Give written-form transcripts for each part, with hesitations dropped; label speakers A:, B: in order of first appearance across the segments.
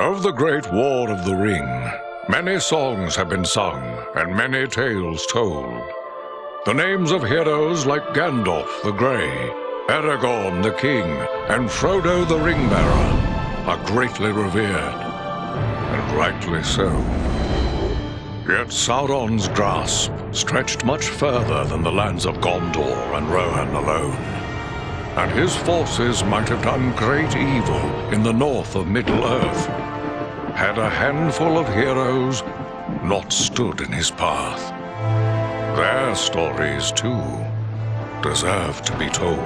A: Of the Great War of the Ring, many songs have been sung and many tales told. The names of heroes like Gandalf the Grey, Aragorn the King, and Frodo the Ring-bearer are greatly revered, and rightly so. Yet Sauron's grasp stretched much further than the lands of Gondor and Rohan alone, and his forces might have done great evil in the north of Middle-earth, had a handful of heroes not stood in his path. Their stories, too, deserve to be told.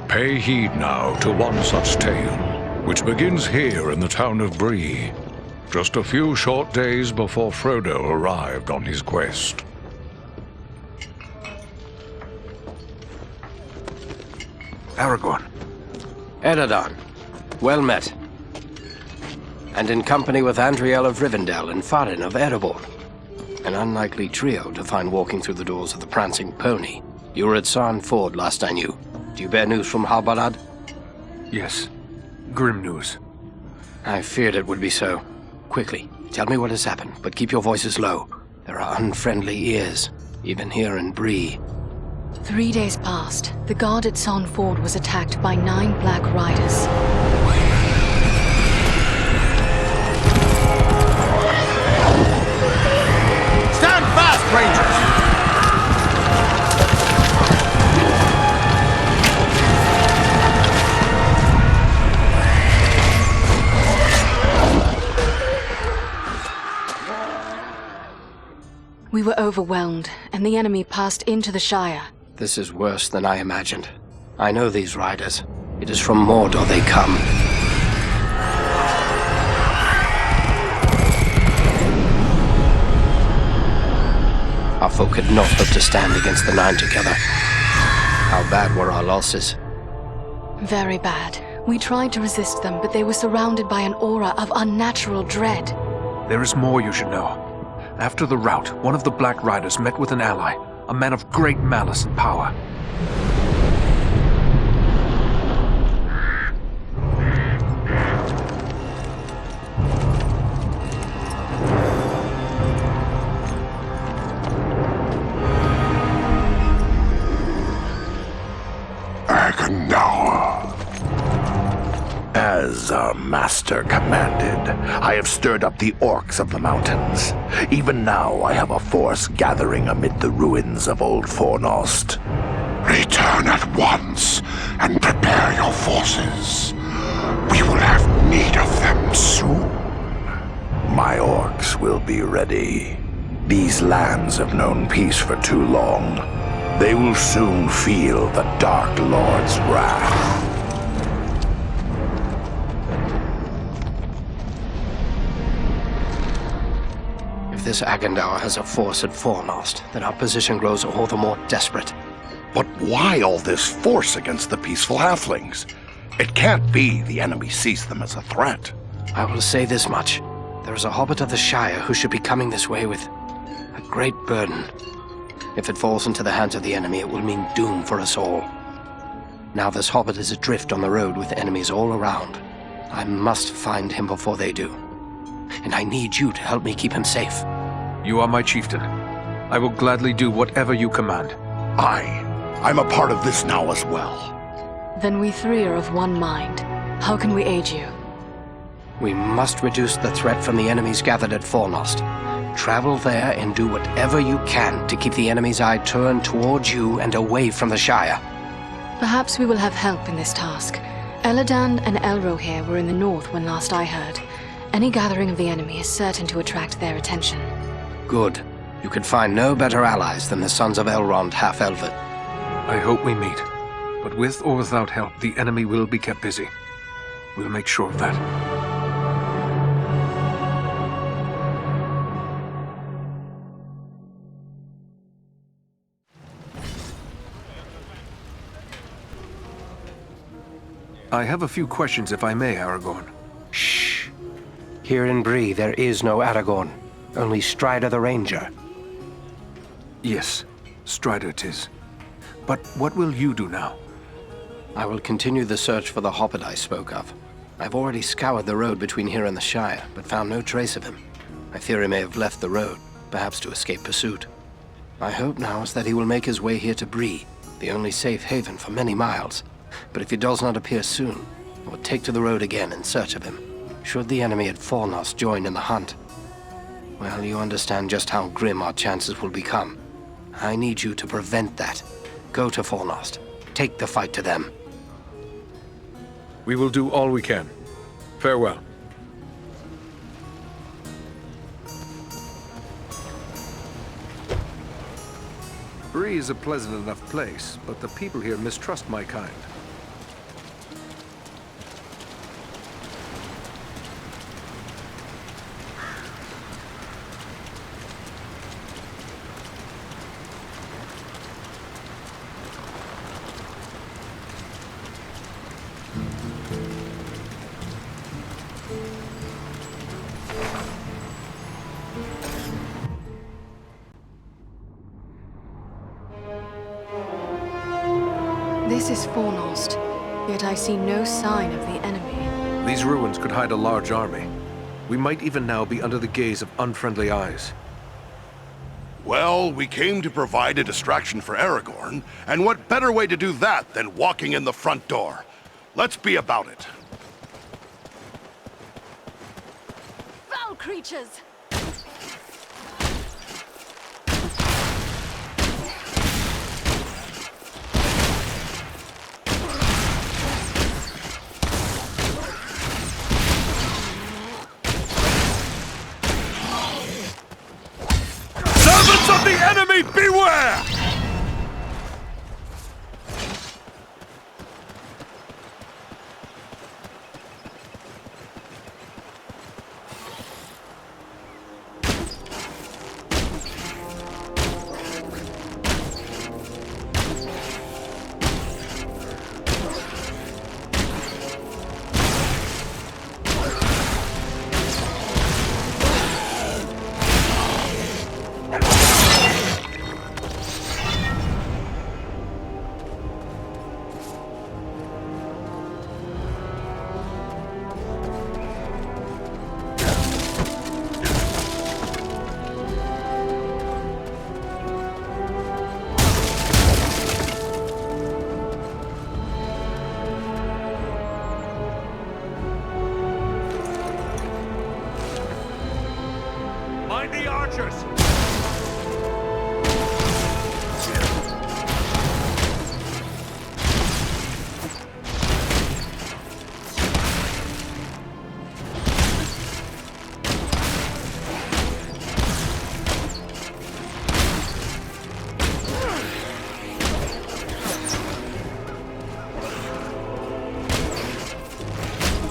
A: Pay heed now to one such tale, which begins here in the town of Bree, just a few short days before Frodo arrived on his quest.
B: Aragorn.
C: Eradan, well met. And in company with Andriel of Rivendell and Farin of Erebor. An unlikely trio to find walking through the doors of the Prancing Pony. You were at Sarn Ford last I knew. Do you bear news from Halbarad?
B: Yes. Grim news.
C: I feared it would be so. Quickly, tell me what has happened, but keep your voices low. There are unfriendly ears, even here in Bree.
D: 3 days passed. The guard at Sarn Ford was attacked by 9 Black Riders.
E: Stand fast, Rangers!
D: We were overwhelmed, and the enemy passed into the Shire.
C: This is worse than I imagined. I know these riders. It is from Mordor they come. Our folk could not hope to stand against the 9 together. How bad were our losses?
D: Very bad. We tried to resist them, but they were surrounded by an aura of unnatural dread.
B: There is more you should know. After the rout, one of the Black Riders met with an ally, a man of great malice and power.
F: Agandaûr. As our master commanded, I have stirred up the orcs of the mountains. Even now I have a force gathering amid the ruins of old Fornost. Return at once and prepare your forces. We will have need of them soon. My orcs will be ready. These lands have known peace for too long. They will soon feel the Dark Lord's wrath.
C: If this Agandaûr has a force at Fornost, then our position grows all the more desperate.
F: But why all this force against the peaceful halflings? It can't be the enemy sees them as a threat.
C: I will say this much. There is a Hobbit of the Shire who should be coming this way with a great burden. If it falls into the hands of the enemy, it will mean doom for us all. Now this Hobbit is adrift on the road with enemies all around. I must find him before they do. And I need you to help me keep him safe.
B: You are my chieftain. I will gladly do whatever you command.
F: I'm a part of this now as well.
D: Then we 3 are of one mind. How can we aid you?
C: We must reduce the threat from the enemies gathered at Fornost. Travel there and do whatever you can to keep the enemy's eye turned towards you and away from the Shire.
D: Perhaps we will have help in this task. Eradan and Elrohir were in the north when last I heard. Any gathering of the enemy is certain to attract their attention.
C: Good. You could find no better allies than the sons of Elrond half-elvet.
B: I hope we meet. But with or without help, the enemy will be kept busy. We'll make sure of that. I have a few questions, if I may, Aragorn.
C: Shh. Here in Bree, there is no Aragorn. Only Strider the Ranger.
B: Yes, Strider 'tis. But what will you do now?
C: I will continue the search for the Hobbit I spoke of. I've already scoured the road between here and the Shire, but found no trace of him. I fear he may have left the road, perhaps to escape pursuit. My hope now is that he will make his way here to Bree, the only safe haven for many miles. But if he does not appear soon, I will take to the road again in search of him. Should the enemy at Fornost join in the hunt, well, you understand just how grim our chances will become. I need you to prevent that. Go to Fornost. Take the fight to them.
B: We will do all we can. Farewell. Bree is a pleasant enough place, but the people here mistrust my kind.
D: This is Fornost, yet I see no sign of the enemy.
B: These ruins could hide a large army. We might even now be under the gaze of unfriendly eyes.
F: Well, we came to provide a distraction for Aragorn, and what better way to do that than walking in the front door? Let's be about it.
D: Foul creatures!
F: Servants of the enemy, beware! Mind the archers!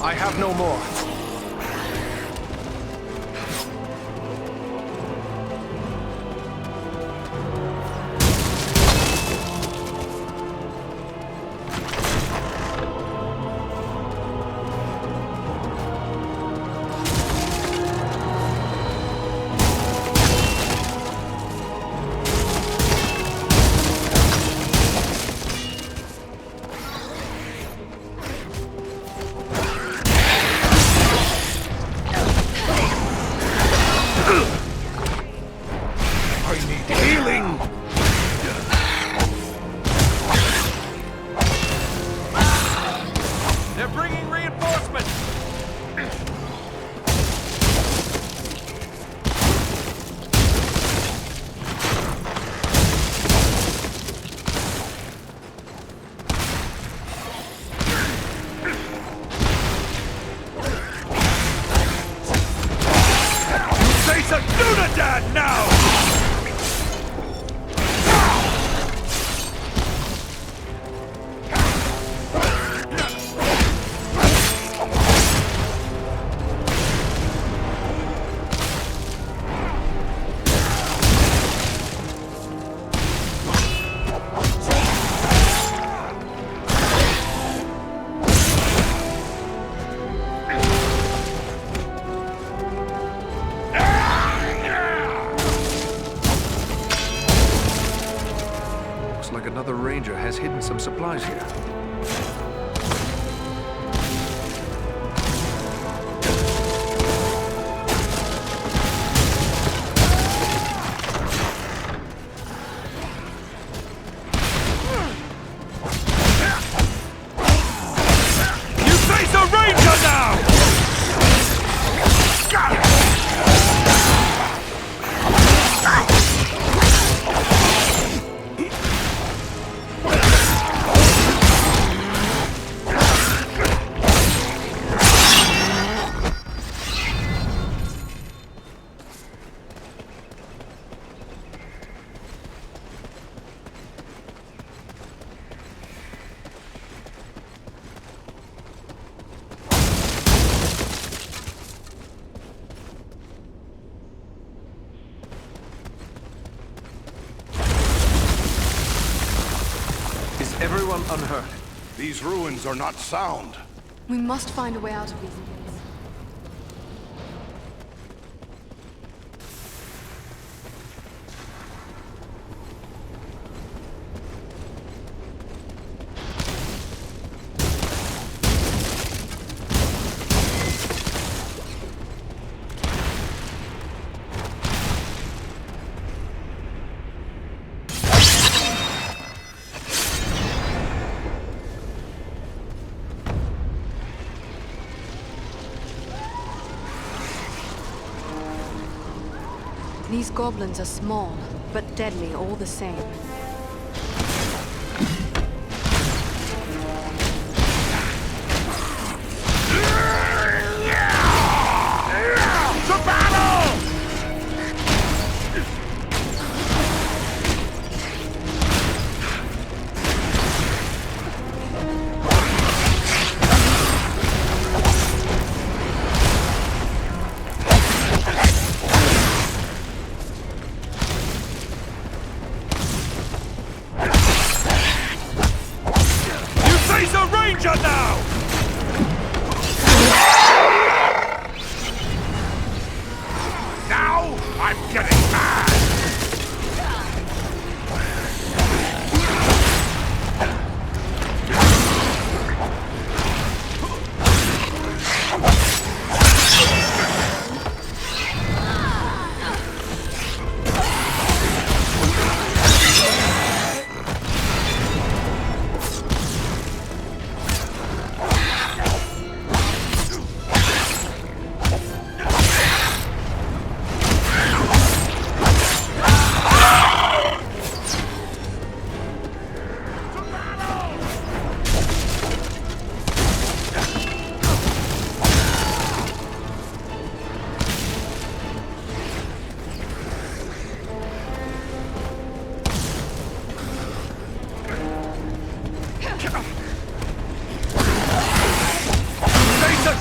B: I have no more. They're bringing reinforcements!
F: Face a Dúnedain now!
B: Like another ranger has hidden some supplies here. Everyone unhurt.
F: These ruins are not sound.
D: We must find a way out of these caves. These goblins are small, but deadly all the same.
F: To battle!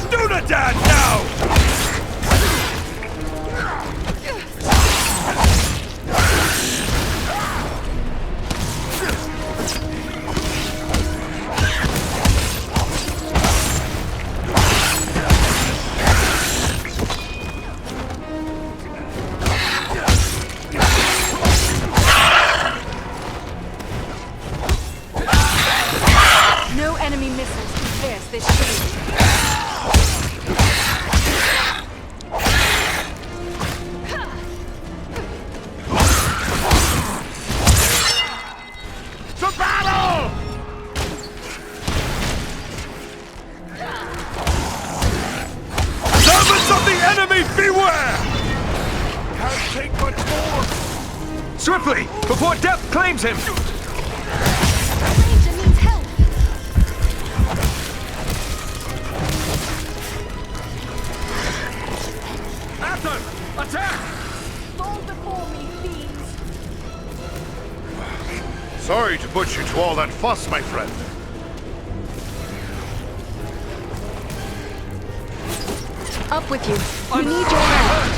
E: Dúnedain now!
D: No enemy missiles can pierce this shield.
B: Swiftly, before death claims him!
D: Ranger needs help!
B: After! Attack!
D: Fall before me, fiends!
F: Sorry to put you to all that fuss, my friend.
D: Up with you. We need your help.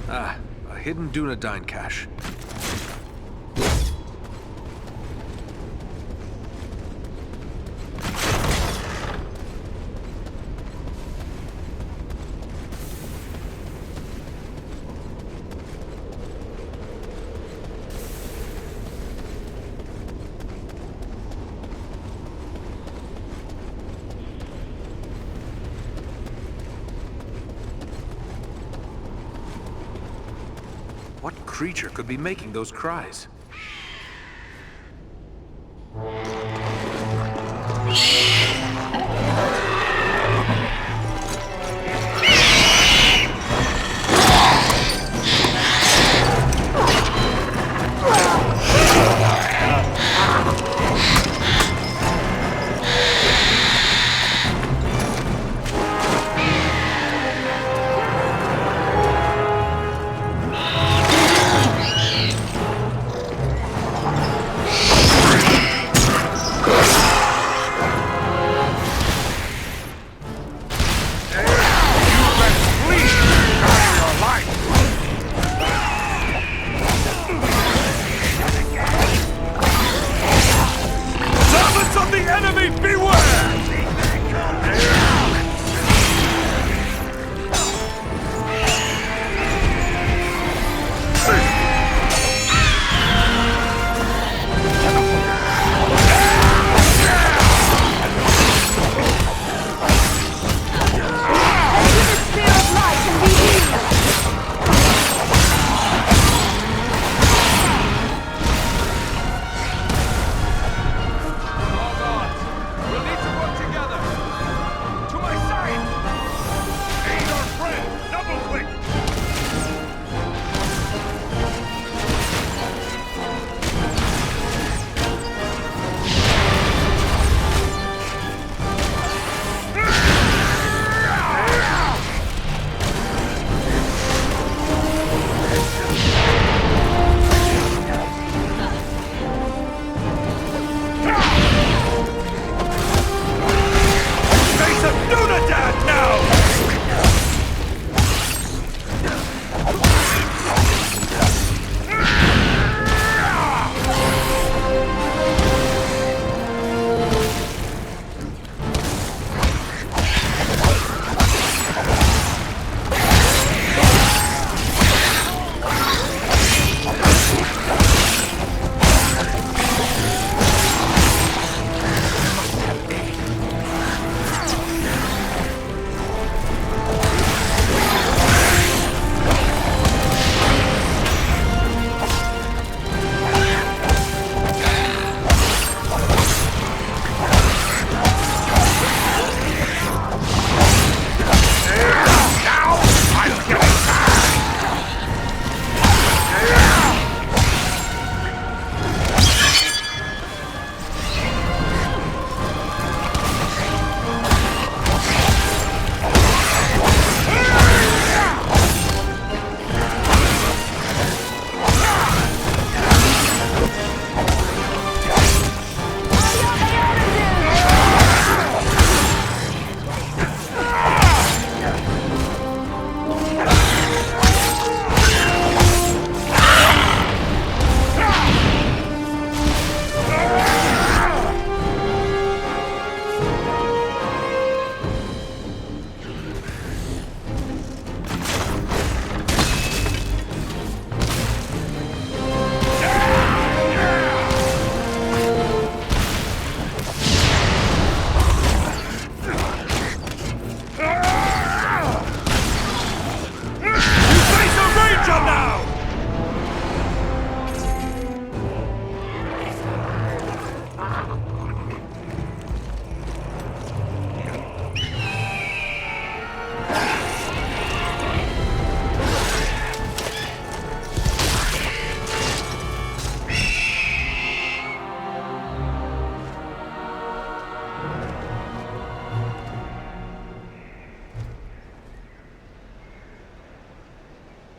B: Ah, a hidden Dúnedain cache. What creature could be making those cries?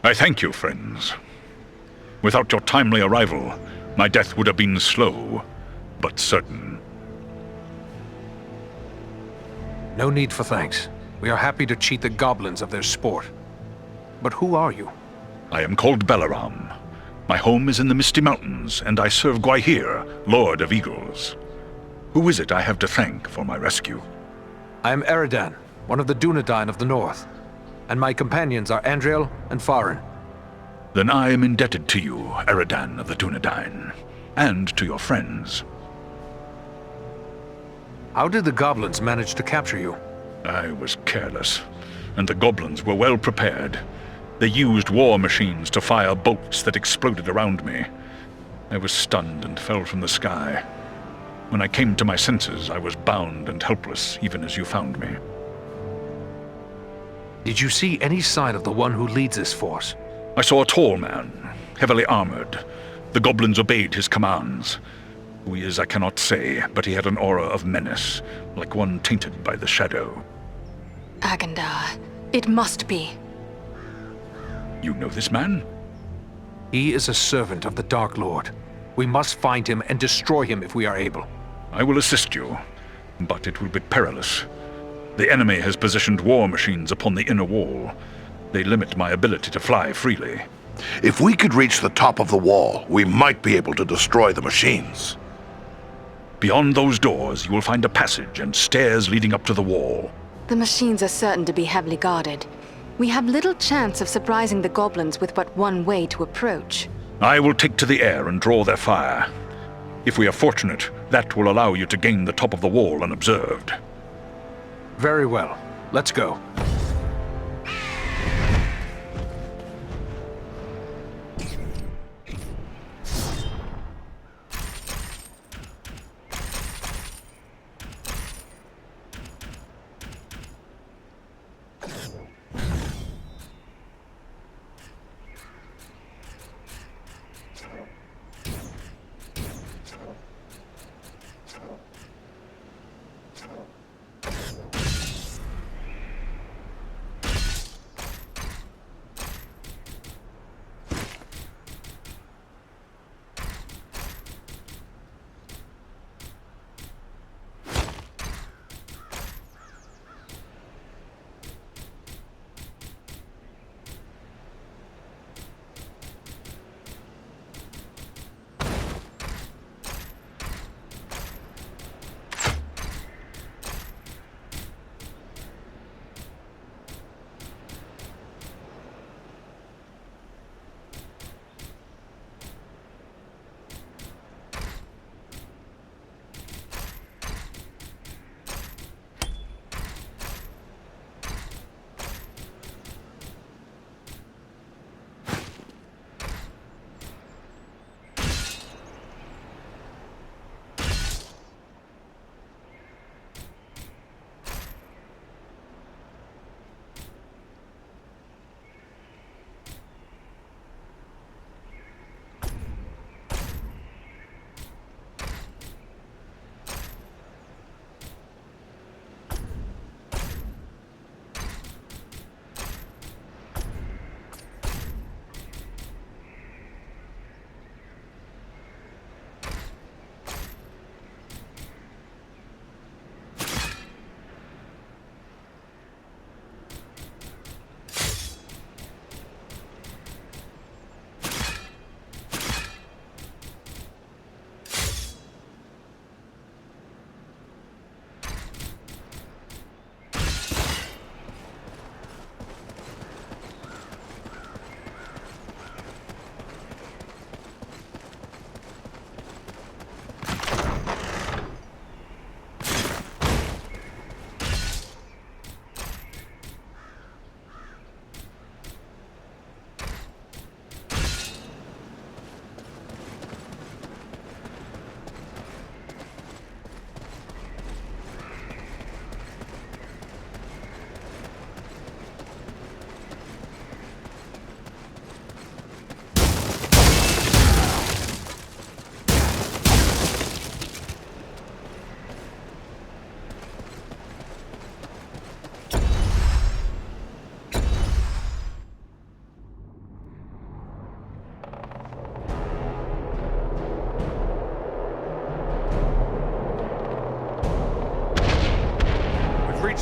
G: I thank you, friends. Without your timely arrival, my death would have been slow, but certain.
B: No need for thanks. We are happy to cheat the goblins of their sport. But who are you?
G: I am called Balaram. My home is in the Misty Mountains, and I serve Gwaihir, Lord of Eagles. Who is it I have to thank for my rescue?
B: I am Eradan, one of the Dúnedain of the north, and my companions are Andriel and Farin.
G: Then I am indebted to you, Eradan of the Dúnedain, and to your friends.
B: How did the goblins manage to capture you?
G: I was careless, and the goblins were well prepared. They used war machines to fire bolts that exploded around me. I was stunned and fell from the sky. When I came to my senses, I was bound and helpless, even as you found me.
B: Did you see any sign of the one who leads this force?
G: I saw a tall man, heavily armored. The goblins obeyed his commands. Who he is, I cannot say, but he had an aura of menace, like one tainted by the shadow.
D: Agandaûr. It must be.
G: You know this man?
B: He is a servant of the Dark Lord. We must find him and destroy him if we are able.
G: I will assist you, but it will be perilous. The enemy has positioned war machines upon the inner wall. They limit my ability to fly freely.
F: If we could reach the top of the wall, we might be able to destroy the machines.
G: Beyond those doors, you will find a passage and stairs leading up to the wall.
D: The machines are certain to be heavily guarded. We have little chance of surprising the goblins with but one way to approach.
G: I will take to the air and draw their fire. If we are fortunate, that will allow you to gain the top of the wall unobserved.
B: Very well. Let's go.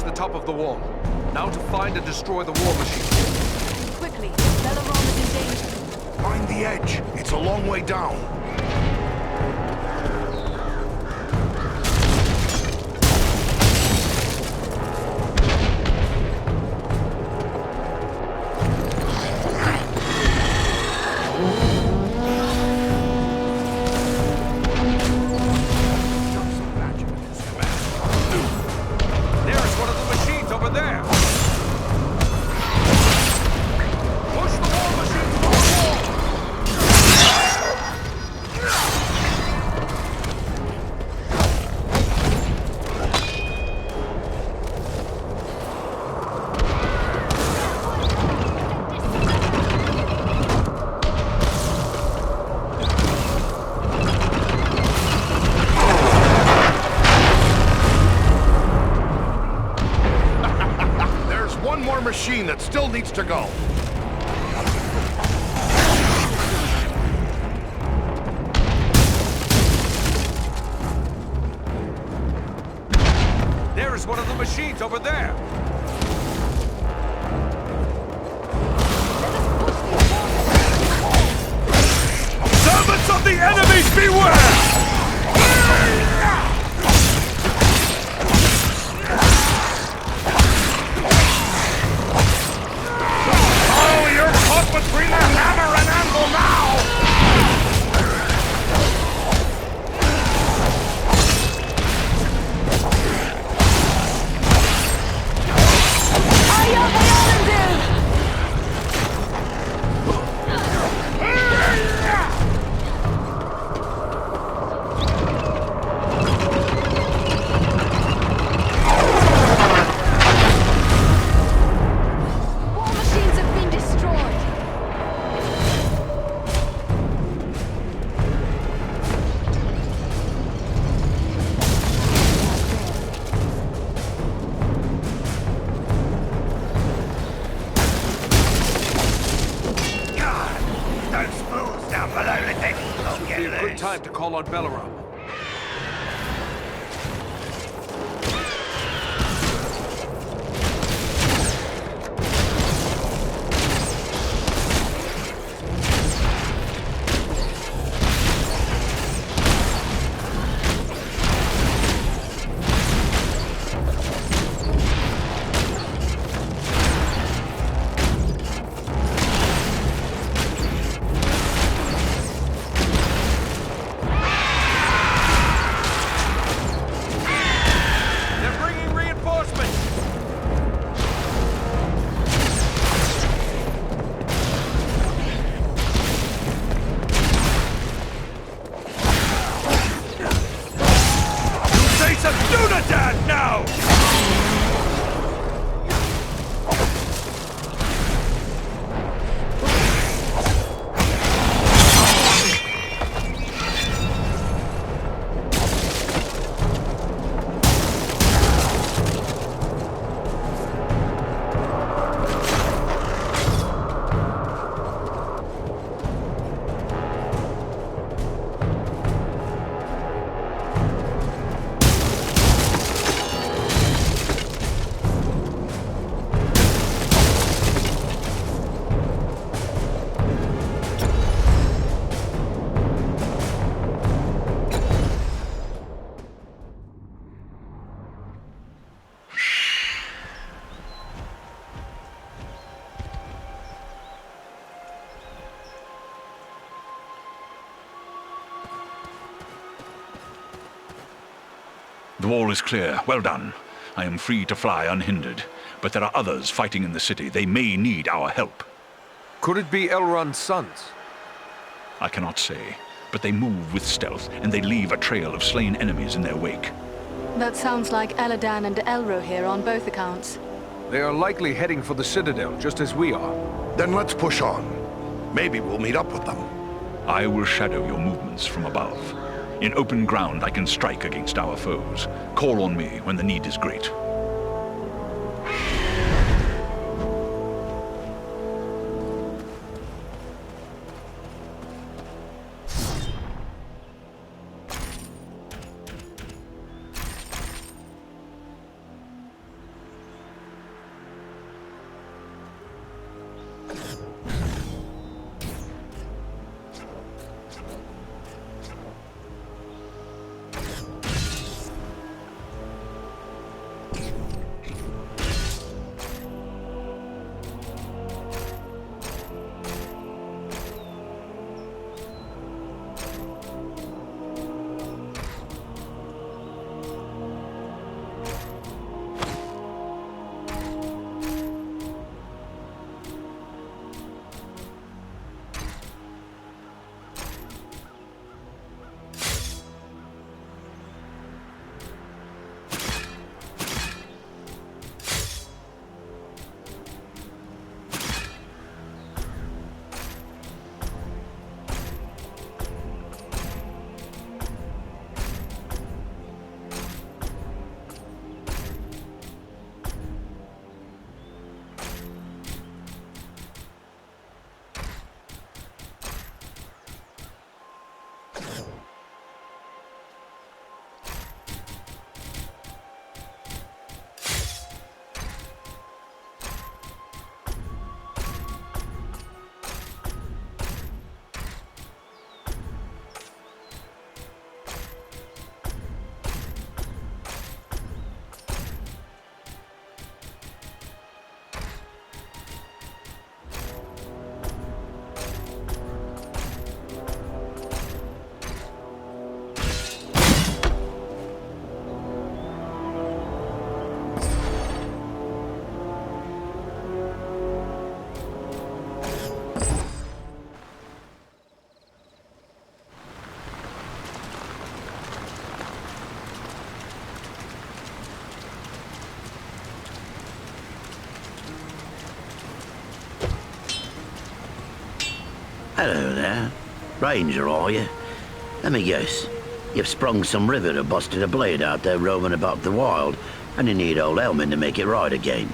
B: The top of the wall. Now to find and destroy the war machine.
D: Quick,
H: quickly. Belleron is in danger.
F: Find the edge. It's a long way down. Machine that still needs to go.
E: There is one of the machines over there. Servants of the enemies, beware!
F: Between the hammer and anvil now!
E: Time to call on Belleron. Dúnedain now!
G: The wall is clear. Well done. I am free to fly unhindered. But there are others fighting in the city. They may need our help.
B: Could it be Elrond's sons?
G: I cannot say. But they move with stealth, and they leave a trail of slain enemies in their wake.
D: That sounds like Eradan and Elro here on both accounts.
B: They are likely heading for the Citadel, just as we are.
F: Then let's push on. Maybe we'll meet up with them.
G: I will shadow your movements from above. In open ground, I can strike against our foes. Call on me when the need is great.
I: Hello there. Ranger, are you? Let me guess. You've sprung some rivet or busted a blade out there roaming about the wild, and you need old Elmin to make it right again.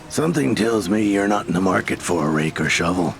F: Something tells me you're not in the market for a rake or shovel.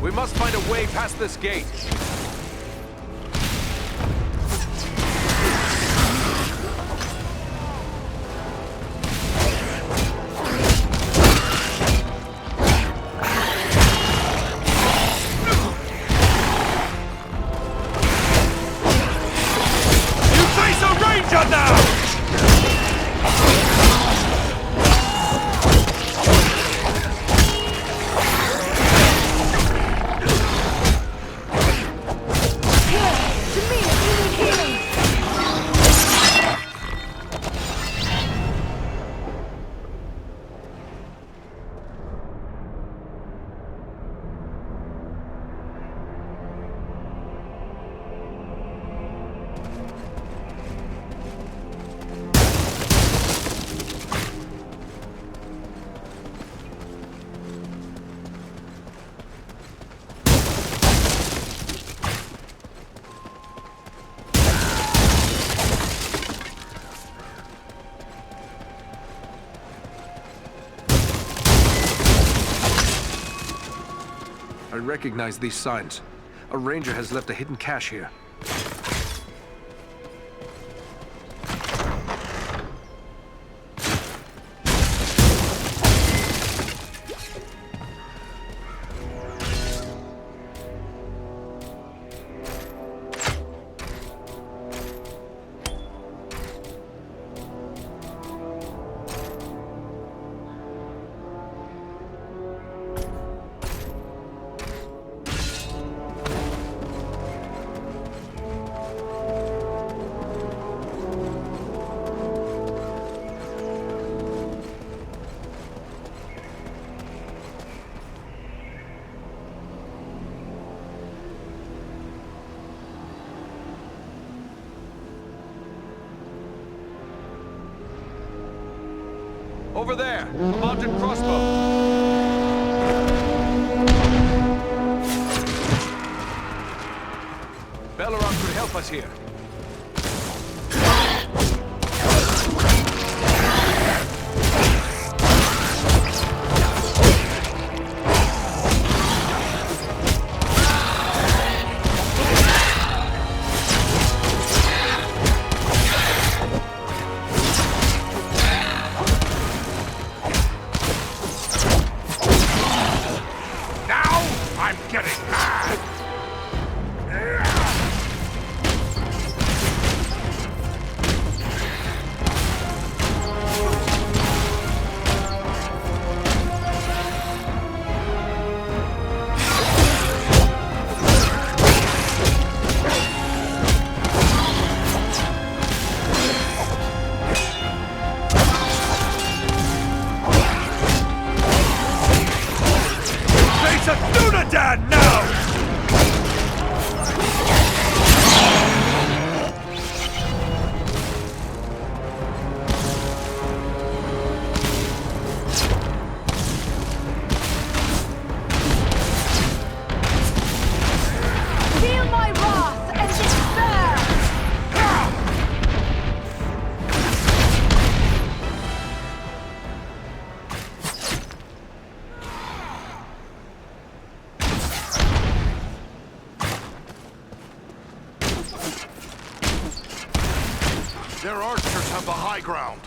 E: We must find a way past this gate. You face a ranger now!
B: I recognize these signs. A ranger has left a hidden cache here. Over there, a mounted crossbow. Belleron could help us here.
F: high ground.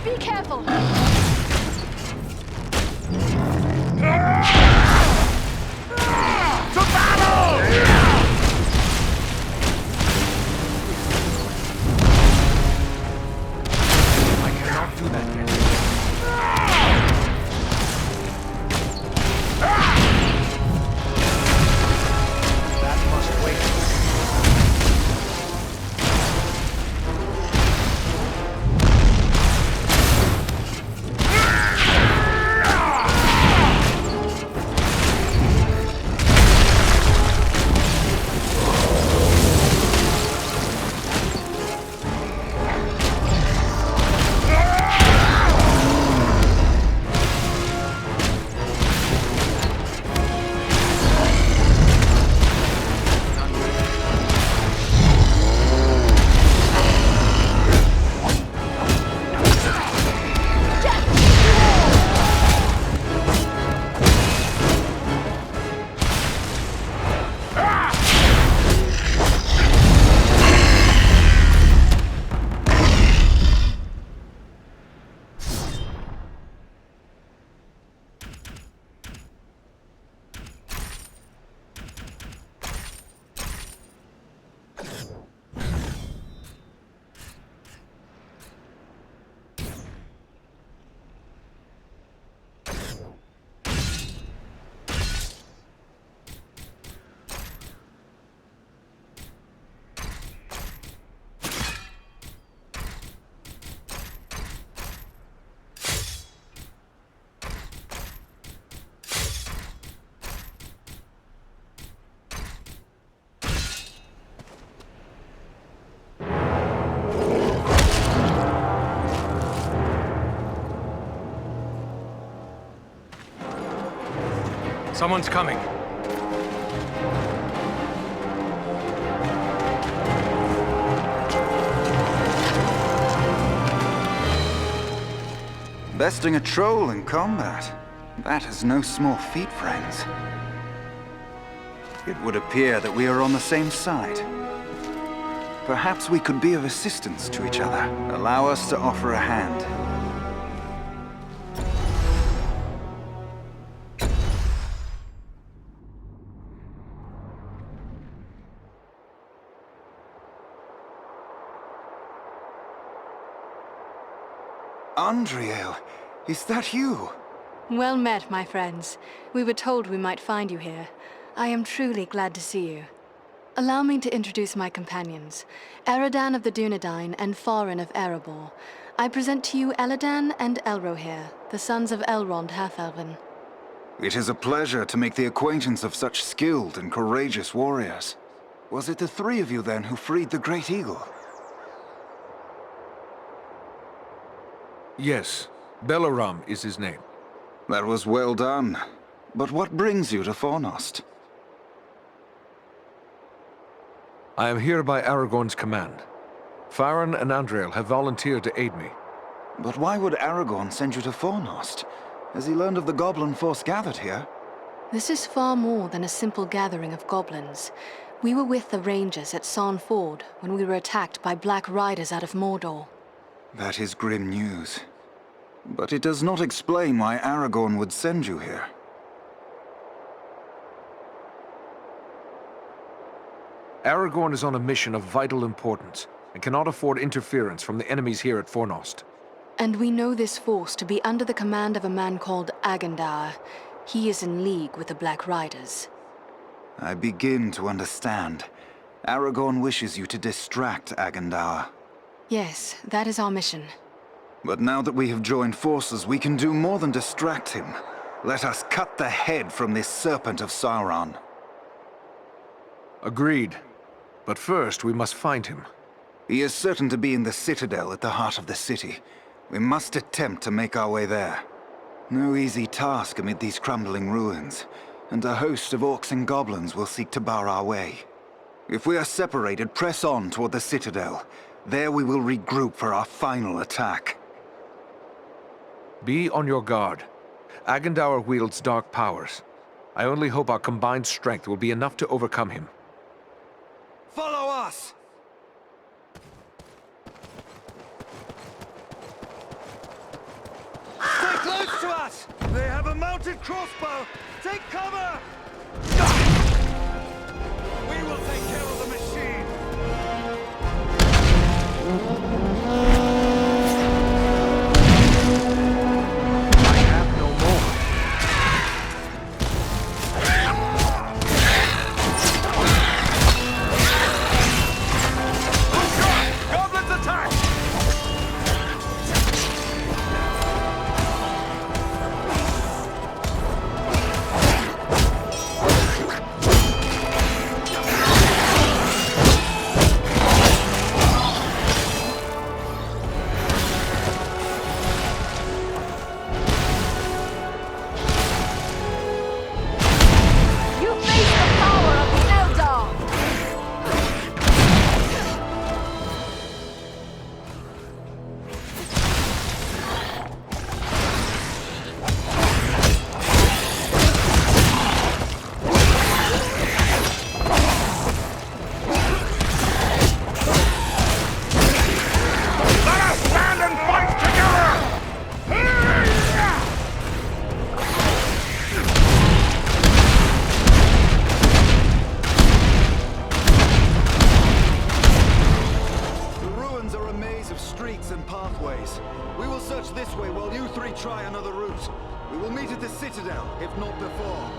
D: Be careful!
B: Someone's coming.
J: Besting a troll in combat. That is no small feat, friends. It would appear that we are on the same side. Perhaps we could be of assistance to each other. Allow us to offer a hand. Andriel, is that you?
D: Well met, my friends. We were told we might find you here. I am truly glad to see you. Allow me to introduce my companions, Eradan of the Dúnedain and Farin of Erebor. I present to you Eradan and Elrohir, the sons of Elrond Half-Elven.
J: It is a pleasure to make the acquaintance of such skilled and courageous warriors. Was it the three of you then who freed the Great Eagle?
B: Yes, Belaram is his name.
J: That was well done. But what brings you to Fornost?
B: I am here by Aragorn's command. Farin and Andriel have volunteered to aid me.
J: But why would Aragorn send you to Fornost? Has he learned of the goblin force gathered here?
D: This is far more than a simple gathering of goblins. We were with the Rangers at Sarn Ford when we were attacked by Black Riders out of Mordor.
J: That is grim news. But it does not explain why Aragorn would send you here.
B: Aragorn is on a mission of vital importance and cannot afford interference from the enemies here at Fornost.
D: And we know this force to be under the command of a man called Agandaûr. He is in league with the Black Riders.
J: I begin to understand. Aragorn wishes you to distract Agandaûr.
D: Yes, that is our mission.
J: But now that we have joined forces, we can do more than distract him. Let us cut the head from this serpent of Sauron.
B: Agreed. But first, we must find him.
J: He is certain to be in the citadel at the heart of the city. We must attempt to make our way there. No easy task amid these crumbling ruins, and a host of orcs and goblins will seek to bar our way. If we are separated, press on toward the citadel. There we will regroup for our final attack.
B: Be on your guard. Agandaûr wields dark powers. I only hope our combined strength will be enough to overcome him.
J: Follow us! Stay close to us! They have a mounted crossbow! Take cover! We will take care of the machine!
B: I have no more.
E: Goblins attack!
H: You face the power of the Eldar!
A: Let us stand and fight together!
J: The ruins are a maze of streets and pathways. We will search this way while you three try another route. We will meet at the citadel, if not before.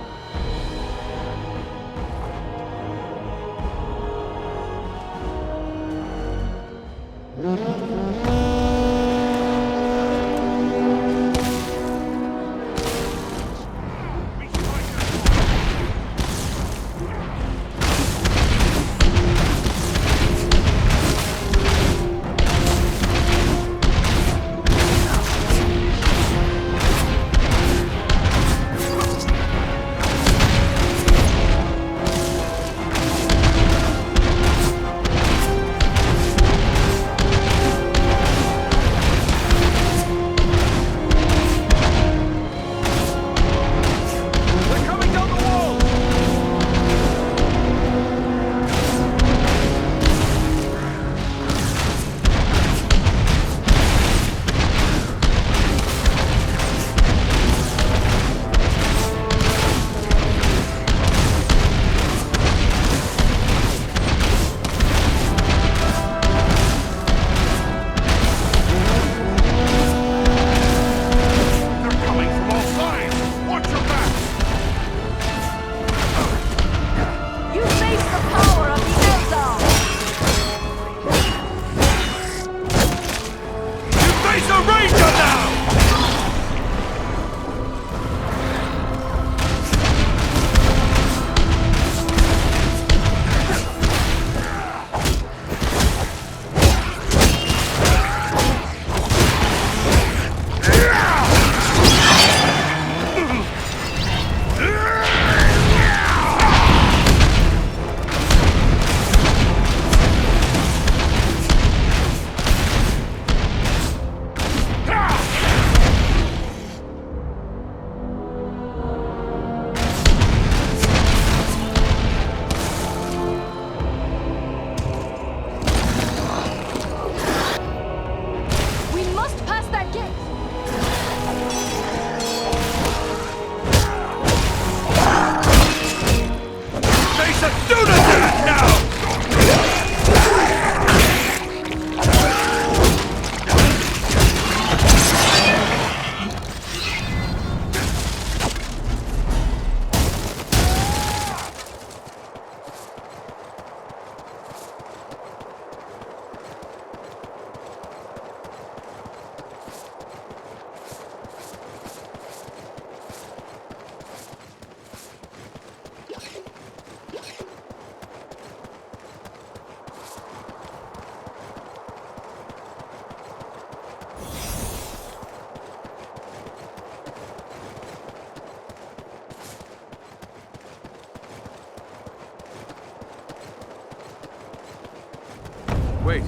B: Wait,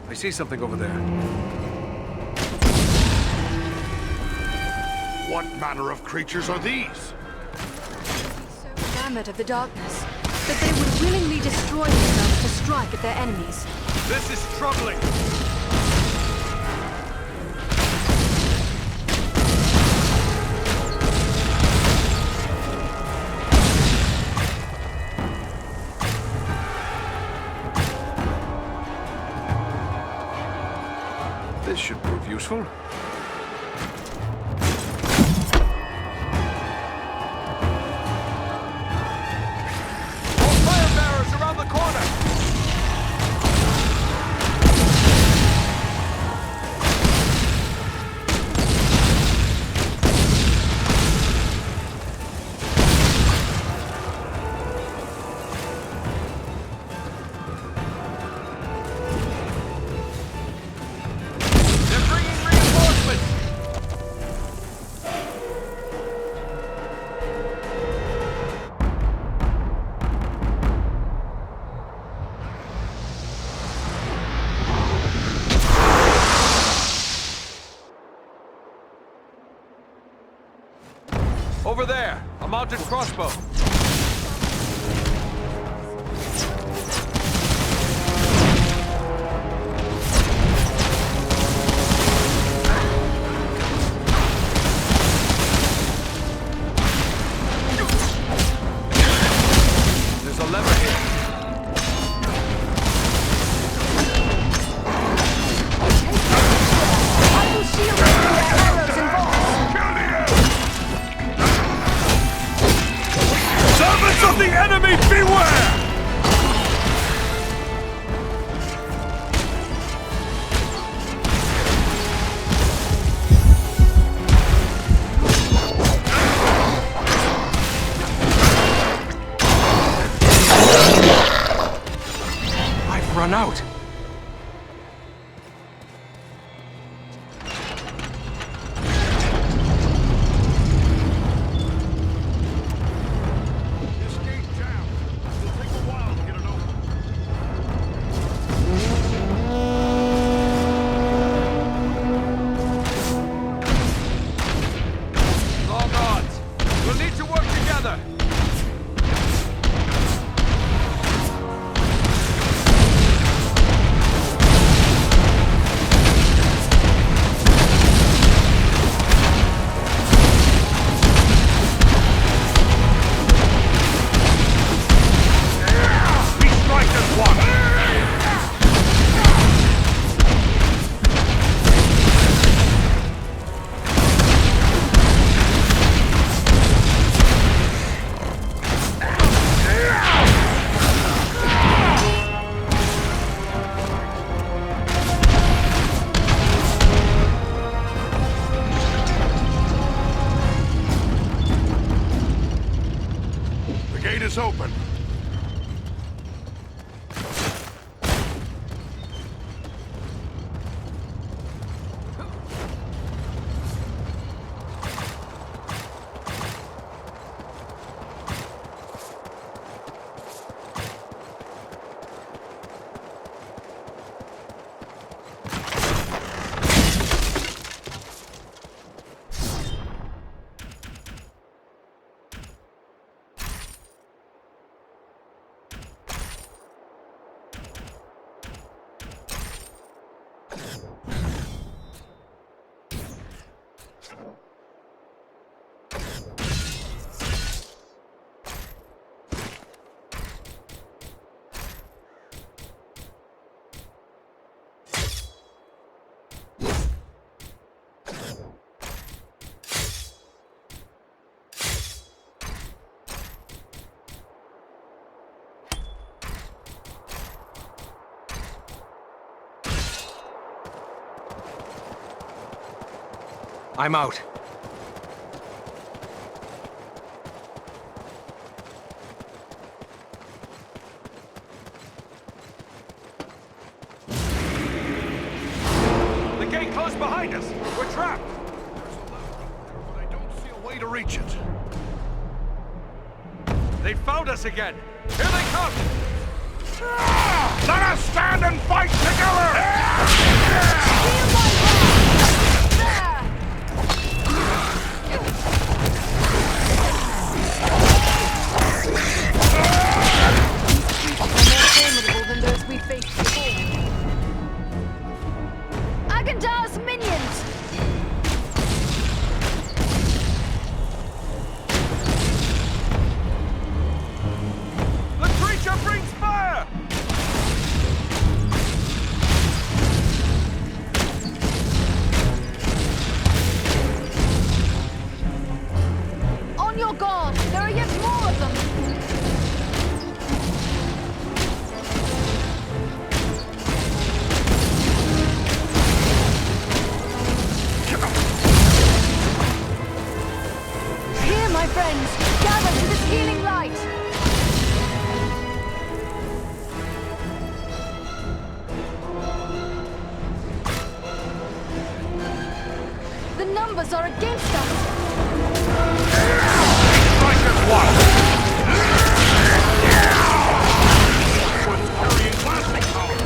B: I see something over there.
F: What manner of creatures are these?
D: So enamored of the darkness that they would willingly destroy themselves to strike at their enemies.
E: This is troubling.
B: This should prove useful.
E: Over there, a mounted crossbow. There's a lever here.
H: I will shield you from their arrows and bolts.
E: Servants of the enemy, beware!
B: I've run out.
F: This gate jammed. It'll take a while to get it open.
E: Long odds. We'll need to work together. We strike as one.
F: The gate is open.
B: I'm out.
E: The gate closed behind us. We're trapped.
F: There's a lever up there, but I don't see a way to reach it.
E: They found us again. Here they come.
F: Let us stand and fight together!
H: Feel my wrath!
D: These creatures are more formidable than those we faced before.
H: Agandaûr's minions!
E: The creature brings fire!
H: On your guard! There are yet more of them!
D: Here, my friends, gather to this healing light. The numbers are against us.
F: Strike at once! One's carrying blasting power!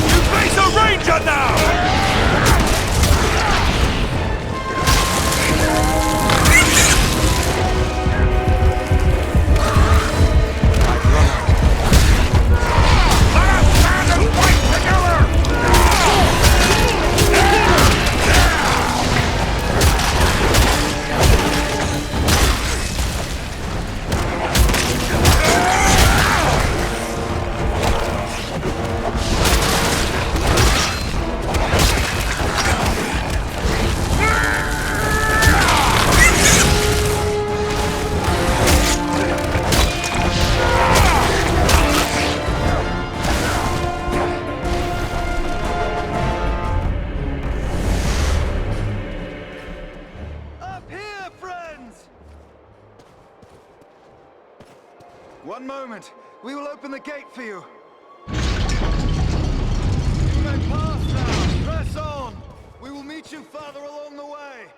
E: You face a ranger now!
J: One moment. We will open the gate for you.
E: You may pass now. Press on. We will meet you farther along the way.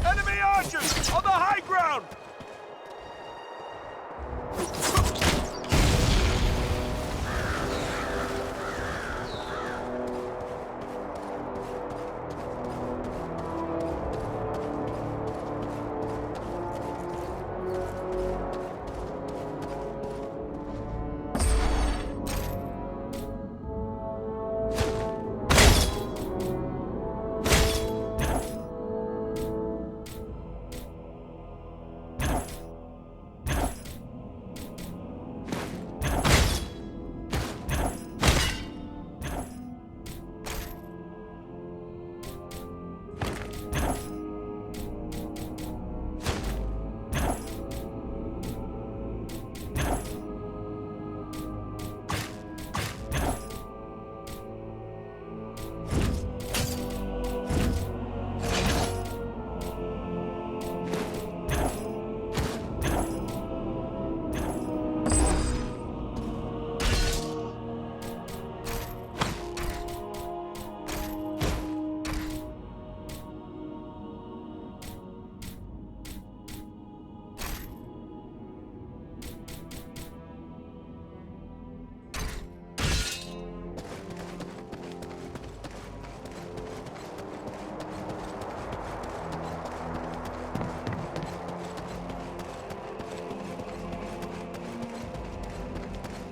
E: Enemy archers on the high ground!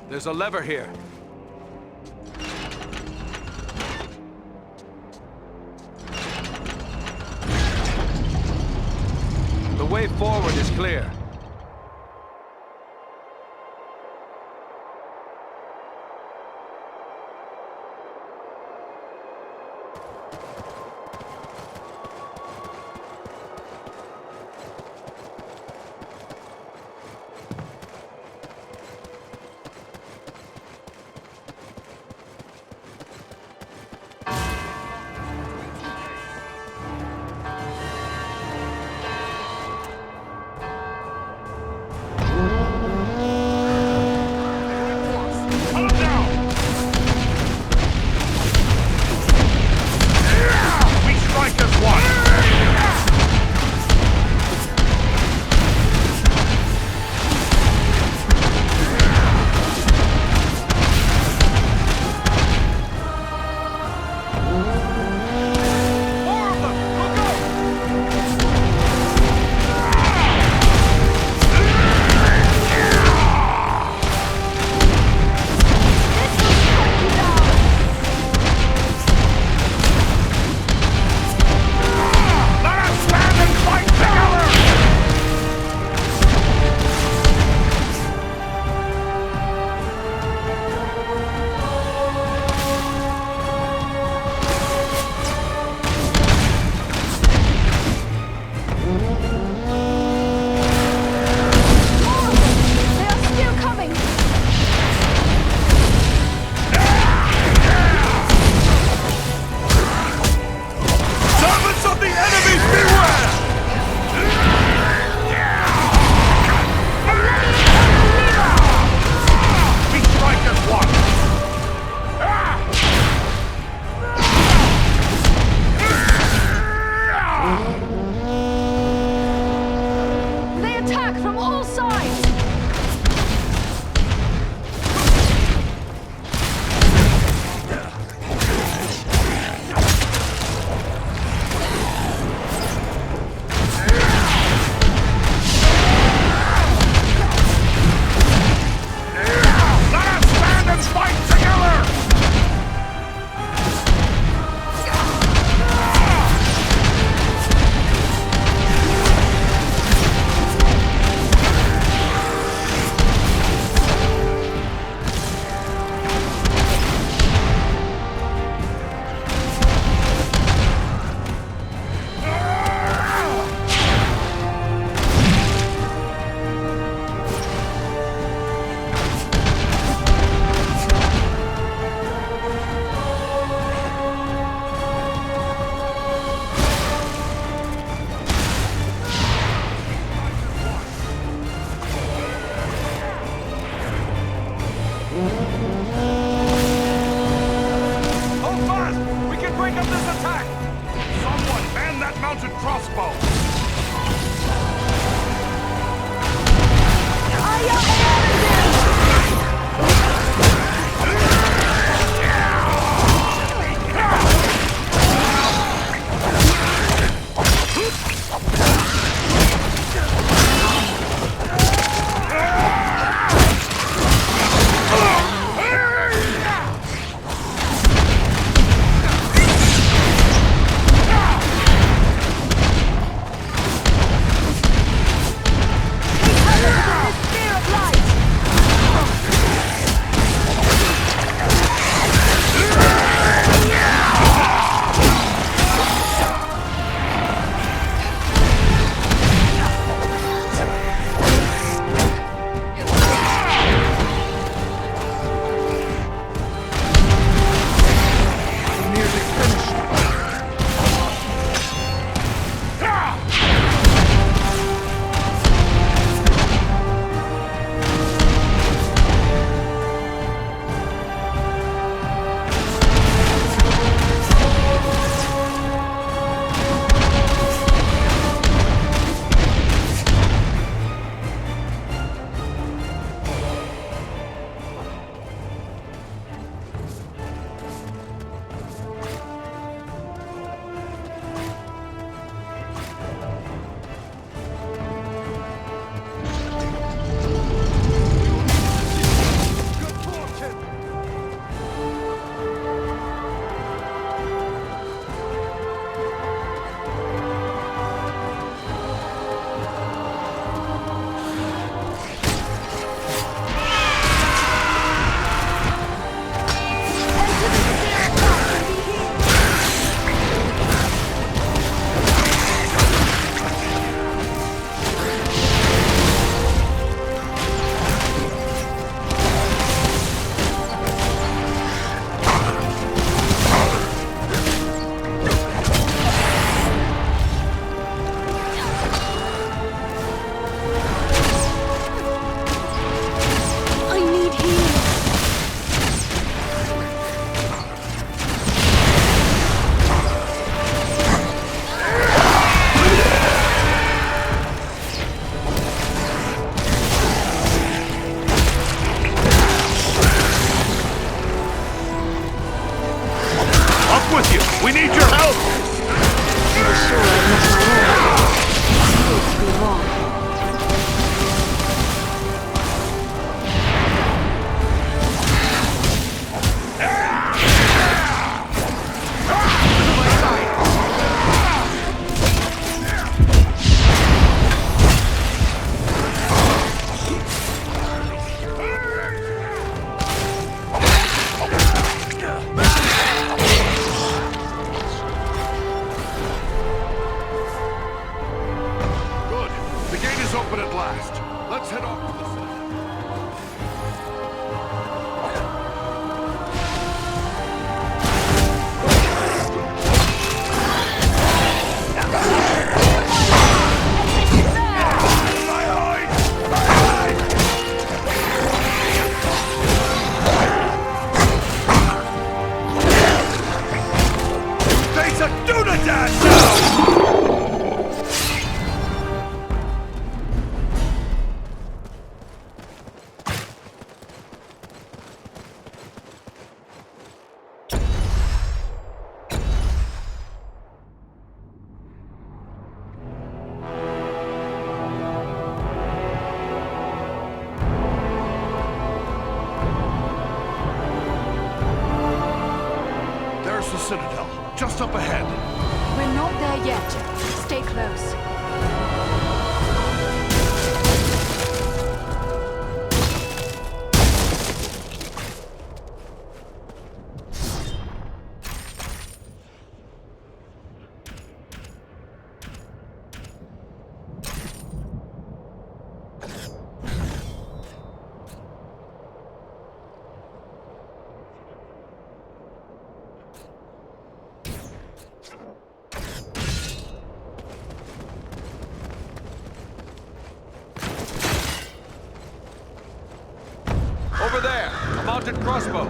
E: There's a lever here. The way forward is clear. mounted crossbow! Citadel, just up ahead.
D: We're not there yet. Stay close.
E: Over there, a mounted crossbow.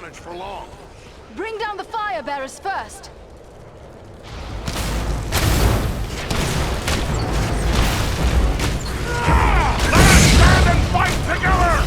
E: manage for long.
D: Bring down the fire bearers first!
E: Let us stand and fight together!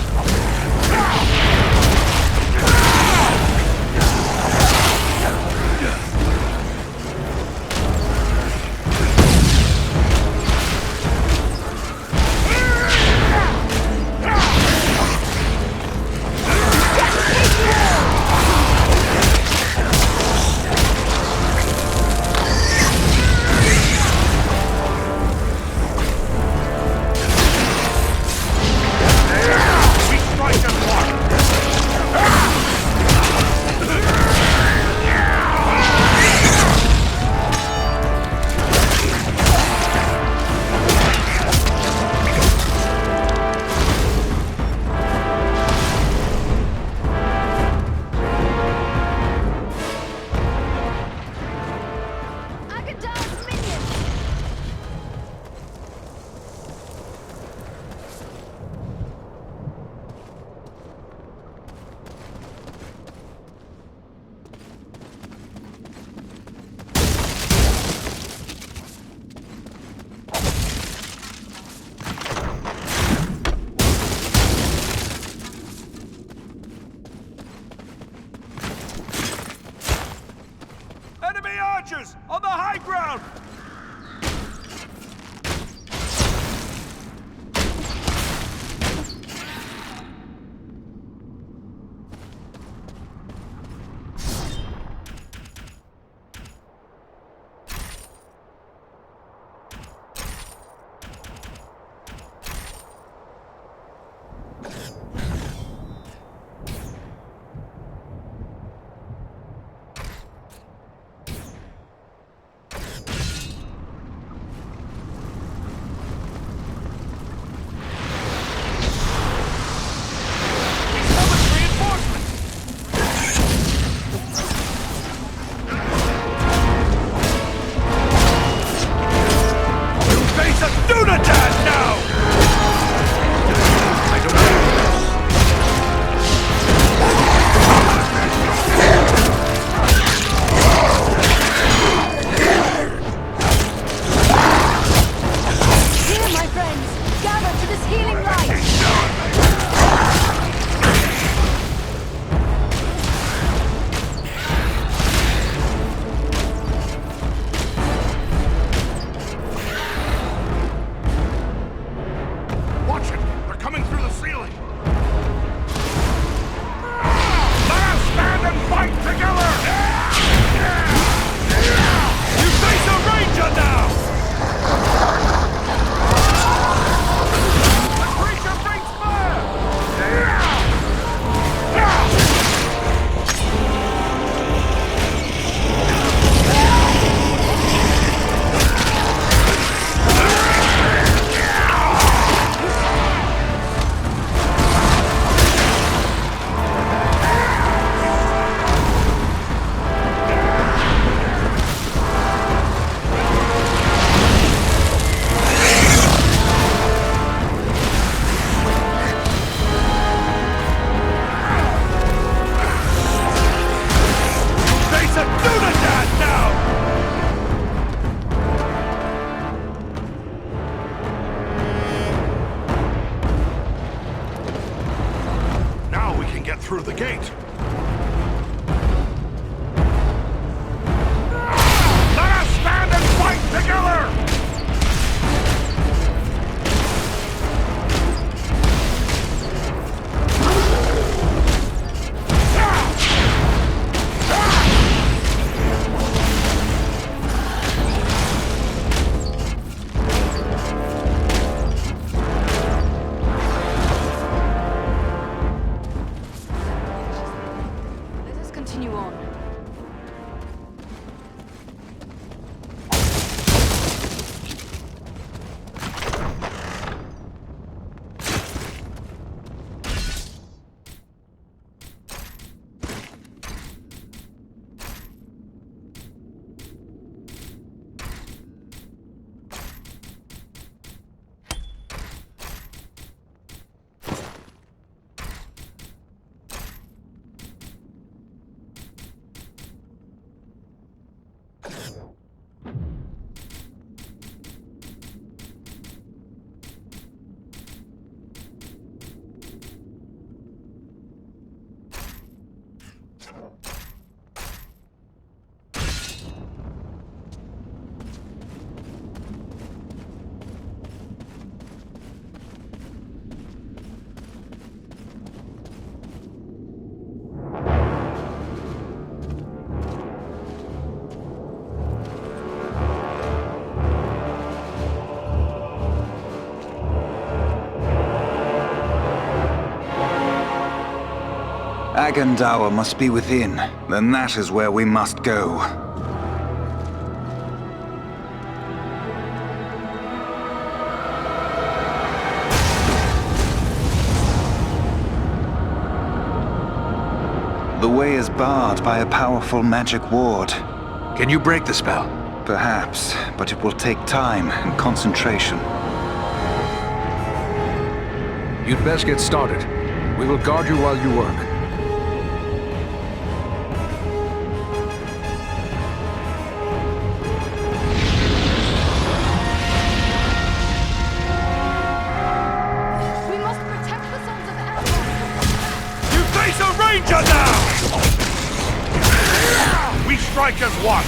E: On the high ground!
J: Agandaûr must be within. Then that is where we must go. The way is barred by a powerful magic ward.
B: Can you break the spell?
J: Perhaps, but it will take time and concentration.
B: You'd best get started. We will guard you while you work.
H: We must protect the sons of Eradan.
G: You face a ranger now! We strike as one!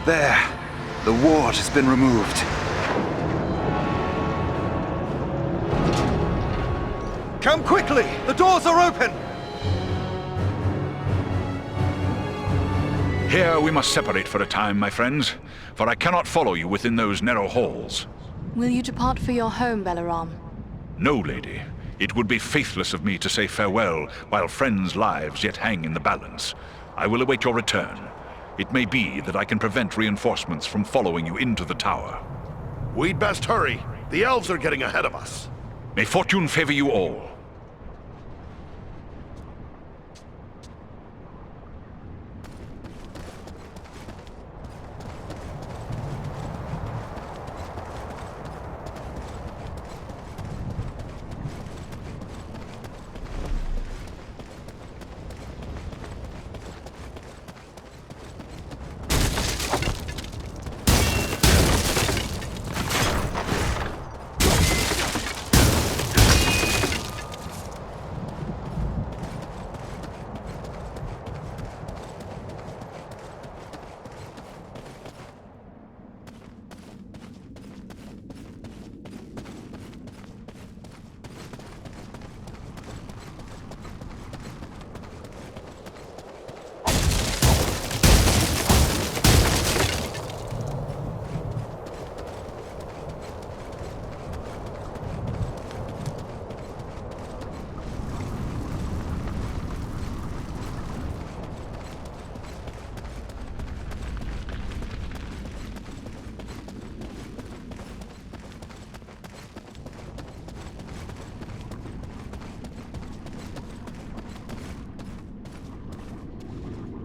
J: There. The ward has been removed.
E: Come quickly! The doors are open!
G: Here we must separate for a time, my friends, for I cannot follow you within those narrow halls.
D: Will you depart for your home, Belaram?
G: No, lady. It would be faithless of me to say farewell while friends' lives yet hang in the balance. I will await your return. It may be that I can prevent reinforcements from following you into the tower.
K: We'd best hurry. The elves are getting ahead of us.
G: May fortune favor you all.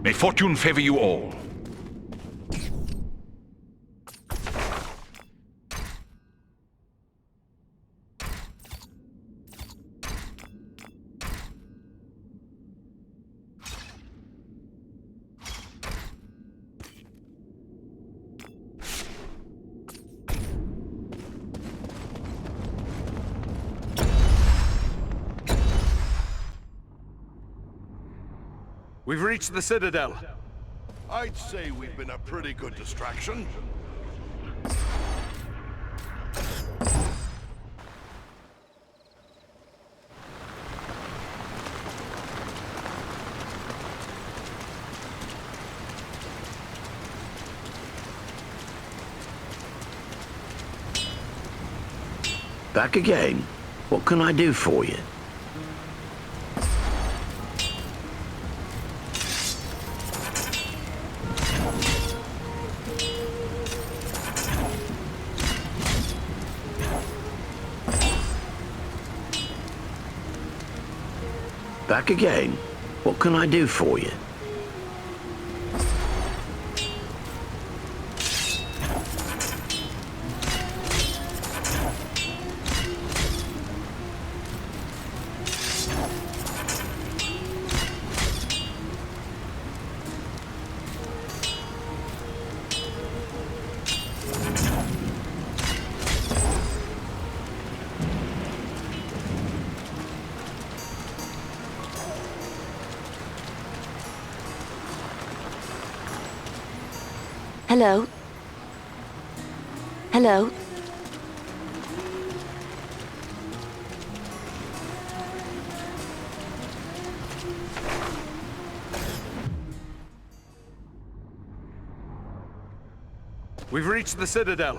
G: May fortune favor you all.
E: We've reached the Citadel.
K: I'd say we've been a pretty good distraction.
I: Back again? What can I do for you? Back again? What can I do for you?
H: Hello? Hello?
E: We've reached the Citadel.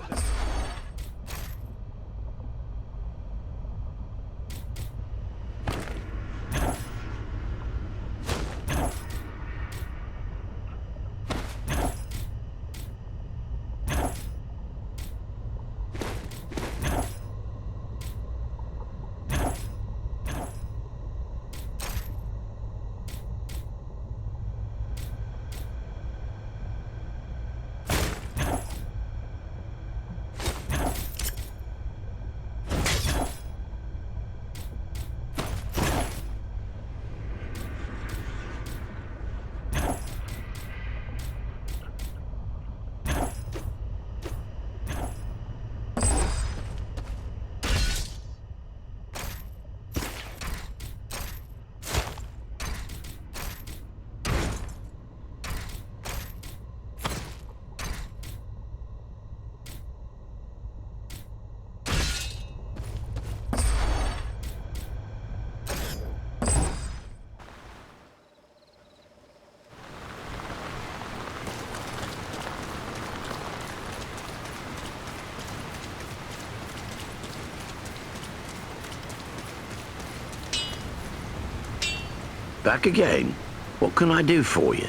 I: Back again. What can I do for you?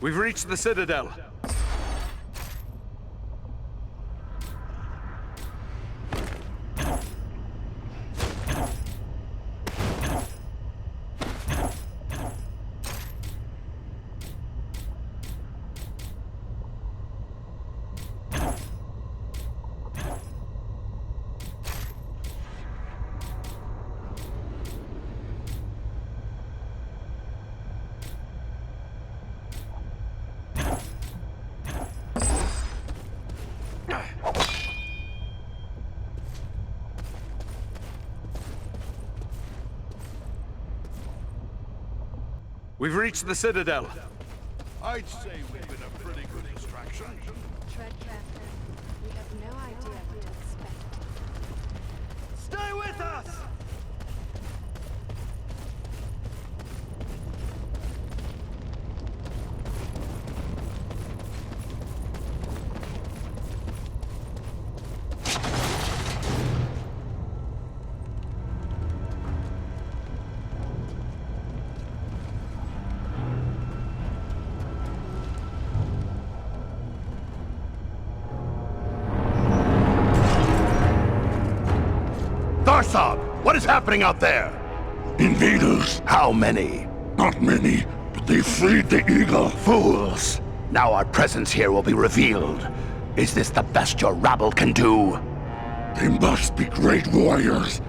B: We've reached the Citadel. We've reached the Citadel.
K: I'd say we've been a pretty good distraction.
D: Tread carefully. We have no idea what to expect.
E: Stay with us!
F: What is happening out there?
K: Invaders.
F: How many?
K: Not many, but they freed the eagle.
F: Fools! Now our presence here will be revealed. Is this the best your rabble can do?
K: They must be great warriors.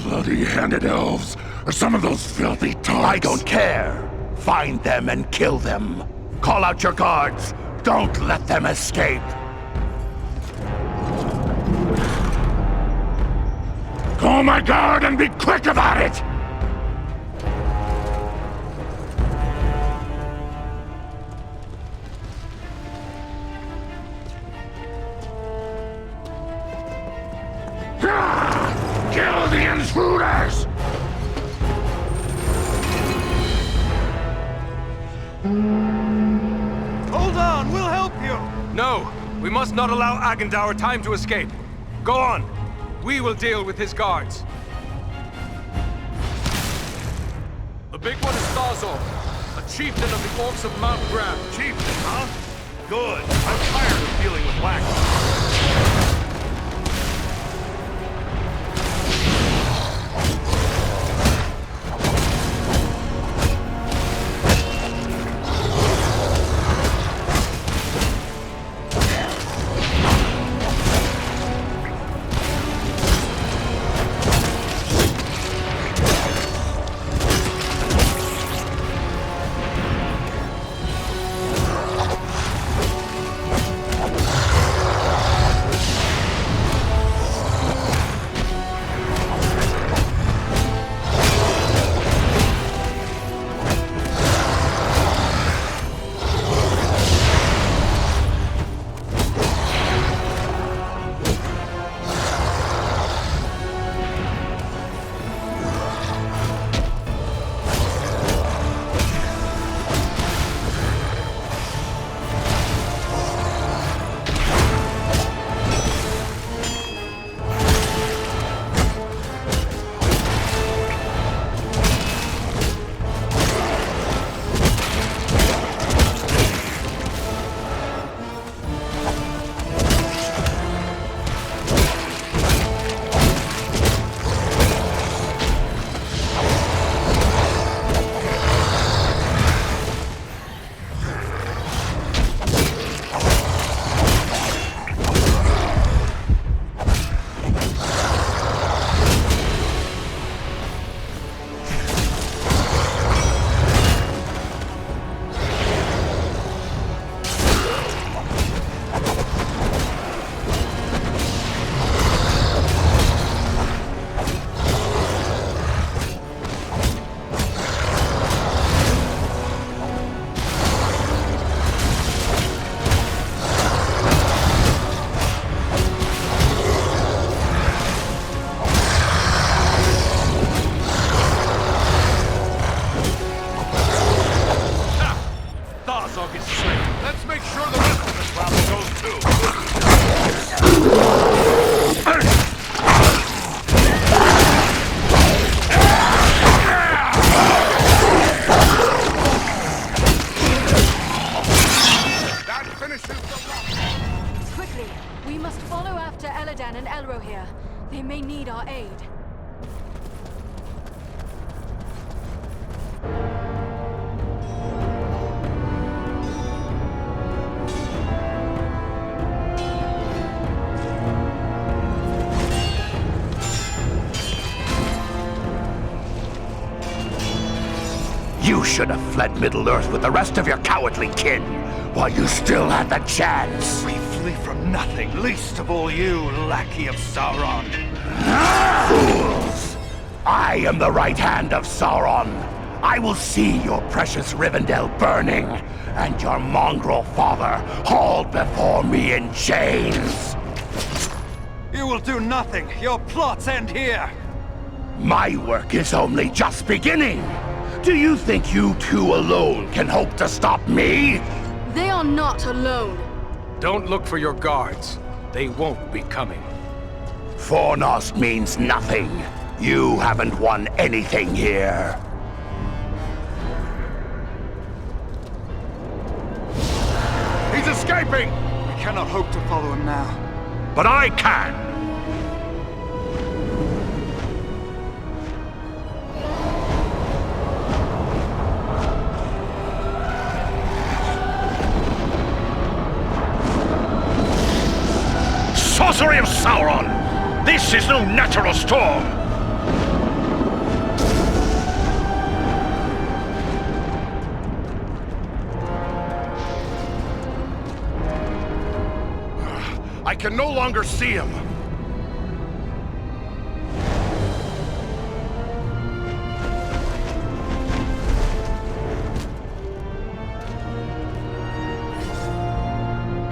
K: Bloody-handed elves, or some of those filthy tarts.
F: I don't care. Find them and kill them. Call out your guards. Don't let them escape.
K: Call my guard and be quick about it! Kill the intruders!
E: Hold on, we'll help you!
B: No! We must not allow Agandaûr time to escape. Go on! We will deal with his guards. The big one is Thazor, a chieftain of the orcs of Mount Graham.
E: Chieftain, huh? Good. I'm tired of dealing with whack.
K: Azog is slain. Let's make sure the rest of the rabble goes too. That finishes the round.
D: Quickly, we must follow after Eradan and Elro here. They may need our aid.
F: You should have fled Middle-earth with the rest of your cowardly kin, while you still had the chance.
J: We flee from nothing, least of all you, lackey of Sauron.
F: Fools! I am the right hand of Sauron. I will see your precious Rivendell burning, and your mongrel father hauled before me in chains.
J: You will do nothing. Your plots end here.
F: My work is only just beginning. Do you think you two alone can hope to stop me?
D: They are not alone.
B: Don't look for your guards. They won't be coming.
F: Fornost means nothing. You haven't won anything here.
K: He's escaping!
J: We cannot hope to follow him now.
G: But I can! Sorcery of Sauron! This is no natural storm!
K: I can no longer see him.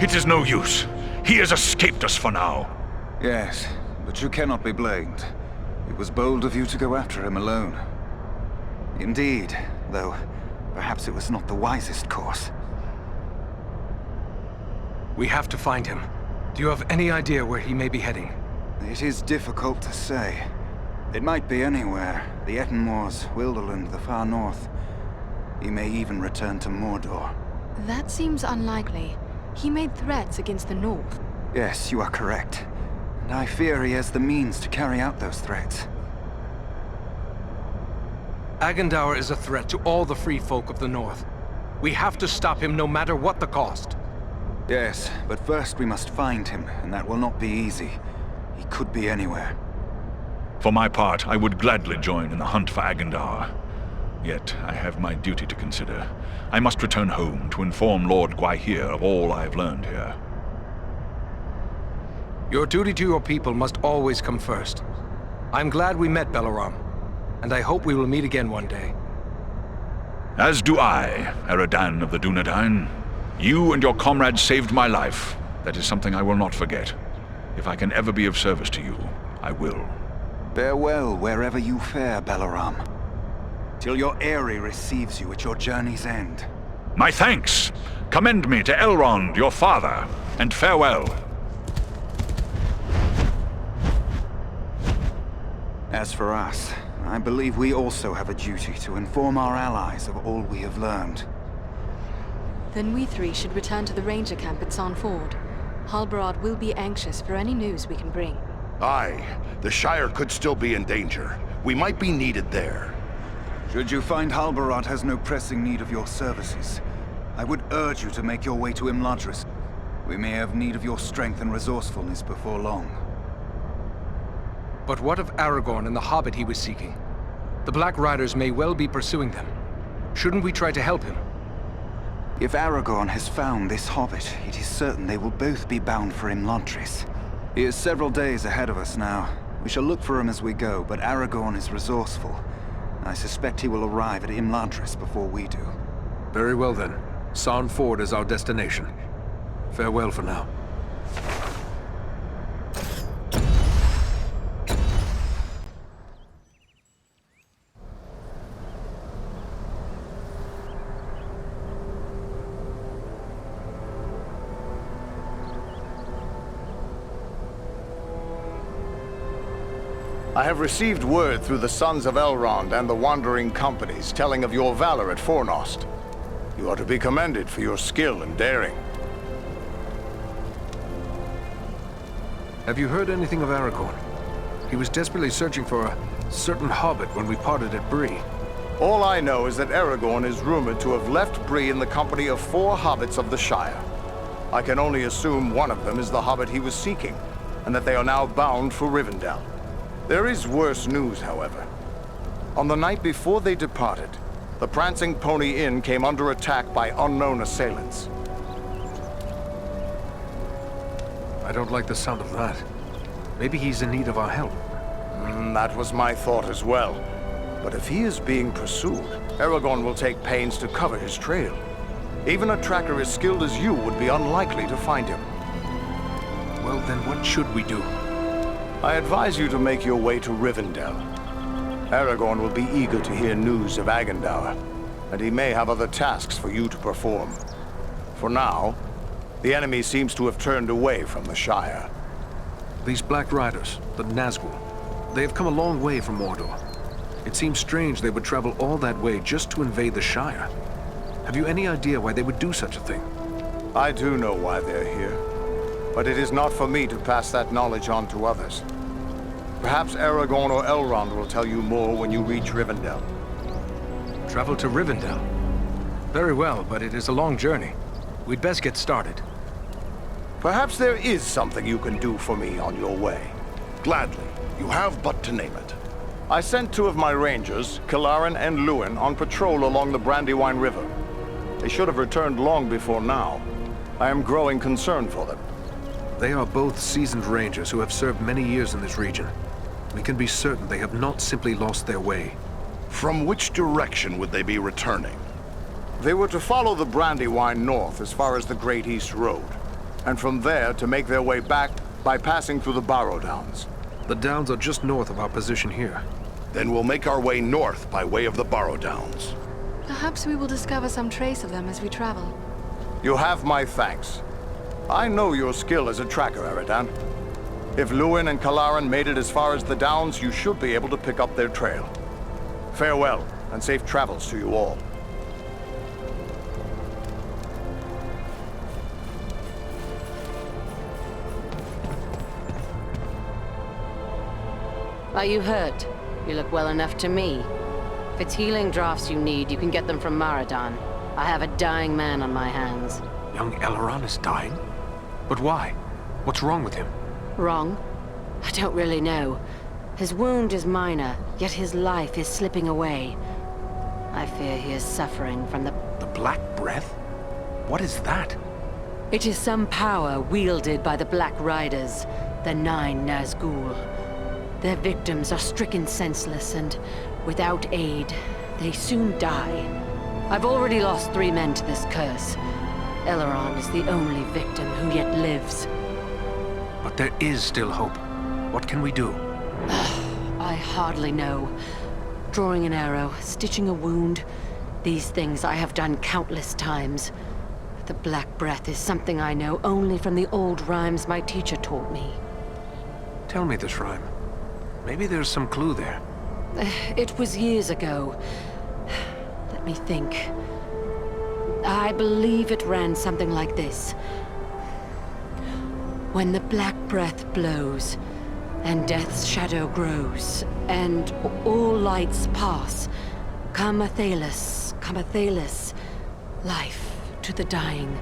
G: It is no use. He has escaped us for now.
J: Yes, but you cannot be blamed. It was bold of you to go after him alone. Indeed, though perhaps it was not the wisest course.
B: We have to find him. Do you have any idea where he may be heading?
J: It is difficult to say. It might be anywhere. The Etten Moors, Wilderland, the far north. He may even return to Mordor.
D: That seems unlikely. He made threats against the North.
J: Yes, you are correct. And I fear he has the means to carry out those threats.
B: Agandaûr is a threat to all the free folk of the North. We have to stop him no matter what the cost.
J: Yes, but first we must find him, and that will not be easy. He could be anywhere.
G: For my part, I would gladly join in the hunt for Agandaûr. Yet, I have my duty to consider. I must return home to inform Lord Gwaihir of all I have learned here.
B: Your duty to your people must always come first. I'm glad we met, Balaram, and I hope we will meet again one day.
G: As do I, Eradan of the Dúnedain. You and your comrades saved my life. That is something I will not forget. If I can ever be of service to you, I will.
J: Farewell wherever you fare, Balaram. Till your Eyrie receives you at your journey's end.
G: My thanks! Commend me to Elrond, your father, and farewell.
J: As for us, I believe we also have a duty to inform our allies of all we have learned.
D: Then we three should return to the ranger camp at Sarn Ford. Halbarad will be anxious for any news we can bring.
K: Aye, the Shire could still be in danger. We might be needed there.
J: Should you find Halbarad has no pressing need of your services, I would urge you to make your way to Imladris. We may have need of your strength and resourcefulness before long.
B: But what of Aragorn and the Hobbit he was seeking? The Black Riders may well be pursuing them. Shouldn't we try to help him?
J: If Aragorn has found this Hobbit, it is certain they will both be bound for Imladris. He is several days ahead of us now. We shall look for him as we go, but Aragorn is resourceful. I suspect he will arrive at Imladris before we do.
B: Very well then. Sarn Ford is our destination. Farewell for now.
E: I have received word through the Sons of Elrond and the Wandering Companies telling of your valor at Fornost. You are to be commended for your skill and daring.
B: Have you heard anything of Aragorn? He was desperately searching for a certain hobbit when we parted at Bree.
E: All I know is that Aragorn is rumored to have left Bree in the company of 4 hobbits of the Shire. I can only assume one of them is the hobbit he was seeking, and that they are now bound for Rivendell. There is worse news, however. On the night before they departed, the Prancing Pony Inn came under attack by unknown assailants.
B: I don't like the sound of that. Maybe he's in need of our help.
E: That was my thought as well. But if he is being pursued, Aragorn will take pains to cover his trail. Even a tracker as skilled as you would be unlikely to find him.
B: Well, then what should we do?
E: I advise you to make your way to Rivendell. Aragorn will be eager to hear news of Agandaûr, and he may have other tasks for you to perform. For now, the enemy seems to have turned away from the Shire.
B: These Black Riders, the Nazgûl, they have come a long way from Mordor. It seems strange they would travel all that way just to invade the Shire. Have you any idea why they would do such a thing?
E: I do know why they're here, but it is not for me to pass that knowledge on to others. Perhaps Aragorn or Elrond will tell you more when you reach Rivendell.
L: Travel to Rivendell? Very well, but it is a long journey. We'd best get started.
E: Perhaps there is something you can do for me on your way.
K: Gladly. You have but to name it.
E: I sent 2 of my rangers, Kalarin and Lúin, on patrol along the Brandywine River. They should have returned long before now. I am growing concerned for them.
B: They are both seasoned rangers who have served many years in this region. We can be certain they have not simply lost their way.
K: From which direction would they be returning?
E: They were to follow the Brandywine north as far as the Great East Road, and from there to make their way back by passing through the Barrow Downs.
B: The Downs are just north of our position here.
K: Then we'll make our way north by way of the Barrow Downs.
D: Perhaps we will discover some trace of them as we travel.
E: You have my thanks. I know your skill as a tracker, Eradan. If Lúin and Kalarin made it as far as the Downs, you should be able to pick up their trail. Farewell, and safe travels to you all.
H: Are you hurt? You look well enough to me. If it's healing draughts you need, you can get them from Eradan. I have a dying man on my hands.
B: Young Elrond is dying? But why? What's wrong with him?
H: Wrong? I don't really know. His wound is minor, yet his life is slipping away. I fear he is suffering from the
B: Black Breath? What is that?
H: It is some power wielded by the Black Riders, the 9 Nazgûl. Their victims are stricken senseless, and without aid, they soon die. I've already lost 3 men to this curse. Elrond is the only victim who yet lives.
B: But there is still hope. What can we do?
H: I hardly know. Drawing an arrow, stitching a wound. These things I have done countless times. The Black Breath is something I know only from the old rhymes my teacher taught me.
B: Tell me this rhyme. Maybe there's some clue there.
H: It was years ago. Let me think. I believe it ran something like this. When the Black Breath blows, and death's shadow grows, and all lights pass, come Athelas, life to the dying.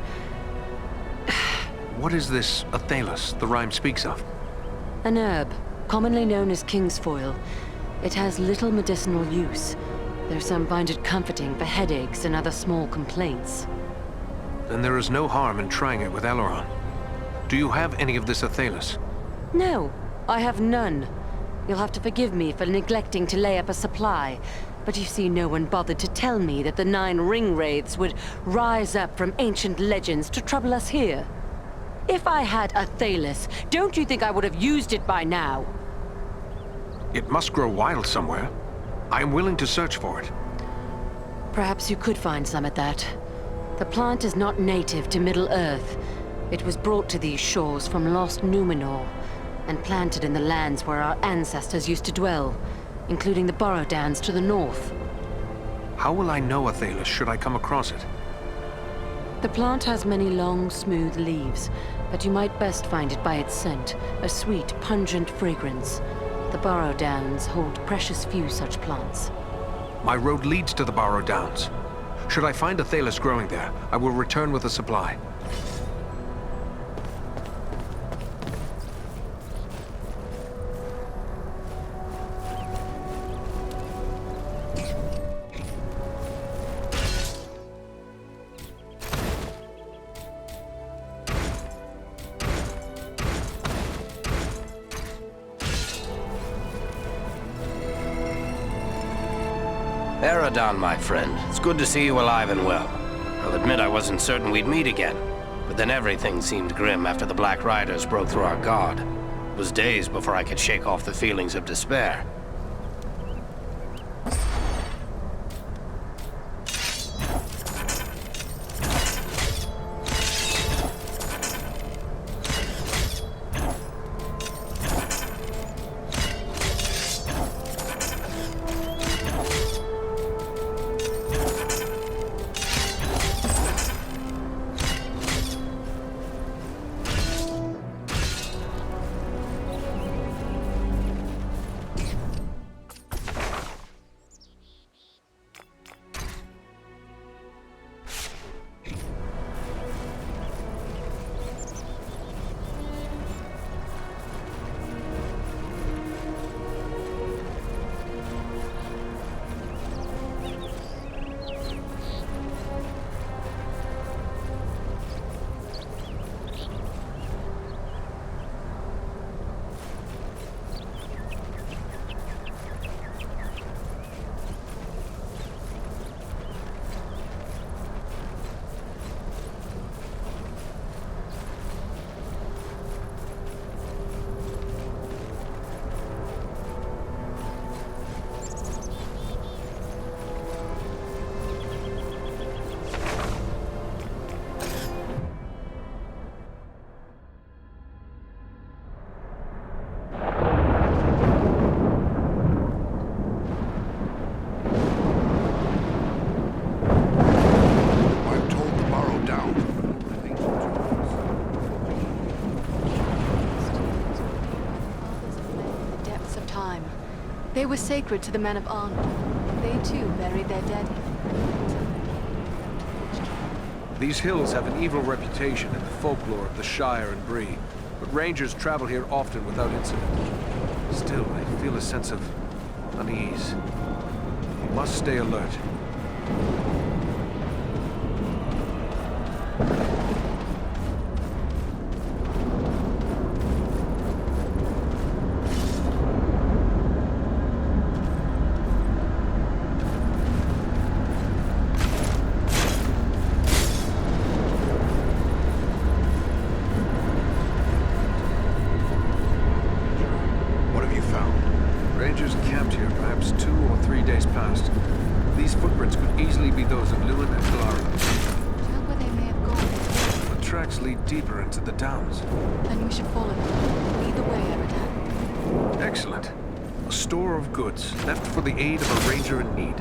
B: What is this Athelas the rhyme speaks of?
H: An herb, commonly known as kingsfoil. It has little medicinal use, though some find it comforting for headaches and other small complaints.
B: Then there is no harm in trying it with Elrond. Do you have any of this Athelas?
H: No, I have none. You'll have to forgive me for neglecting to lay up a supply, but you see, no one bothered to tell me that the 9 ring-wraiths would rise up from ancient legends to trouble us here. If I had Athelas, don't you think I would have used it by now?
B: It must grow wild somewhere. I am willing to search for it.
H: Perhaps you could find some at that. The plant is not native to Middle-earth. It was brought to these shores from lost Númenor, and planted in the lands where our ancestors used to dwell, including the Downs to the north.
B: How will I know a Thalos should I come across it?
H: The plant has many long, smooth leaves, but you might best find it by its scent, a sweet, pungent fragrance. The Downs hold precious few such plants.
B: My road leads to the Downs. Should I find a Thalos growing there, I will return with a supply.
C: Eradan, my friend. It's good to see you alive and well. I'll admit I wasn't certain we'd meet again, but then everything seemed grim after the Black Riders broke through our guard. It was days before I could shake off the feelings of despair.
D: They were sacred to the men of Arnor. They too buried their dead.
B: These hills have an evil reputation in the folklore of the Shire and Bree, but rangers travel here often without incident. Still, I feel a sense of unease. We must stay alert. Deeper into the Downs.
D: Then we should follow them. Lead the way, Eradan.
B: Excellent. A store of goods left for the aid of a ranger in need.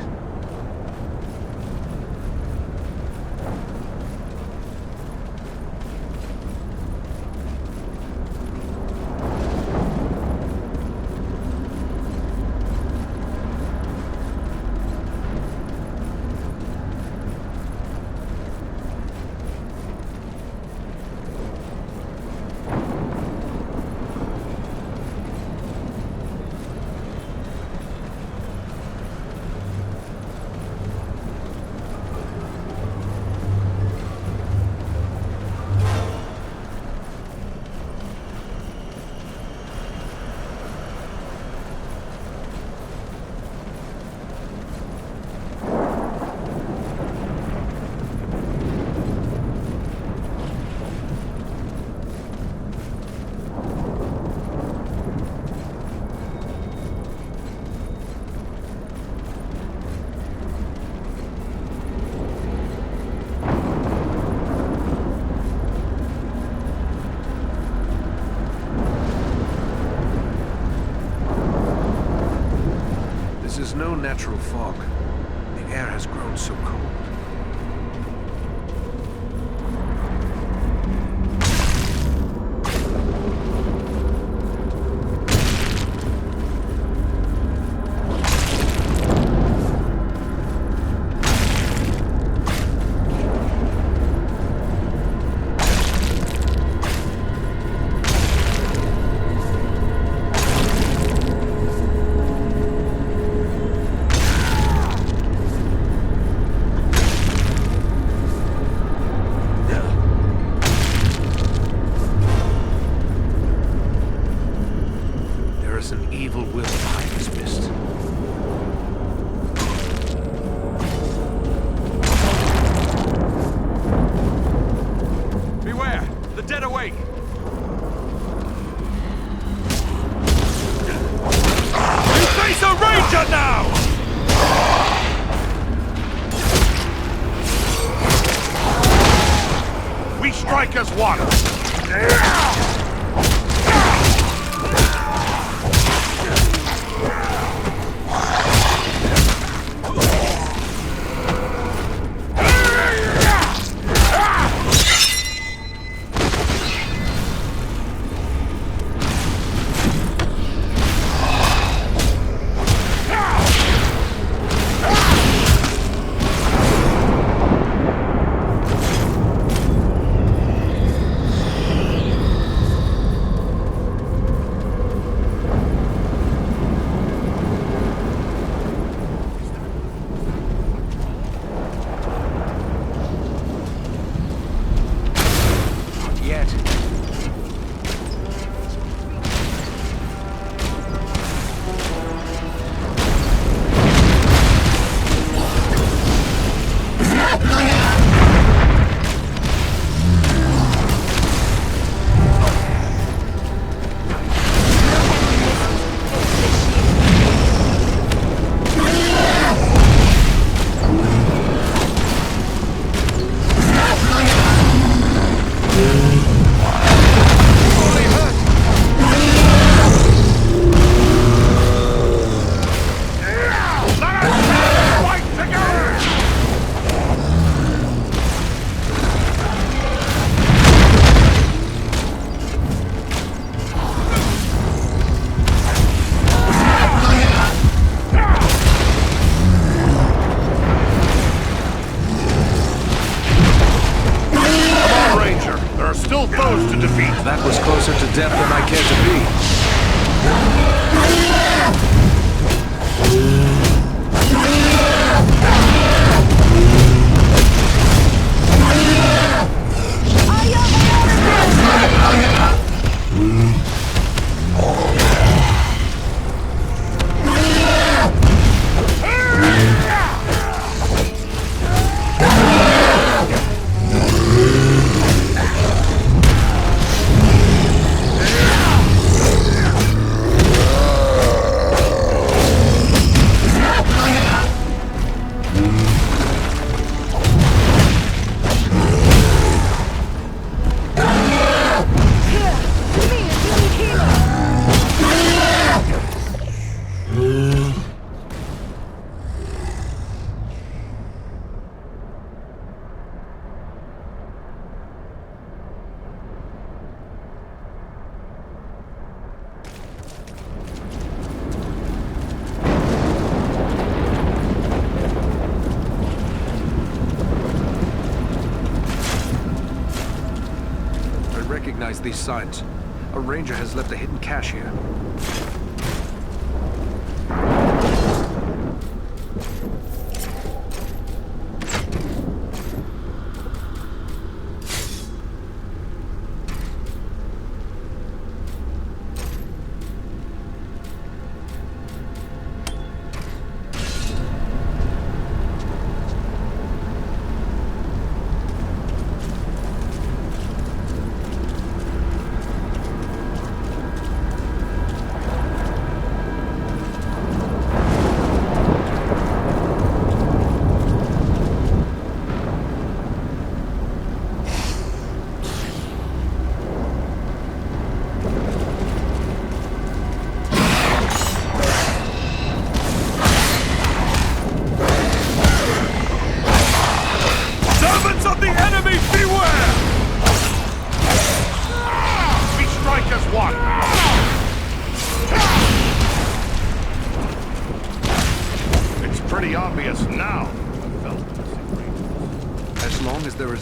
B: unnatural fog. The air has grown so cold. Death than I care to be. These signs. A ranger has left a hidden cache here.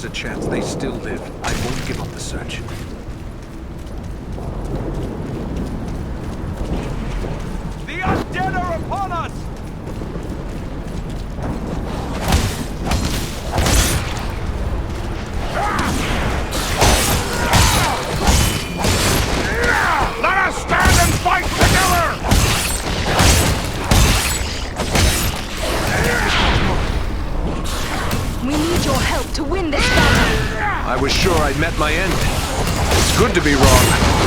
B: a chance they still live, I won't give up the search.
M: The undead are upon us!
K: Let us stand and fight together!
D: We need your help to win this battle.
B: I was sure I'd met my end. It's good to be wrong.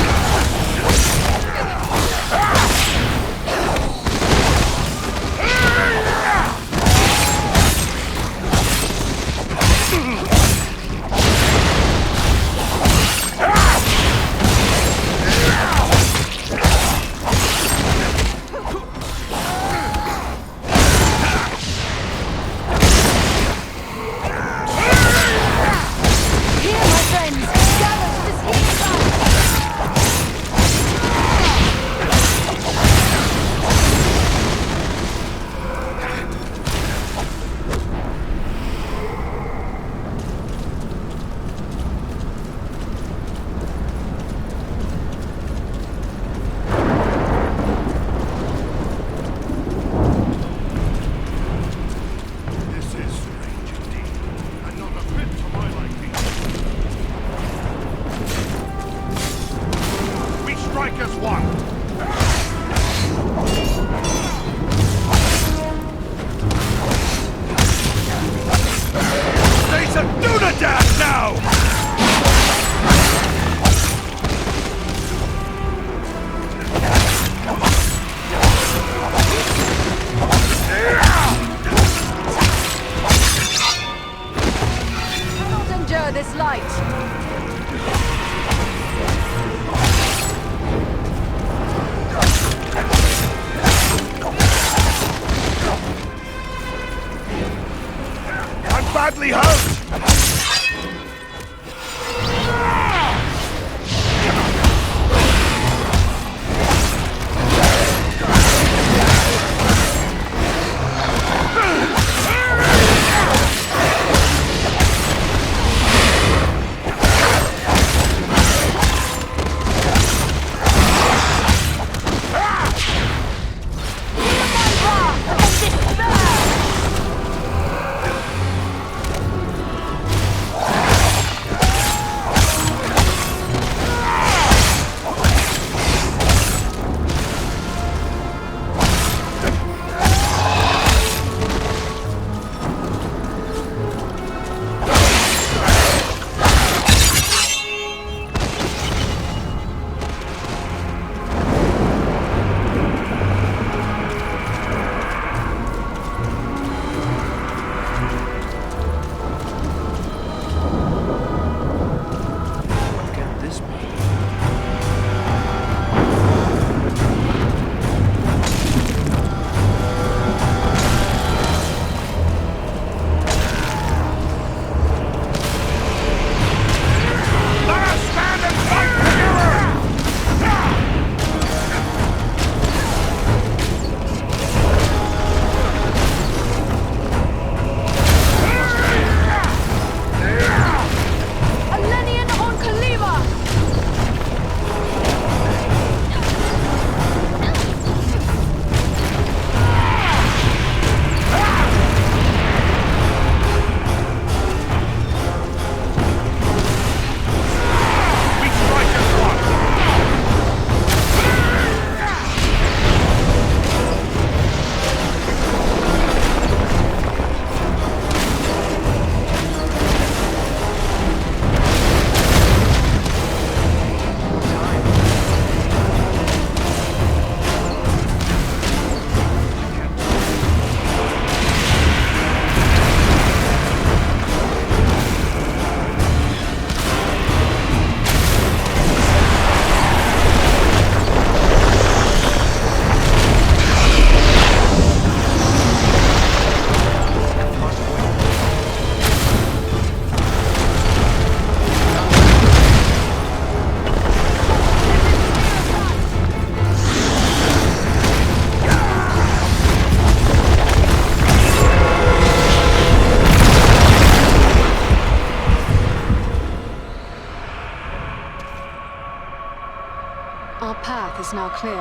D: Our path is now clear.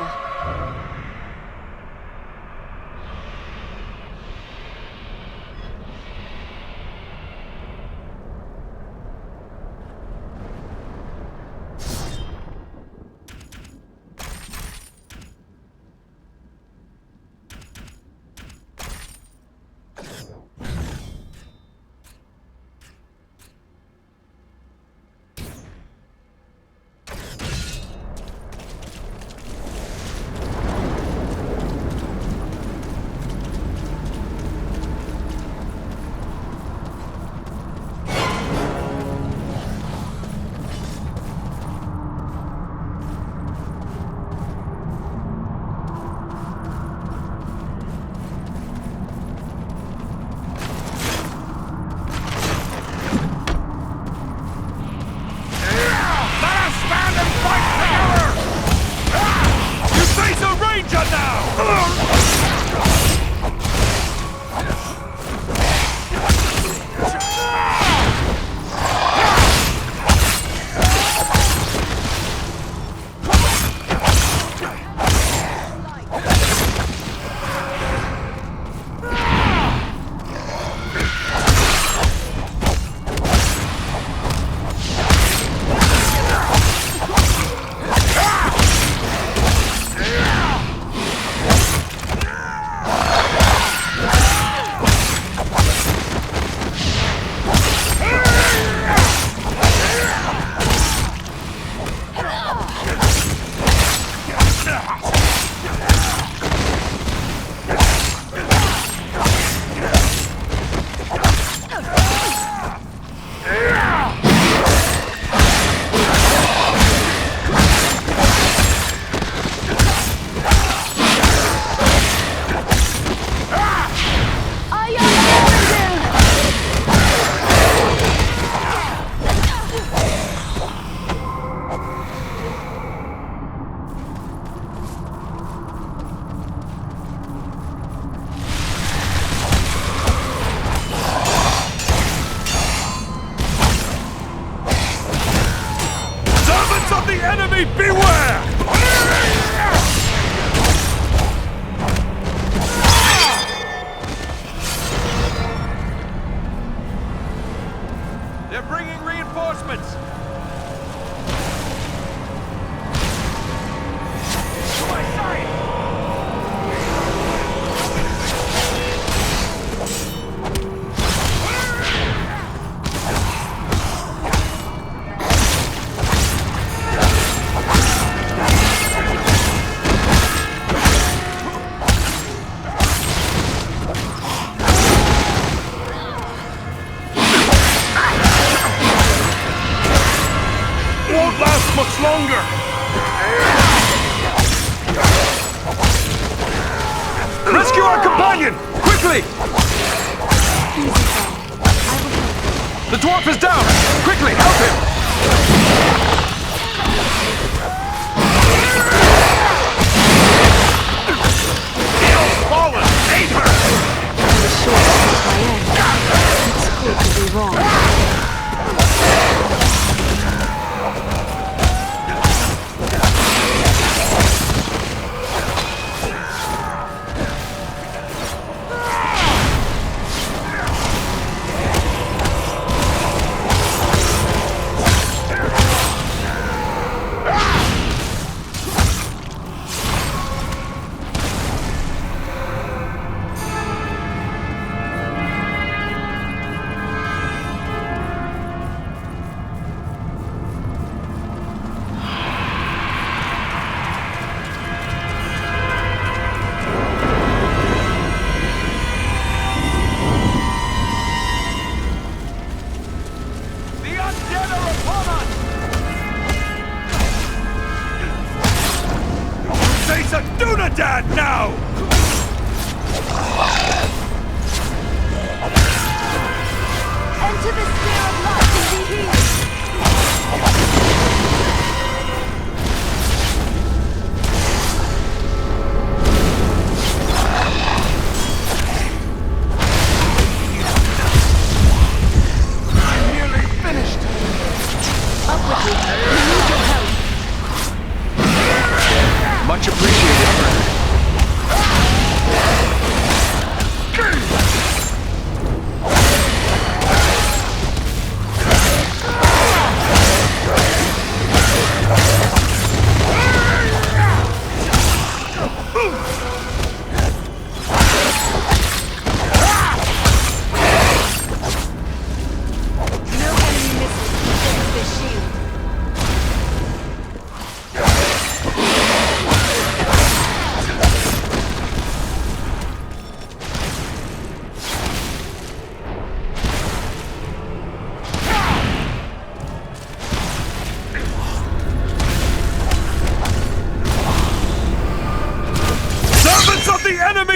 M: Rescue our companion! Quickly! The dwarf is down! Quickly, help him! Fallen! Aether!
D: It's good to be wrong.
M: Dúnedain now!
D: Enter the sphere of light and be healed!
M: I'm nearly finished!
D: Up with you! We need your help!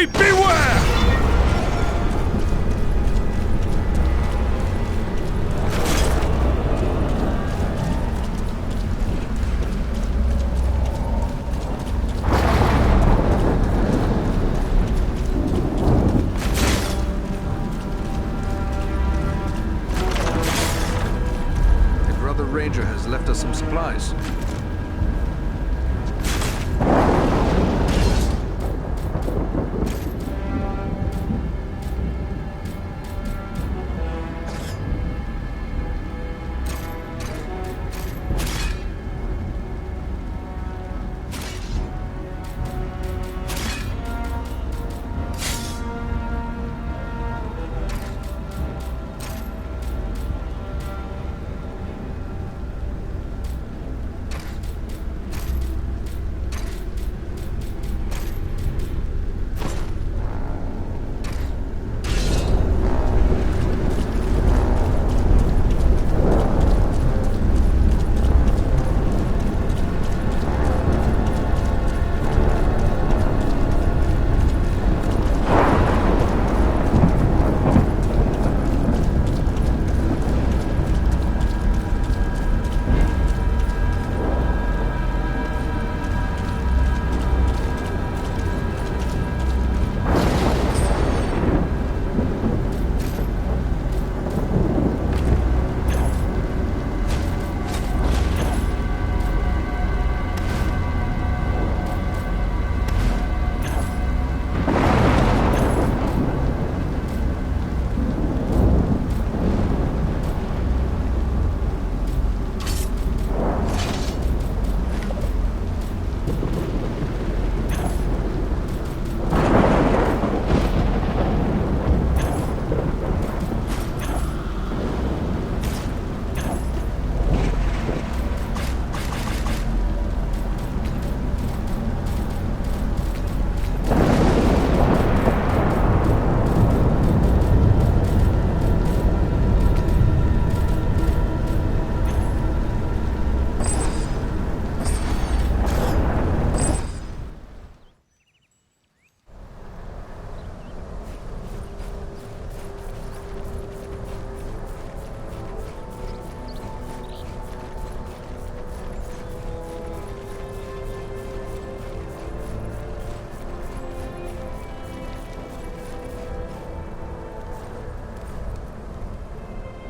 G: Bree, beware!
B: Ranger has left us some supplies.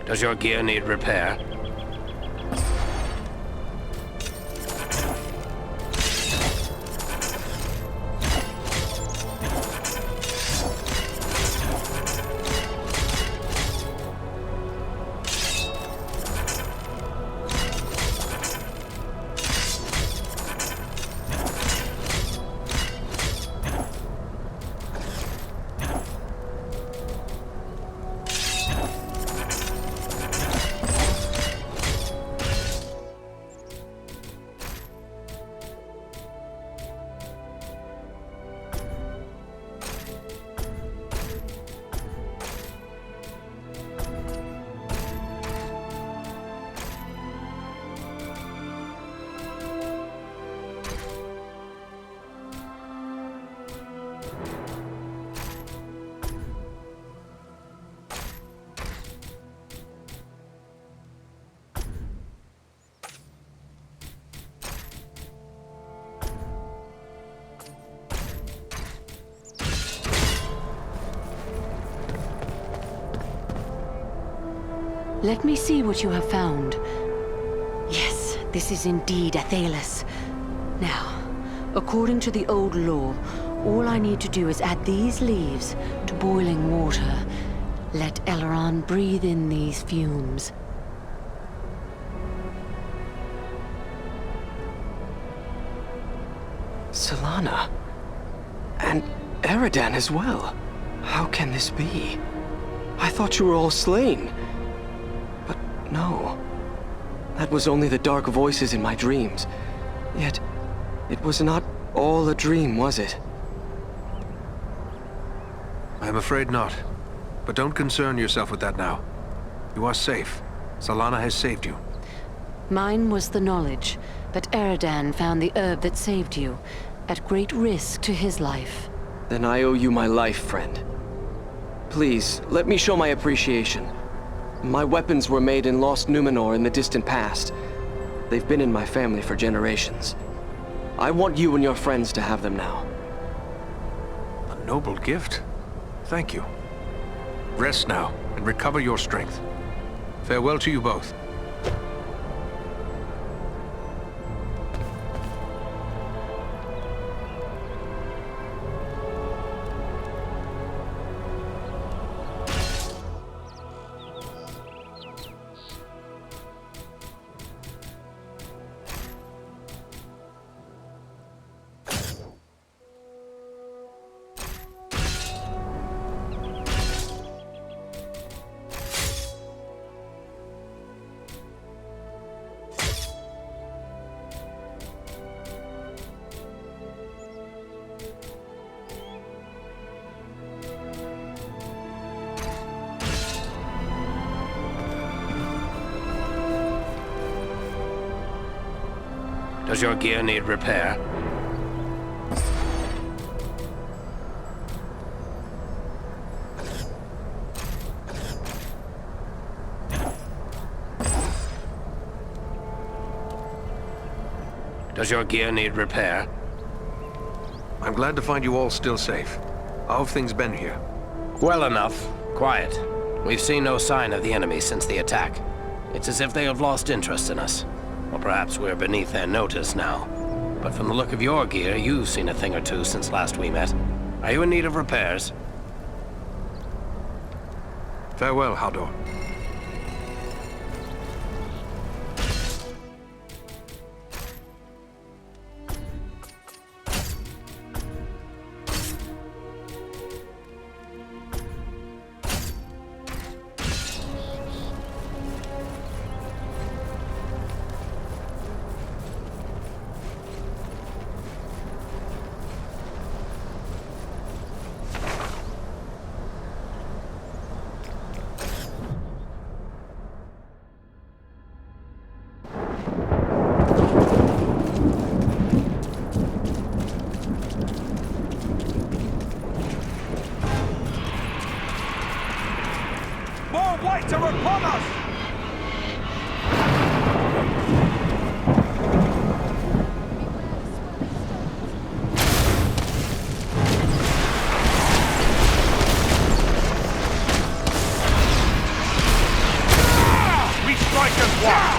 C: Does your gear need repair?
H: Let me see what you have found. Yes, this is indeed Athelas. Now, according to the old law, all I need to do is add these leaves to boiling water. Let Eradan breathe in these fumes.
C: Solana. And Eradan as well. How can this be? I thought you were all slain. But no. That was only the dark voices in my dreams. Yet, it was not all a dream, was it?
B: I'm afraid not. But don't concern yourself with that now. You are safe. Solana has saved you.
H: Mine was the knowledge, but Eradan found the herb that saved you, at great risk to his life.
N: Then I owe you my life, friend. Please, let me show my appreciation. My weapons were made in Lost Númenor in the distant past. They've been in my family for generations. I want you and your friends to have them now.
B: A noble gift. Thank you. Rest now, and recover your strength. Farewell to you both.
C: Does your gear need repair? Does your gear need repair?
B: I'm glad to find you all still safe. How have things been here?
C: Well enough. Quiet. We've seen no sign of the enemy since the attack. It's as if they have lost interest in us. Or perhaps we're beneath their notice now. But from the look of your gear, you've seen a thing or two since last we met. Are you in need of repairs?
B: Farewell, Agandaûr.
M: Whites are upon us! We strike as one!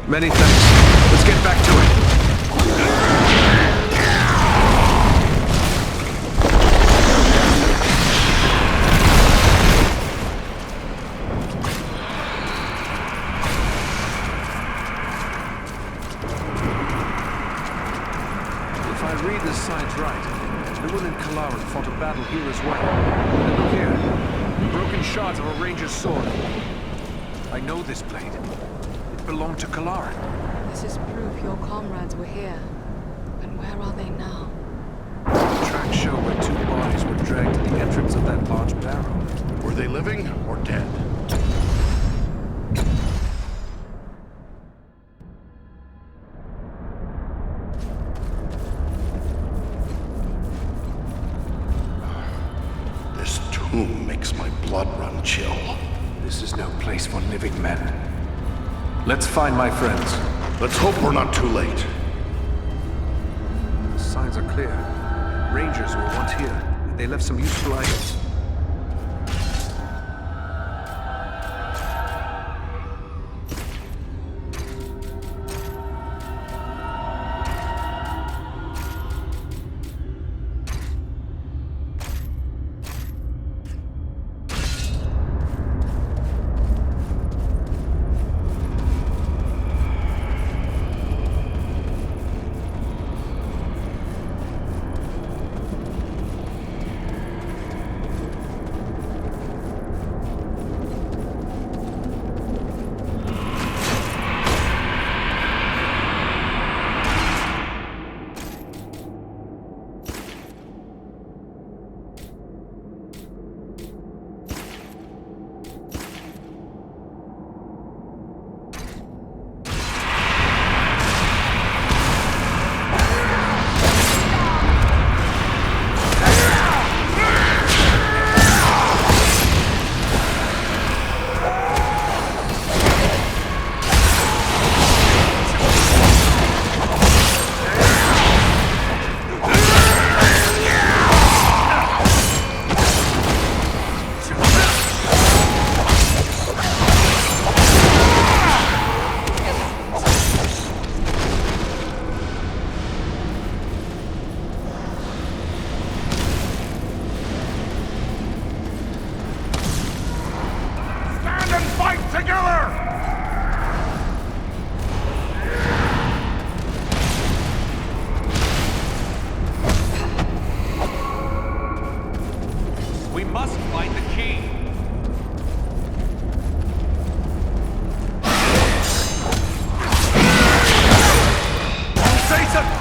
B: Many thanks. Let's get back to it. Kalaran fought a battle here as well. And look here, broken shards of a ranger's sword. I know this blade. It belonged to Kalaran.
D: This is proof your comrades were here. But where are they now?
B: The tracks show where two bodies were dragged to the entrance of that large barrow.
F: Were they living or dead? This tomb makes my blood run chill.
B: This is no place for living men. Let's find my friends.
F: Let's hope we're not too late.
B: The signs are clear. Rangers were once here. They left some useful items.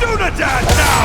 K: Dúnedain now!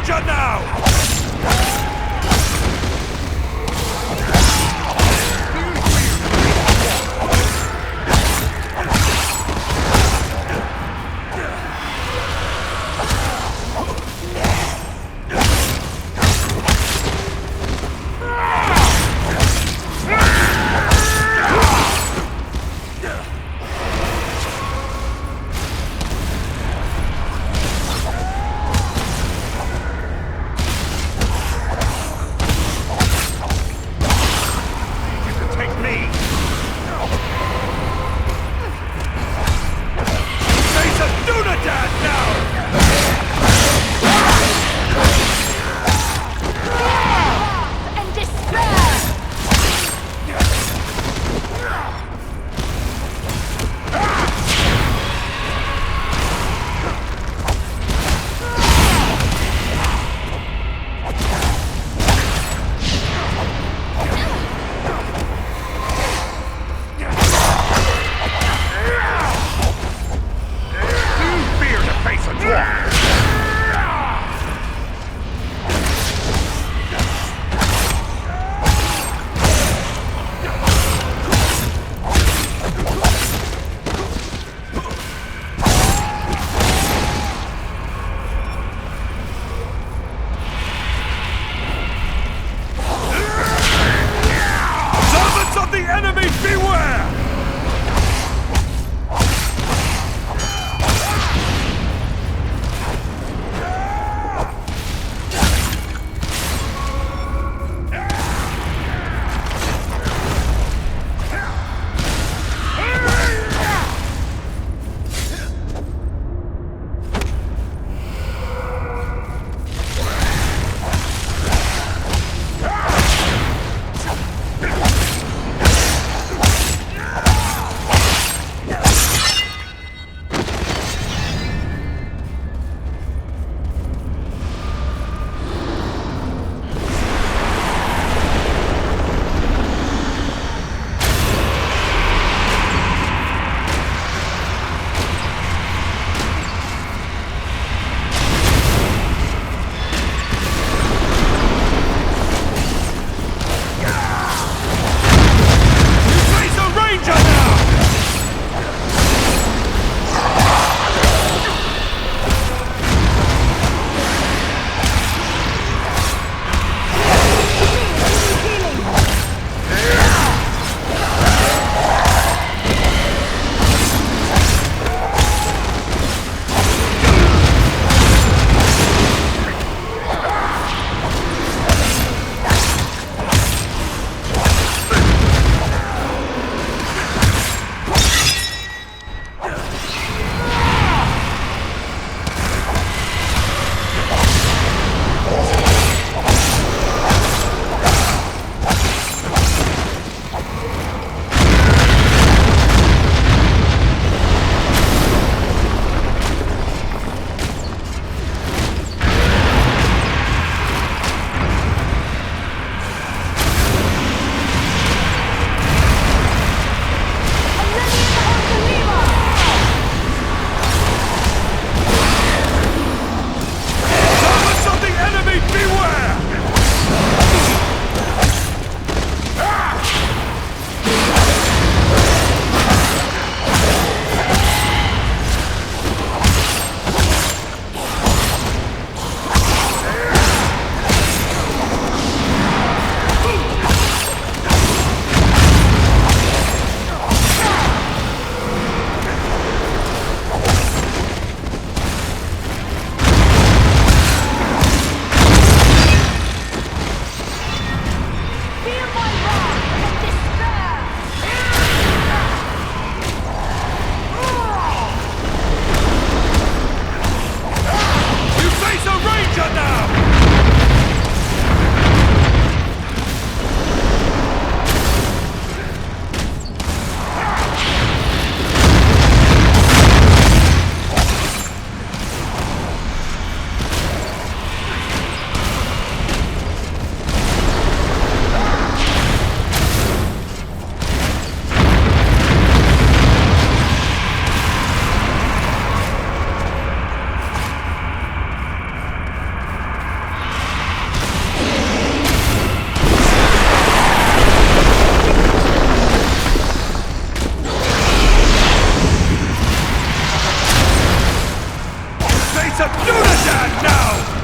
K: danger now! face of Dúnedain now!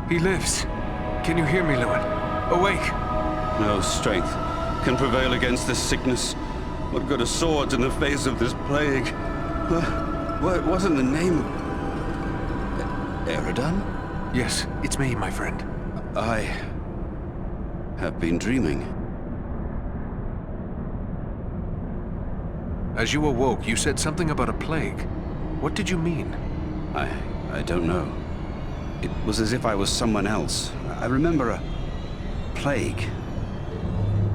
B: He lives. Can you hear me, Lewin? Awake!
O: No strength can prevail against this sickness. What good are swords in the face of this plague? What wasn't the name? Eradan?
B: Yes, it's me, my friend.
O: I have been dreaming.
B: As you awoke, you said something about a plague. What did you mean?
O: I don't know. It was as if I was someone else. I remember a plague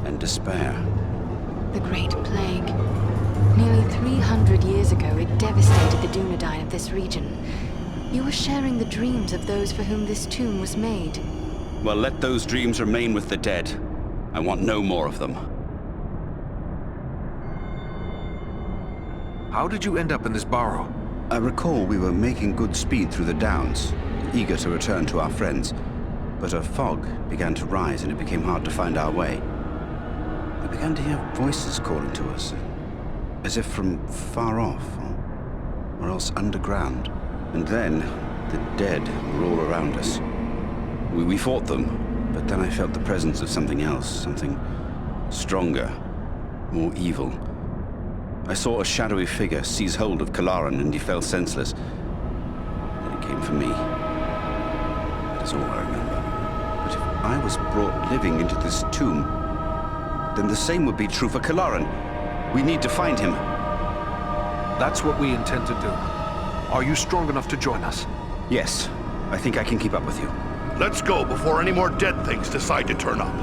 O: and despair.
D: The Great Plague. Nearly 300 years ago, it devastated the Dúnedain of this region. You were sharing the dreams of those for whom this tomb was made.
O: Well, let those dreams remain with the dead. I want no more of them.
B: How did you end up in this burrow?
O: I recall we were making good speed through the downs, eager to return to our friends. But a fog began to rise and it became hard to find our way. I began to hear voices calling to us, as if from far off, or else underground. And then, the dead were all around us. We fought them, but then I felt the presence of something else, something stronger, more evil. I saw a shadowy figure seize hold of Kalaran and he fell senseless. Then it came for me. That is all I remember. But if I was brought living into this tomb, then the same would be true for Kalaran. We need to find him.
B: That's what we intend to do. Are you strong enough to join us?
O: Yes, I think I can keep up with you.
F: Let's go before any more dead things decide to turn up.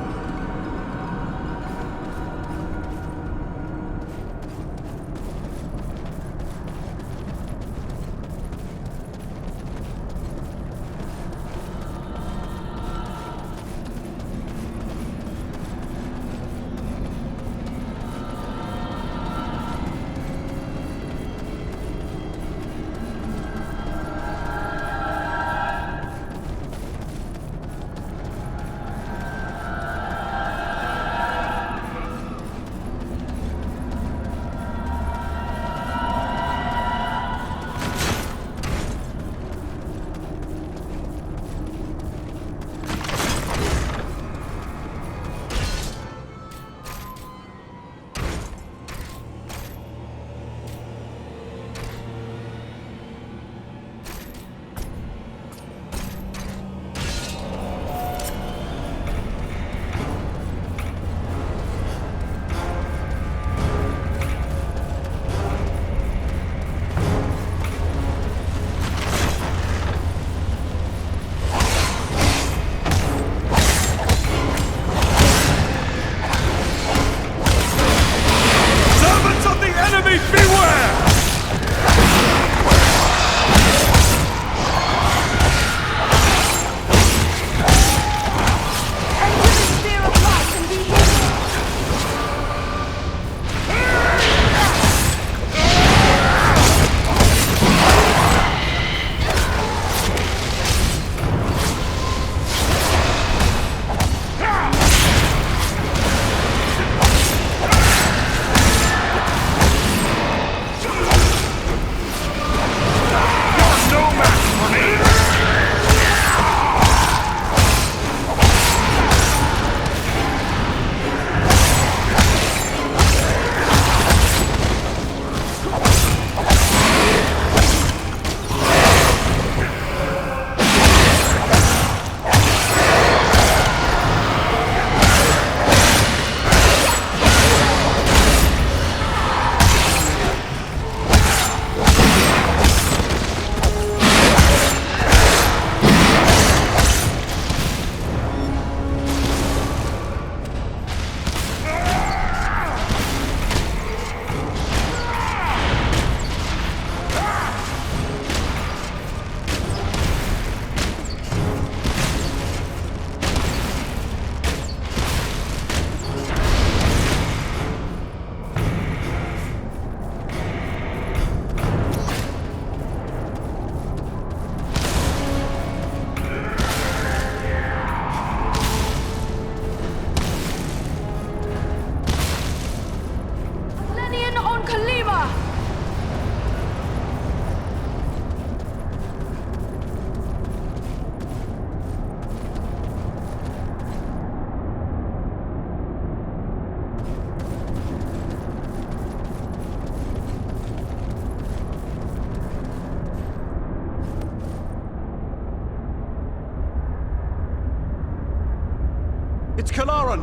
E: Númenórean!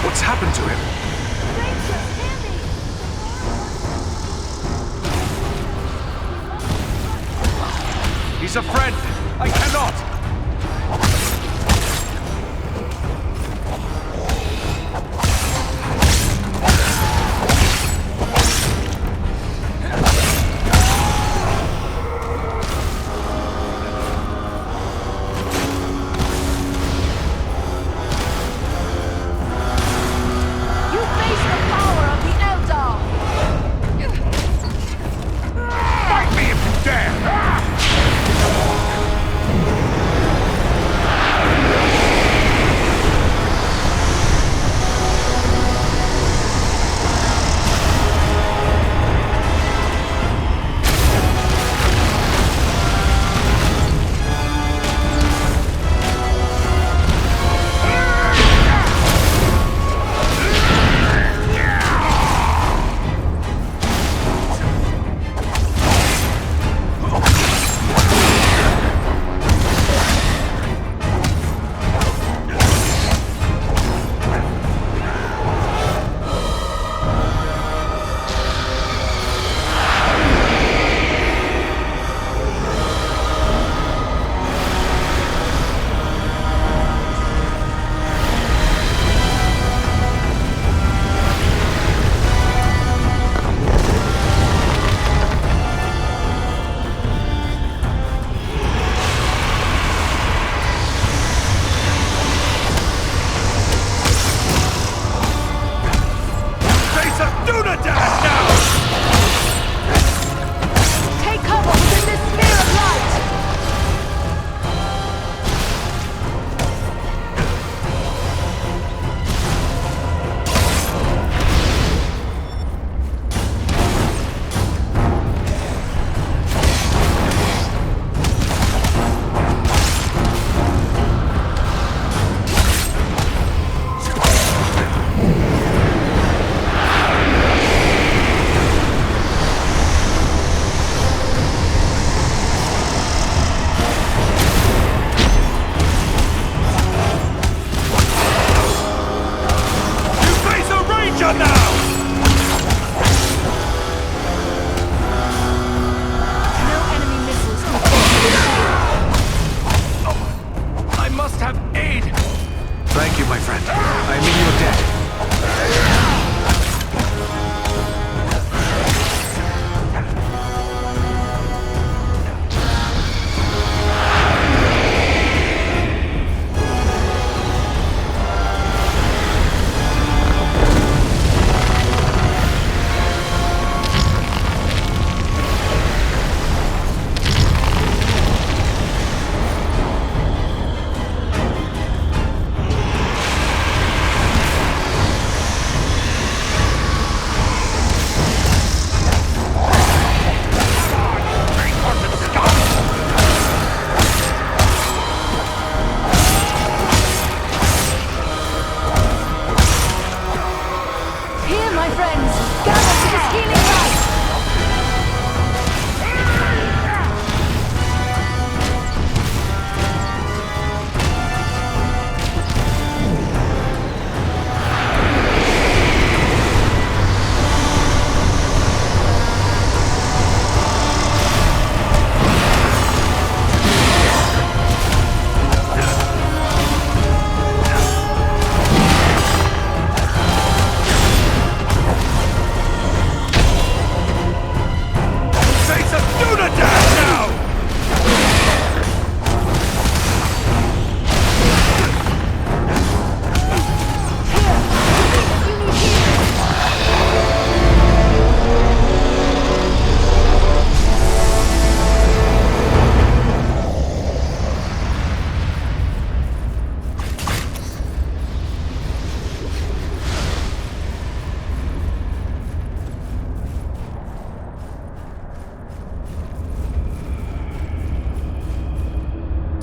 B: What's happened to him? He's a friend! I cannot!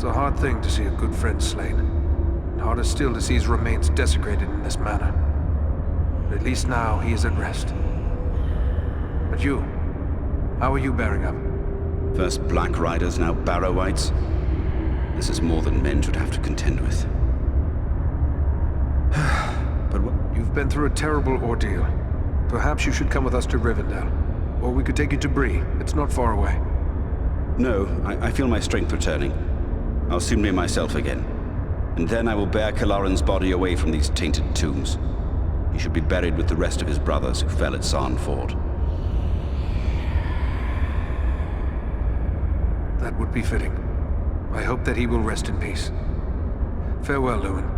B: a hard thing to see a good friend slain. Harder still to see his remains desecrated in this manner. But at least now he is at rest. But you, how are you bearing up?
O: First Black Riders, now Barrow-wights. This is more than men should have to contend with. But what?
B: You've been through a terrible ordeal. Perhaps you should come with us to Rivendell. Or we could take you to Bree. It's not far away.
O: No, I feel my strength returning. I'll soon be myself again. And then I will bear Kalarin's body away from these tainted tombs. He should be buried with the rest of his brothers who fell at Sarn Ford.
B: That would be fitting. I hope that he will rest in peace. Farewell, Lewin.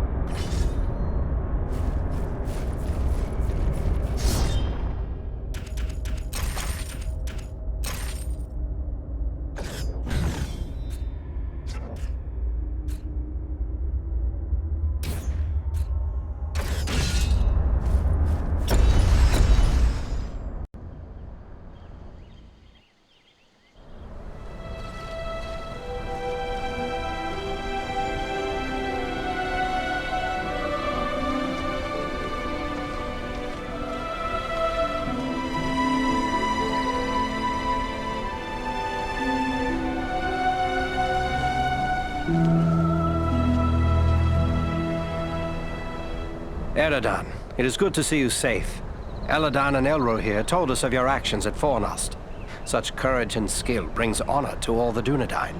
C: Eradan, it is good to see you safe. Eradan and Elro here told us of your actions at Fornost. Such courage and skill brings honor to all the Dúnedain.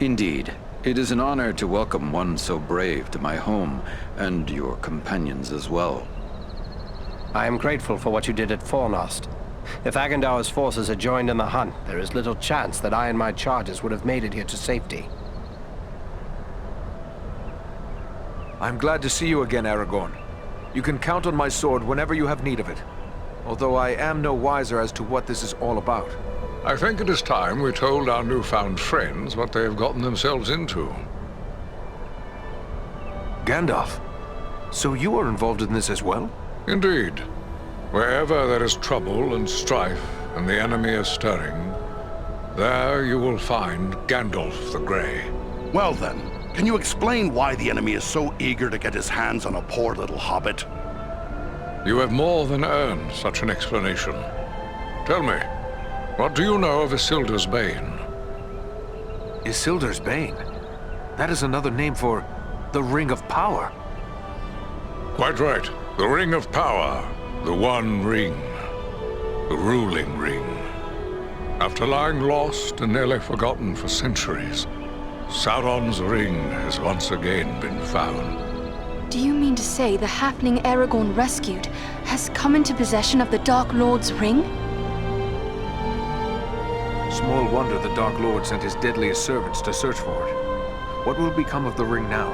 P: Indeed. It is an honor to welcome one so brave to my home, and your companions as well.
C: I am grateful for what you did at Fornost. If Agandaûr's forces had joined in the hunt, there is little chance that I and my charges would have made it here to safety.
B: I'm glad to see you again, Aragorn. You can count on my sword whenever you have need of it. Although I am no wiser as to what this is all about.
A: I think it is time we told our newfound friends what they have gotten themselves into.
B: Gandalf, so you are involved in this as well?
A: Indeed. Wherever there is trouble and strife, and the enemy is stirring, there you will find Gandalf the Grey.
F: Well then, can you explain why the enemy is so eager to get his hands on a poor little hobbit?
A: You have more than earned such an explanation. Tell me, what do you know of Isildur's Bane?
B: Isildur's Bane? That is another name for the Ring of Power.
A: Quite right. The Ring of Power. The One Ring. The ruling ring. After lying lost and nearly forgotten for centuries, Sauron's ring has once again been found.
D: Do you mean to say the halfling Aragorn rescued has come into possession of the Dark Lord's ring?
B: Small wonder the Dark Lord sent his deadliest servants to search for it. What will become of the ring now?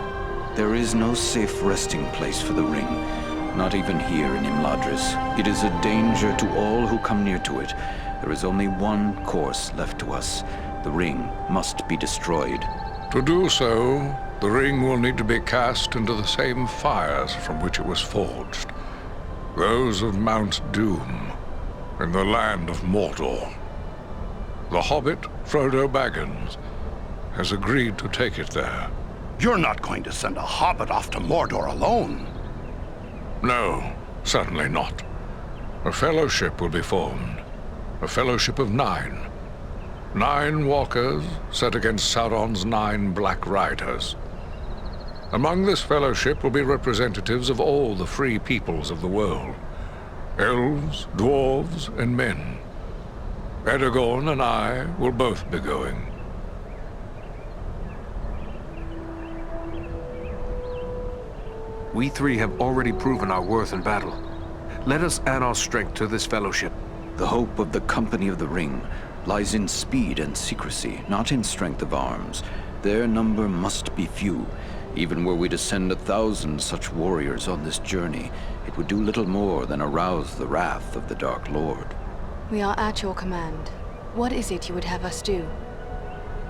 P: There is no safe resting place for the ring, not even here in Imladris. It is a danger to all who come near to it. There is only one course left to us. The ring must be destroyed.
A: To do so, the ring will need to be cast into the same fires from which it was forged. Those of Mount Doom, in the land of Mordor. The Hobbit, Frodo Baggins, has agreed to take it there.
F: You're not going to send a hobbit off to Mordor alone.
A: No, certainly not. A fellowship will be formed. A fellowship of 9. 9 walkers set against Sauron's 9 Black Riders. Among this fellowship will be representatives of all the free peoples of the world. Elves, dwarves, and men. Aragorn and I will both be going.
B: We 3 have already proven our worth in battle. Let us add our strength to this fellowship.
P: The hope of the Company of the Ring lies in speed and secrecy, not in strength of arms. Their number must be few. Even were we to send 1,000 such warriors on this journey, it would do little more than arouse the wrath of the Dark Lord.
D: We are at your command. What is it you would have us do?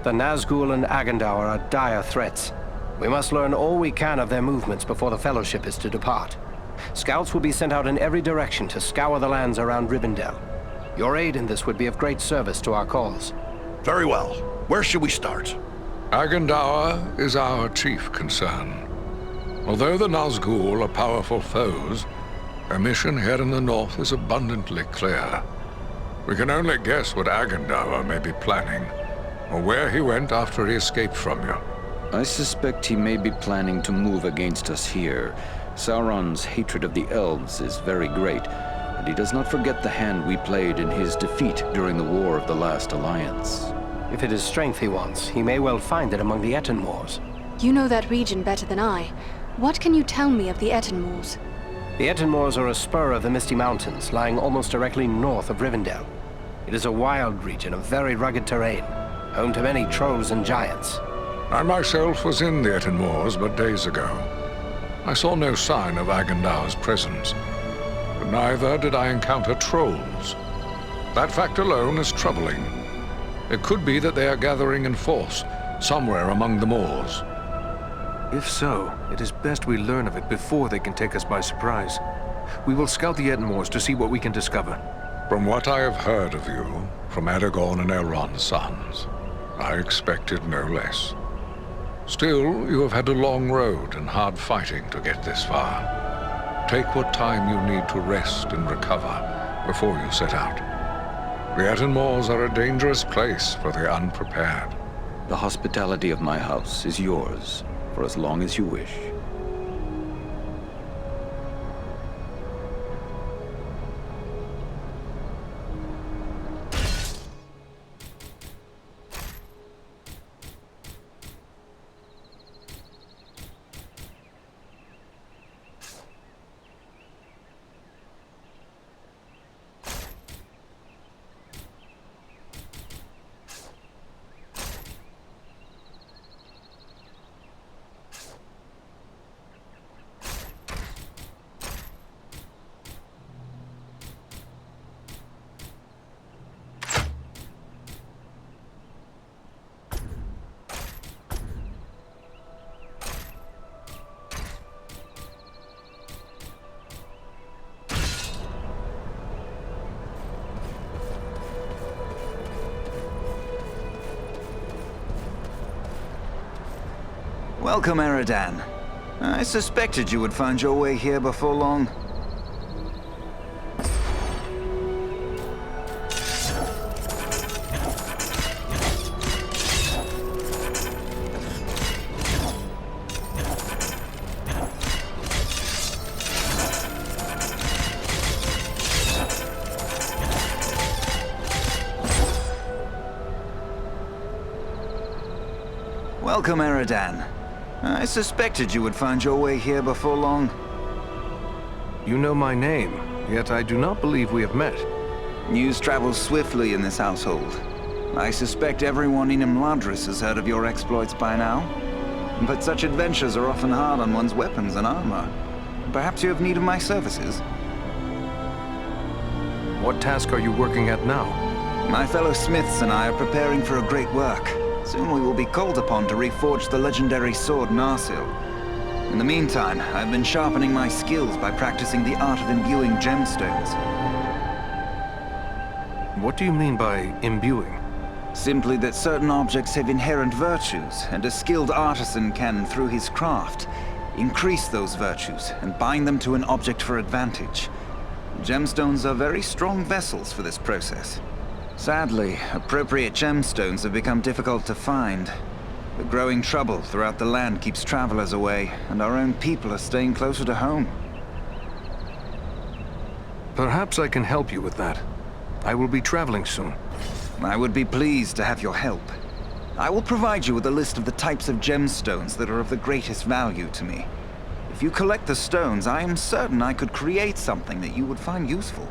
C: The Nazgûl and Agandaûr are dire threats. We must learn all we can of their movements before the Fellowship is to depart. Scouts will be sent out in every direction to scour the lands around Rivendell. Your aid in this would be of great service to our cause.
F: Very well. Where should we start?
A: Agandaûr is our chief concern. Although the Nazgûl are powerful foes, their mission here in the north is abundantly clear. We can only guess what Agandaûr may be planning, or where he went after he escaped from you.
P: I suspect he may be planning to move against us here. Sauron's hatred of the elves is very great, and he does not forget the hand we played in his defeat during the War of the Last Alliance.
C: If it is strength he wants, he may well find it among the Etenmoors.
D: You know that region better than I. What can you tell me of the Etenmoors?
C: The Etenmoors are a spur of the Misty Mountains, lying almost directly north of Rivendell. It is a wild region of very rugged terrain, home to many trolls and giants.
A: I myself was in the Etenmoors but days ago. I saw no sign of Agandaûr's presence, but neither did I encounter trolls. That fact alone is troubling. It could be that they are gathering in force, somewhere among the moors.
B: If so, it is best we learn of it before they can take us by surprise. We will scout the Etenmoors to see what we can discover.
A: From what I have heard of you, from Aragorn and Elrond's sons, I expected no less. Still, you have had a long road and hard fighting to get this far. Take what time you need to rest and recover before you set out. The Etenmoors are a dangerous place for the unprepared.
P: The hospitality of my house is yours, for as long as you wish.
J: Welcome, Eradan. I suspected you would find your way here before long. Welcome, Eradan. I suspected you would find your way here before long.
B: You know my name, yet I do not believe we have met.
J: News travels swiftly in this household. I suspect everyone in Imladris has heard of your exploits by now. But such adventures are often hard on one's weapons and armor. Perhaps you have need of my services?
B: What task are you working at now?
J: My fellow smiths and I are preparing for a great work. Soon we will be called upon to reforge the legendary sword Narsil. In the meantime, I've been sharpening my skills by practicing the art of imbuing gemstones.
B: What do you mean by imbuing?
J: Simply that certain objects have inherent virtues, and a skilled artisan can, through his craft, increase those virtues and bind them to an object for advantage. Gemstones are very strong vessels for this process. Sadly, appropriate gemstones have become difficult to find. The growing trouble throughout the land keeps travelers away, and our own people are staying closer to home.
B: Perhaps I can help you with that. I will be traveling soon.
J: I would be pleased to have your help. I will provide you with a list of the types of gemstones that are of the greatest value to me. If you collect the stones, I am certain I could create something that you would find useful.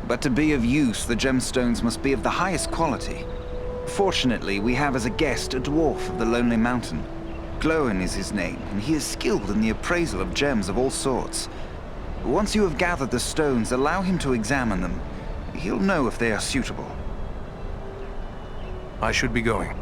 J: But to be of use, the gemstones must be of the highest quality. Fortunately, we have as a guest a dwarf of the Lonely Mountain. Glóin is his name, and he is skilled in the appraisal of gems of all sorts. Once you have gathered the stones, allow him to examine them. He'll know if they are suitable.
B: I should be going.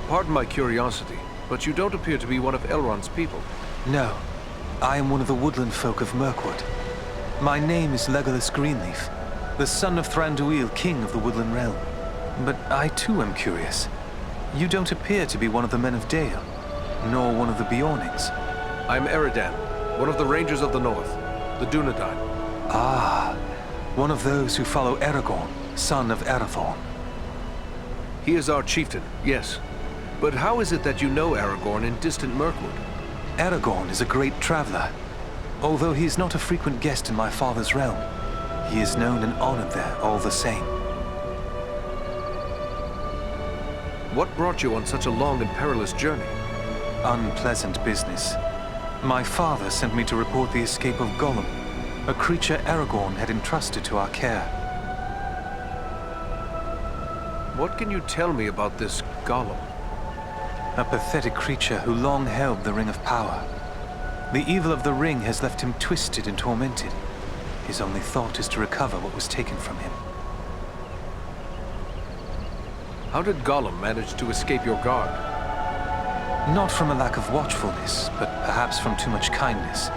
B: Pardon my curiosity, but you don't appear to be one of Elrond's people.
L: No. I am one of the woodland folk of Mirkwood. My name is Legolas Greenleaf, the son of Thranduil, king of the Woodland Realm. But I too am curious. You don't appear to be one of the Men of Dale, nor one of the Beornings.
B: I am Eradan, one of the Rangers of the North, the Dúnedain.
L: Ah, one of those who follow Aragorn, son of Arathorn.
B: He is our chieftain, yes. But how is it that you know Aragorn in distant Mirkwood?
L: Aragorn is a great traveler. Although he is not a frequent guest in my father's realm, he is known and honored there all the same.
B: What brought you on such a long and perilous journey?
L: Unpleasant business. My father sent me to report the escape of Gollum, a creature Aragorn had entrusted to our care.
B: What can you tell me about this Gollum?
L: A pathetic creature who long held the Ring of Power. The evil of the ring has left him twisted and tormented. His only thought is to recover what was taken from him.
B: How did Gollum manage to escape your guard?
L: Not from a lack of watchfulness, but perhaps from too much kindness.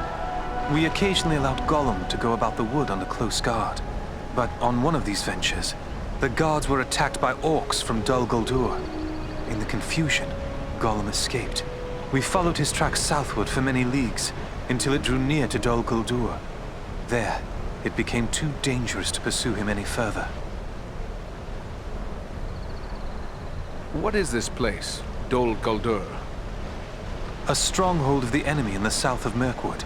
L: We occasionally allowed Gollum to go about the wood under close guard. But on one of these ventures, the guards were attacked by orcs from Dol Guldur. In the confusion, Gollum escaped. We followed his tracks southward for many leagues, until it drew near to Dol Guldur. There, it became too dangerous to pursue him any further.
B: What is this place, Dol Guldur?
L: A stronghold of the enemy in the south of Mirkwood.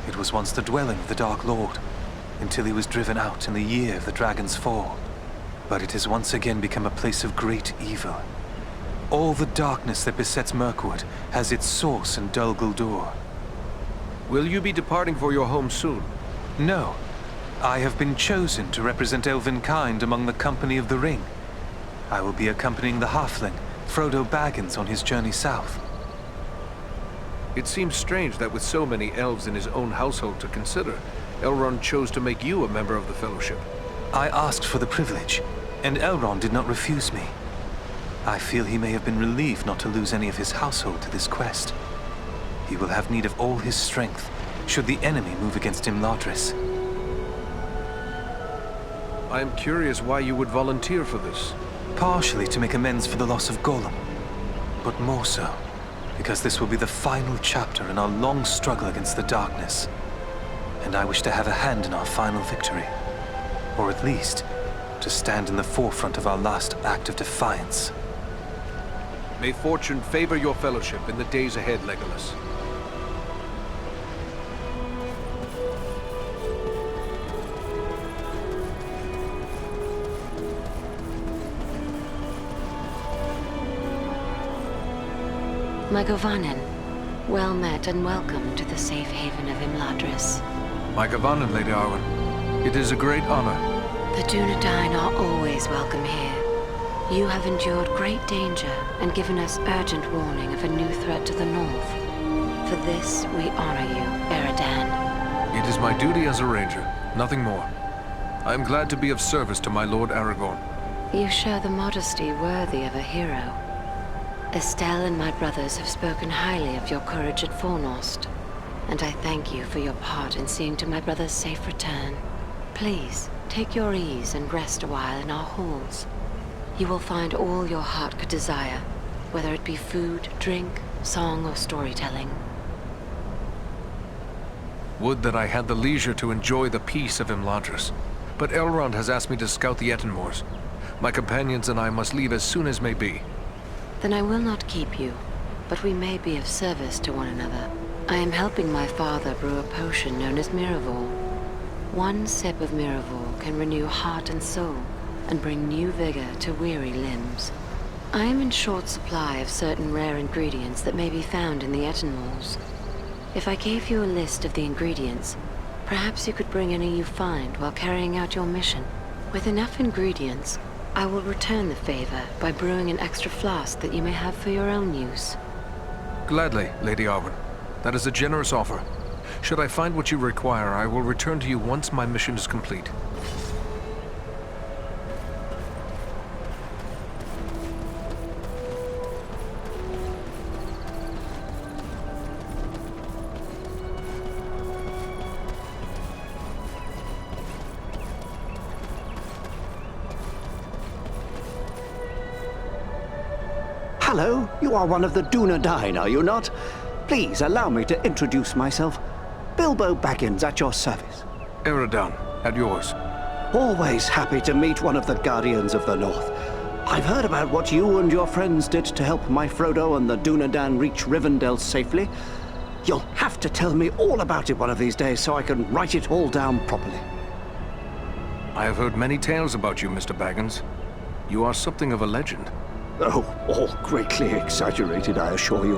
L: It was once the dwelling of the Dark Lord, until he was driven out in the year of the Dragon's Fall. But it has once again become a place of great evil. All the darkness that besets Mirkwood has its source in Dol Guldur.
B: Will you be departing for your home soon?
L: No. I have been chosen to represent elvenkind among the Company of the Ring. I will be accompanying the halfling, Frodo Baggins, on his journey south.
B: It seems strange that with so many elves in his own household to consider, Elrond chose to make you a member of the Fellowship.
L: I asked for the privilege, and Elrond did not refuse me. I feel he may have been relieved not to lose any of his household to this quest. He will have need of all his strength, should the enemy move against Imladris.
B: I am curious why you would volunteer for this.
L: Partially to make amends for the loss of Gollum, but more so because this will be the final chapter in our long struggle against the darkness. And I wish to have a hand in our final victory. Or at least, to stand in the forefront of our last act of defiance.
B: May fortune favor your fellowship in the days ahead, Legolas.
H: My Govannen, well met and welcome to the safe haven of Imladris.
B: My Govannen, Lady Arwen. It is a great honor.
H: The Dúnedain are always welcome here. You have endured great danger and given us urgent warning of a new threat to the north. For this, we honor you, Eradan.
B: It is my duty as a ranger, nothing more. I am glad to be of service to my Lord Aragorn.
H: You show the modesty worthy of a hero. Estelle and my brothers have spoken highly of your courage at Fornost, and I thank you for your part in seeing to my brother's safe return. Please, take your ease and rest a while in our halls. You will find all your heart could desire, whether it be food, drink, song, or storytelling.
B: Would that I had the leisure to enjoy the peace of Imladris, but Elrond has asked me to scout the Ettenmoors. My companions and I must leave as soon as may be.
H: Then I will not keep you, but we may be of service to one another. I am helping my father brew a potion known as Miraval. One sip of Miraval can renew heart and soul, and bring new vigor to weary limbs. I am in short supply of certain rare ingredients that may be found in the Ettenmoors. If I gave you a list of the ingredients, perhaps you could bring any you find while carrying out your mission. With enough ingredients, I will return the favor by brewing an extra flask that you may have for your own use.
B: Gladly, Lady Arwen. That is a generous offer. Should I find what you require, I will return to you once my mission is complete.
Q: hello. You are one of the Dúnedain, are you not? Please allow me to introduce myself. Bilbo Baggins at your service.
B: Eradan, at yours.
Q: Always happy to meet one of the Guardians of the North. I've heard about what you and your friends did to help my Frodo and the Dúnedain reach Rivendell safely. You'll have to tell me all about it one of these days so I can write it all down properly.
B: I have heard many tales about you, Mr. Baggins. You are something of a legend.
Q: Oh, all greatly exaggerated, I assure you.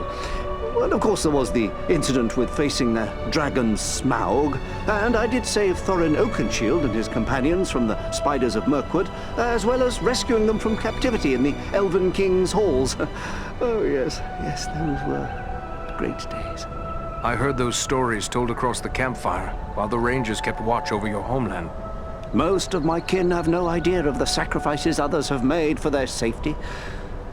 Q: Well, of course, there was the incident with facing the dragon Smaug, and I did save Thorin Oakenshield and his companions from the spiders of Mirkwood, as well as rescuing them from captivity in the Elven King's halls. Oh, yes, those were great days.
B: I heard those stories told across the campfire, while the Rangers kept watch over your homeland.
Q: Most of my kin have no idea of the sacrifices others have made for their safety,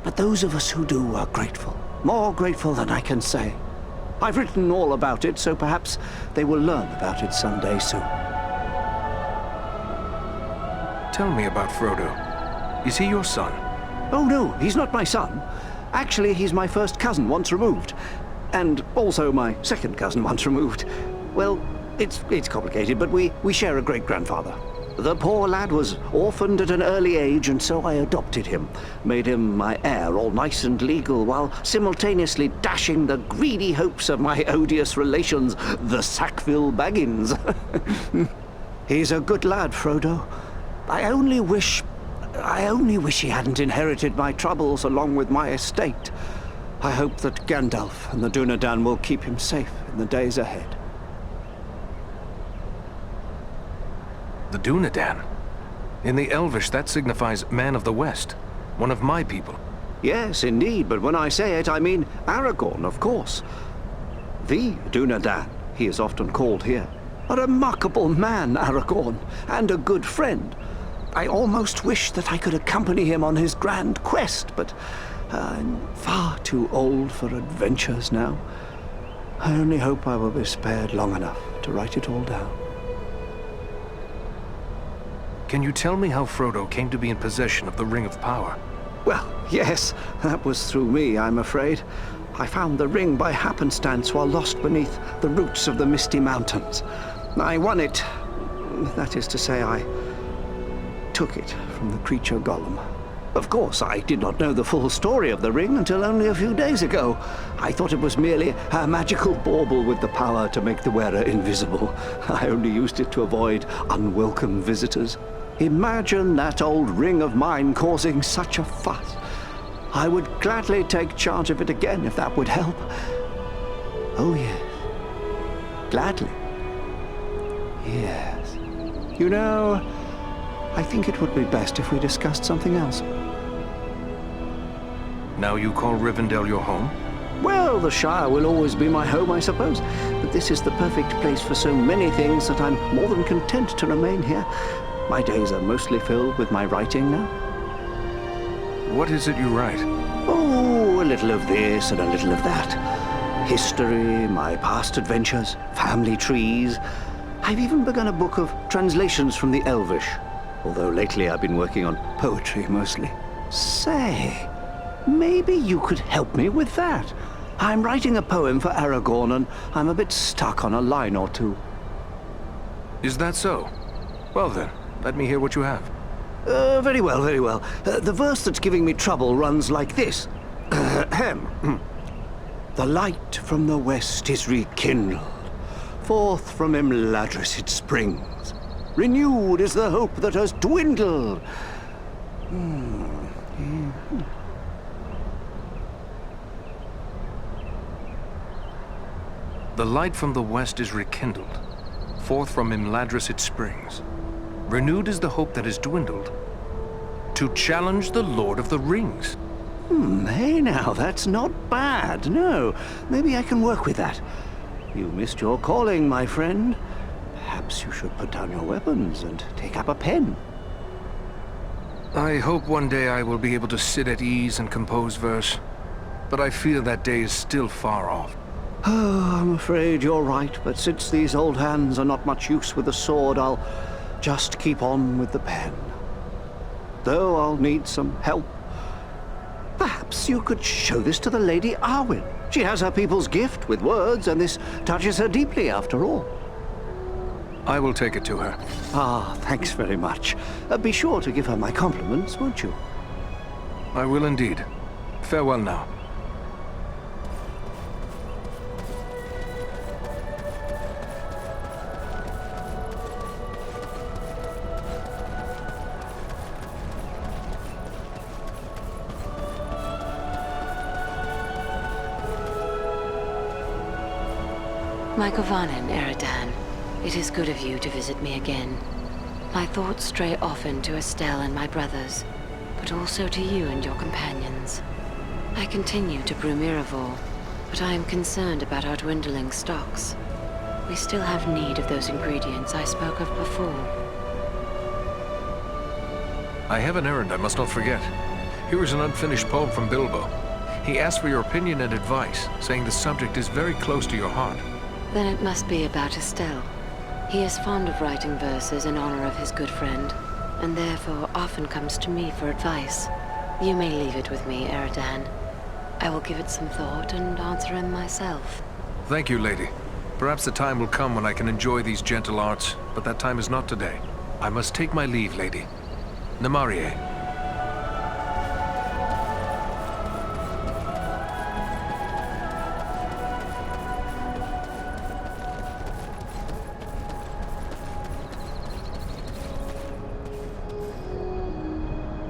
Q: but those of us who do are grateful. More grateful than I can say. I've written all about it, so perhaps they will learn about it someday soon.
B: Tell me about Frodo. Is he your son?
Q: Oh no, he's not my son. Actually, he's my first cousin once removed. And also my second cousin once removed. Well, it's complicated, but we share a great-grandfather. The poor lad was orphaned at an early age, and so I adopted him. Made him my heir, all nice and legal, while simultaneously dashing the greedy hopes of my odious relations, the Sackville Baggins. He's a good lad, Frodo. I only wish he hadn't inherited my troubles along with my estate. I hope that Gandalf and the Dúnedain will keep him safe in the days ahead.
B: The Dúnedain? In the Elvish, that signifies Man of the West, one of my people.
Q: Yes, indeed, but when I say it, I mean Aragorn, of course. The Dúnedain, he is often called here. A remarkable man, Aragorn, and a good friend. I almost wish that I could accompany him on his grand quest, but I'm far too old for adventures now. I only hope I will be spared long enough to write it all down.
B: Can you tell me how Frodo came to be in possession of the Ring of Power?
Q: Well, yes, that was through me, I'm afraid. I found the ring by happenstance while lost beneath the roots of the Misty Mountains. I won it. That is to say, I took it from the creature Gollum. Of course, I did not know the full story of the ring until only a few days ago. I thought it was merely a magical bauble with the power to make the wearer invisible. I only used it to avoid unwelcome visitors. Imagine that old ring of mine causing such a fuss. I would gladly take charge of it again if that would help. Oh, yes. Gladly. Yes. You know, I think it would be best if we discussed something else.
B: Now you call Rivendell your home?
Q: Well, the Shire will always be my home, I suppose. But this is the perfect place for so many things that I'm more than content to remain here. My days are mostly filled with my writing now.
B: What is it you write?
Q: Oh, a little of this and a little of that. History, my past adventures, family trees. I've even begun a book of translations from the Elvish. Although lately I've been working on poetry mostly. Say, maybe you could help me with that. I'm writing a poem for Aragorn and I'm a bit stuck on a line or two.
B: Is that so? Well then, let me hear what you have.
Q: Very well, very well. The verse that's giving me trouble runs like this. The light from the west is rekindled. Forth from Imladris it springs. Renewed is the hope that has dwindled.
B: The light from the west is rekindled. Forth from Imladris it springs. Renewed is the hope that has dwindled. To challenge the Lord of the Rings.
Q: Hey now, that's not bad. No, maybe I can work with that. You missed your calling, my friend. Perhaps you should put down your weapons and take up a pen.
B: I hope one day I will be able to sit at ease and compose verse, but I fear that day is still far off.
Q: Oh, I'm afraid you're right, but since these old hands are not much use with a sword, I'll just keep on with the pen. Though I'll need some help. Perhaps Perhaps you could show this to the Lady Arwen. She has her people's gift with words, and this touches her deeply after all.
B: I will take it to her.
Q: Ah, thanks very much. Be sure to give her my compliments, won't you?
B: I will indeed. Farewell now.
H: My Govanen, Eradan, it is good of you to visit me again. My thoughts stray often to Estelle and my brothers, but also to you and your companions. I continue to brew Miraval, but I am concerned about our dwindling stocks. We still have need of those ingredients I spoke of before.
B: I have an errand I must not forget. Here is an unfinished poem from Bilbo. He asked for your opinion and advice, saying the subject is very close to your heart.
H: Then it must be about Estelle. He is fond of writing verses in honor of his good friend, and therefore often comes to me for advice. You may leave it with me, Eradan. I will give it some thought and answer him myself.
B: Thank you, lady. Perhaps the time will come when I can enjoy these gentle arts, but that time is not today. I must take my leave, lady. Namarie.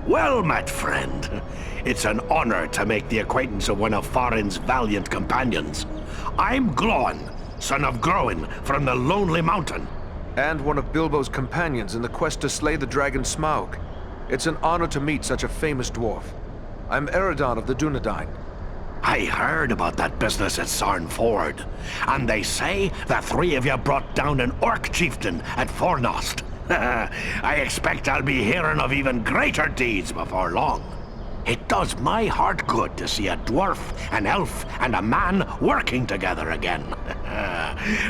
F: Well met, friend. It's an honor to make the acquaintance of one of Farin's valiant companions. I'm Glóin, son of Groin, from the Lonely Mountain.
B: And one of Bilbo's companions in the quest to slay the dragon Smaug. It's an honor to meet such a famous dwarf. I'm Eradan of the Dúnedain.
F: I heard about that business at Sarn Ford, and they say the three of you brought down an orc chieftain at Fornost. I expect I'll be hearing of even greater deeds before long. It does my heart good to see a dwarf, an elf, and a man working together again.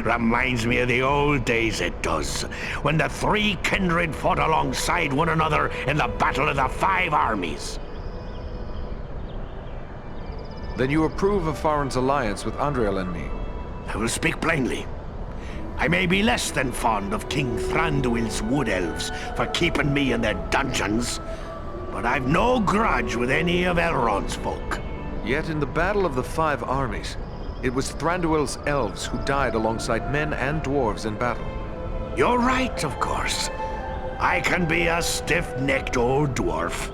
F: Reminds me of the old days, it does, when the three kindred fought alongside one another in the Battle of the Five Armies.
B: Then you approve of Farin's alliance with Andriel and me?
F: I will speak plainly. I may be less than fond of King Thranduil's wood elves for keeping me in their dungeons, but I've no grudge with any of Elrond's folk.
B: Yet in the Battle of the Five Armies, it was Thranduil's elves who died alongside men and dwarves in battle.
F: You're right, of course. I can be a stiff-necked old dwarf,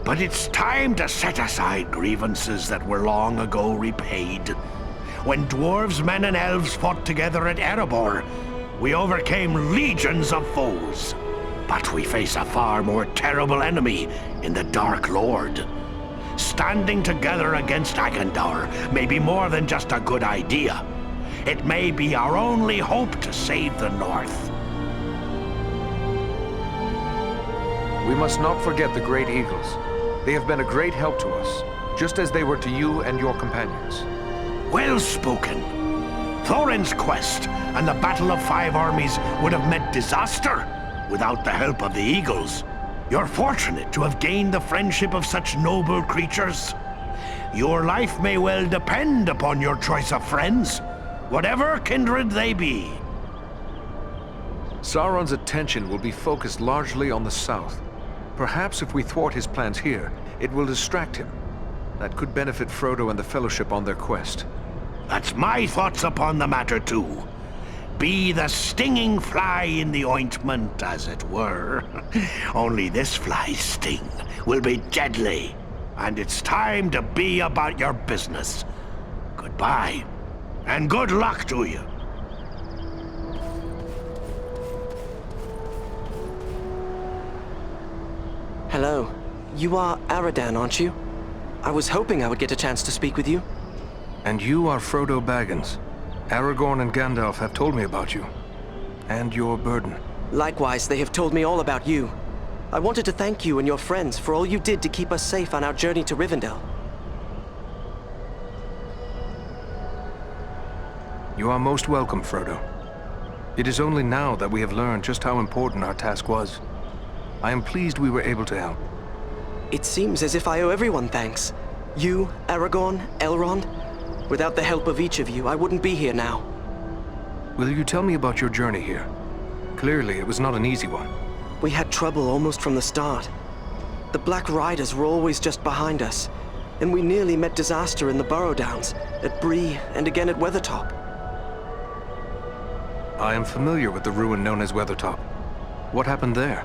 F: but it's time to set aside grievances that were long ago repaid. When dwarves, men, and elves fought together at Erebor, we overcame legions of foes. But we face a far more terrible enemy in the Dark Lord. Standing together against Agandaûr may be more than just a good idea. It may be our only hope to save the North.
B: We must not forget the Great Eagles. They have been a great help to us, just as they were to you and your companions.
F: Well spoken. Thorin's quest and the Battle of Five Armies would have meant disaster without the help of the Eagles. You're fortunate to have gained the friendship of such noble creatures. Your life may well depend upon your choice of friends, whatever kindred they be.
B: Sauron's attention will be focused largely on the south. Perhaps if we thwart his plans here, it will distract him. That could benefit Frodo and the Fellowship on their quest.
F: That's my thoughts upon the matter, too. Be the stinging fly in the ointment, as it were. Only this fly's sting will be deadly, and it's time to be about your business. Goodbye, and good luck to you.
N: Hello. You are Eradan, aren't you? I was hoping I would get a chance to speak with you.
B: And you are Frodo Baggins. Aragorn and Gandalf have told me about you. And your burden.
N: Likewise, they have told me all about you. I wanted to thank you and your friends for all you did to keep us safe on our journey to Rivendell.
B: You are most welcome, Frodo. It is only now that we have learned just how important our task was. I am pleased we were able to help.
N: It seems as if I owe everyone thanks. You, Aragorn, Elrond. Without the help of each of you, I wouldn't be here now.
B: Will you tell me about your journey here? Clearly, it was not an easy one.
N: We had trouble almost from the start. The Black Riders were always just behind us, and we nearly met disaster in the Burrow Downs, at Bree, and again at Weathertop.
B: I am familiar with the ruin known as Weathertop. What happened there?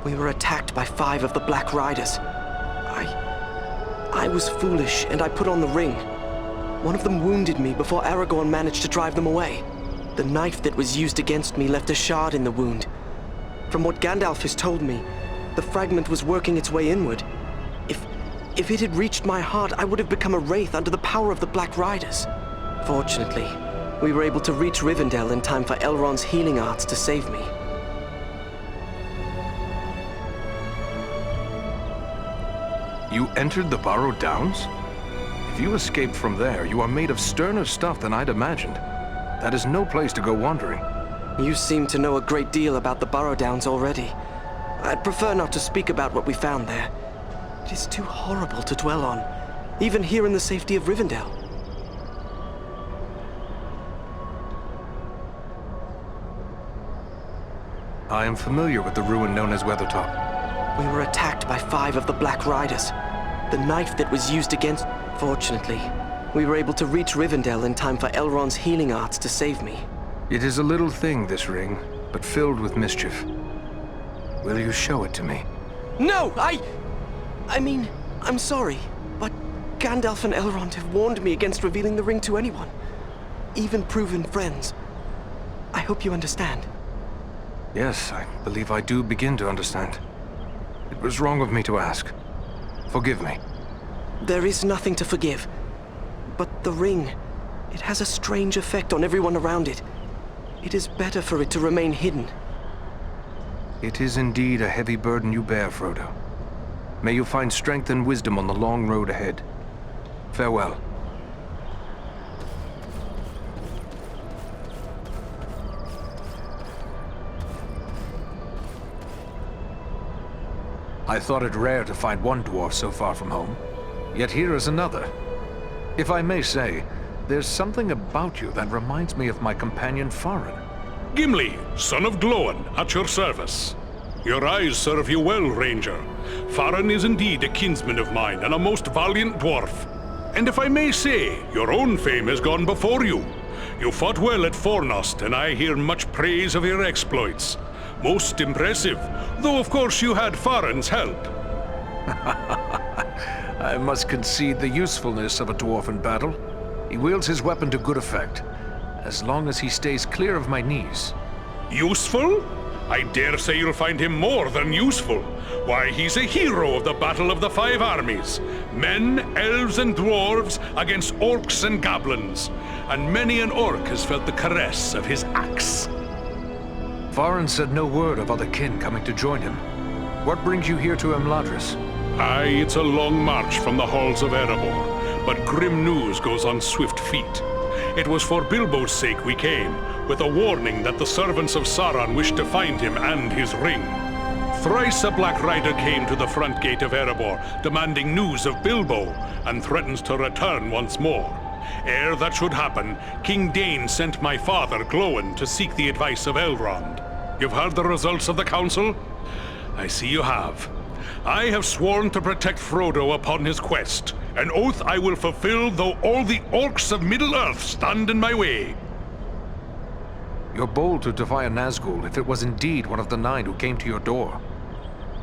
N: We were attacked by 5 of the Black Riders. I was foolish, and I put on the ring. One of them wounded me before Aragorn managed to drive them away. The knife that was used against me left a shard in the wound. From what Gandalf has told me, the fragment was working its way inward. If it had reached my heart, I would have become a wraith under the power of the Black Riders. Fortunately, we were able to reach Rivendell in time for Elrond's healing arts to save me.
B: You entered the Burrow Downs? If you escaped from there, you are made of sterner stuff than I'd imagined. That is no place to go wandering.
N: You seem to know a great deal about the Burrow Downs already. I'd prefer not to speak about what we found there. It is too horrible to dwell on, even here in the safety of Rivendell.
B: I am familiar with the ruin known as Weathertop.
N: We were attacked by 5 of the Black Riders. The knife that was used against... Fortunately, we were able to reach Rivendell in time for Elrond's healing arts to save me.
B: It is a little thing, this ring, but filled with mischief. Will you show it to me?
N: No, I mean, I'm sorry, but Gandalf and Elrond have warned me against revealing the ring to anyone, even proven friends. I hope you understand.
B: Yes, I believe I do begin to understand. It was wrong of me to ask. Forgive me.
N: There is nothing to forgive. But the ring, it has a strange effect on everyone around it. It is better for it to remain hidden.
B: It is indeed a heavy burden you bear, Frodo. May you find strength and wisdom on the long road ahead. Farewell. I thought it rare to find one dwarf so far from home. Yet here is another. If I may say, there's something about you that reminds me of my companion Farin.
R: Gimli, son of Glóin, at your service. Your eyes serve you well, Ranger. Farin is indeed a kinsman of mine and a most valiant dwarf. And if I may say, your own fame has gone before you. You fought well at Fornost, and I hear much praise of your exploits. Most impressive, though of course you had Farin's help.
B: I must concede the usefulness of a dwarf in battle. He wields his weapon to good effect, as long as he stays clear of my knees.
R: Useful? I dare say you'll find him more than useful. Why, he's a hero of the Battle of the 5 Armies. Men, elves, and dwarves against orcs and goblins. And many an orc has felt the caress of his axe.
B: Farin said no word of other kin coming to join him. What brings you here to Imladris?
R: Aye, it's a long march from the halls of Erebor, but grim news goes on swift feet. It was for Bilbo's sake we came, with a warning that the servants of Sauron wished to find him and his ring. Thrice a Black Rider came to the front gate of Erebor, demanding news of Bilbo, and threatens to return once more. Ere that should happen, King Dain sent my father, Glóin, to seek the advice of Elrond. You've heard the results of the council? I see you have. I have sworn to protect Frodo upon his quest, an oath I will fulfill though all the orcs of Middle-earth stand in my way.
B: You're bold to defy a Nazgûl if it was indeed one of the 9 who came to your door.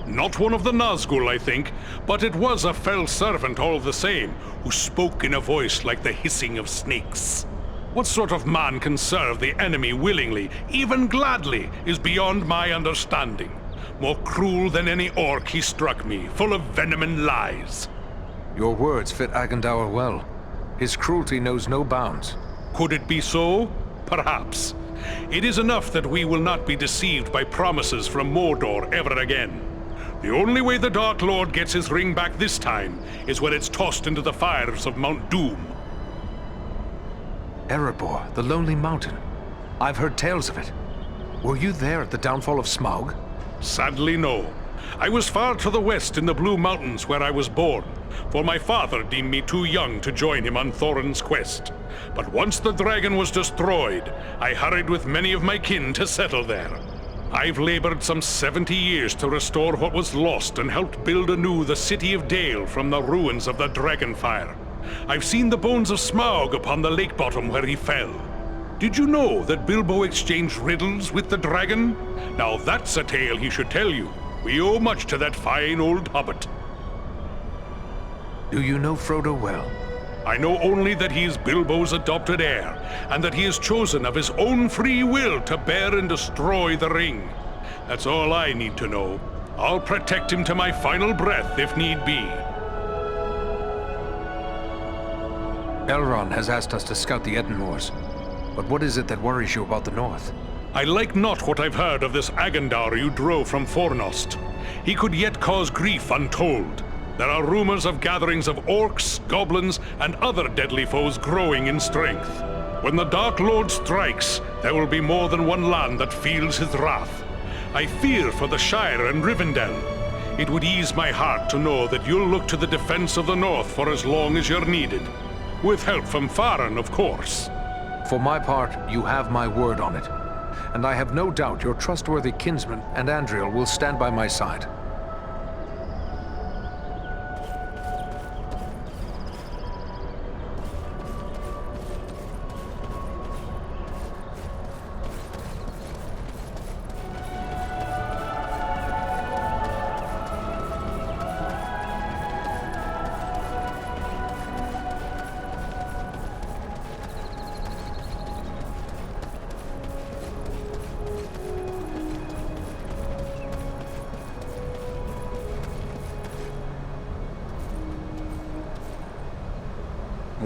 R: Not one of the Nazgûl, I think, but it was a fell servant all the same, who spoke in a voice like the hissing of snakes. What sort of man can serve the enemy willingly, even gladly, is beyond my understanding. More cruel than any orc he struck me, full of venom and lies.
B: Your words fit Agandaûr well. His cruelty knows no bounds.
R: Could it be so? Perhaps. It is enough that we will not be deceived by promises from Mordor ever again. The only way the Dark Lord gets his ring back this time is when it's tossed into the fires of Mount Doom.
B: Erebor, the Lonely Mountain. I've heard tales of it. Were you there at the downfall of Smaug?
R: Sadly, no. I was far to the west in the Blue Mountains where I was born. for my father deemed me too young to join him on Thorin's quest. But once the dragon was destroyed, I hurried with many of my kin to settle there. I've labored some 70 years to restore what was lost and helped build anew the city of Dale from the ruins of the Dragonfire. I've seen the bones of Smaug upon the lake bottom where he fell. Did you know that Bilbo exchanged riddles with the dragon? Now that's a tale he should tell you. We owe much to that fine old hobbit.
B: Do you know Frodo well?
R: I know only that he is Bilbo's adopted heir, and that he is chosen of his own free will to bear and destroy the ring. That's all I need to know. I'll protect him to my final breath if need be.
B: Elrond has asked us to scout the Edenmoors. But what is it that worries you about the north?
R: I like not what I've heard of this Agandaûr you drove from Fornost. He could yet cause grief untold. There are rumors of gatherings of orcs, goblins, and other deadly foes growing in strength. When the Dark Lord strikes, there will be more than one land that feels his wrath. I fear for the Shire and Rivendell. It would ease my heart to know that you'll look to the defense of the north for as long as you're needed. With help from Farin, of course.
B: For my part, you have my word on it. And I have no doubt your trustworthy kinsman and Andriel will stand by my side.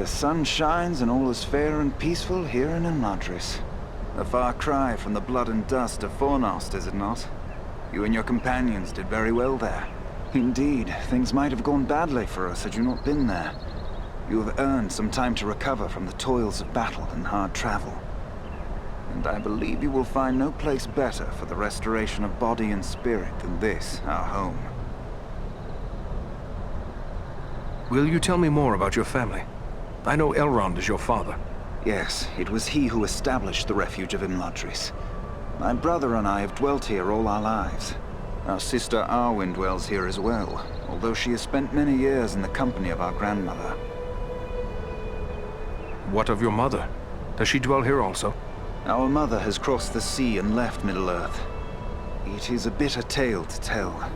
J: The sun shines and all is fair and peaceful here in Imladris. A far cry from the blood and dust of Fornost, is it not? You and your companions did very well there. Indeed, things might have gone badly for us had you not been there. You have earned some time to recover from the toils of battle and hard travel. And I believe you will find no place better for the restoration of body and spirit than this, our home.
B: Will you tell me more about your family? I know Elrond is your father.
J: Yes, it was he who established the refuge of Imladris. My brother and I have dwelt here all our lives. Our sister Arwen dwells here as well, although she has spent many years in the company of our grandmother.
B: What of your mother? Does she dwell here also?
J: Our mother has crossed the sea and left Middle-earth. It is a bitter tale to tell.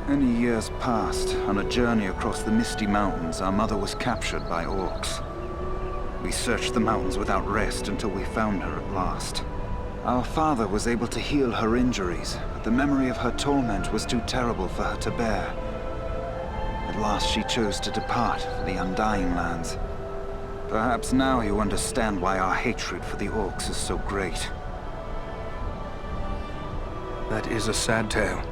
J: Many years past, on a journey across the Misty Mountains, our mother was captured by orcs. We searched the mountains without rest until we found her at last. Our father was able to heal her injuries, but the memory of her torment was too terrible for her to bear. At last she chose to depart for the Undying Lands. Perhaps now you understand why our hatred for the orcs is so great.
B: That is a sad tale.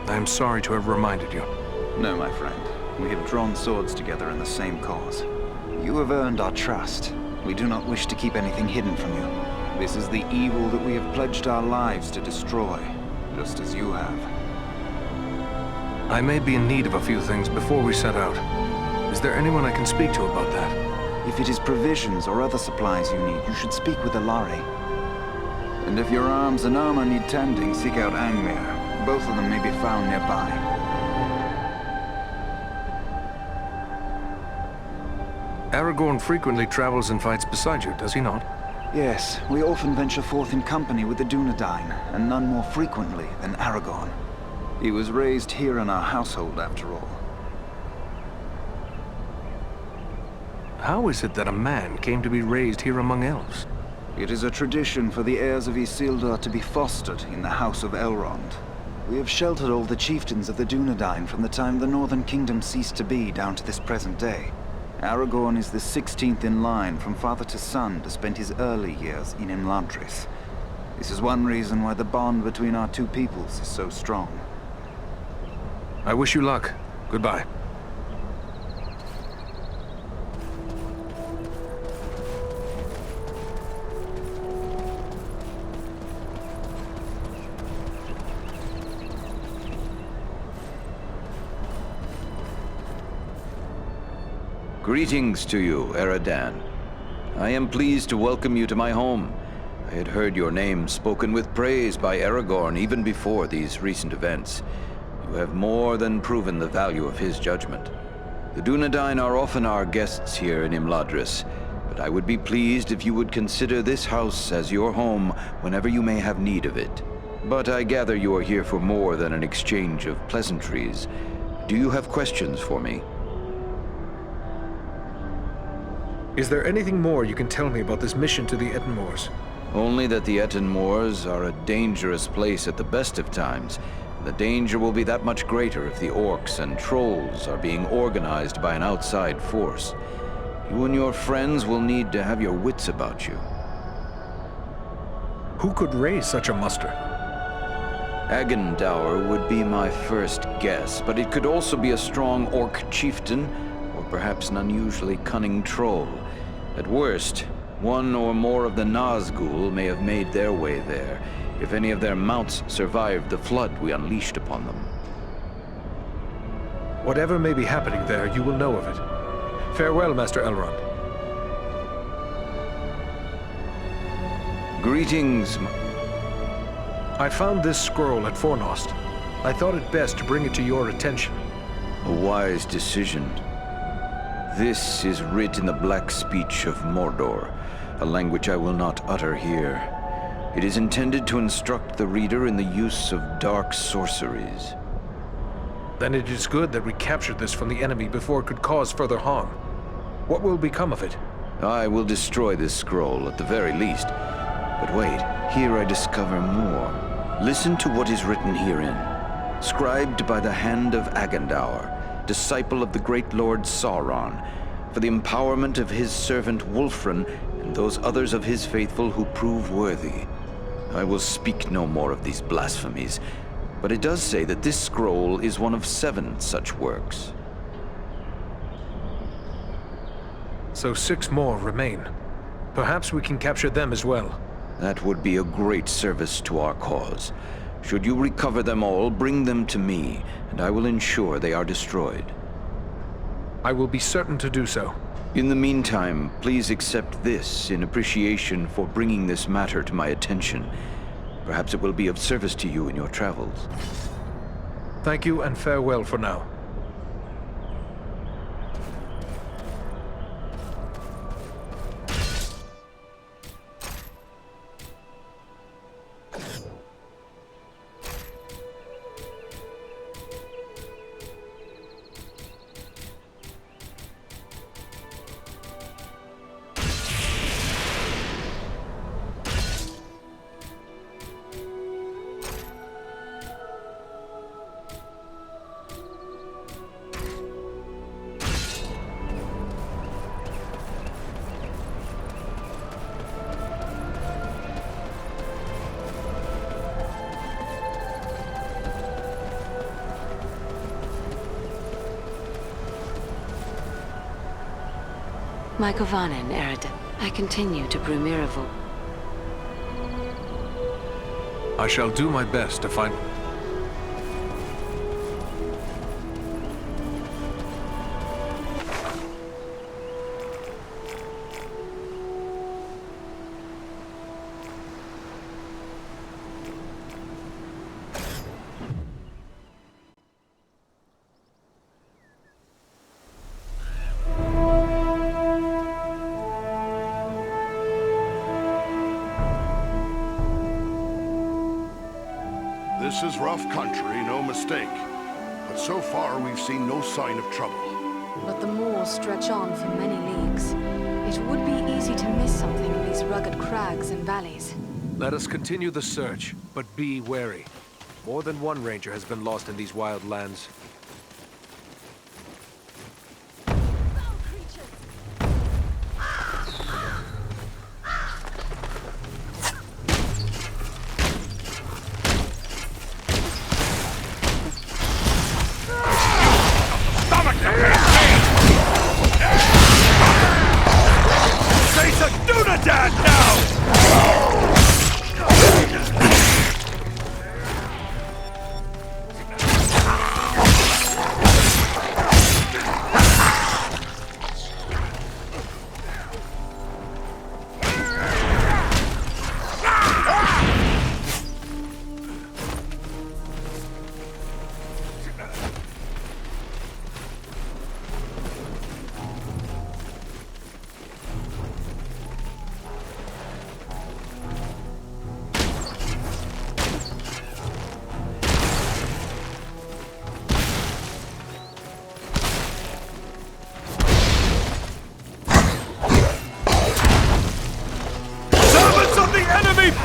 B: I am sorry to have reminded you.
J: No, my friend. We have drawn swords together in the same cause. You have earned our trust. We do not wish to keep anything hidden from you. This is the evil that we have pledged our lives to destroy, just as you have.
B: I may be in need of a few things before we set out. Is there anyone I can speak to about that?
J: If it is provisions or other supplies you need, you should speak with Alari. And if your arms and armor need tending, seek out Angmar. Both of them may be found nearby.
B: Aragorn frequently travels and fights beside you, does he not?
J: Yes, we often venture forth in company with the Dúnedain, and none more frequently than Aragorn. He was raised here in our household, after all.
B: How is it that a man came to be raised here among elves?
J: It is a tradition for the heirs of Isildur to be fostered in the House of Elrond. We have sheltered all the chieftains of the Dúnedain from the time the Northern Kingdom ceased to be down to this present day. Aragorn is the 16th in line from father to son to spend his early years in Imladris. This is one reason why the bond between our two peoples is so strong.
B: I wish you luck. Goodbye.
P: Greetings to you, Eradan. I am pleased to welcome you to my home. I had heard your name spoken with praise by Aragorn even before these recent events. You have more than proven the value of his judgment. The Dúnedain are often our guests here in Imladris, but I would be pleased if you would consider this house as your home whenever you may have need of it. But I gather you are here for more than an exchange of pleasantries. Do you have questions for me?
B: Is there anything more you can tell me about this mission to the Etten Moors?
P: Only that the Etten Moors are a dangerous place at the best of times. The danger will be that much greater if the orcs and trolls are being organized by an outside force. You and your friends will need to have your wits about you.
B: Who could raise such a muster?
P: Agandaûr would be my first guess, but it could also be a strong orc chieftain, or perhaps an unusually cunning troll. At worst, one or more of the Nazgûl may have made their way there, if any of their mounts survived the flood we unleashed upon them.
B: Whatever may be happening there, you will know of it. Farewell, Master Elrond.
P: Greetings.
B: I found this scroll at Fornost. I thought it best to bring it to your attention.
P: A wise decision. This is writ in the black speech of Mordor, a language I will not utter here. It is intended to instruct the reader in the use of dark sorceries.
B: Then it is good that we captured this from the enemy before it could cause further harm. What will become of it?
P: I will destroy this scroll at the very least. But wait, here I discover more. Listen to what is written herein. Scribed by the hand of Agandaûr, disciple of the great Lord Sauron, for the empowerment of his servant Wulfrun and those others of his faithful who prove worthy. I will speak no more of these blasphemies, but it does say that this scroll is one of 7 such works.
B: So 6 more remain. Perhaps we can capture them as well.
P: That would be a great service to our cause. Should you recover them all, bring them to me, and I will ensure they are destroyed.
B: I will be certain to do so.
P: In the meantime, please accept this in appreciation for bringing this matter to my attention. Perhaps it will be of service to you in your travels.
B: Thank you and farewell for now.
H: Mycovanen, Eradan. I continue to brew Miraval.
B: I shall do my best to find...
F: This is rough country, no mistake. But so far, we've seen no sign of trouble.
D: But the moors stretch on for many leagues. It would be easy to miss something in these rugged crags and valleys.
B: Let us continue the search, but be wary. More than one ranger has been lost in these wild lands.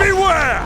R: beware!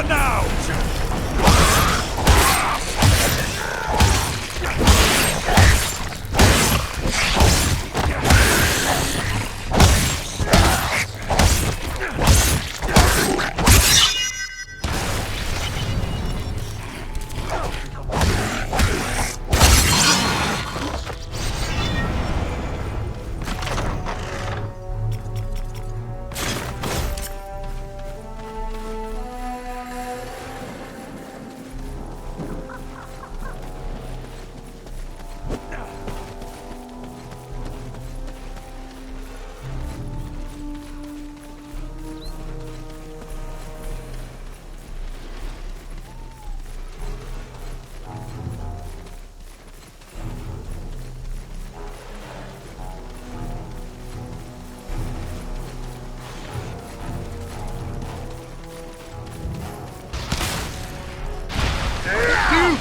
R: Now!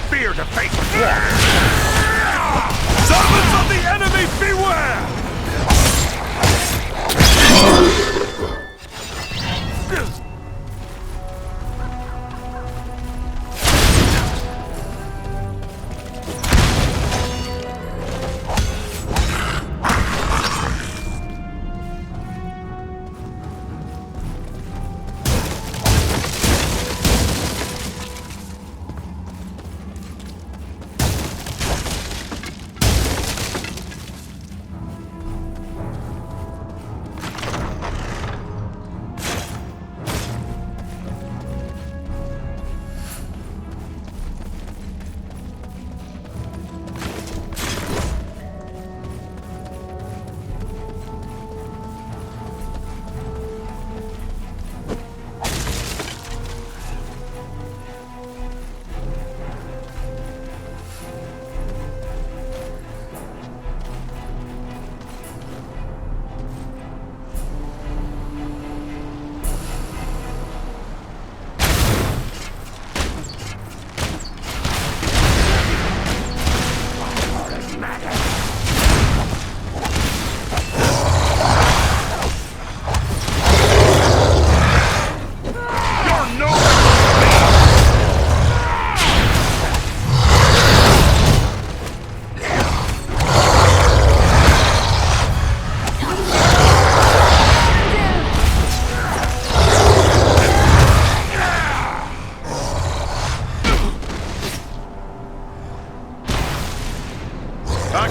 R: Fear to face the dwarf! Servants of the enemy, beware!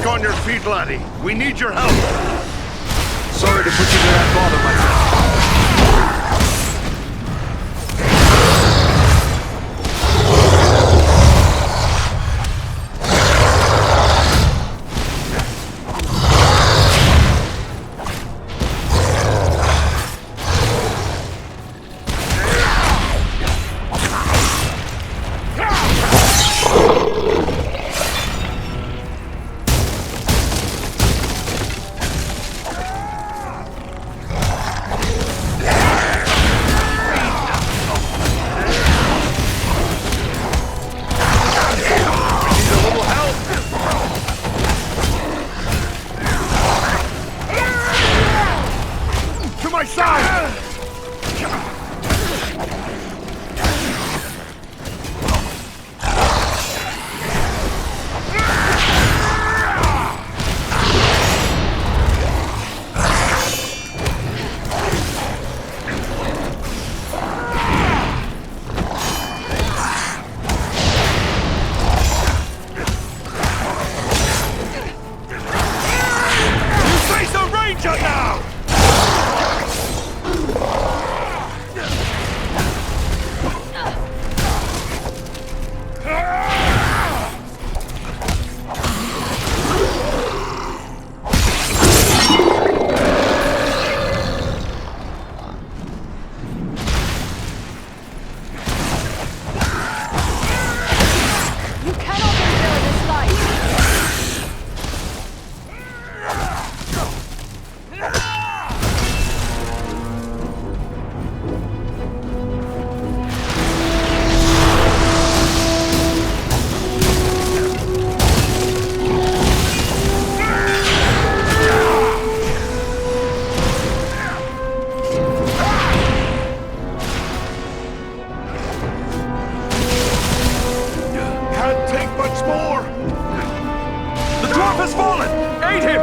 E: On your feet, laddie. We need your help.
B: Sorry to put you to that bother, my friend.
M: fallen! Aid him!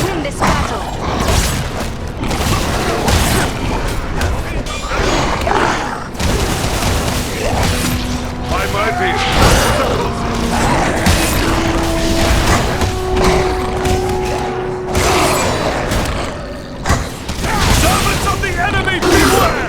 D: Win this battle!
R: By my beard! Servants of the enemy, beware!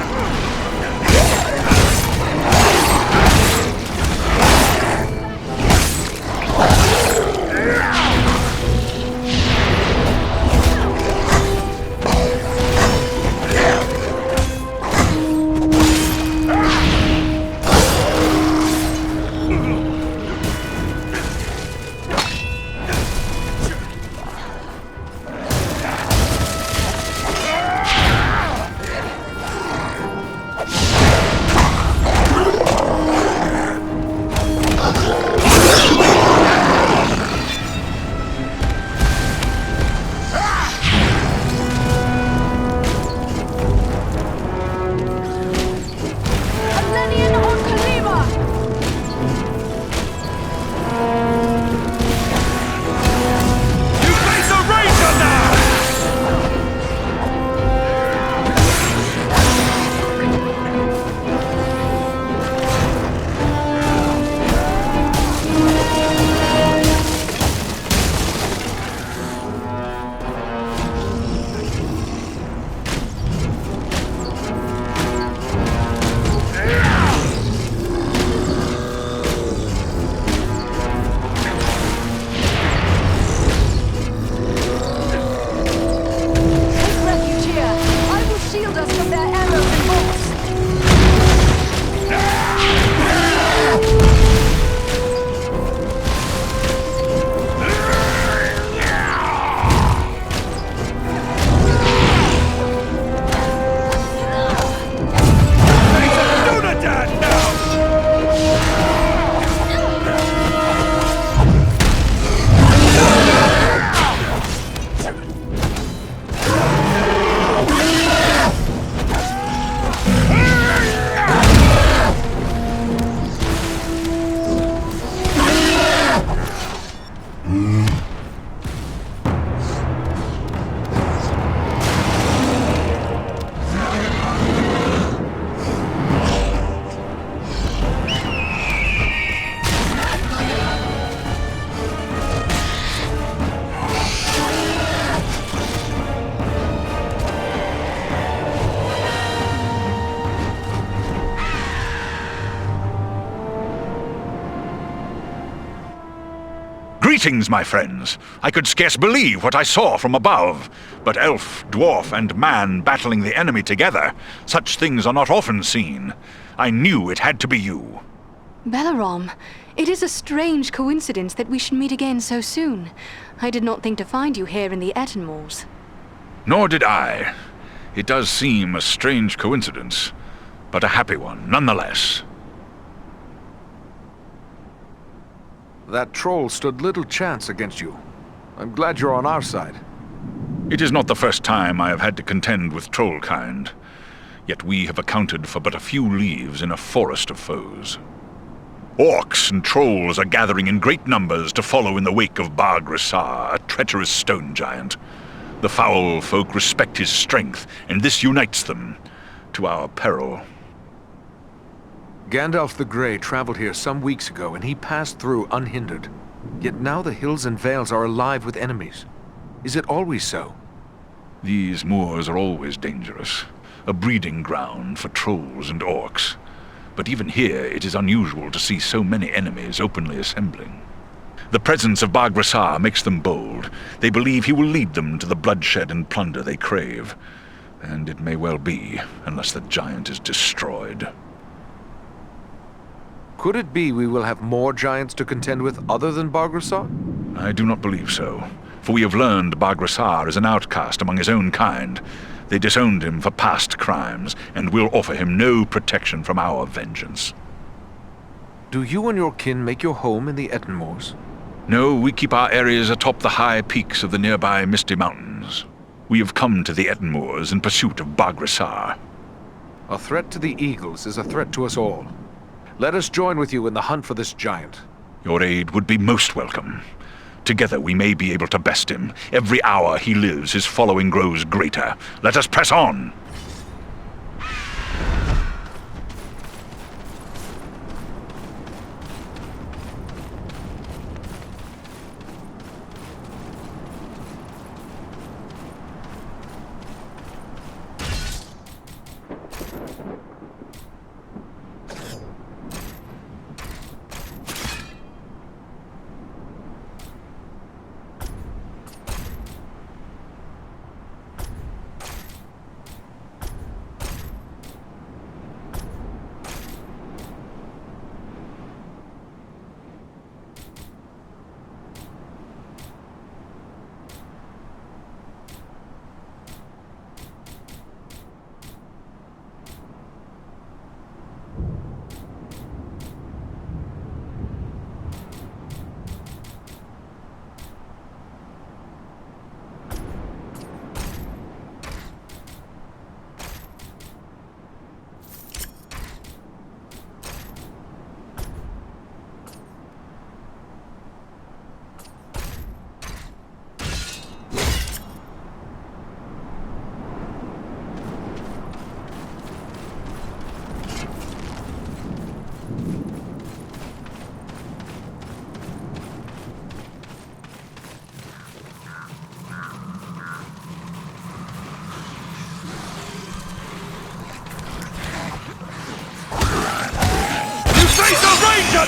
G: Greetings, my friends. I could scarce believe what I saw from above. But elf, dwarf, and man battling the enemy together, such things are not often seen. I knew it had to be you.
D: Belarom, it is a strange coincidence that we should meet again so soon. I did not think to find you here in the Ettenmoors.
G: Nor did I. It does seem a strange coincidence, but a happy one nonetheless.
B: That troll stood little chance against you. I'm glad you're on our side.
G: It is not the first time I have had to contend with troll kind. Yet we have accounted for but a few leaves in a forest of foes. Orcs and trolls are gathering in great numbers to follow in the wake of Bar-Grisar, a treacherous stone giant. The foul folk respect his strength, and this unites them, to our peril.
B: Gandalf the Grey traveled here some weeks ago, and he passed through unhindered. Yet now the hills and vales are alive with enemies. Is it always so?
G: These moors are always dangerous, a breeding ground for trolls and orcs. But even here it is unusual to see so many enemies openly assembling. The presence of Bar-Grisar makes them bold. They believe he will lead them to the bloodshed and plunder they crave. And it may well be, unless the giant is destroyed.
B: Could it be we will have more giants to contend with other than Bar-Grisar?
G: I do not believe so, for we have learned Bar-Grisar is an outcast among his own kind. They disowned him for past crimes, and will offer him no protection from our vengeance.
B: Do you and your kin make your home in the Ettenmoors?
G: No, we keep our areas atop the high peaks of the nearby Misty Mountains. We have come to the Ettenmoors in pursuit of Bar-Grisar.
B: A threat to the Eagles is a threat to us all. Let us join with you in the hunt for this giant.
G: Your aid would be most welcome. Together we may be able to best him. Every hour he lives, his following grows greater. Let us press on!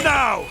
R: Now!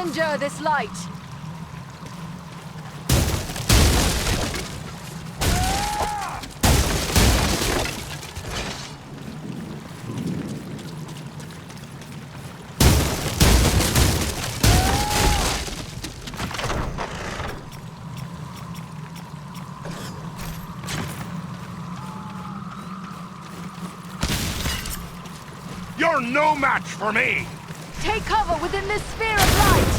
H: conjure this light.
K: You're no match for me!
H: Take cover within this sphere of light!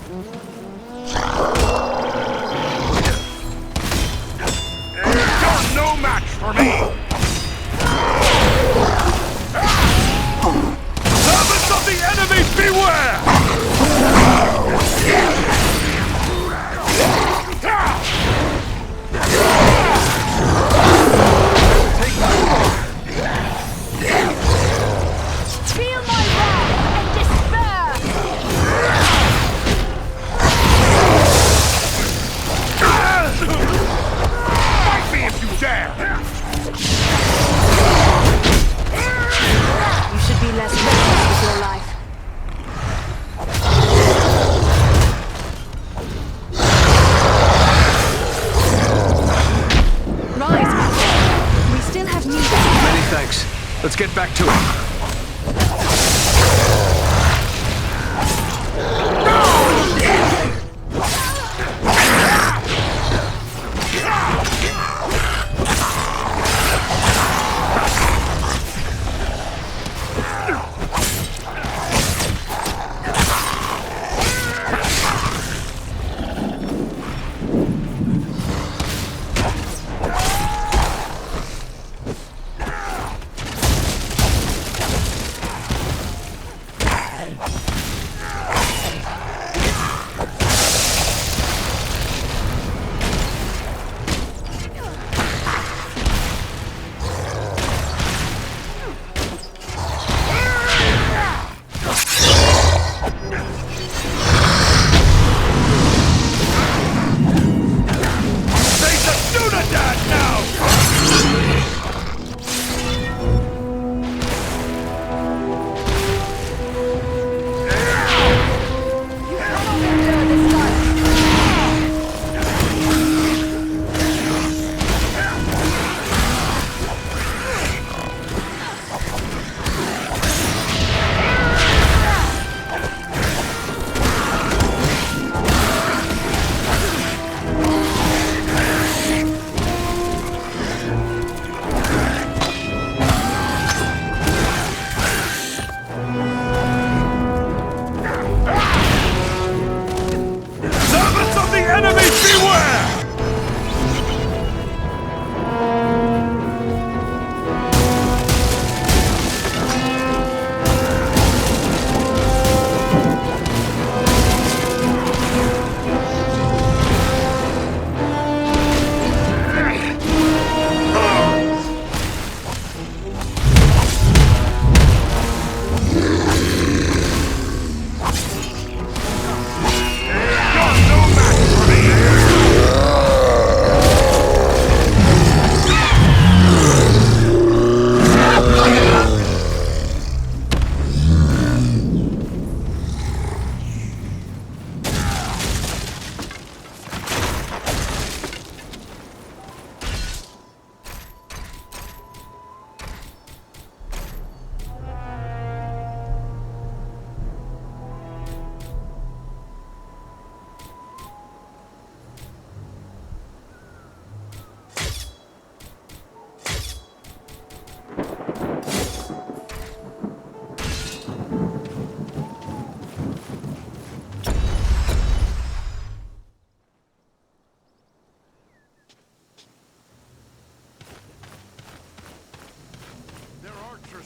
F: You're no match for me!
R: Servants of the enemy, beware!
S: Feel my wrath and despair!
F: Fight me if you dare!
D: You should be less reckless with your life. Rise, Andriel. We still have need.
B: Many thanks. Let's get back to it.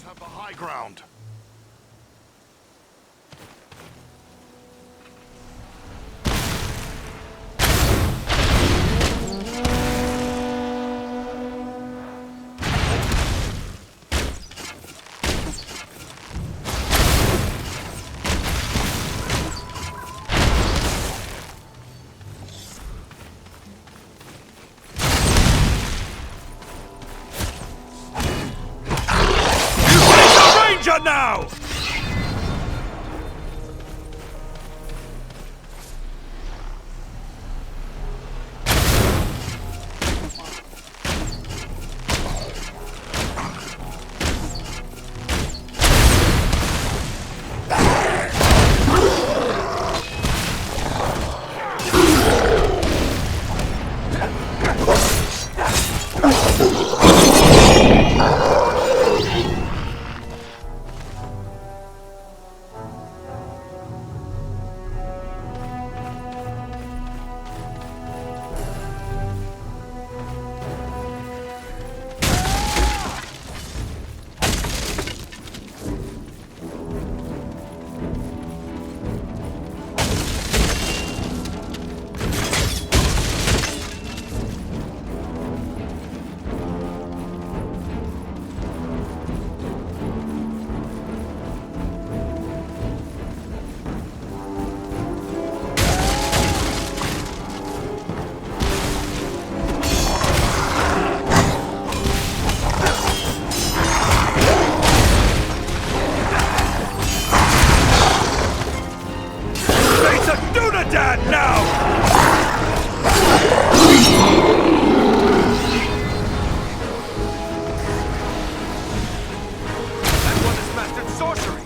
F: Have the high ground. Now!
M: sorcery!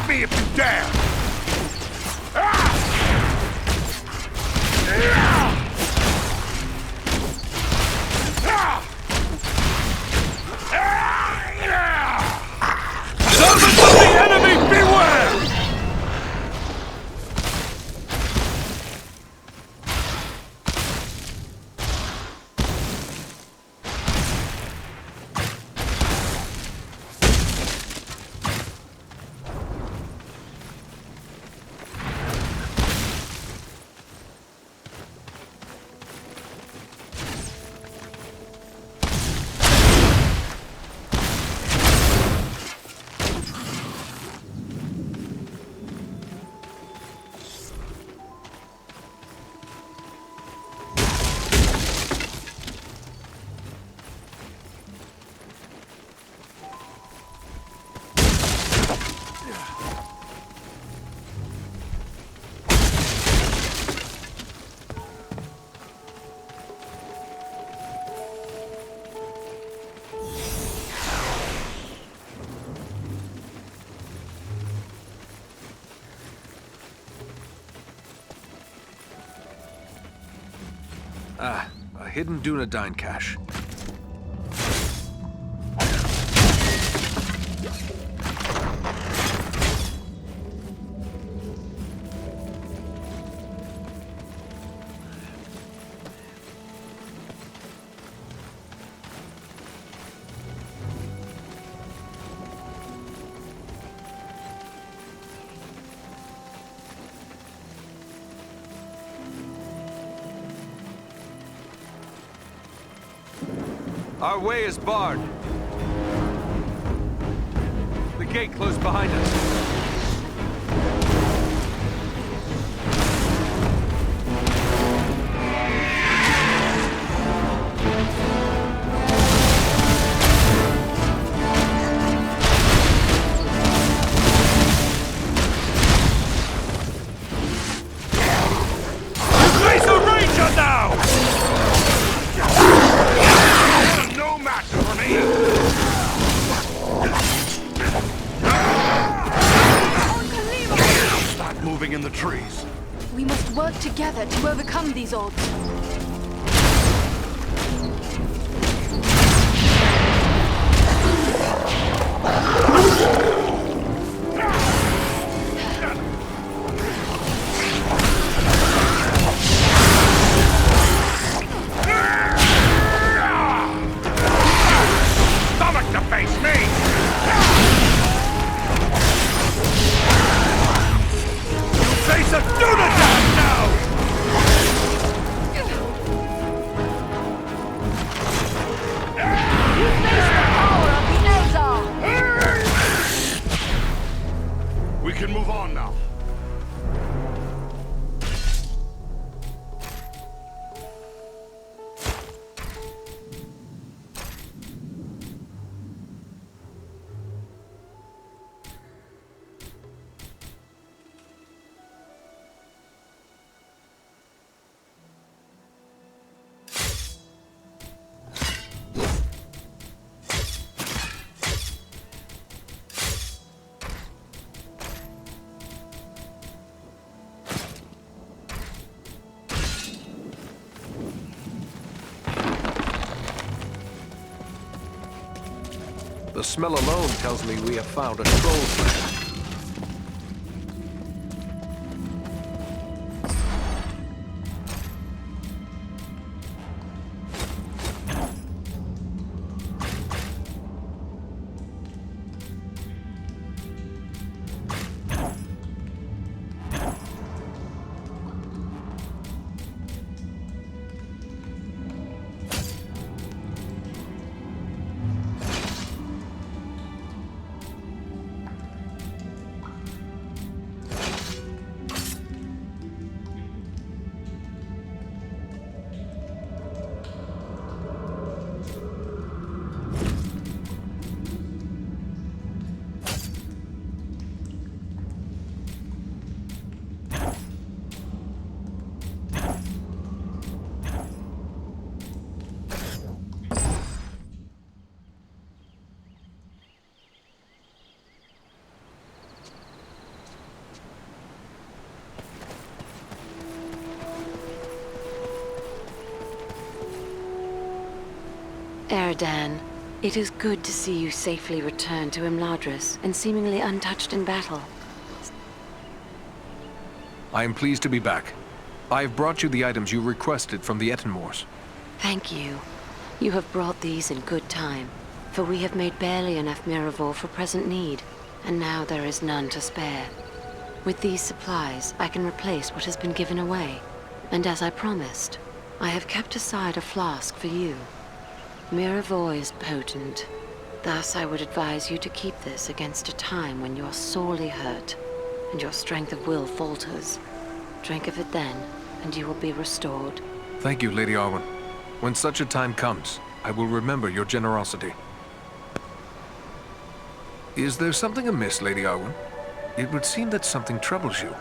K: Me if you dare!
M: Servants of the enemy, beware!
B: Ah, a hidden Dúnedain cache.
M: Our way is barred. The gate closed behind us.
K: Face a ranger now! No match for me! Start moving in the trees.
D: We must work together to overcome these odds.
K: Stomach to face me! Face a Dúnedain now!
S: You face the power of the Eldar!
K: We can move on now.
B: The smell alone tells me we have found a troll's lair.
H: Eradan, it is good to see you safely return to Imladris and seemingly untouched in battle.
B: I am pleased to be back. I have brought you the items you requested from the Ettenmoors.
H: Thank you. You have brought these in good time, for we have made barely enough Miravor for present need, and now there is none to spare. With these supplies, I can replace what has been given away, and as I promised, I have kept aside a flask for you. Miravor is potent, thus I would advise you to keep this against a time when you are sorely hurt, and your strength of will falters. Drink of it then, and you will be restored.
B: Thank you, Lady Arwen. When such a time comes, I will remember your generosity. Is there something amiss, Lady Arwen? It would seem that something troubles you.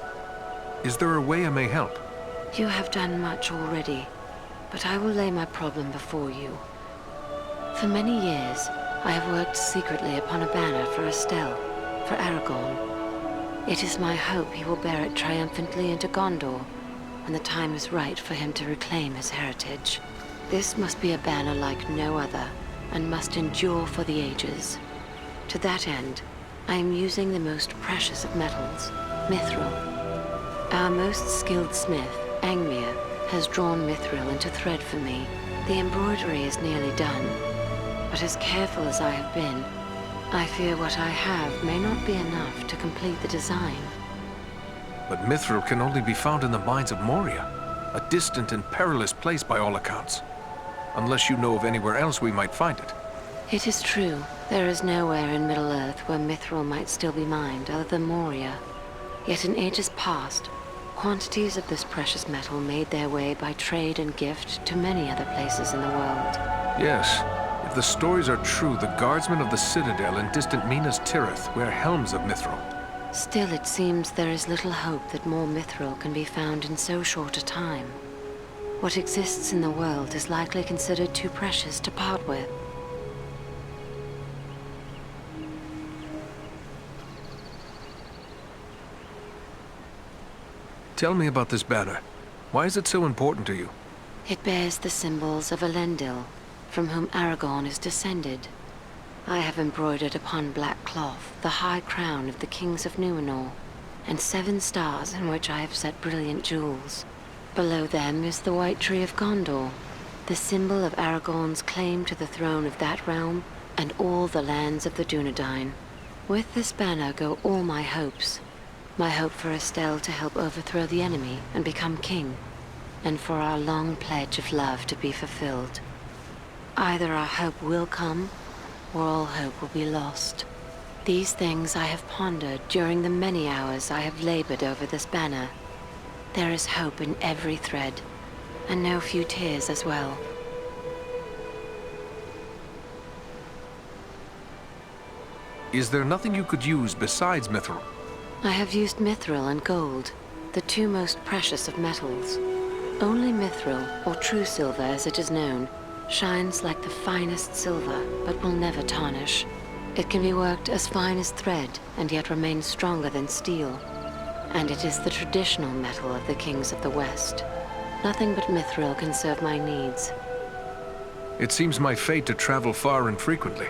B: Is there a way I may help?
H: You have done much already, but I will lay my problem before you. For many years, I have worked secretly upon a banner for Estelle, for Aragorn. It is my hope he will bear it triumphantly into Gondor, when the time is right for him to reclaim his heritage. This must be a banner like no other, and must endure for the ages. To that end, I am using the most precious of metals, mithril. Our most skilled smith, Angmar, has drawn mithril into thread for me. The embroidery is nearly done, but as careful as I have been, I fear what I have may not be enough to complete the design.
B: But mithril can only be found in the mines of Moria, a distant and perilous place by all accounts. Unless you know of anywhere else we might find it.
H: It is true, there is nowhere in Middle-earth where mithril might still be mined other than Moria. Yet in ages past, quantities of this precious metal made their way by trade and gift to many other places in the world.
B: Yes. If the stories are true, the guardsmen of the Citadel in distant Minas Tirith wear helms of mithril.
H: Still, it seems there is little hope that more mithril can be found in so short a time. What exists in the world is likely considered too precious to part with.
B: Tell me about this banner. Why is it so important to you?
H: It bears the symbols of Elendil, from whom Aragorn is descended. I have embroidered upon black cloth the high crown of the kings of Númenor, and 7 stars in which I have set brilliant jewels. Below them is the White Tree of Gondor, the symbol of Aragorn's claim to the throne of that realm and all the lands of the Dúnedain. With this banner go all my hopes. My hope for Estelle to help overthrow the enemy and become king, and for our long pledge of love to be fulfilled. Either our hope will come, or all hope will be lost. These things I have pondered during the many hours I have labored over this banner. There is hope in every thread, and no few tears as well.
B: Is there nothing you could use besides mithril?
H: I have used mithril and gold, the 2 most precious of metals. Only mithril, or true silver as it is known, shines like the finest silver, but will never tarnish. It can be worked as fine as thread, and yet remain stronger than steel. And it is the traditional metal of the kings of the West. Nothing but mithril can serve my needs.
B: It seems my fate to travel far and frequently,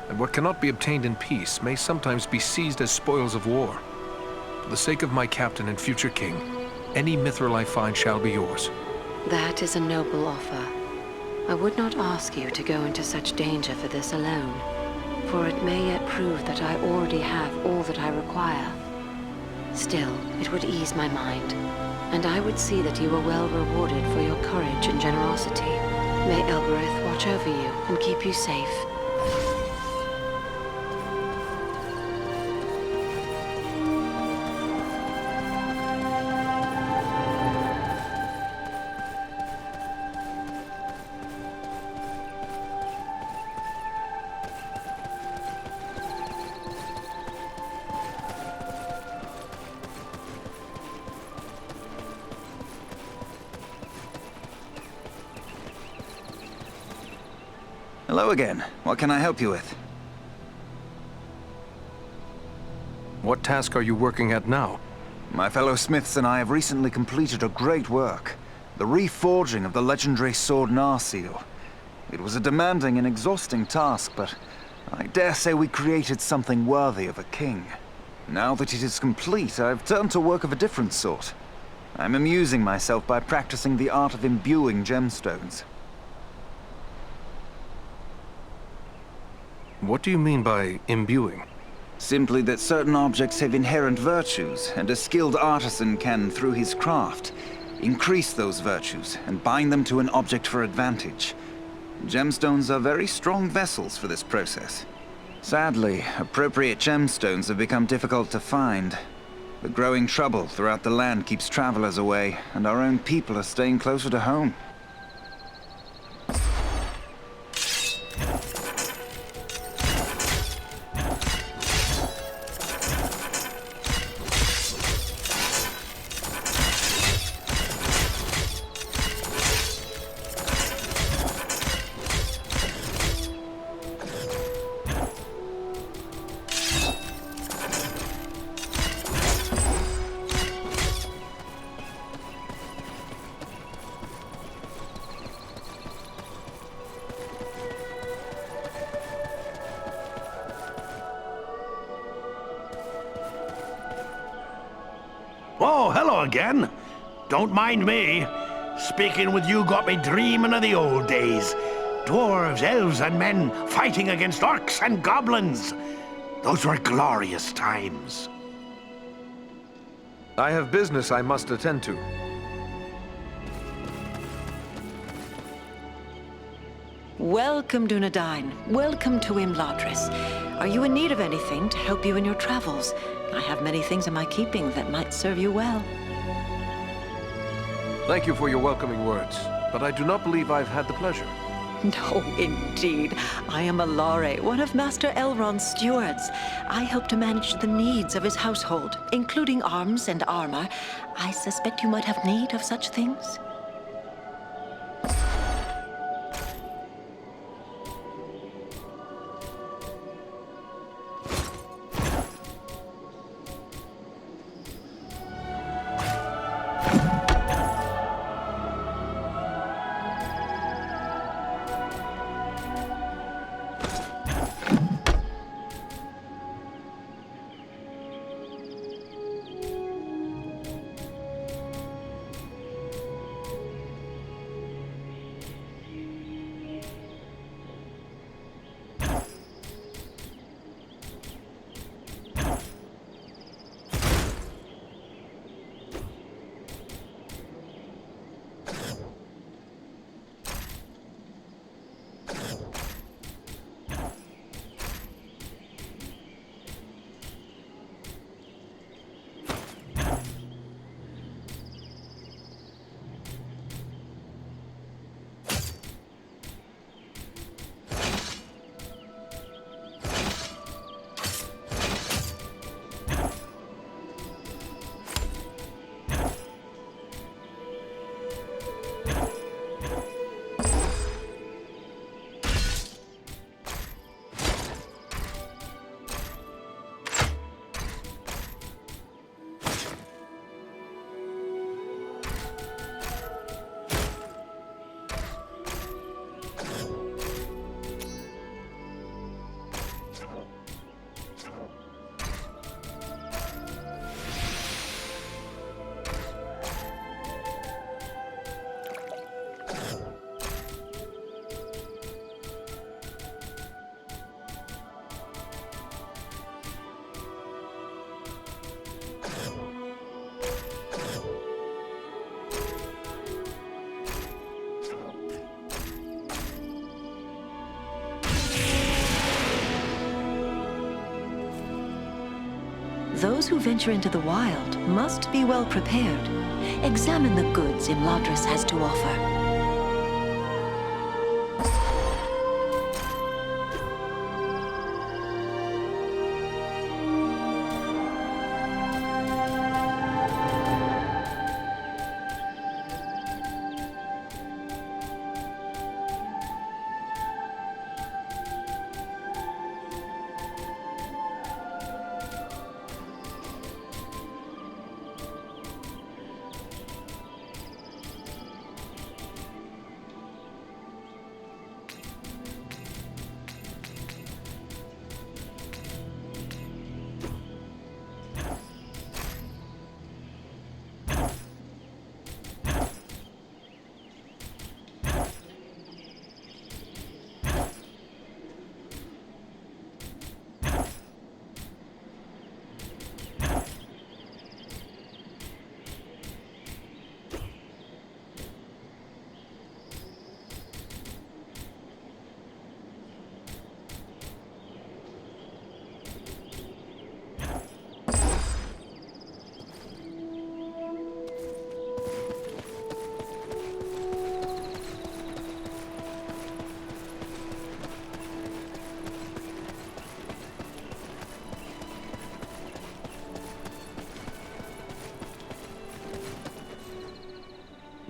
B: and what cannot be obtained in peace may sometimes be seized as spoils of war. For the sake of my captain and future king, any mithril I find shall be yours.
H: That is a noble offer. I would not ask you to go into such danger for this alone, for it may yet prove that I already have all that I require. Still, it would ease my mind, and I would see that you were well rewarded for your courage and generosity. May Elbereth watch over you and keep you safe.
J: Hello again. What can I help you with?
B: What task are you working at now?
J: My fellow smiths and I have recently completed a great work. The reforging of the legendary sword Narsil. It was a demanding and exhausting task, but I dare say we created something worthy of a king. Now that it is complete, I've turned to work of a different sort. I'm amusing myself by practicing the art of imbuing gemstones.
B: What do you mean by imbuing?
J: Simply that certain objects have inherent virtues, and a skilled artisan can, through his craft, increase those virtues and bind them to an object for advantage. Gemstones are very strong vessels for this process. Sadly, appropriate gemstones have become difficult to find. The growing trouble throughout the land keeps travelers away, and our own people are staying closer to home.
F: Oh, hello again. Don't mind me. Speaking with you got me dreaming of the old days. Dwarves, elves, and men fighting against orcs and goblins. Those were glorious times.
B: I have business I must attend to.
H: Welcome, Dúnedain. Welcome to Imladris. Are you in need of anything to help you in your travels? I have many things in my keeping that might serve you well.
B: Thank you for your welcoming words, but I do not believe I've had the pleasure.
H: No, indeed. I am Alare, one of Master Elrond's stewards. I help to manage the needs of his household, including arms and armor. I suspect you might have need of such things. Those who venture into the wild must be well prepared. Examine the goods Imladris has to offer.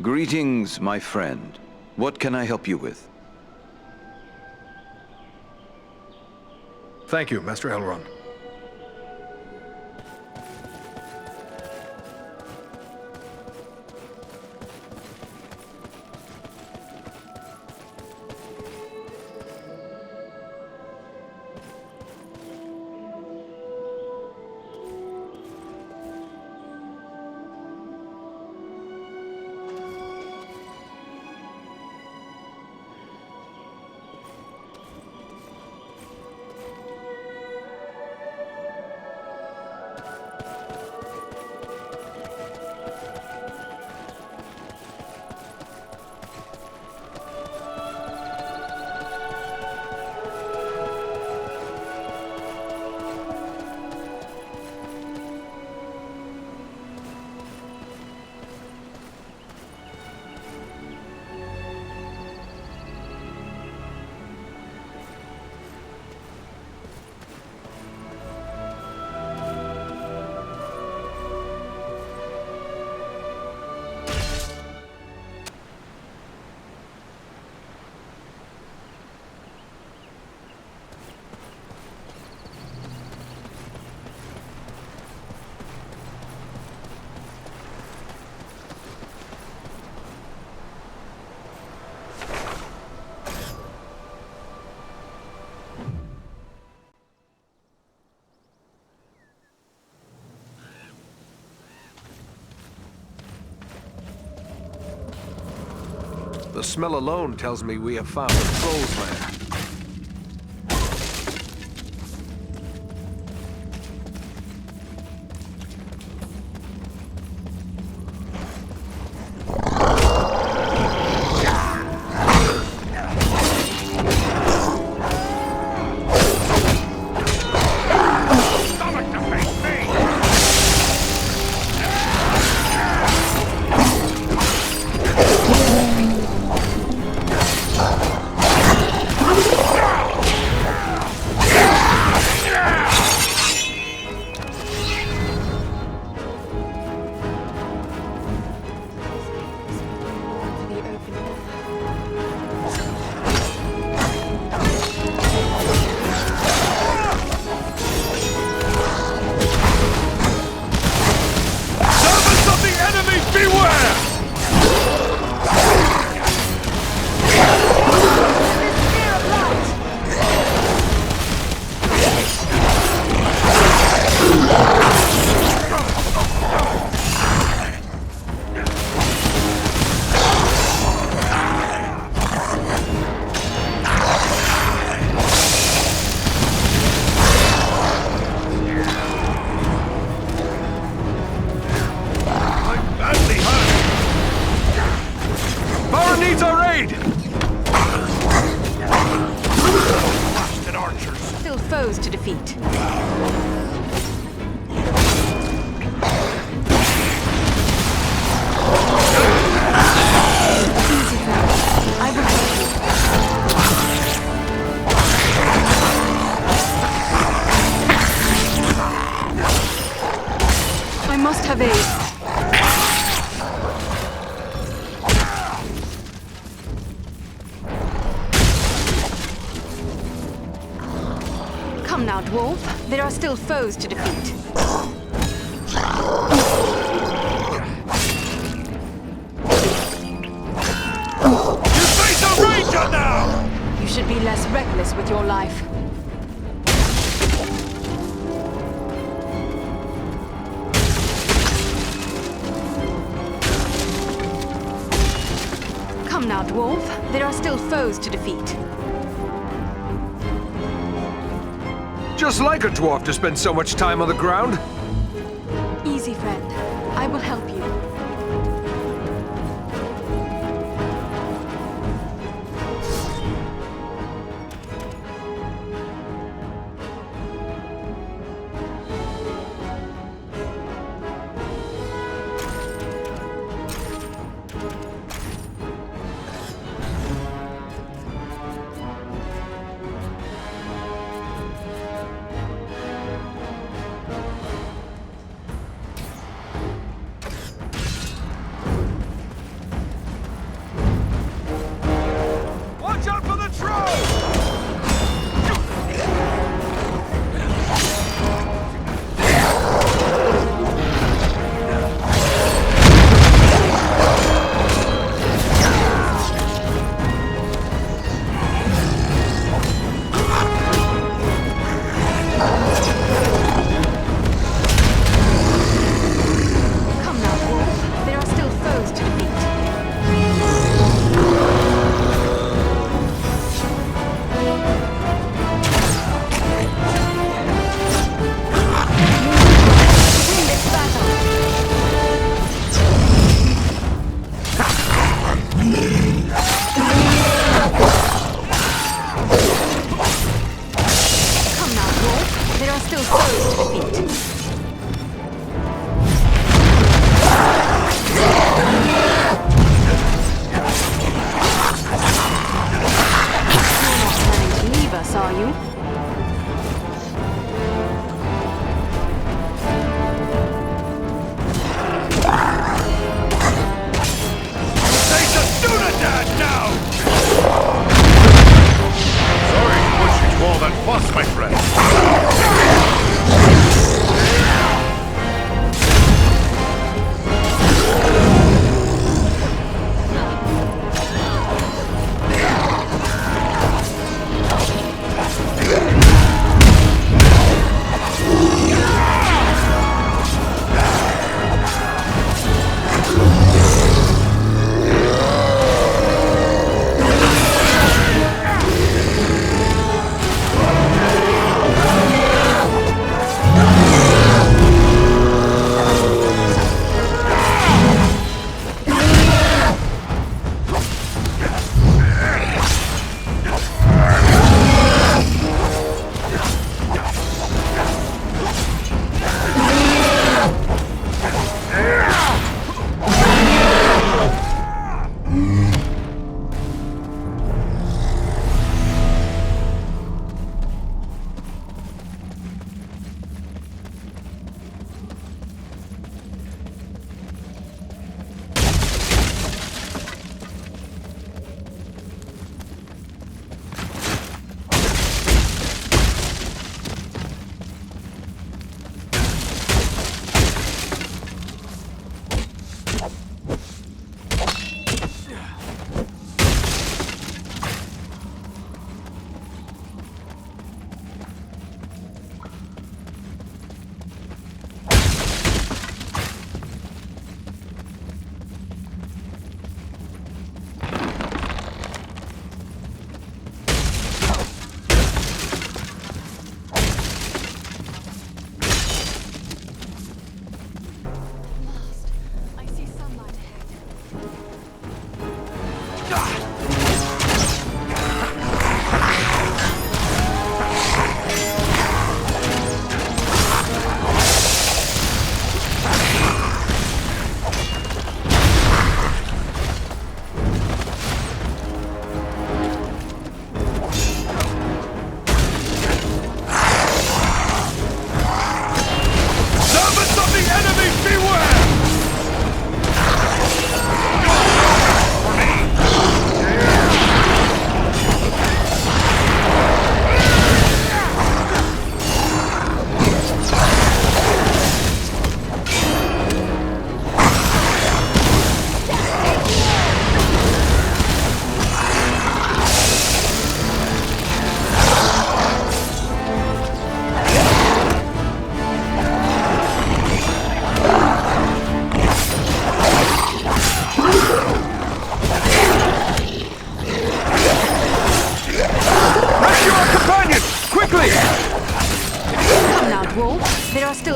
P: Greetings, my friend. What can I help you with?
B: Thank you, Master Elrond. The smell alone tells me we have found a troll's lair.
D: Come now, Dwarf. There are still foes to defeat.
K: You face a ranger now!
D: You should be less reckless with your life. Come now, Dwarf. There are still foes to defeat.
B: Just like a dwarf to spend so much time on the ground.
D: Easy, friend. I will help you.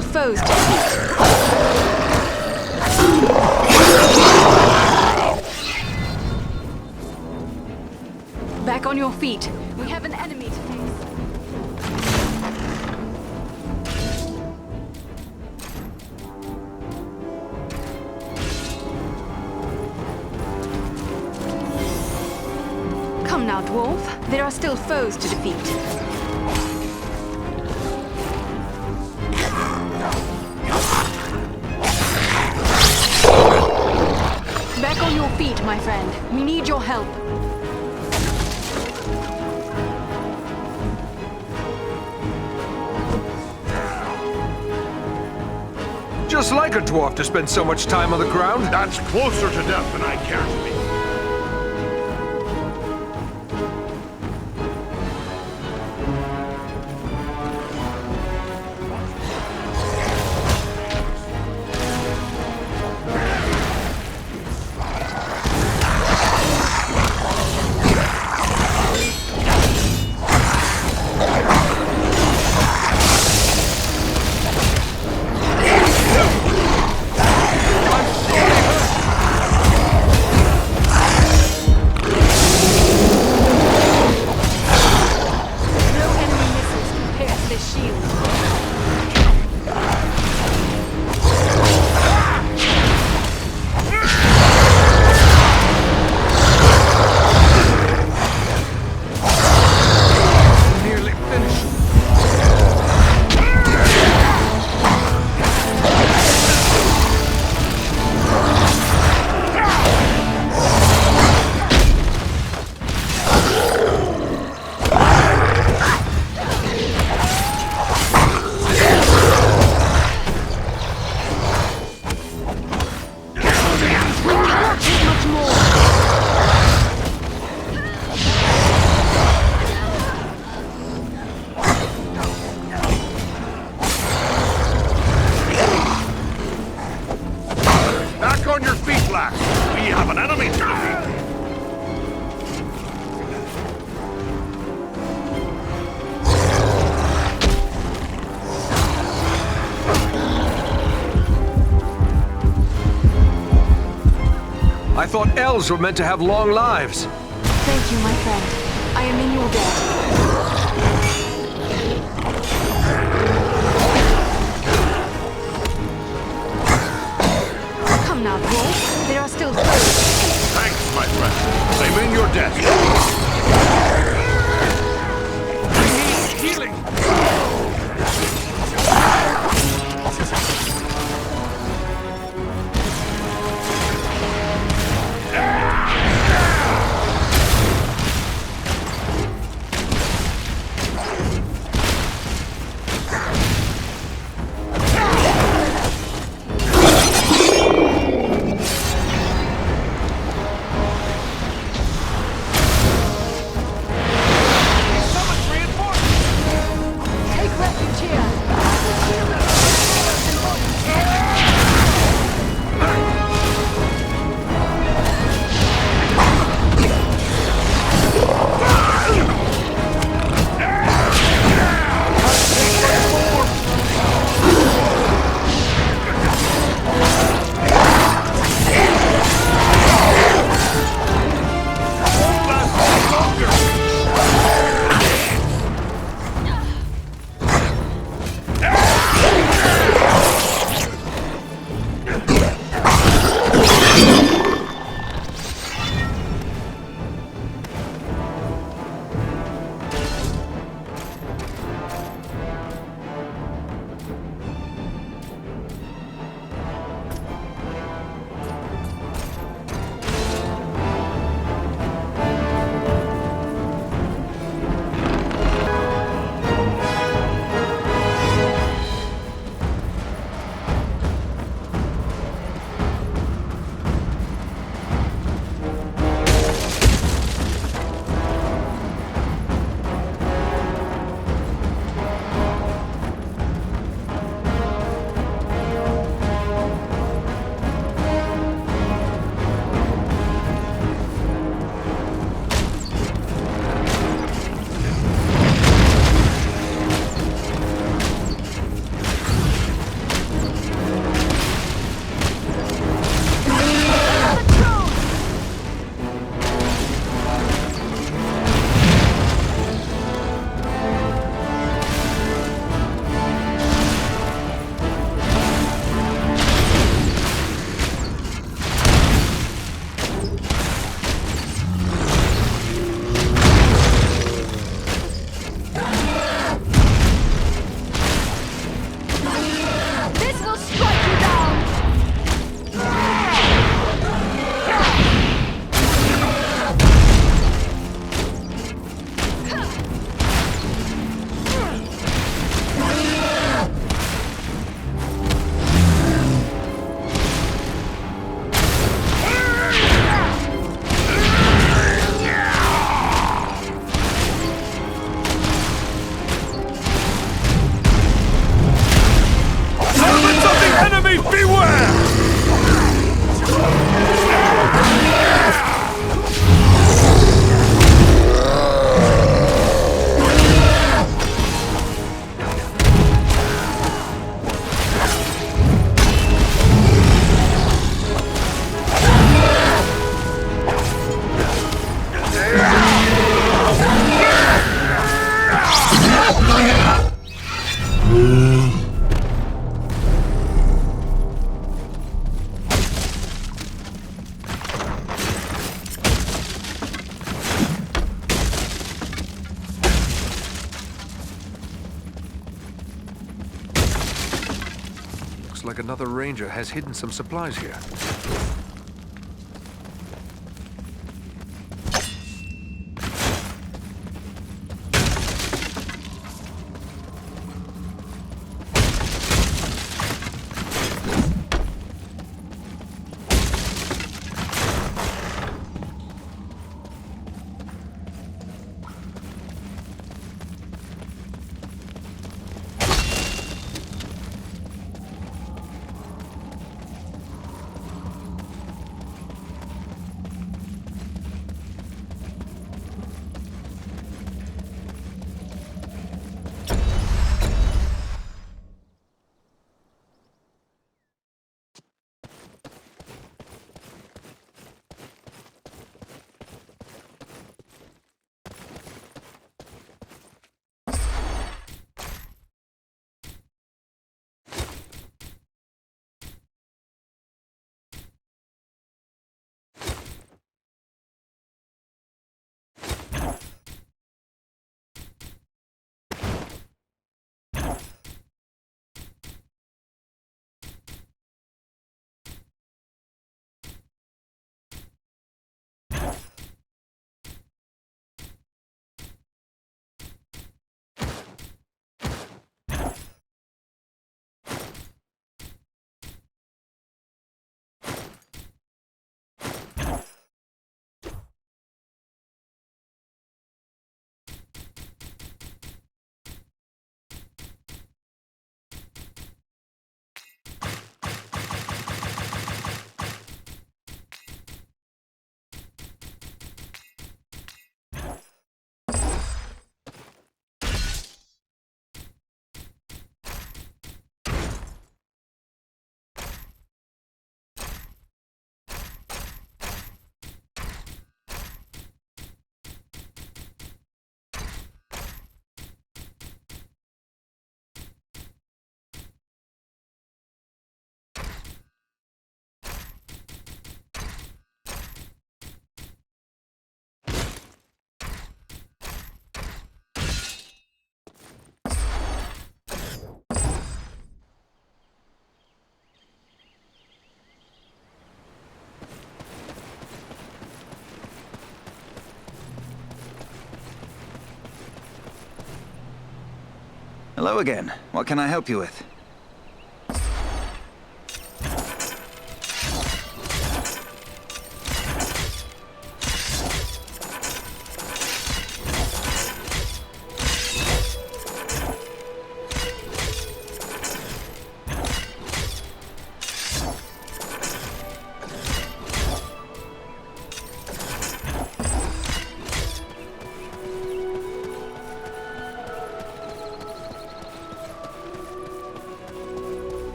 D: still foes to defeat. Back on your feet. We have an enemy to face. Come now, Dwarf. There are still foes to defeat. Back on your feet, my friend. We need your help.
M: Just like a dwarf to spend so much time on the ground.
K: That's closer to death than I care to be.
M: I thought elves were meant to have long lives.
D: Thank you, my friend. I am in your debt. Come now, Dwarf. There are still foes.
K: Thanks, my friend. I'm in your debt. I need healing.
D: Take
B: like another ranger has hidden some supplies here.
J: Hello again. What can I help you with?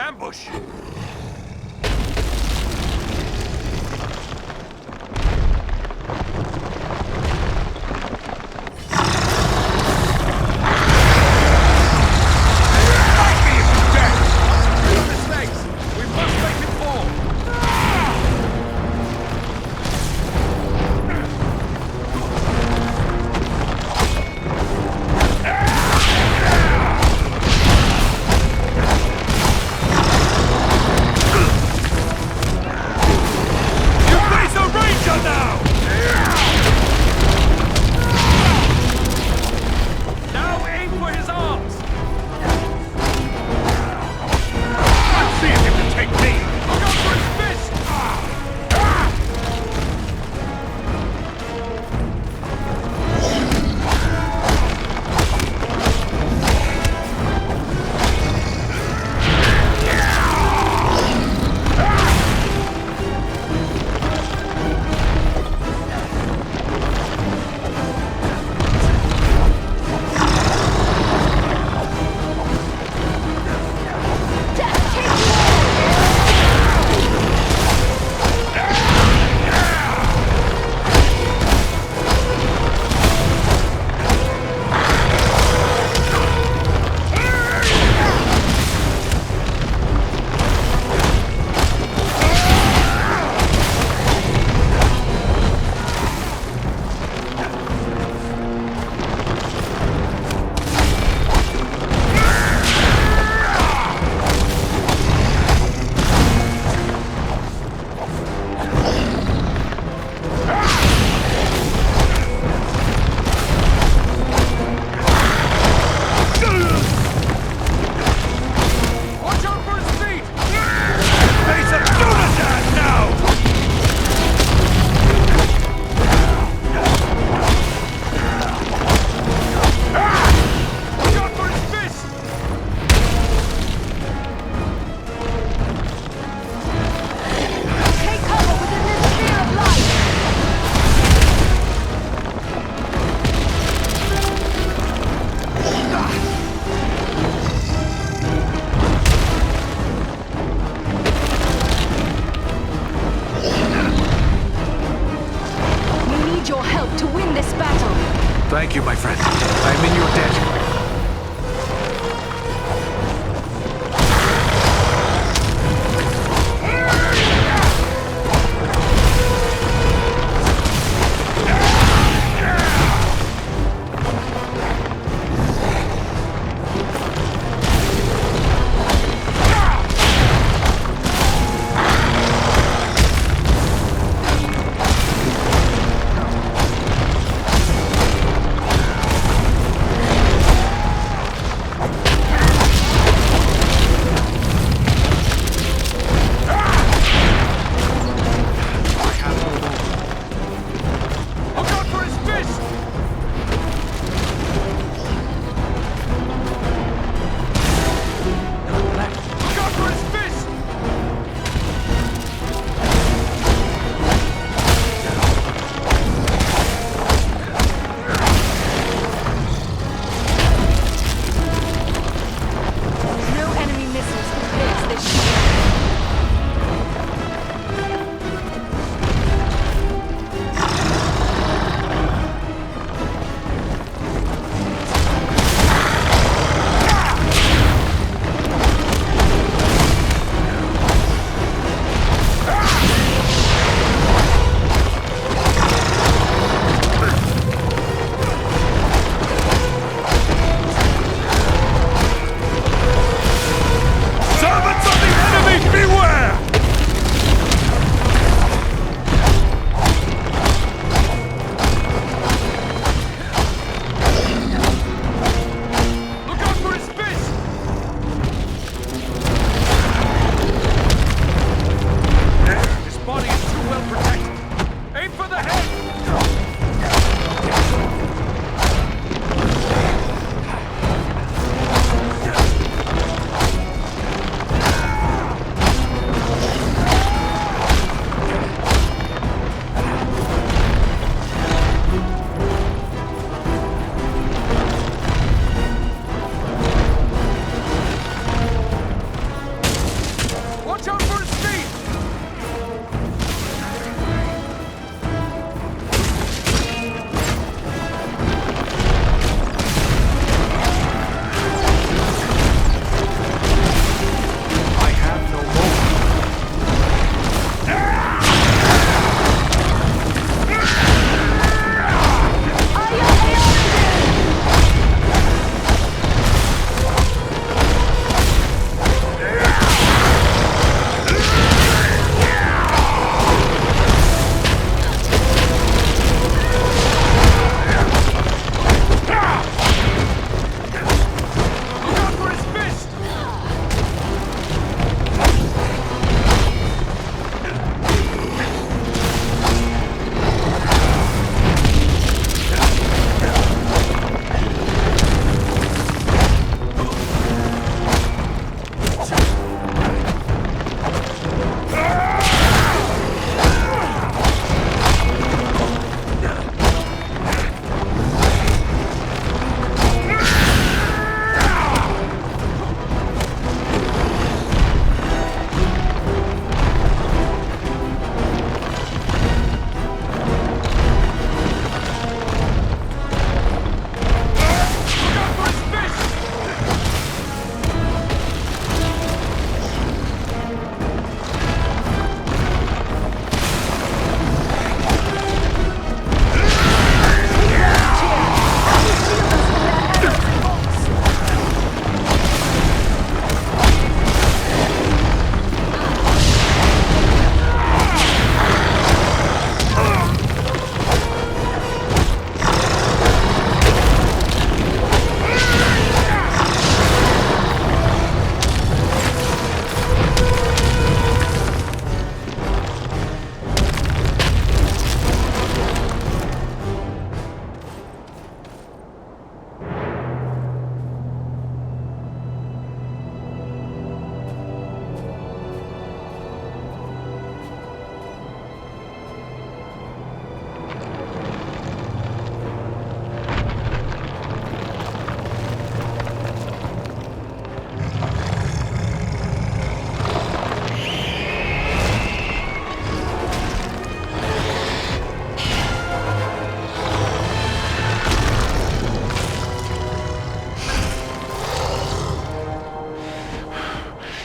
M: Ambush!
B: Thank you, my friend. I am in your debt.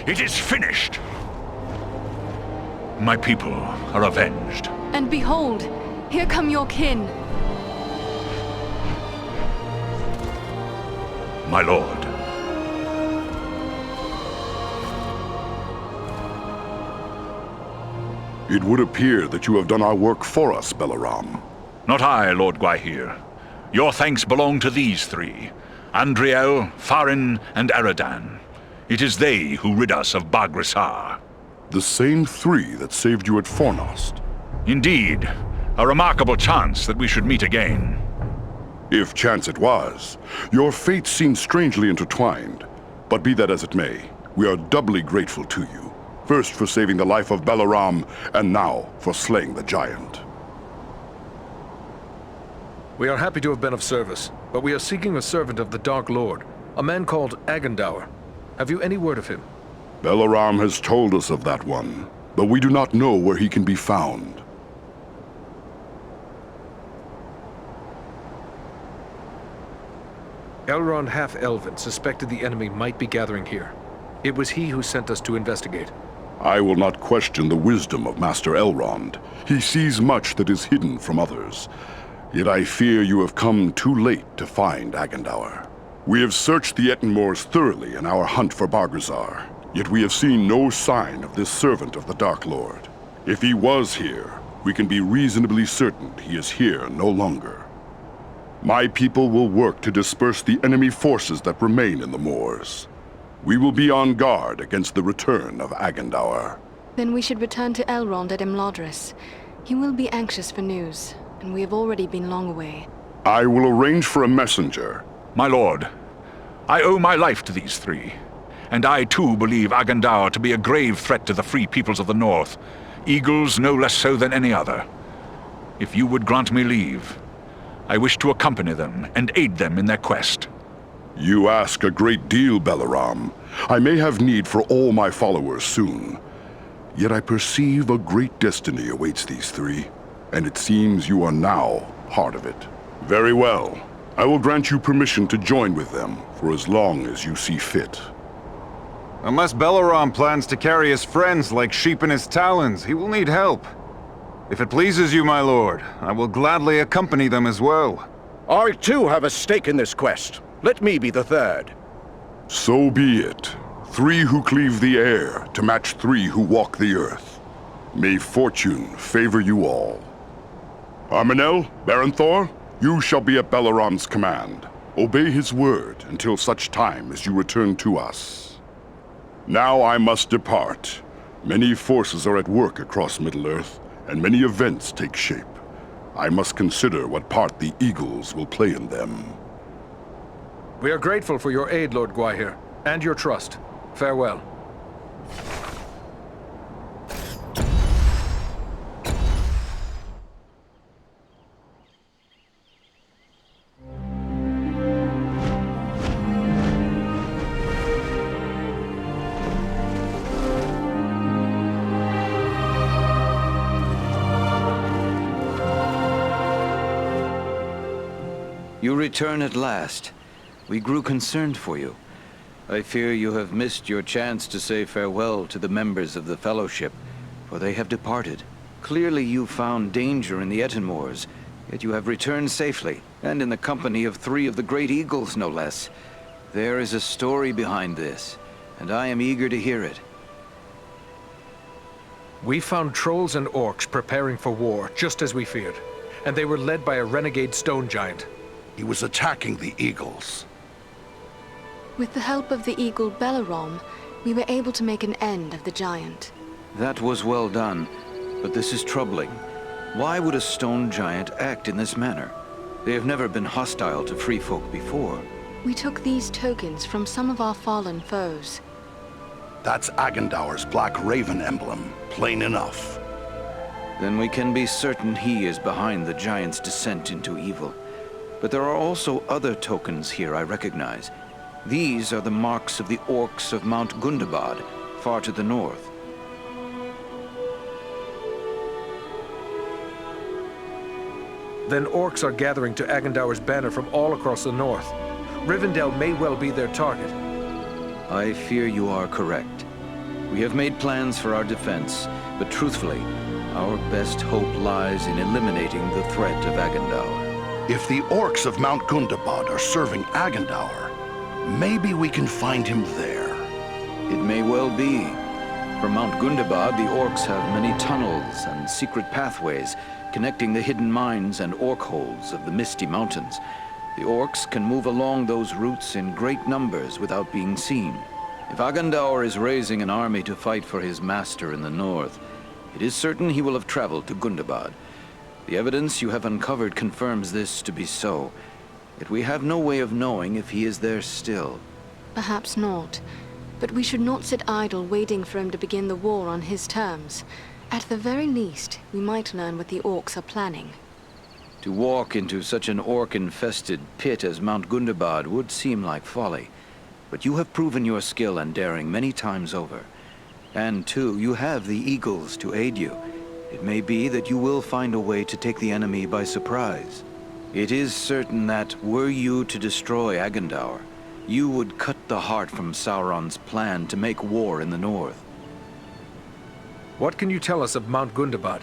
G: It is finished! My people are avenged.
D: And behold, here come your kin.
G: My lord.
K: It would appear that you have done our work for us, Balaram.
G: Not I, Lord Gwaihir. Your thanks belong to these three, Andriel, Farin, and Eradan. It is they who rid us of Baghrissar.
K: The same three that saved you at Fornost.
G: Indeed. A remarkable chance that we should meet again.
K: If chance it was. Your fates seem strangely intertwined. But be that as it may, we are doubly grateful to you. First for saving the life of Balaram, and now for slaying the giant.
B: We are happy to have been of service, but we are seeking a servant of the Dark Lord, a man called Agandaûr. Have you any word of him?
K: Balaram has told us of that one, but we do not know where he can be found.
B: Elrond Half-Elven suspected the enemy might be gathering here. It was he who sent us to investigate.
K: I will not question the wisdom of Master Elrond. He sees much that is hidden from others. Yet I fear you have come too late to find Agandaûr. We have searched the Ettenmoors thoroughly in our hunt for Bargazar, yet we have seen no sign of this servant of the Dark Lord. If he was here, we can be reasonably certain he is here no longer. My people will work to disperse the enemy forces that remain in the moors. We will be on guard against the return of Agandaûr.
D: Then we should return to Elrond at Imladris. He will be anxious for news, and we have already been long away.
K: I will arrange for a messenger.
G: My lord, I owe my life to these three, and I too believe Agandaûr to be a grave threat to the free peoples of the north, eagles no less so than any other. If you would grant me leave, I wish to accompany them and aid them in their quest.
K: You ask a great deal, Balaram. I may have need for all my followers soon. Yet I perceive a great destiny awaits these three, and it seems you are now part of it. Very well. I will grant you permission to join with them for as long as you see fit.
J: Unless Balaram plans to carry his friends like sheep in his talons, he will need help. If it pleases you, my lord, I will gladly accompany them as well.
F: I too have a stake in this quest. Let me be the third.
K: So be it. 3 who cleave the air to match 3 who walk the earth. May fortune favor you all. Armenel, Baranthor, you shall be at Balaram's command. Obey his word until such time as you return to us. Now I must depart. Many forces are at work across Middle-earth, and many events take shape. I must consider what part the Eagles will play in them.
B: We are grateful for your aid, Lord Gwaihir, and your trust. Farewell.
P: You return at last. We grew concerned for you. I fear you have missed your chance to say farewell to the members of the Fellowship, for they have departed. Clearly you found danger in the Ettenmoors, yet you have returned safely, and in the company of 3 of the great eagles, no less. There is a story behind this, and I am eager to hear it.
B: We found trolls and orcs preparing for war, just as we feared, and they were led by a renegade stone giant.
F: He was attacking the eagles.
D: With the help of the eagle Balaram, we were able to make an end of the giant.
P: That was well done, but this is troubling. Why would a stone giant act in this manner? They have never been hostile to free folk before.
D: We took these tokens from some of our fallen foes.
F: That's Agandaûr's Black Raven emblem, plain enough.
P: Then we can be certain he is behind the giant's descent into evil. But there are also other tokens here I recognize. These are the marks of the orcs of Mount Gundabad, far to the north.
B: Then orcs are gathering to Agandaûr's banner from all across the north. Rivendell may well be their target.
P: I fear you are correct. We have made plans for our defense, but truthfully, our best hope lies in eliminating the threat of Agandaûr.
F: If the orcs of Mount Gundabad are serving Agandaûr, maybe we can find him there.
P: It may well be. From Mount Gundabad, the orcs have many tunnels and secret pathways connecting the hidden mines and orc holes of the Misty Mountains. The orcs can move along those routes in great numbers without being seen. If Agandaûr is raising an army to fight for his master in the north, it is certain he will have traveled to Gundabad. The evidence you have uncovered confirms this to be so, yet we have no way of knowing if he is there still.
D: Perhaps not, but we should not sit idle waiting for him to begin the war on his terms. At the very least, we might learn what the orcs are planning.
P: To walk into such an orc-infested pit as Mount Gundabad would seem like folly. But you have proven your skill and daring many times over. And too, you have the eagles to aid you. It may be that you will find a way to take the enemy by surprise. It is certain that, were you to destroy Agandaûr, you would cut the heart from Sauron's plan to make war in the north.
B: What can you tell us of Mount Gundabad?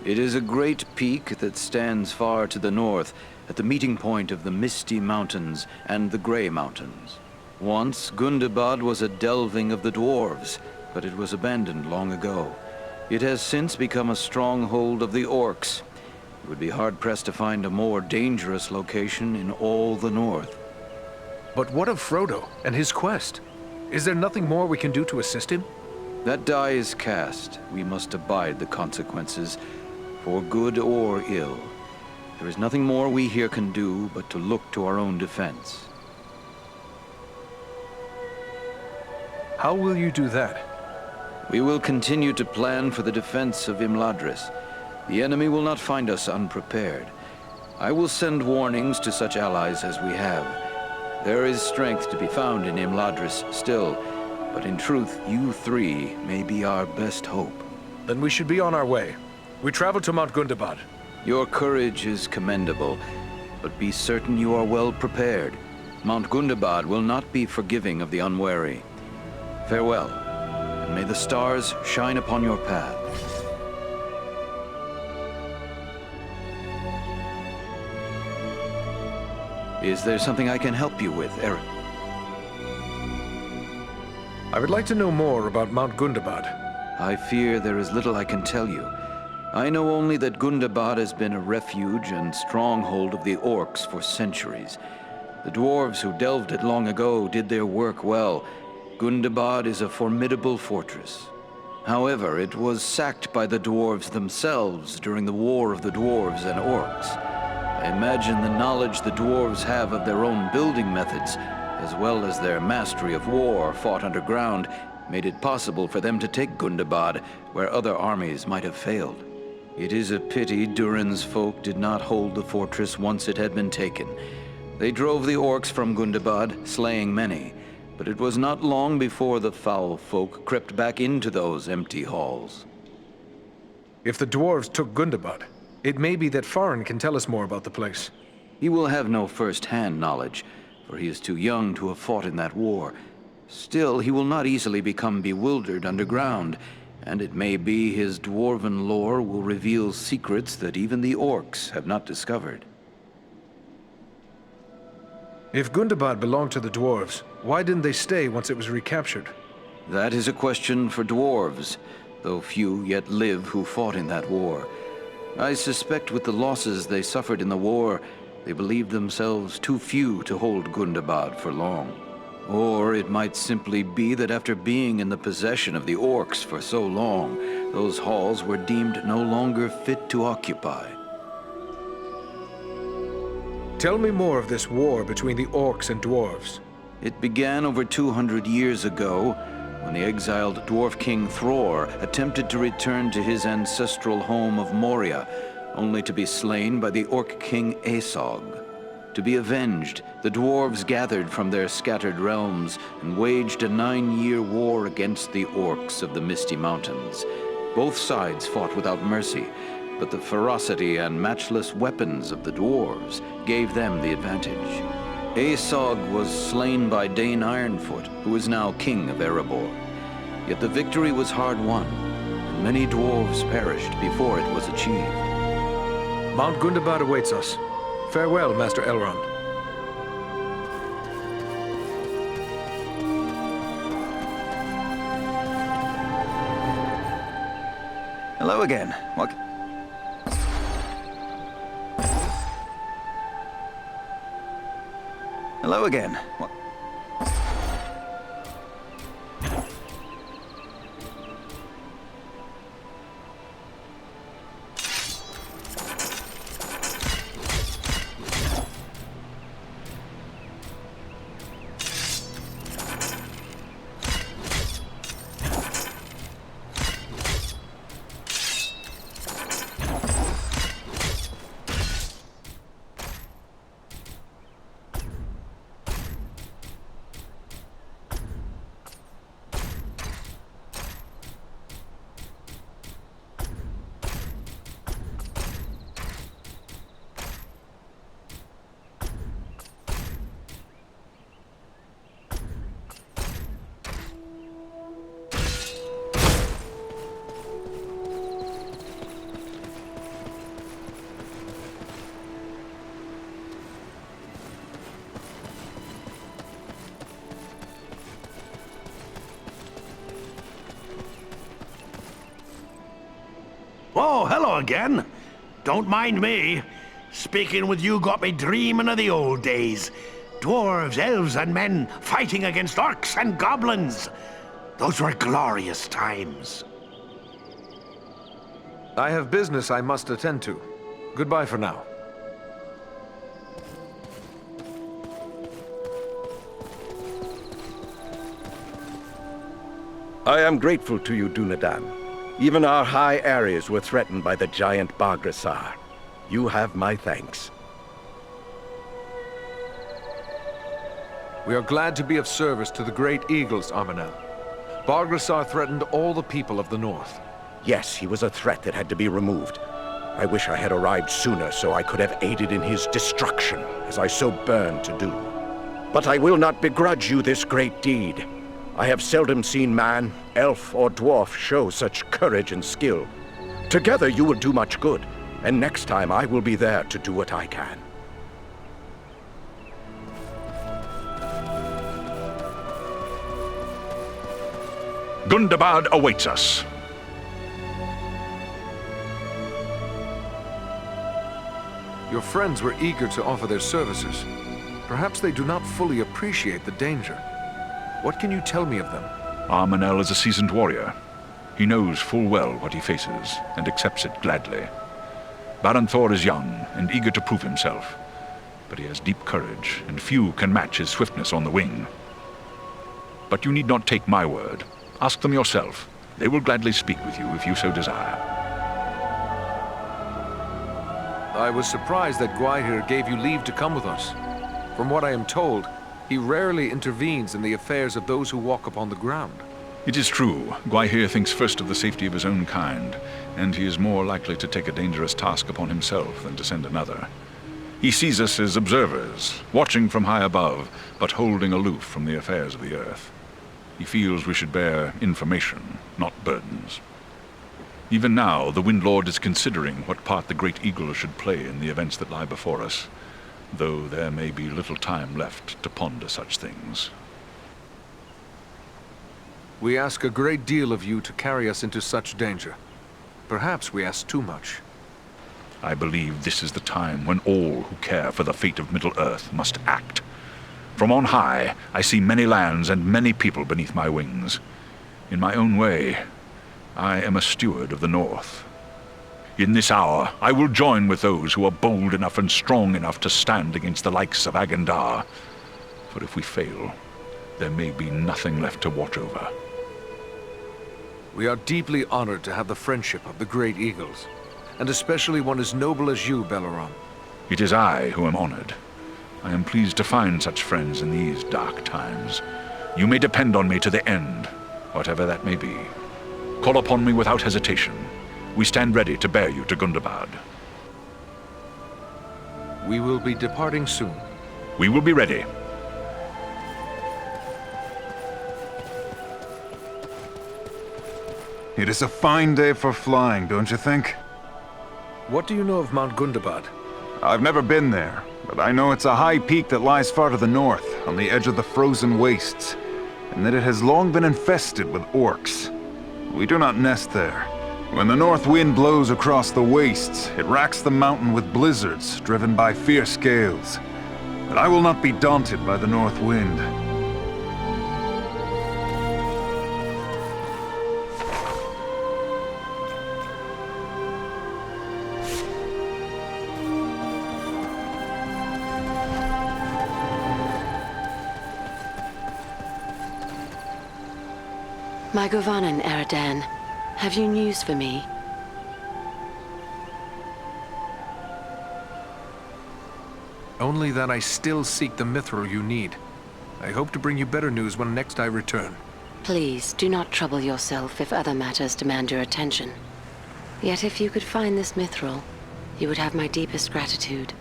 P: It is a great peak that stands far to the north, at the meeting point of the Misty Mountains and the Grey Mountains. Once, Gundabad was a delving of the dwarves, but it was abandoned long ago. It has since become a stronghold of the orcs. It would be hard-pressed to find a more dangerous location in all the north.
B: But what of Frodo and his quest? Is there nothing more we can do to assist him?
P: That die is cast. We must abide the consequences, for good or ill. There is nothing more we here can do but to look to our own defense.
B: How will you do that?
P: We will continue to plan for the defense of Imladris. The enemy will not find us unprepared. I will send warnings to such allies as we have. There is strength to be found in Imladris still, but in truth, you three may be our best hope.
B: Then we should be on our way. We travel to Mount Gundabad.
P: Your courage is commendable, but be certain you are well prepared. Mount Gundabad will not be forgiving of the unwary. Farewell, and may the stars shine upon your path. Is there something I can help you with, Eric?
B: I would like to know more about Mount Gundabad.
P: I fear there is little I can tell you. I know only that Gundabad has been a refuge and stronghold of the orcs for centuries. The dwarves who delved it long ago did their work well. Gundabad is a formidable fortress. However, it was sacked by the dwarves themselves during the War of the Dwarves and Orcs. I imagine the knowledge the dwarves have of their own building methods, as well as their mastery of war fought underground, made it possible for them to take Gundabad, where other armies might have failed. It is a pity Durin's folk did not hold the fortress once it had been taken. They drove the orcs from Gundabad, slaying many, but it was not long before the foul folk crept back into those empty halls.
B: If the dwarves took Gundabad, it may be that Farin can tell us more about the place.
P: He will have no first-hand knowledge, for he is too young to have fought in that war. Still, he will not easily become bewildered underground, and it may be his dwarven lore will reveal secrets that even the orcs have not discovered.
B: If Gundabad belonged to the dwarves, why didn't they stay once it was recaptured?
P: That is a question for dwarves, though few yet live who fought in that war. I suspect with the losses they suffered in the war, they believed themselves too few to hold Gundabad for long. Or it might simply be that after being in the possession of the orcs for so long, those halls were deemed no longer fit to occupy.
B: Tell me more of this war between the orcs and dwarves.
P: It began over 200 years ago, when the exiled dwarf king Thror attempted to return to his ancestral home of Moria, only to be slain by the orc king Aesog. To be avenged, the dwarves gathered from their scattered realms and waged a 9-year war against the orcs of the Misty Mountains. Both sides fought without mercy, but the ferocity and matchless weapons of the dwarves gave them the advantage. Aesog was slain by Dane Ironfoot, who is now king of Erebor. Yet the victory was hard won, and many dwarves perished before it was achieved.
B: Mount Gundabad awaits us. Farewell, Master Elrond.
J: Hello again. What? Hello again. What?
F: Oh, hello again. Don't mind me. Speaking with you got me dreaming of the old days. Dwarves, elves, and men fighting against orcs and goblins. Those were glorious times.
B: I have business I must attend to. Goodbye for now.
T: I am grateful to you, Dúnedain. Even our high areas were threatened by the giant Bargrasar. You have my thanks.
B: We are glad to be of service to the great eagles, Armanel. Bargrasar threatened all the people of the north.
T: Yes, he was a threat that had to be removed. I wish I had arrived sooner so I could have aided in his destruction, as I so burned to do. But I will not begrudge you this great deed. I have seldom seen man, elf, or dwarf show such courage and skill. Together you will do much good, and next time I will be there to do what I can.
G: Gundabad awaits us.
B: Your friends were eager to offer their services. Perhaps they do not fully appreciate the danger. What can you tell me of them?
G: Armanel is a seasoned warrior. He knows full well what he faces, and accepts it gladly. Baranthor is young and eager to prove himself, but he has deep courage, and few can match his swiftness on the wing. But you need not take my word. Ask them yourself. They will gladly speak with you if you so desire.
B: I was surprised that Gwaihir gave you leave to come with us. From what I am told, he rarely intervenes in the affairs of those who walk upon the ground.
G: It is true. Gwaihir thinks first of the safety of his own kind, and he is more likely to take a dangerous task upon himself than to send another. He sees us as observers, watching from high above, but holding aloof from the affairs of the earth. He feels we should bear information, not burdens. Even now, the Windlord is considering what part the Great Eagle should play in the events that lie before us, though there may be little time left to ponder such things.
B: We ask a great deal of you to carry us into such danger. Perhaps we ask too much.
G: I believe this is the time when all who care for the fate of Middle-earth must act. From on high, I see many lands and many people beneath my wings. In my own way, I am a steward of the North. In this hour, I will join with those who are bold enough and strong enough to stand against the likes of Agandaûr. For if we fail, there may be nothing left to watch over.
B: We are deeply honored to have the friendship of the Great Eagles, and especially one as noble as you, Belleron.
G: It is I who am honored. I am pleased to find such friends in these dark times. You may depend on me to the end, whatever that may be. Call upon me without hesitation. We stand ready to bear you to Gundabad.
B: We will be departing soon.
G: We will be ready.
J: It is a fine day for flying, don't you think?
B: What do you know of Mount Gundabad?
J: I've never been there, but I know it's a high peak that lies far to the north, on the edge of the frozen wastes, and that it has long been infested with orcs. We do not nest there. When the north wind blows across the wastes, it racks the mountain with blizzards driven by fierce gales. But I will not be daunted by the north wind.
H: My Govanen, Eradan, have you news for me?
B: Only that I still seek the mithril you need. I hope to bring you better news when next I return.
H: Please, do not trouble yourself if other matters demand your attention. Yet if you could find this mithril, you would have my deepest gratitude.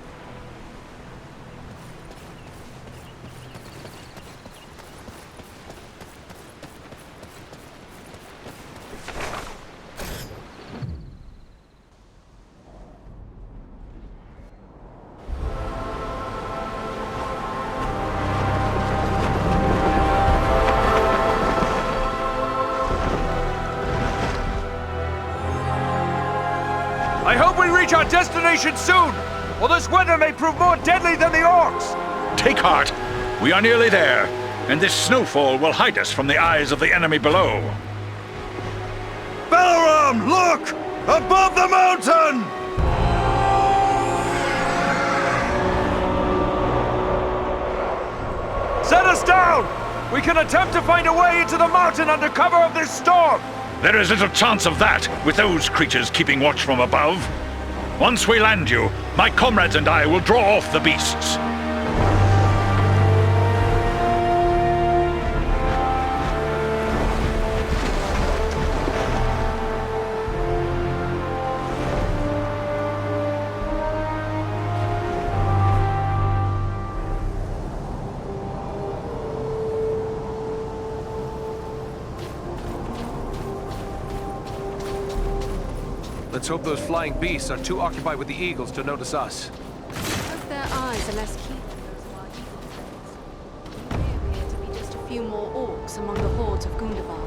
M: I hope we reach our destination soon, or this weather may prove more deadly than the orcs!
G: Take heart! We are nearly there, and this snowfall will hide us from the eyes of the enemy below.
J: Balram, look! Above the mountain!
M: Set us down! We can attempt to find a way into the mountain under cover of this storm!
G: There is little chance of that, with those creatures keeping watch from above. Once we land you, my comrades and I will draw off the beasts.
B: Let's hope those flying beasts are too occupied with the eagles to notice us.
D: Hope their eyes are less keen than those of our evil friends. There appear to be just a few more orcs among the hordes of Gundabad.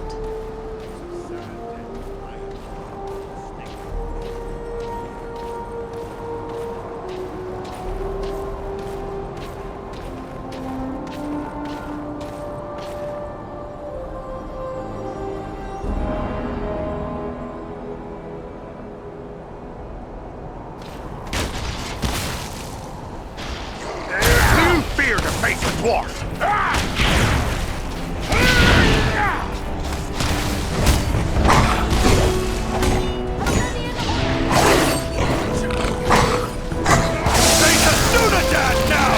F: Dwarf!
M: Face a Dúnedain now!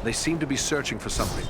B: They seem to be searching for something.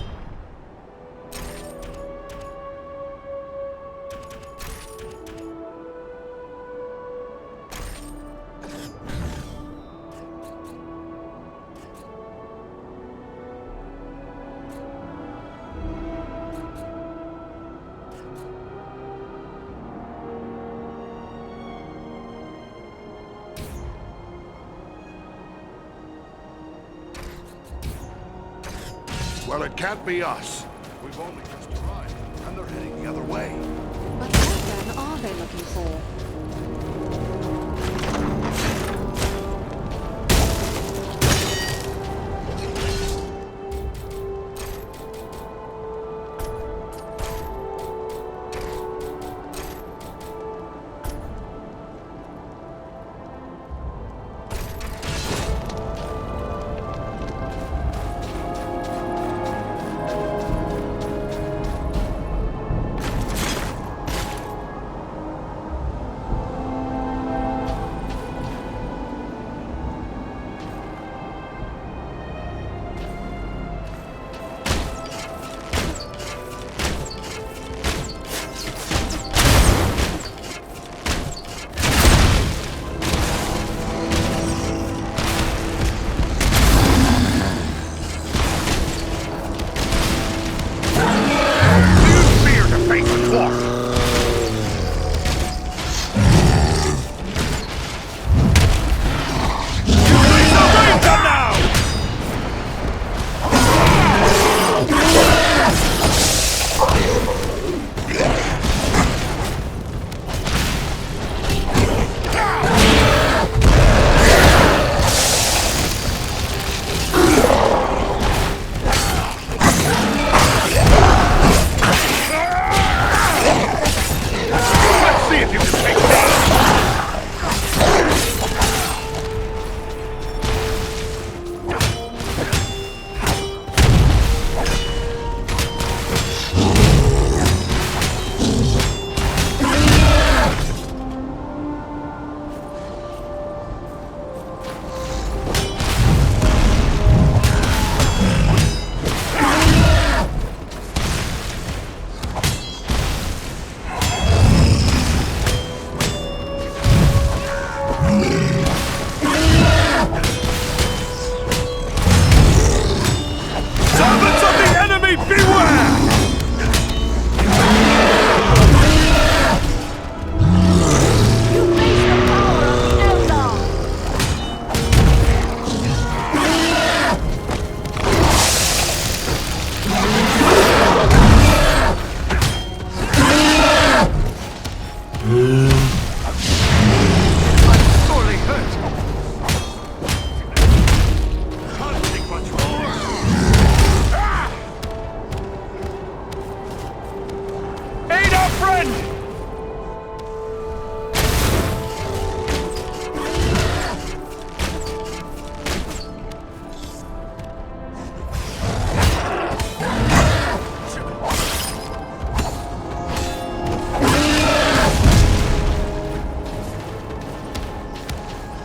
F: Well, it can't be us. We've only just arrived, and they're heading the other way.
D: But what then are they looking for?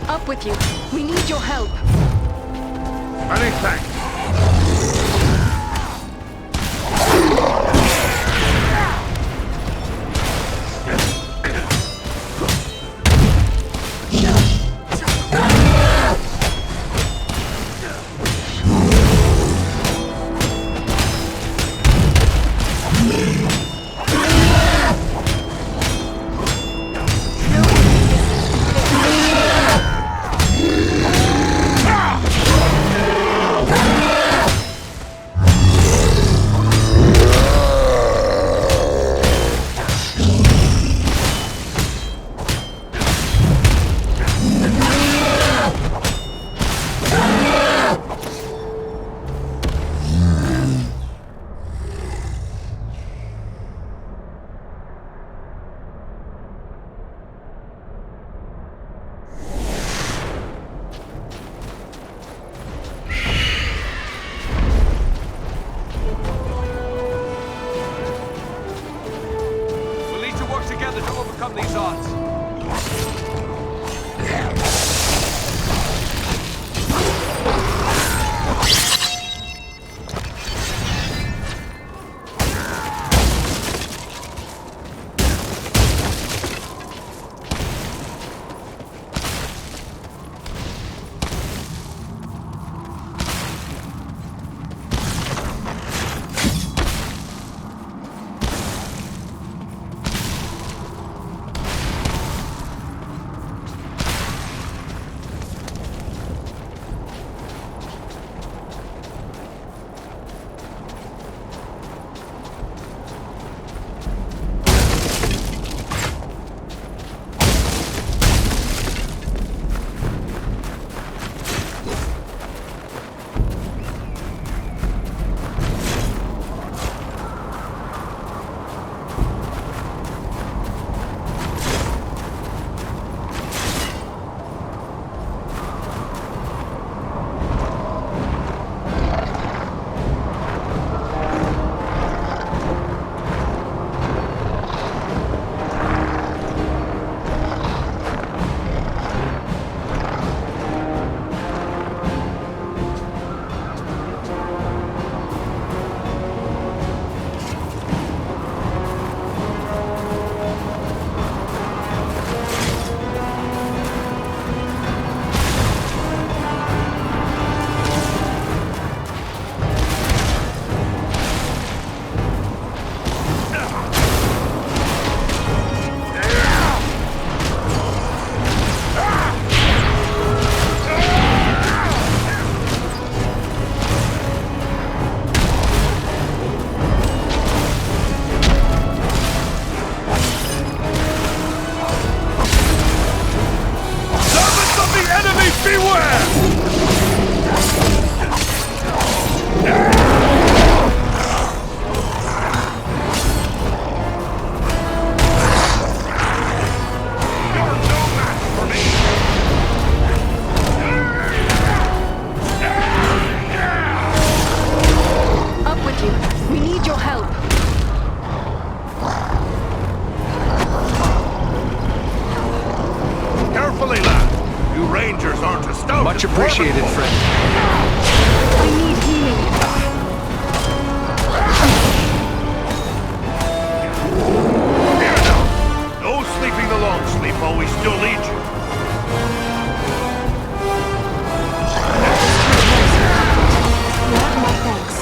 D: Up with you. We need your help.
F: Many thanks.
M: enemy beware!
D: Up with you. We need your help.
F: Carefully, lad. You rangers aren't as stout.
B: Much appreciated, friend.
D: I need healing.
F: Here now. No sleeping the long sleep while we still need you.
D: You have my thanks.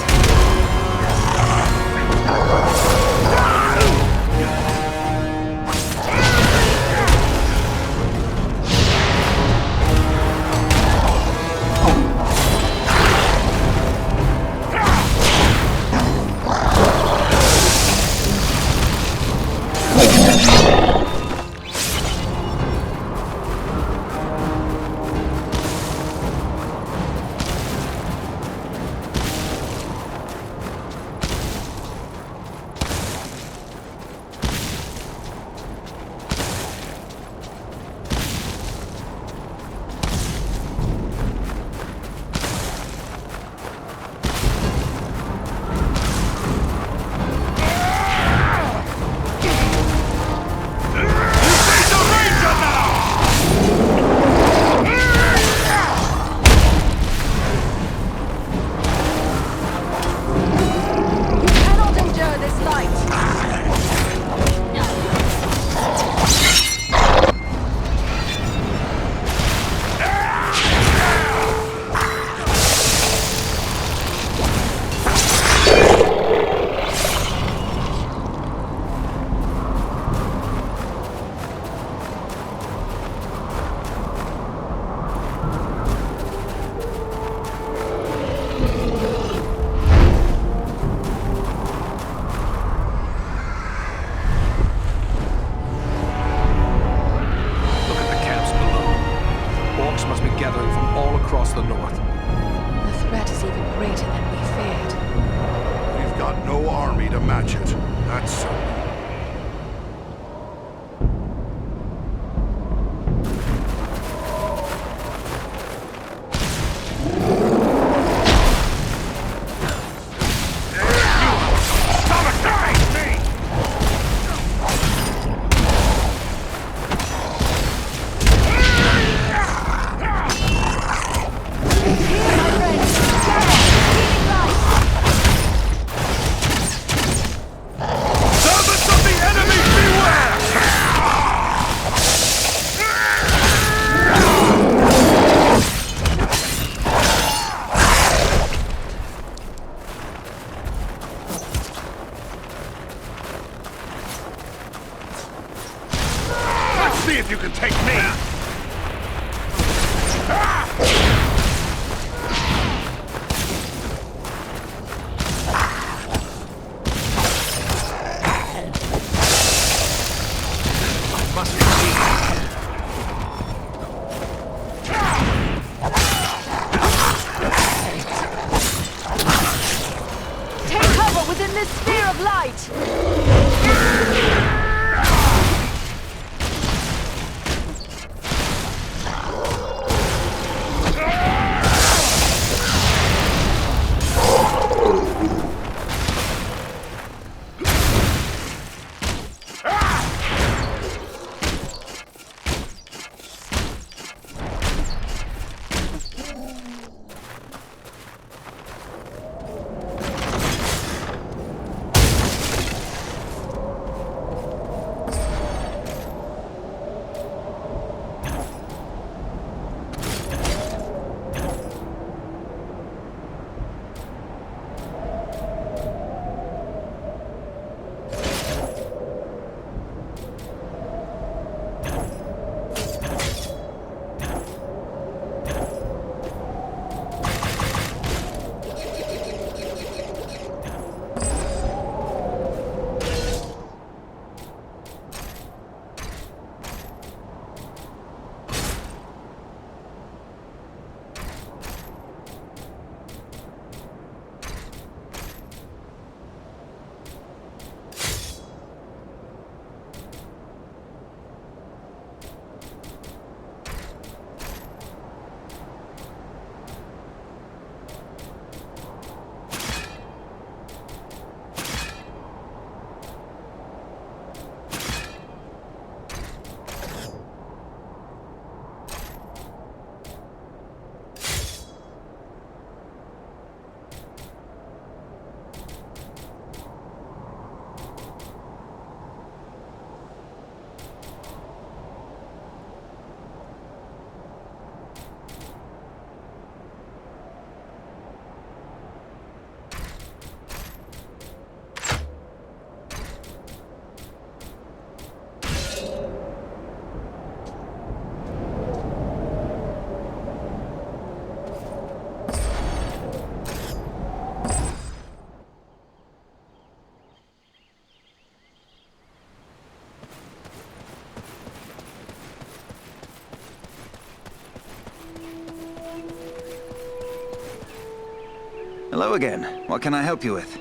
J: Hello again. What can I help you with?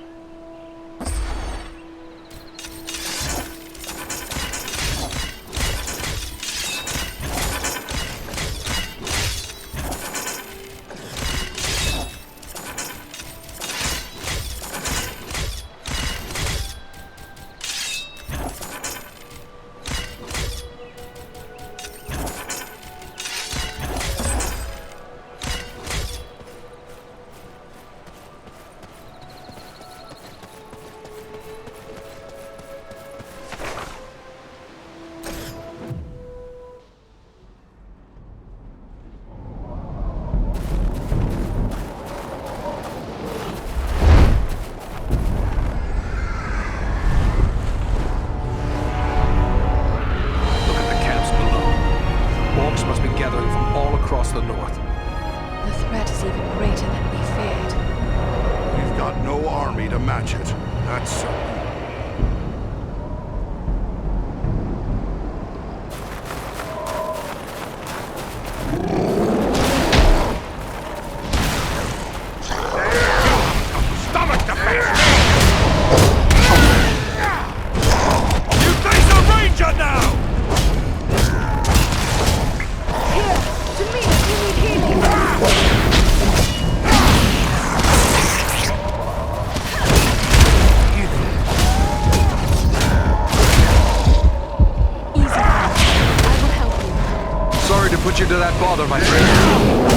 B: Put you to that bother, my friend.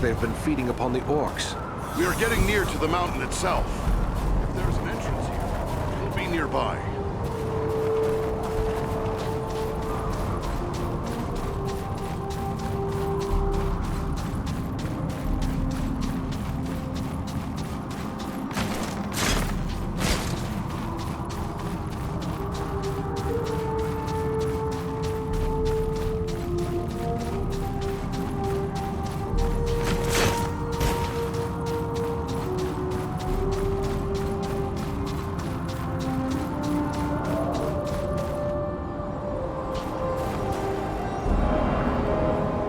B: they have been feeding upon the orcs.
K: We are getting near to the mountain itself. If there's an entrance here, it'll be nearby.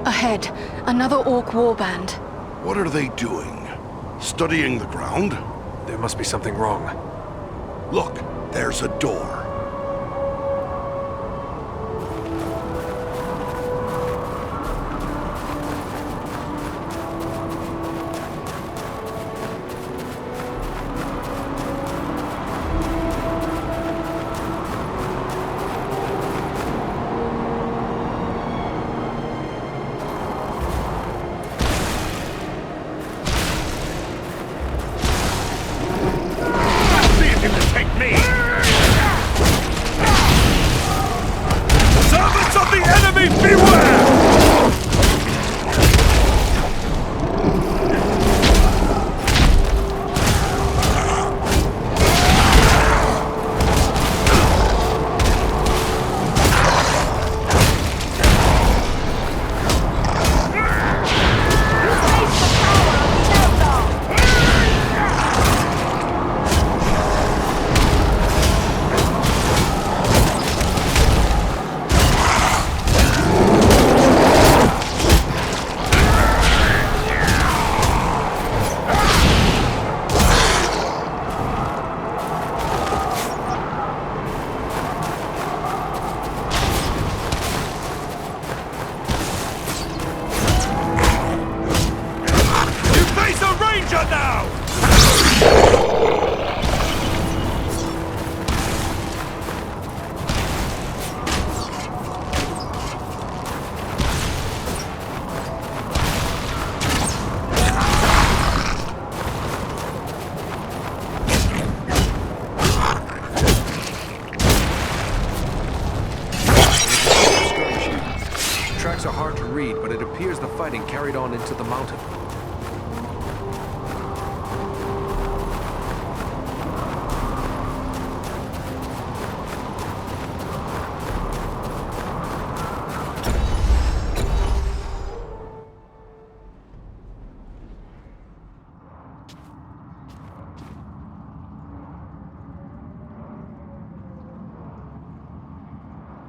D: Ahead, another orc warband.
K: What are they doing? Studying the ground?
B: There must be something wrong.
K: Look, there's a door.
B: Carried on into the mountain.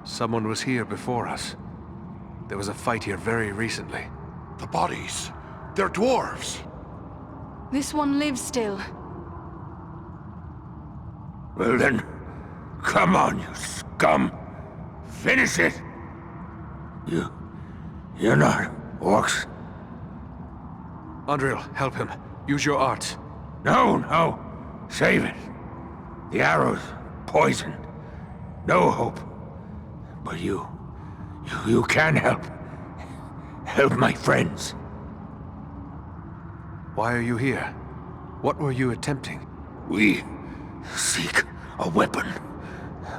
B: Someone was here before us. There was a fight here very recently.
K: The bodies. They're dwarves.
D: This one lives still.
F: Well then, come on, you scum. Finish it. You're not orcs.
B: Andriel, help him. Use your arts.
F: No. Save it. The arrow's poisoned. No hope. But you can help. Help my friends.
B: Why are you here? What were you attempting?
F: We seek a weapon.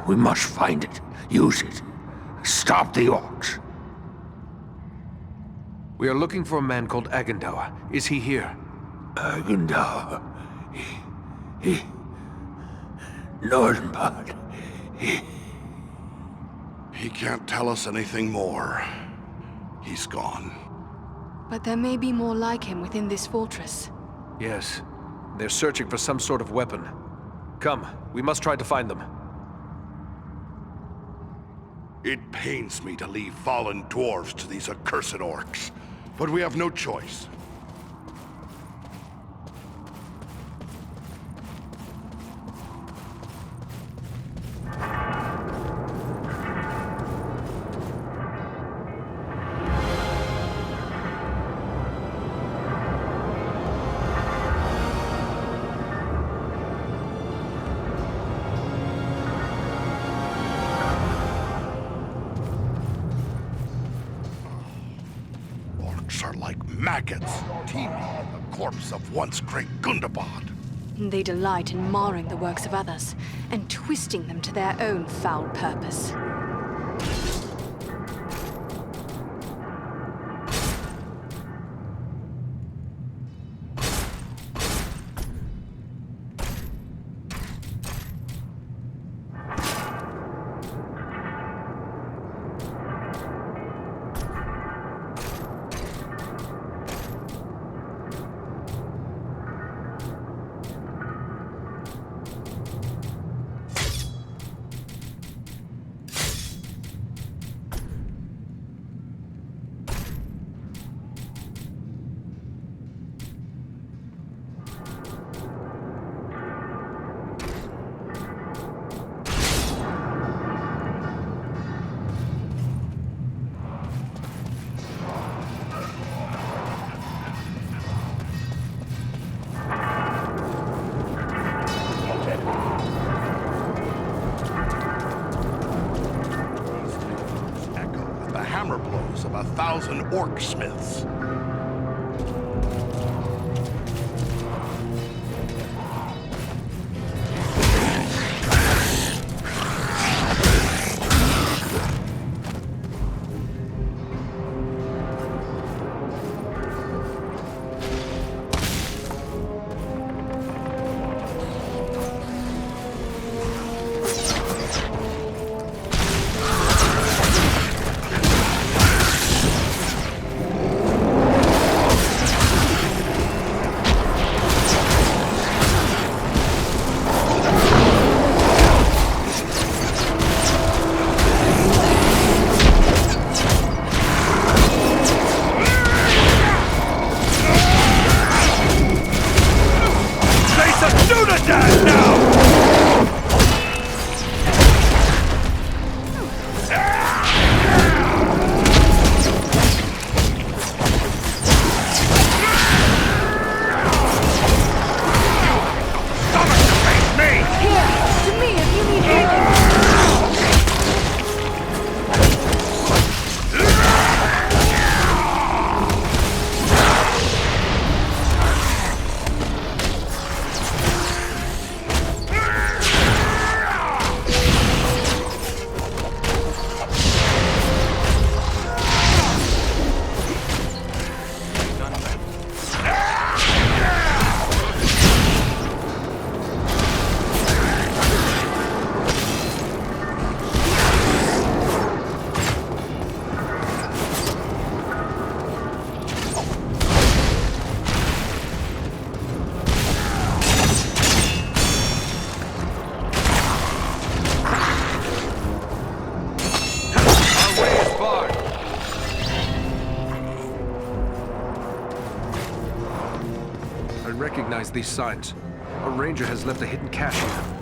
F: We must find it. Use it. Stop the orcs.
B: We are looking for a man called Agandaûr. Is he here?
F: Agandaûr. He... Northern part.
K: He can't tell us anything more. He's gone.
D: But there may be more like him within this fortress.
B: Yes. They're searching for some sort of weapon. Come, we must try to find them.
K: It pains me to leave fallen dwarves to these accursed orcs, but we have no choice.
F: maggots teeming in the corpse of once great Gundabad.
D: They delight in marring the works of others and twisting them to their own foul purpose.
F: Of 1,000 orc smiths.
M: Dúnedain now!
B: Recognize these signs. A ranger has left a hidden cache in them.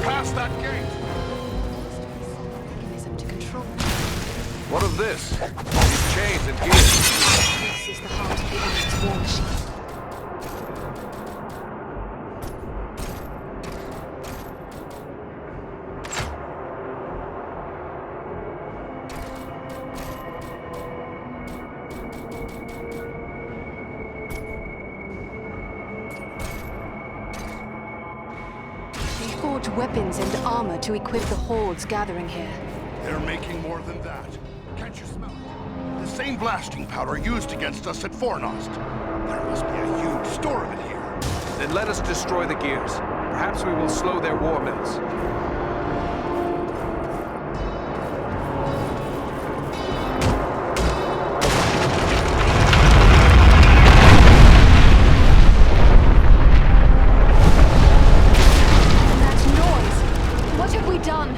E: past that gate!
B: What of this? These chains and gears.
D: This is the heart of the enemy's war machine. They forge weapons and armor to equip the hordes gathering here.
F: They're making more than that. Can't you smell it? The same blasting powder used against us at Fornost. There must be a huge store of it here.
B: Then let us destroy the gears. Perhaps we will slow their war mills.
D: That noise! What have we done?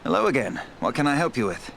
J: Hello again. What can I help you with?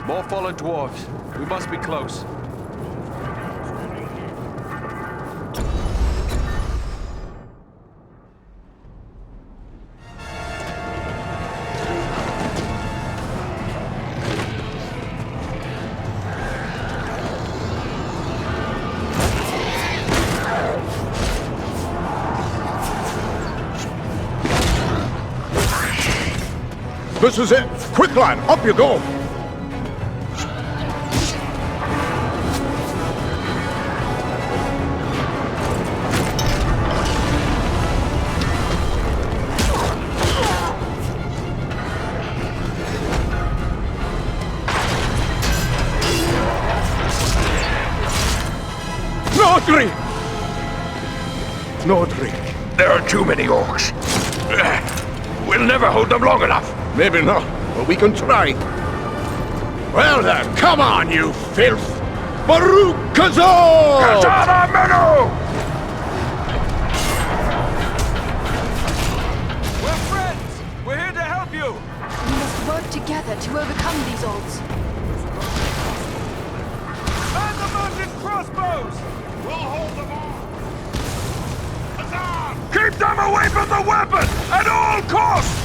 M: More fallen dwarves. We must be close.
K: This is it! Quick, lad! Up you go!
F: Nodri! Nodri, there are too many orcs. We'll never hold them long enough. Maybe not, but we can try. Well then, come on, you filth! Baruch Kazor! Kazara Menu!
M: We're friends! We're here to help you!
D: We must work together to overcome these odds.
M: Man the mountain crossbows! We'll hold them off! Huzzah!
F: Keep them away from the weapon at all costs!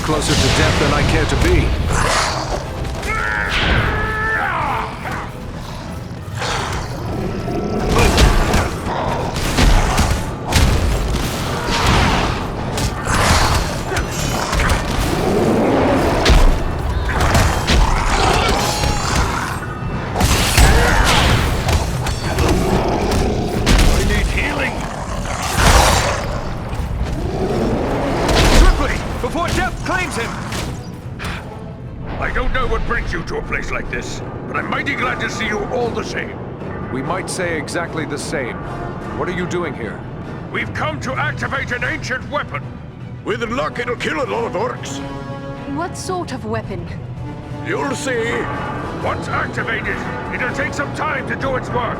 B: Closer to death than I care to be.
F: I need healing.
M: Quickly, before death claims him!
F: I don't know what brings you to a place like this, but I'm mighty glad to see you all the same.
B: We might say exactly the same. What are you doing here?
F: We've come to activate an ancient weapon. With luck, it'll kill a lot of orcs.
D: What sort of weapon?
F: You'll see. Once activated, it'll take some time to do its work.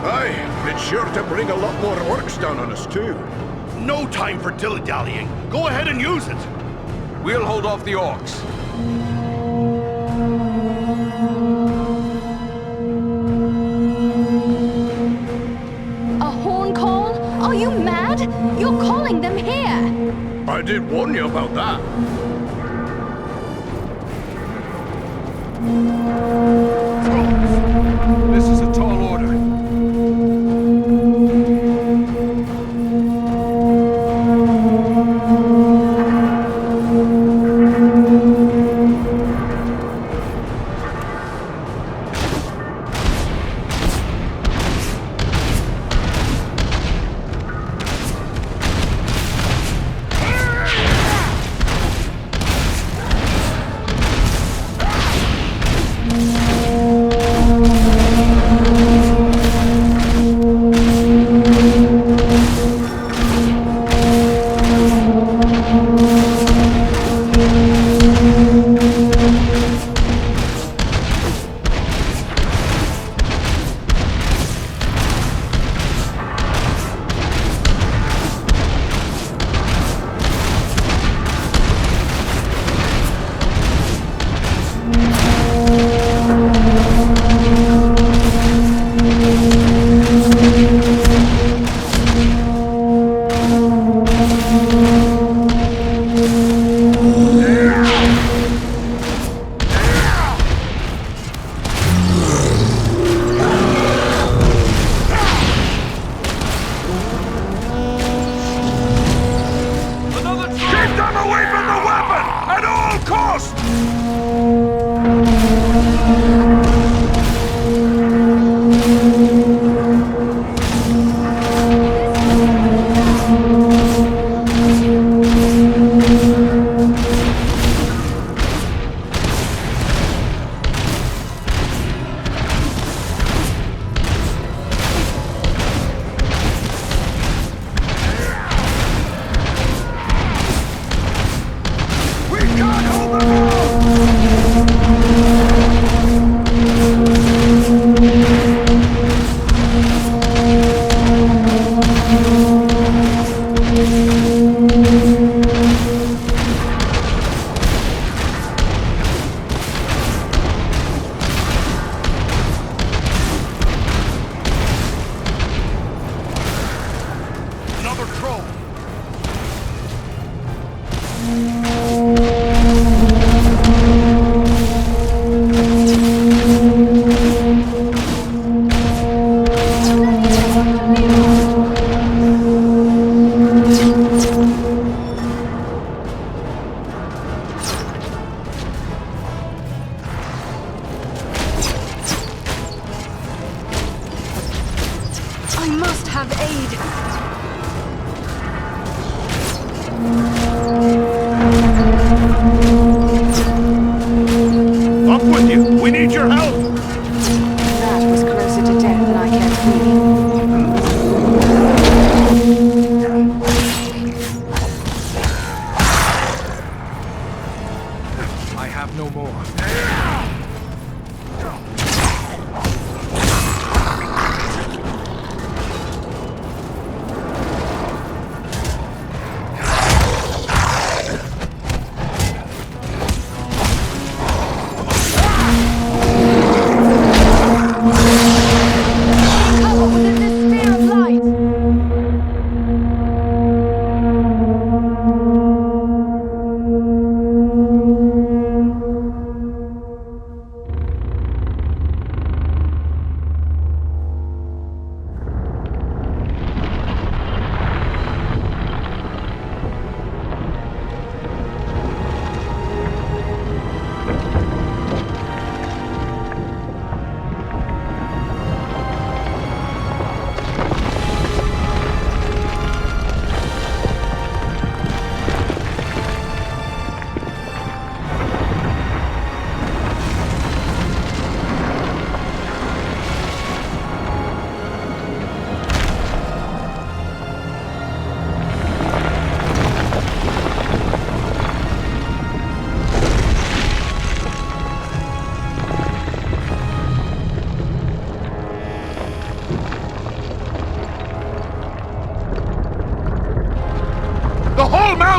F: Aye, it's sure to bring a lot more orcs down on us, too. No time for dilly-dallying. Go ahead and use it.
B: We'll hold off the orcs.
D: A horn call? Are you mad? You're calling them here!
F: I did warn you about that.
M: This is a tall order.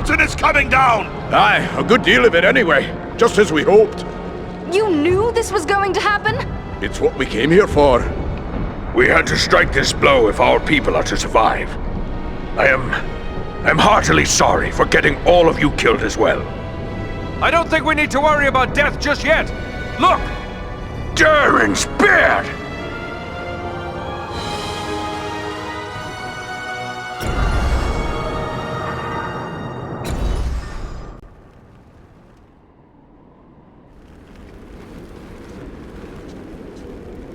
F: mountain is coming down! Aye, a good deal of it anyway. Just as we hoped.
D: You knew this was going to happen?
F: It's what we came here for. We had to strike this blow if our people are to survive. I am
G: I'm heartily sorry for getting all of you killed as well.
M: I don't think we need to worry about death just yet. Look!
G: Durin's beard!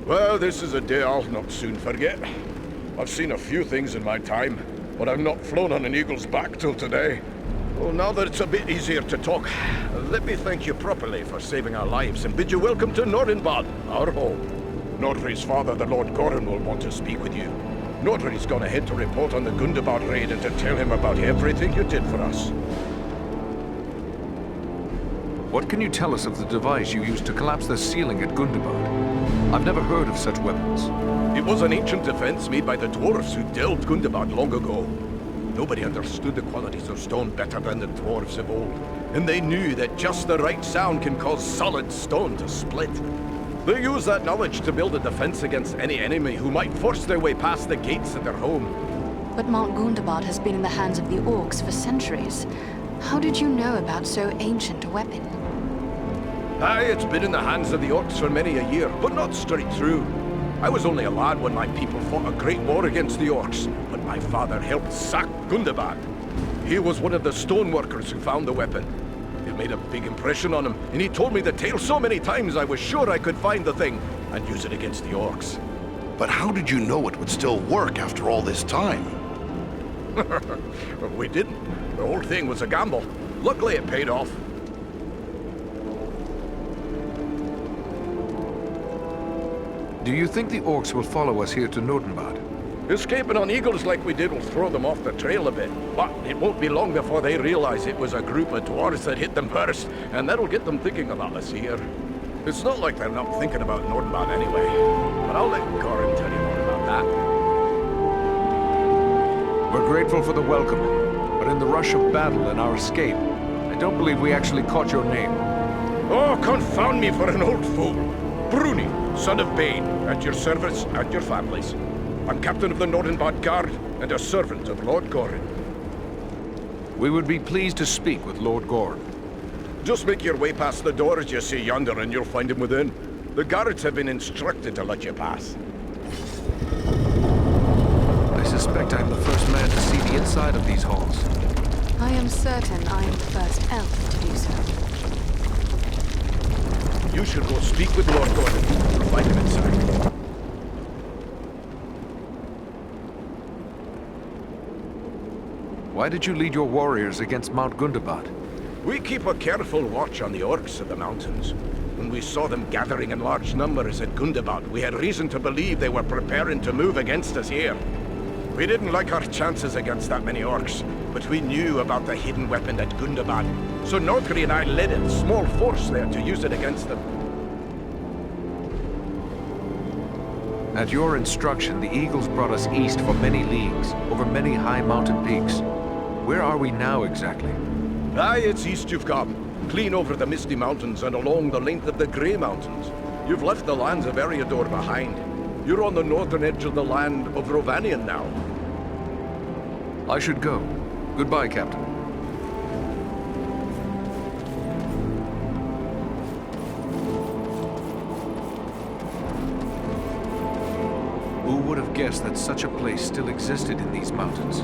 F: Well, this is a day I'll not soon forget. I've seen a few things in my time, but I've not flown on an eagle's back till today. Well, now that it's a bit easier to talk, let me thank you properly for saving our lives and bid you welcome to Nordinbad, our home. Nordri's father, the Lord Gorin, will want to speak with you. Nordri's gone ahead to report on the Gundabad raid and to tell him about everything you did for us.
B: What can you tell us of the device you used to collapse the ceiling at Gundabad? I've never heard of such weapons.
F: It was an ancient defense made by the Dwarfs who delved Gundabad long ago. Nobody understood the qualities of stone better than the Dwarves of old, and they knew that just the right sound can cause solid stone to split. They used that knowledge to build a defense against any enemy who might force their way past the gates of their home.
D: But Mount Gundabad has been in the hands of the orcs for centuries. How did you know about so ancient a weapon?
F: Aye, it's been in the hands of the orcs for many a year, but not straight through. I was only a lad when my people fought a great war against the orcs, but my father helped sack Gundabad. He was one of the stoneworkers who found the weapon. It made a big impression on him, and he told me the tale so many times I was sure I could find the thing and use it against the orcs.
K: But how did you know it would still work after all this time?
F: We didn't. The whole thing was a gamble. Luckily it paid off.
B: Do you think the orcs will follow us here to Nordinbad?
F: Escaping on eagles like we did will throw them off the trail a bit, but it won't be long before they realize it was a group of dwarves that hit them first, and that'll get them thinking about us here. It's not like they're not thinking about Nordinbad anyway, but I'll let Gorin tell you more about that.
B: We're grateful for the welcome, but in the rush of battle and our escape, I don't believe we actually caught your name.
F: Oh, confound me for an old fool! Bruni, son of Bane, at your service and your families. I'm captain of the Nordinbad Guard and a servant of Lord Gorin.
B: We would be pleased to speak with Lord Gorin.
F: Just make your way past the door as you see yonder and you'll find him within. The guards have been instructed to let you pass.
B: I suspect I'm the first man to see the inside of these halls.
D: I am certain I am the first elf to do so.
F: You should go speak with Lord Gorin. You'll find him inside.
B: Why did you lead your warriors against Mount Gundabad?
F: We keep a careful watch on the orcs of the mountains. When we saw them gathering in large numbers at Gundabad, we had reason to believe they were preparing to move against us here. We didn't like our chances against that many orcs, but we knew about the hidden weapon at Gundabad, so Nordri and I led a small force there to use it against them.
B: At your instruction, the eagles brought us east for many leagues, over many high mountain peaks. Where are we now exactly?
F: Aye, it's east you've come. Clean over the Misty Mountains and along the length of the Grey Mountains. You've left the lands of Eriador behind. You're on the northern edge of the land of Rovanion now.
B: I should go. Goodbye, Captain. Who would have guessed that such a place still existed in these mountains?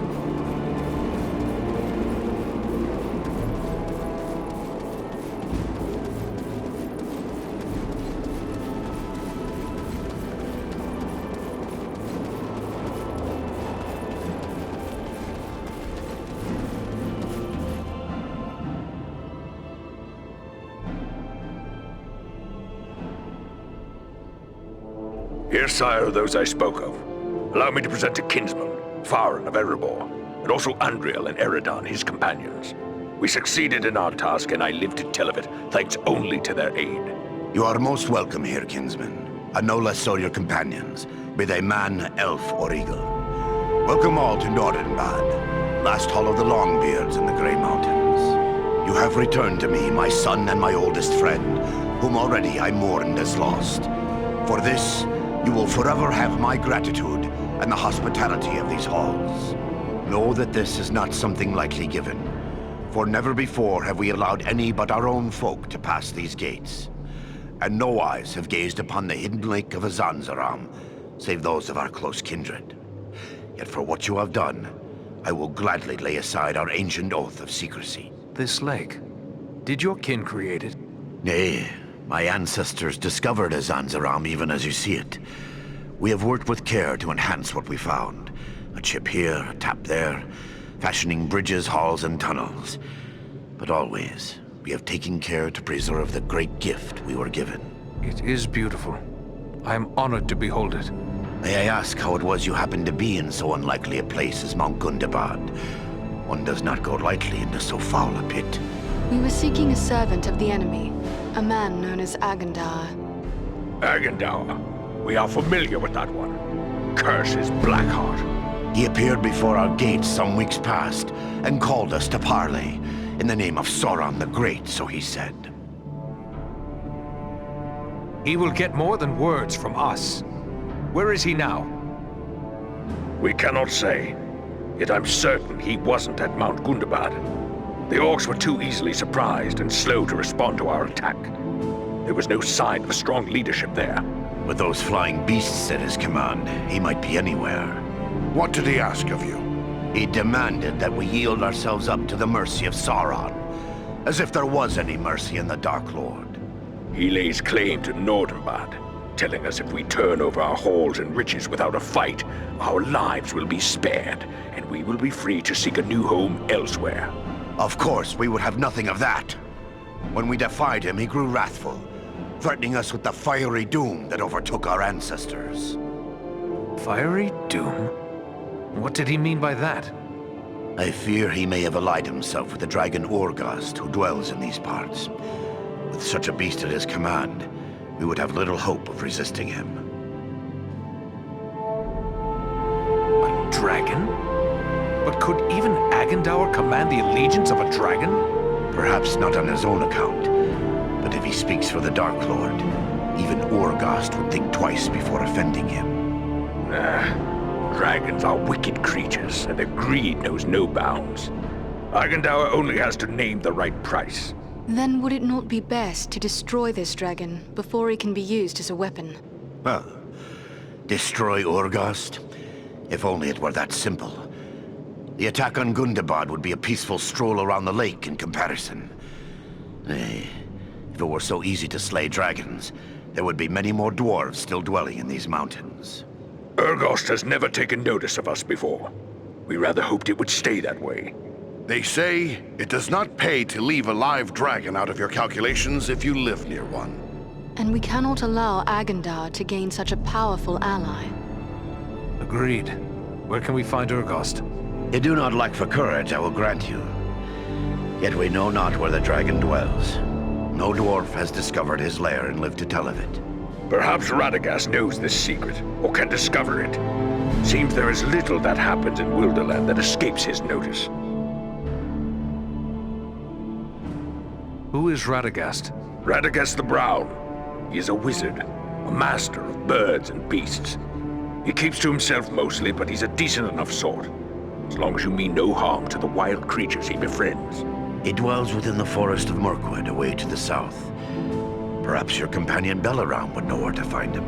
G: Here, sire, are those I spoke of. Allow me to present a kinsman, Farin of Erebor, and also Andriel and Eradan, his companions. We succeeded in our task, and I live to tell of it, thanks only to their aid.
T: You are most welcome here, kinsman, and no less so your companions, be they man, elf, or eagle. Welcome all to Nordinbad, last hall of the Longbeards in the Grey Mountains. You have returned to me, my son and my oldest friend, whom already I mourned as lost. For this, you will forever have my gratitude and the hospitality of these halls.
F: Know that this is not something lightly given, for never before have we allowed any but our own folk to pass these gates. And no eyes have gazed upon the hidden lake of Azanzaram, save those of our close kindred. Yet for what you have done, I will gladly lay aside our ancient oath of secrecy.
B: This lake, did your kin create it?
F: Nay, my ancestors discovered Azanzaram even as you see it. We have worked with care to enhance what we found. A chip here, a tap there, fashioning bridges, halls, and tunnels. But always, we have taken care to preserve the great gift we were given.
B: It is beautiful. I am honored to behold it.
F: May I ask how it was you happened to be in so unlikely a place as Mount Gundabad? One does not go lightly into so foul a pit.
D: We were seeking a servant of the enemy, a man known as Agandaûr.
R: Agandaûr. We are familiar with that one. Curse his Blackheart.
F: He appeared before our gates some weeks past and called us to parley. In the name of Sauron the Great, so he said.
M: He will get more than words from us. Where is he now?
R: We cannot say. Yet I'm certain he wasn't at Mount Gundabad. The orcs were too easily surprised and slow to respond to our attack. There was no sign of strong leadership there.
F: With those flying beasts at his command, he might be anywhere.
K: What did he ask of you?
F: He demanded that we yield ourselves up to the mercy of Sauron, as if there was any mercy in the Dark Lord.
R: He lays claim to Nordenbad, telling us if we turn over our halls and riches without a fight, our lives will be spared, and we will be free to seek a new home elsewhere.
F: Of course, we would have nothing of that. When we defied him, he grew wrathful, threatening us with the fiery doom that overtook our ancestors.
B: Fiery doom? What did he mean by that?
F: I fear he may have allied himself with the dragon Orgast who dwells in these parts. With such a beast at his command, we would have little hope of resisting him.
B: A dragon? But could even Agandaûr command the allegiance of a dragon?
F: Perhaps not on his own account, but if he speaks for the Dark Lord, even Orgast would think twice before offending him.
R: Dragons are wicked creatures, and their greed knows no bounds. Agandaûr only has to name the right price.
D: Then would it not be best to destroy this dragon before he can be used as a weapon?
F: Well, destroy Orgast? If only it were that simple. The attack on Gundabad would be a peaceful stroll around the lake in comparison. Nay, if it were so easy to slay dragons, there would be many more dwarves still dwelling in these mountains.
R: Orgast has never taken notice of us before. We rather hoped it would stay that way.
K: They say it does not pay to leave a live dragon out of your calculations if you live near one.
D: And we cannot allow Agandaûr to gain such a powerful ally.
B: Agreed. Where can we find Orgast?
F: You do not lack for courage, I will grant you. Yet we know not where the dragon dwells. No dwarf has discovered his lair and lived to tell of it.
R: Perhaps Radagast knows this secret, or can discover it. Seems there is little that happens in Wilderland that escapes his notice.
B: Who is Radagast?
R: Radagast the Brown. He is a wizard, a master of birds and beasts. He keeps to himself mostly, but he's a decent enough sort. As long as you mean no harm to the wild creatures he befriends.
F: He dwells within the forest of Mirkwood, away to the south. Perhaps your companion Belaram would know where to find him,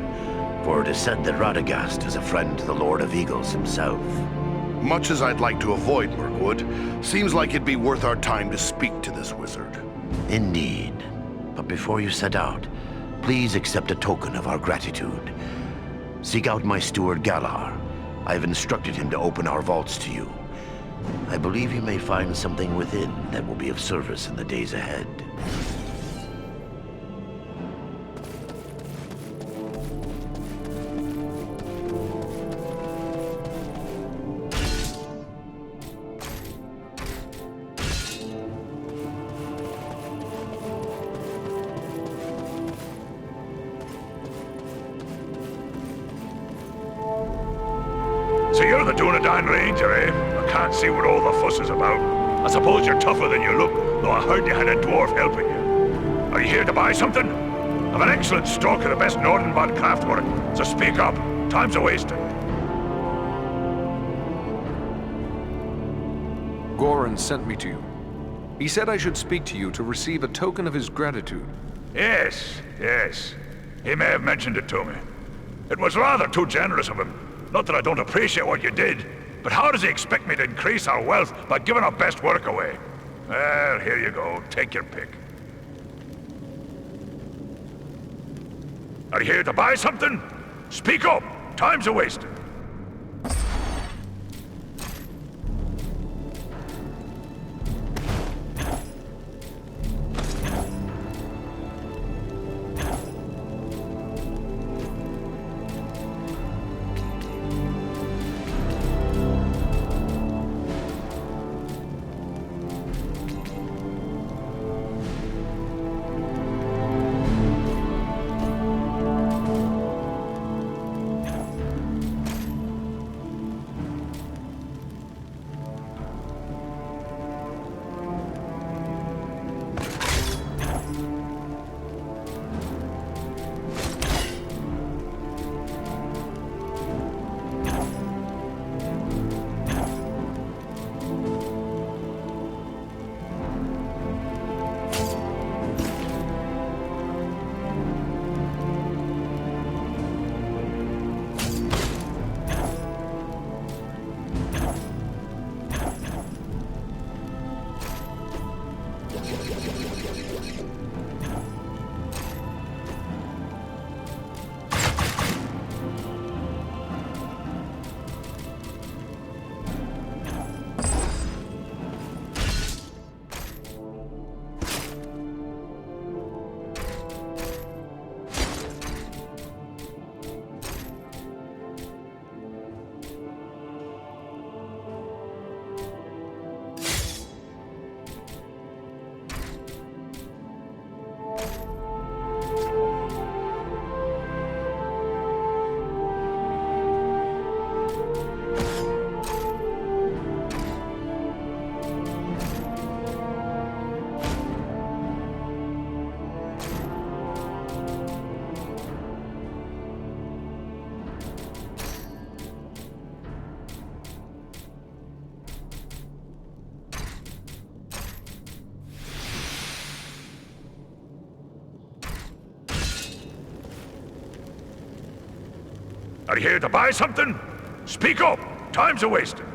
F: for it is said that Radagast is a friend to the Lord of Eagles himself.
K: Much as I'd like to avoid Mirkwood, seems like it'd be worth our time to speak to this wizard.
F: Indeed. But before you set out, please accept a token of our gratitude. Seek out my steward Galar. I have instructed him to open our vaults to you. I believe you may find something within that will be of service in the days ahead.
G: So you're the Dúnedain Ranger, eh? I can't see what all the fuss is about. I suppose you're tougher than you look, though I heard you had a dwarf helping you. Are you here to buy something? I've an excellent stock of the best Nordenbad craftwork, so speak up. Time's a-wasting.
B: Goran sent me to you. He said I should speak to you to receive a token of his gratitude.
G: Yes, yes. He may have mentioned it to me. It was rather too generous of him. Not that I don't appreciate what you did, but how does he expect me to increase our wealth by giving our best work away? Well, here you go. Take your pick. Are you here to buy something? Speak up! Time's a-wasting. Are you here to buy something? Speak up! Time's a-wasting.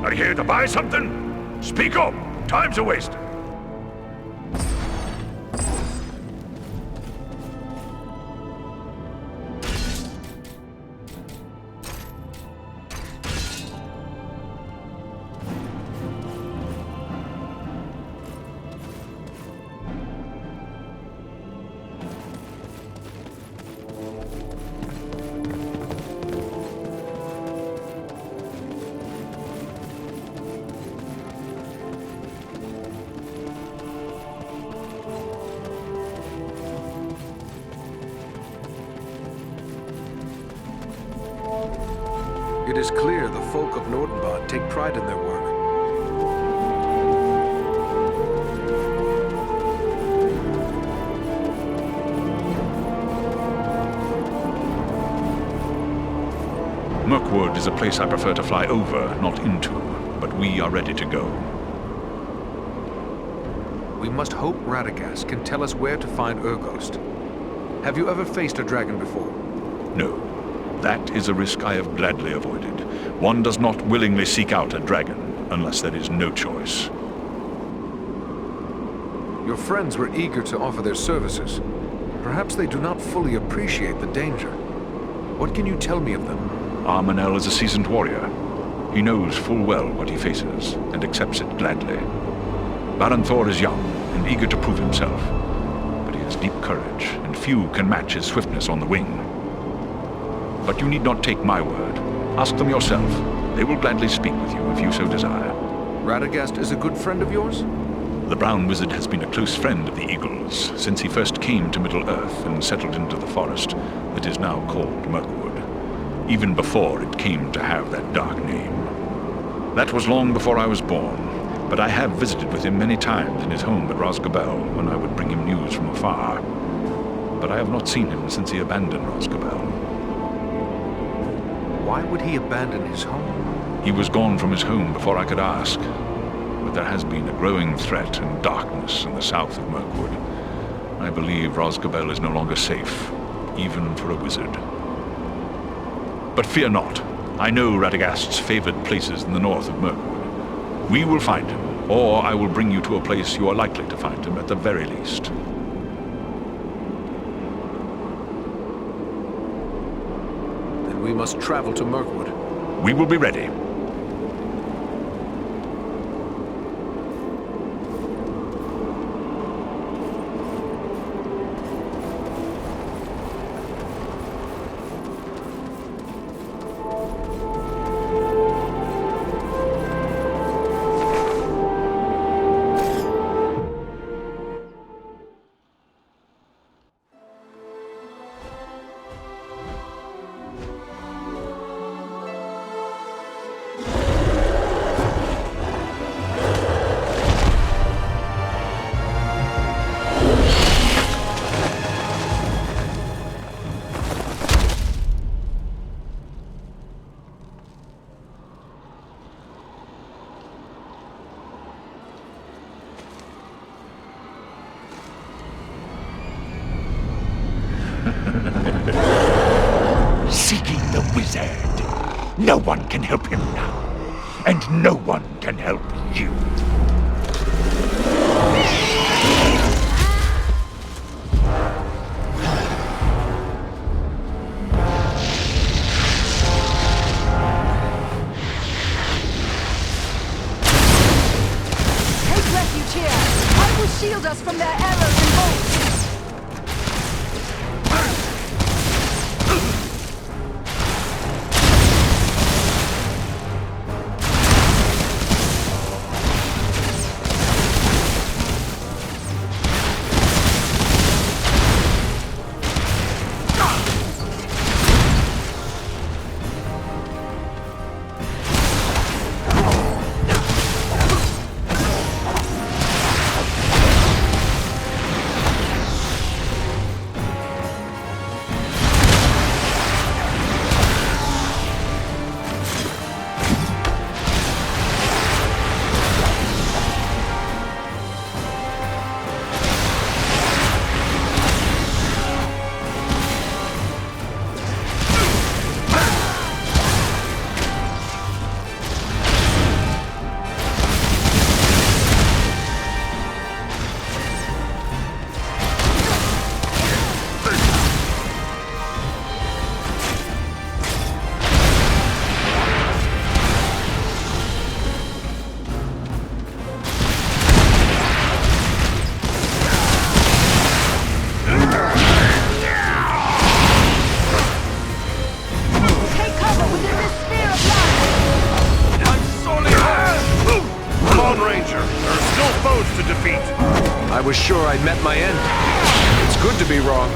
G: Are you here to buy something? Speak up! Time's a-wasting.
B: It is clear the folk of Nordenbad take pride in their work.
G: Mirkwood is a place I prefer to fly over, not into, but we are ready to go.
B: We must hope Radagast can tell us where to find Urgost. Have you ever faced a dragon before?
G: No. That is a risk I have gladly avoided. One does not willingly seek out a dragon, unless there is no choice.
B: Your friends were eager to offer their services. Perhaps they do not fully appreciate the danger. What can you tell me of them?
G: Armanel is a seasoned warrior. He knows full well what he faces, and accepts it gladly. Baron Thor is young, and eager to prove himself. But he has deep courage, and few can match his swiftness on the wing. But you need not take my word. Ask them yourself. They will gladly speak with you if you so desire.
B: Radagast is a good friend of yours?
G: The Brown Wizard has been a close friend of the Eagles since he first came to Middle-earth and settled into the forest that is now called Mirkwood, even before it came to have that dark name. That was long before I was born, but I have visited with him many times in his home at Rosgobel when I would bring him news from afar. But I have not seen him since he abandoned Rosgobel.
B: Why would he abandon his home?
G: He was gone from his home before I could ask. But there has been a growing threat and darkness in the south of Mirkwood. I believe Rosgobel is no longer safe, even for a wizard. But fear not. I know Radagast's favored places in the north of Mirkwood. We will find him, or I will bring you to a place you are likely to find him at the very least.
B: Then we must travel to Mirkwood.
G: We will be ready.
F: Seeking the wizard. No one can help him now, and no one can help you.
S: Take refuge here. I will shield us from their arrows and bolts.
B: I was sure I'd met my end. It's good to be wrong.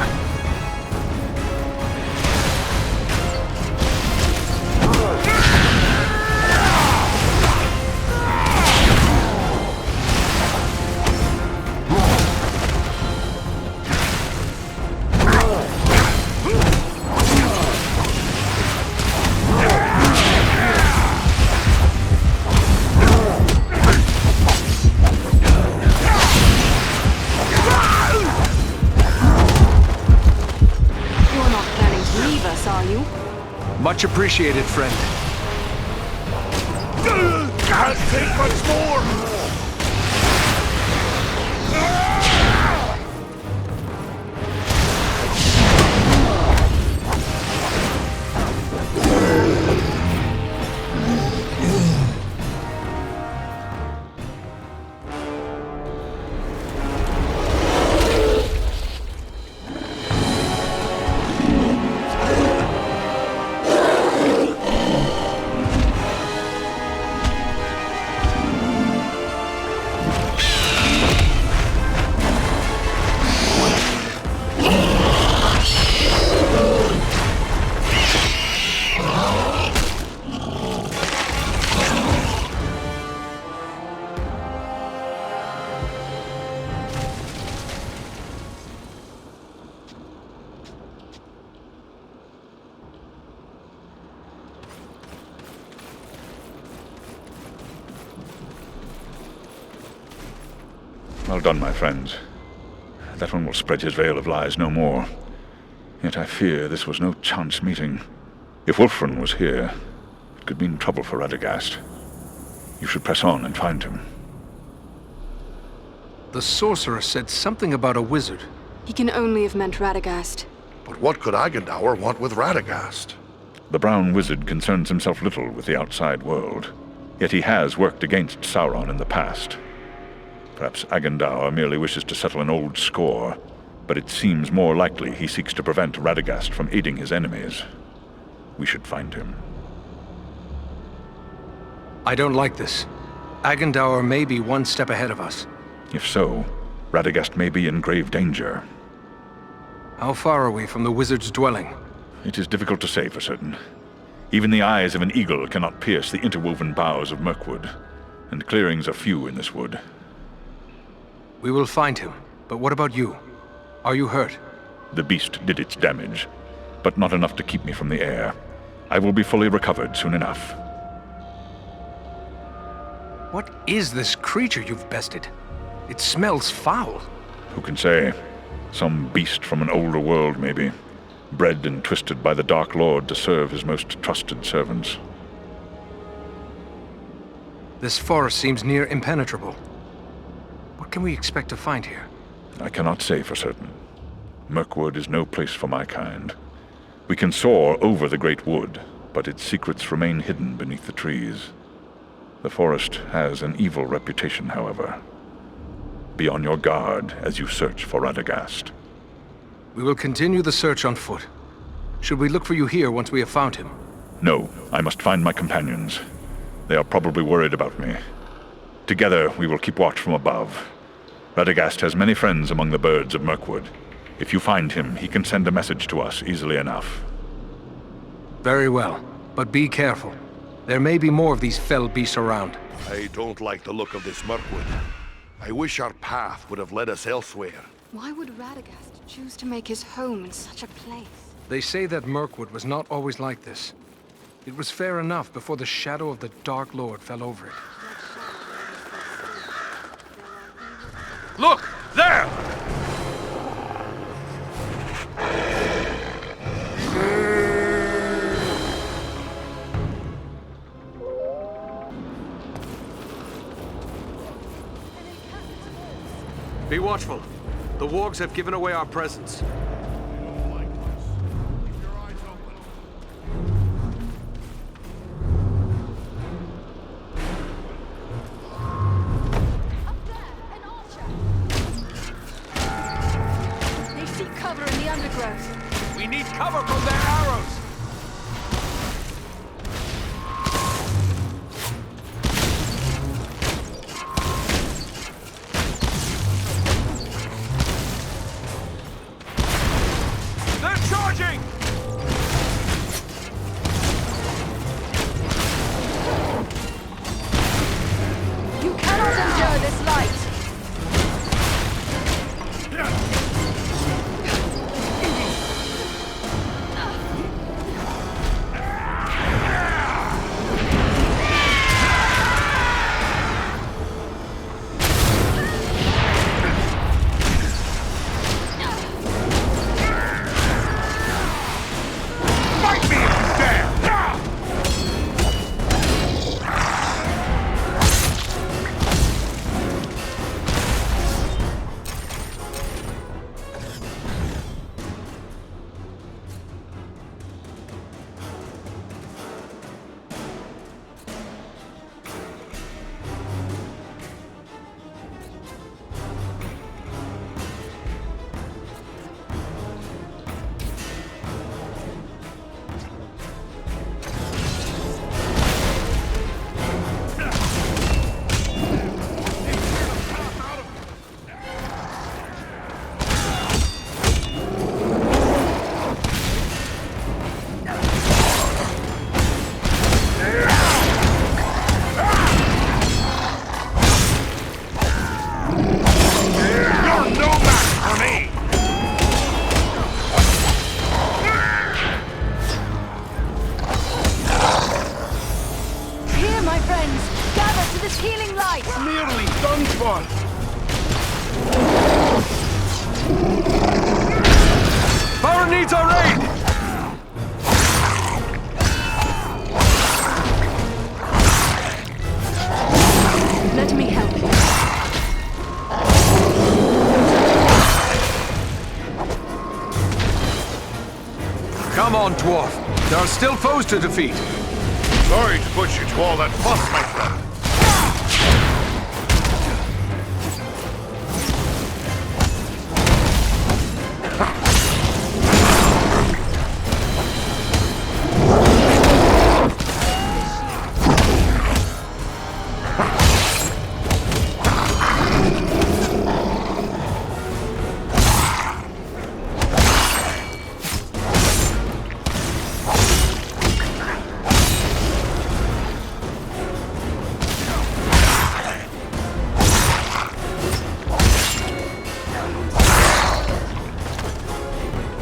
B: Much appreciated, friend.
F: Can't take much more!
G: Well done, my friends. That one will spread his veil of lies no more. Yet I fear this was no chance meeting. If Wulfrun was here, it could mean trouble for Radagast. You should press on and find him.
B: The sorcerer said something about a wizard.
D: He can only have meant Radagast.
F: But what could Agandaûr want with Radagast?
G: The brown wizard concerns himself little with the outside world. Yet he has worked against Sauron in the past. Perhaps Agandaûr merely wishes to settle an old score, but it seems more likely he seeks to prevent Radagast from aiding his enemies. We should find him.
B: I don't like this. Agandaûr may be one step ahead of us.
G: If so, Radagast may be in grave danger.
B: How far are we from the wizard's dwelling?
G: It is difficult to say for certain. Even the eyes of an eagle cannot pierce the interwoven boughs of Mirkwood, and clearings are few in this wood.
B: We will find him, but what about you? Are you hurt?
G: The beast did its damage, but not enough to keep me from the air. I will be fully recovered soon enough.
B: What is this creature you've bested? It smells foul.
G: Who can say? Some beast from an older world, maybe. Bred and twisted by the Dark Lord to serve his most trusted servants.
B: This forest seems near impenetrable. What can we expect to find here?
G: I cannot say for certain. Mirkwood is no place for my kind. We can soar over the great wood, but its secrets remain hidden beneath the trees. The forest has an evil reputation, however. Be on your guard as you search for Radagast.
B: We will continue the search on foot. Should we look for you here once we have found him?
G: No, I must find my companions. They are probably worried about me. Together, we will keep watch from above. Radagast has many friends among the birds of Mirkwood. If you find him, he can send a message to us easily enough.
B: Very well, but be careful. There may be more of these fell beasts around.
F: I don't like the look of this Mirkwood. I wish our path would have led us elsewhere.
D: Why would Radagast choose to make his home in such a place?
B: They say that Mirkwood was not always like this. It was fair enough before the shadow of the Dark Lord fell over it.
M: Look! There! Be watchful. The wargs have given away our presence.
S: They seek cover in the undergrowth.
M: We need cover from their arrows!
B: Come on, Dwarf. There are still foes to defeat.
F: Sorry to put you to all that fuss, my friend.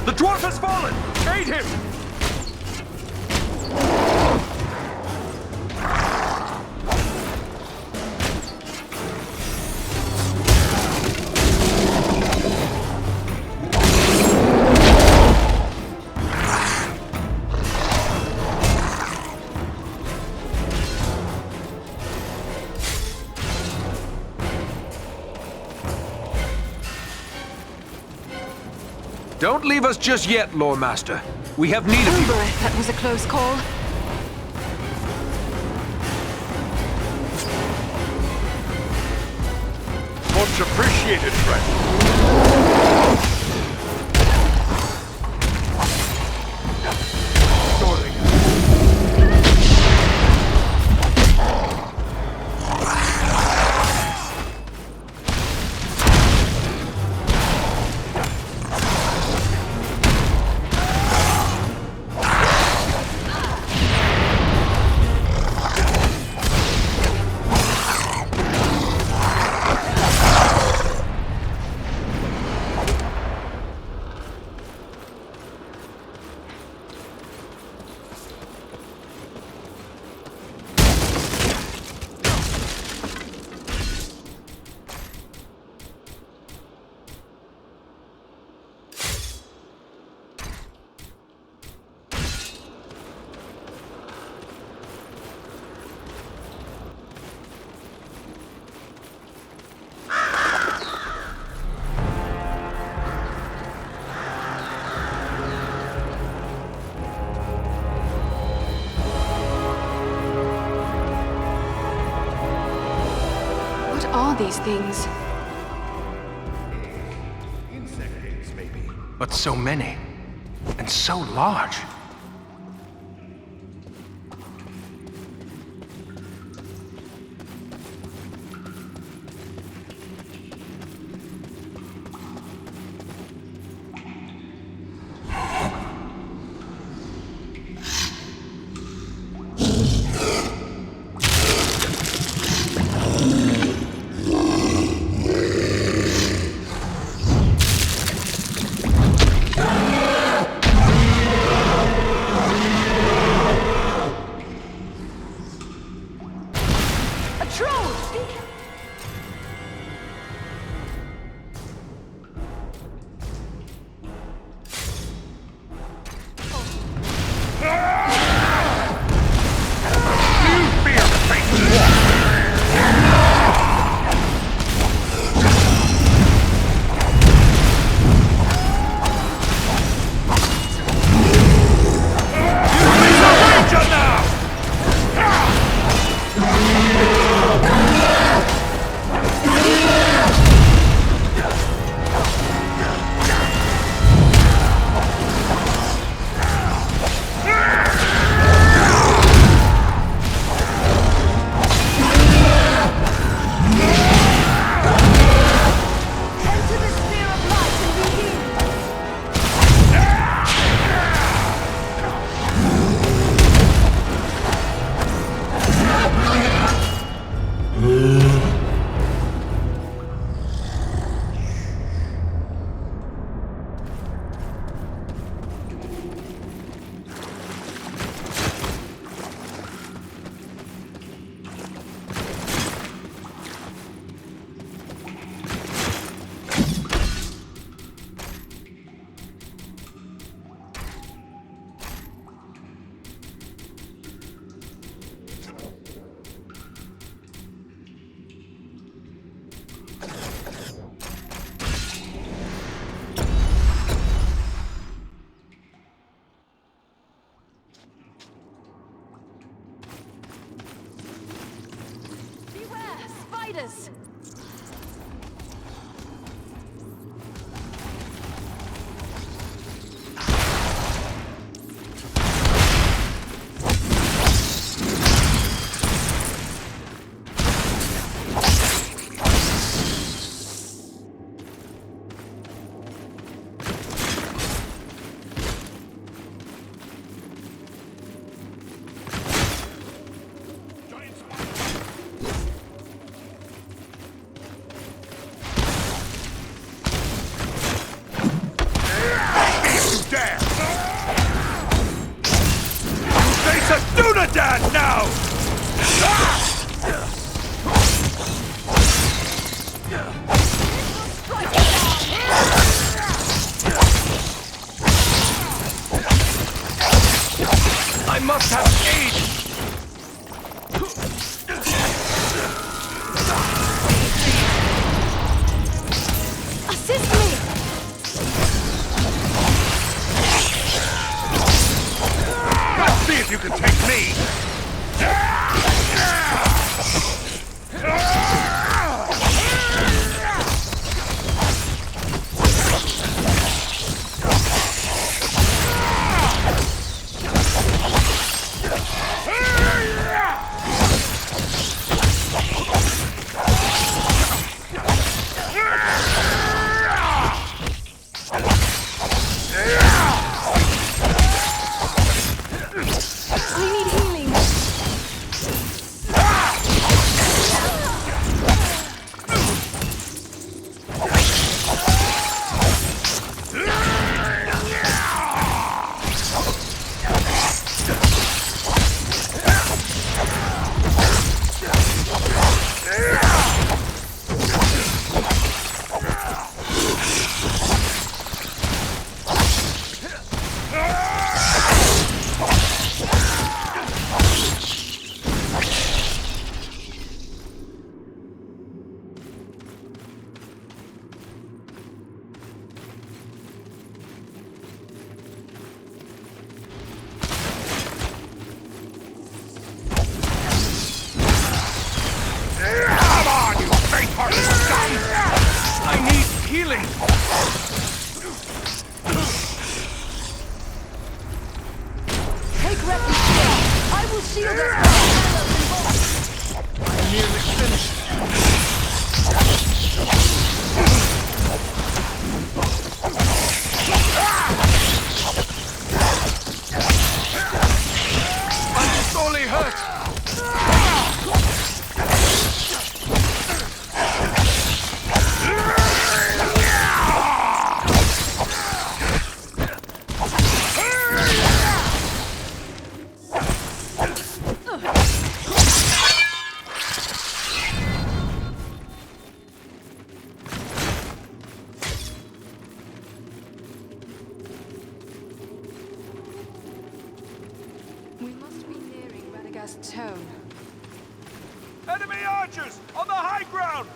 M: The dwarf has fallen! Aid him!
B: Don't leave us just yet, Lord Master. We have need of you.
D: That was a close call.
F: Much appreciated, friend.
D: These things.
E: Insect eggs, maybe.
B: But so many. And so large.
M: Dúnedain now! I must have aid!
S: Assist me!
M: Let's see if you can take me!
S: Take refuge here. I will shield us from arrows and bolts.
M: I'm nearly finished. I'm sorely hurt.
D: Tone.
M: Enemy archers on the high ground!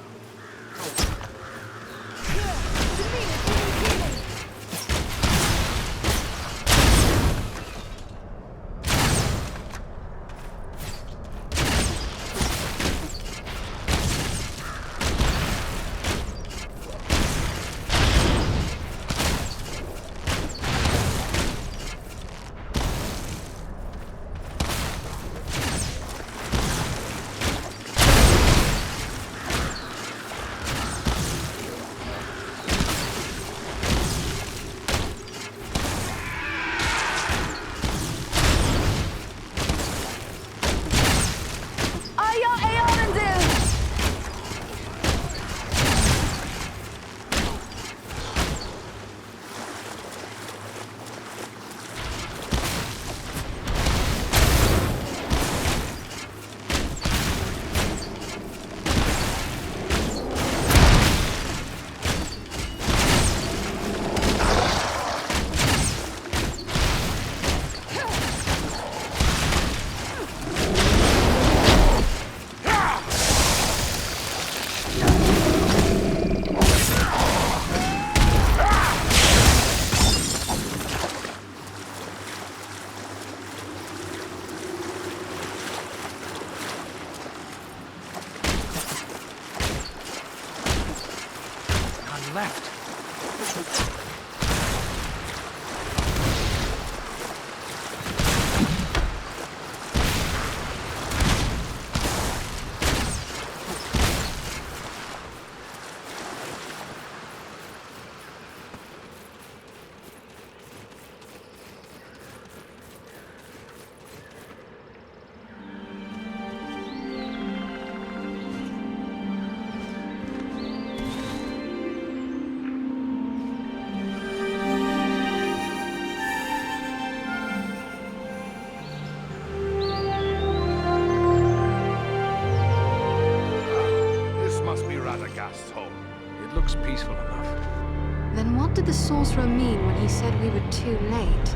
D: did the sorcerer mean when he said we were too late?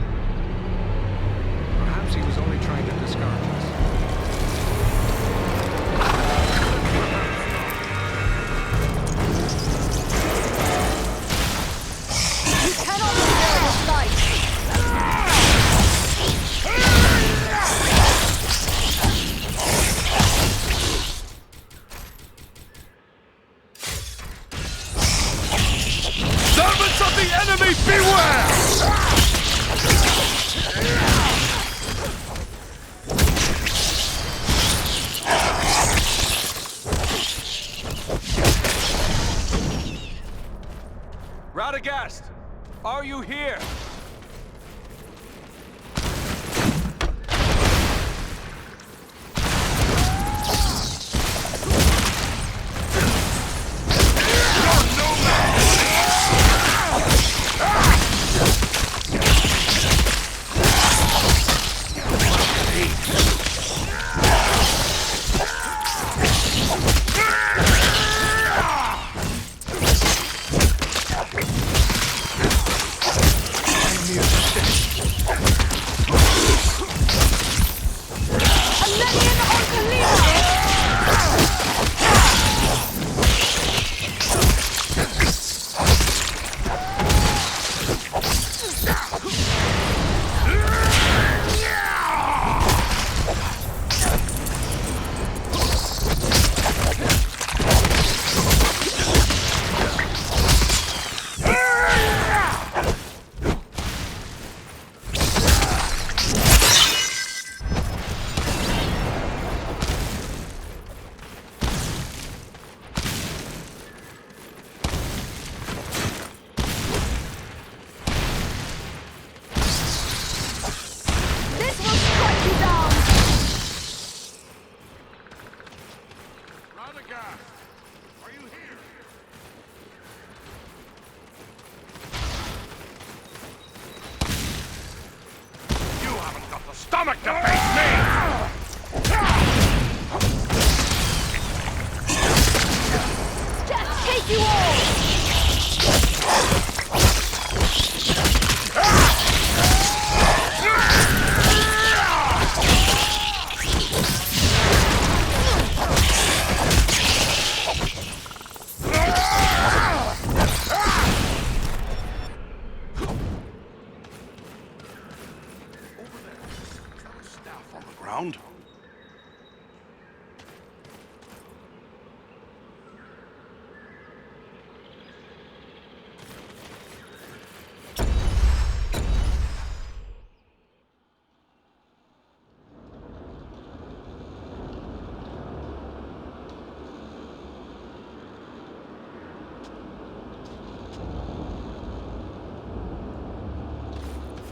B: Perhaps he was only trying to discourage us.
S: You cannot endure this light!
M: Servants of the enemy, beware! Radagast, are you here?
R: Stomach to face me!
S: Death take you all!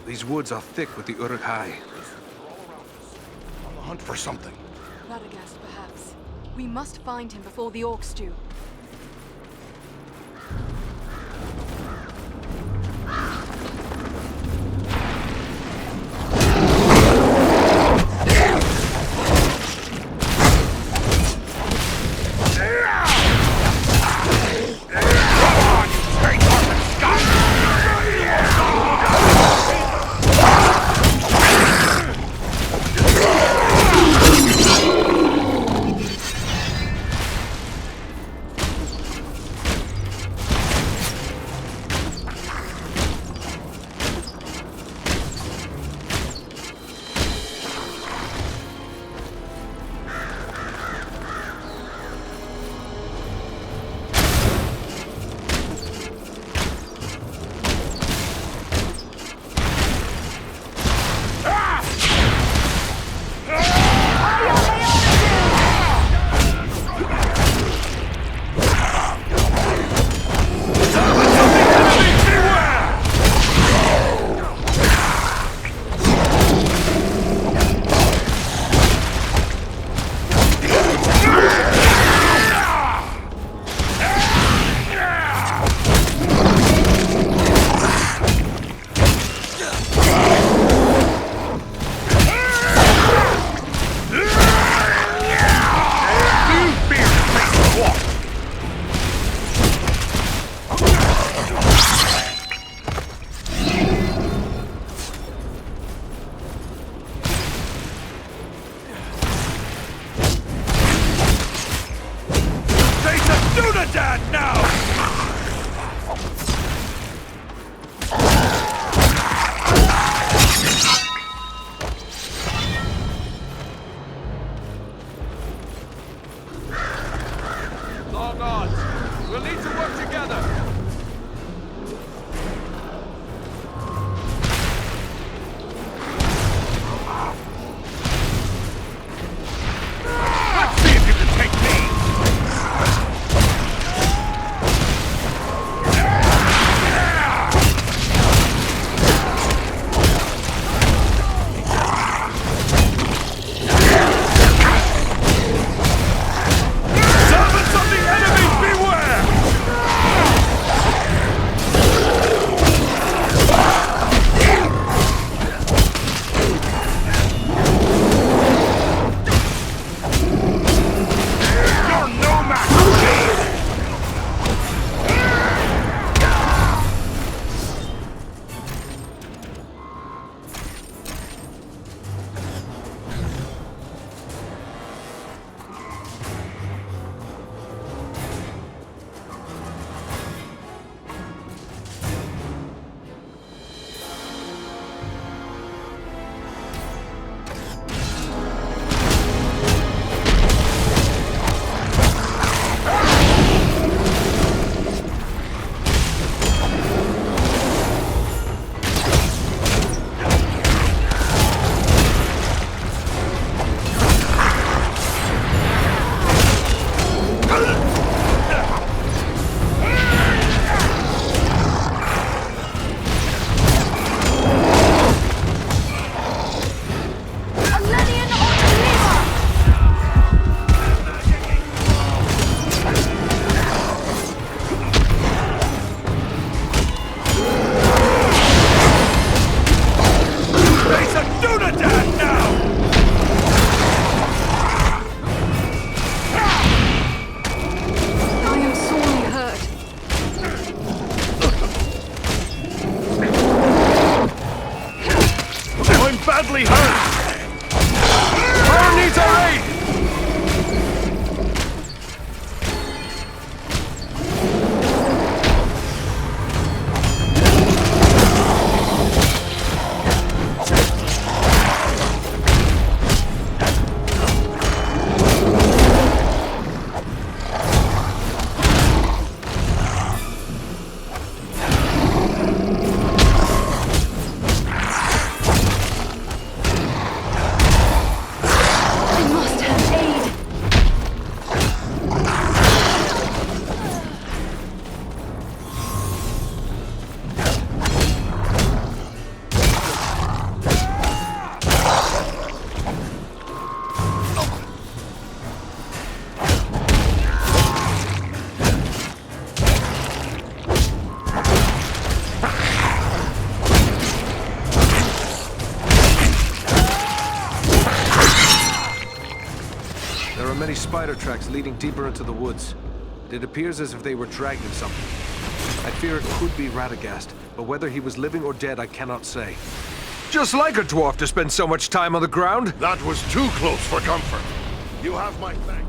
B: These woods are thick with the Uruk-hai.
E: On the hunt for something.
D: Radagast, perhaps. We must find him before the orcs do.
M: I'm badly hurt! Fire needs our aid! Spider tracks leading deeper into the woods. It appears as if they were dragging something. I fear it could be Radagast, but whether he was living or dead, I cannot say. Just like a dwarf to spend so much time on the ground!
K: That was too close for comfort. You have my thanks.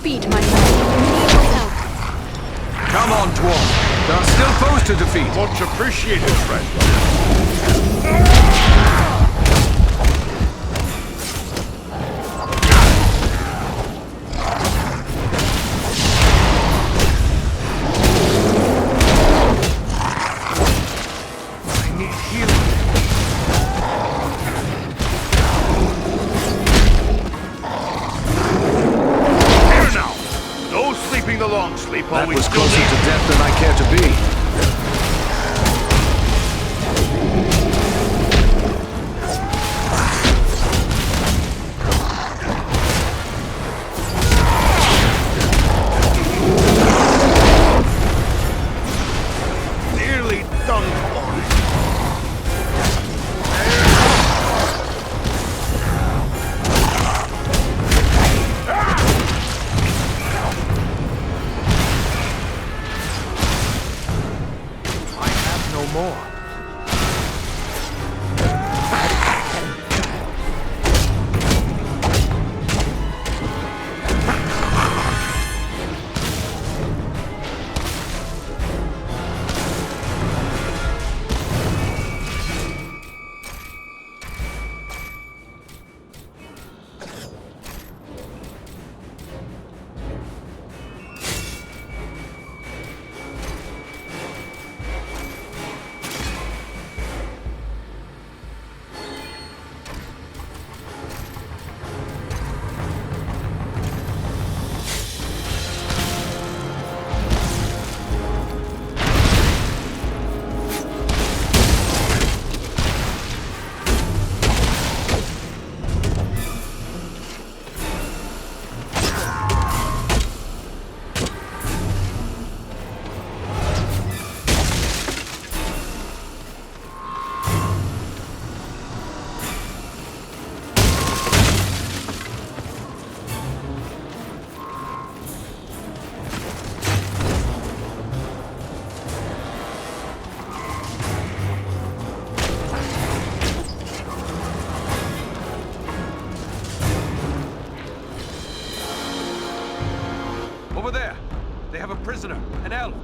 D: feet, my friend. We need your help.
M: Come on, Dwarf. There are still foes to defeat.
K: Much appreciated, friend. I need
M: shield.
F: Here now! No sleeping the long sleep while
M: That
F: we
M: was
F: still
M: closer
F: need...
M: to death than I care to be.
F: Nearly done for.
M: I have no more. Over there! They have a prisoner, an elf!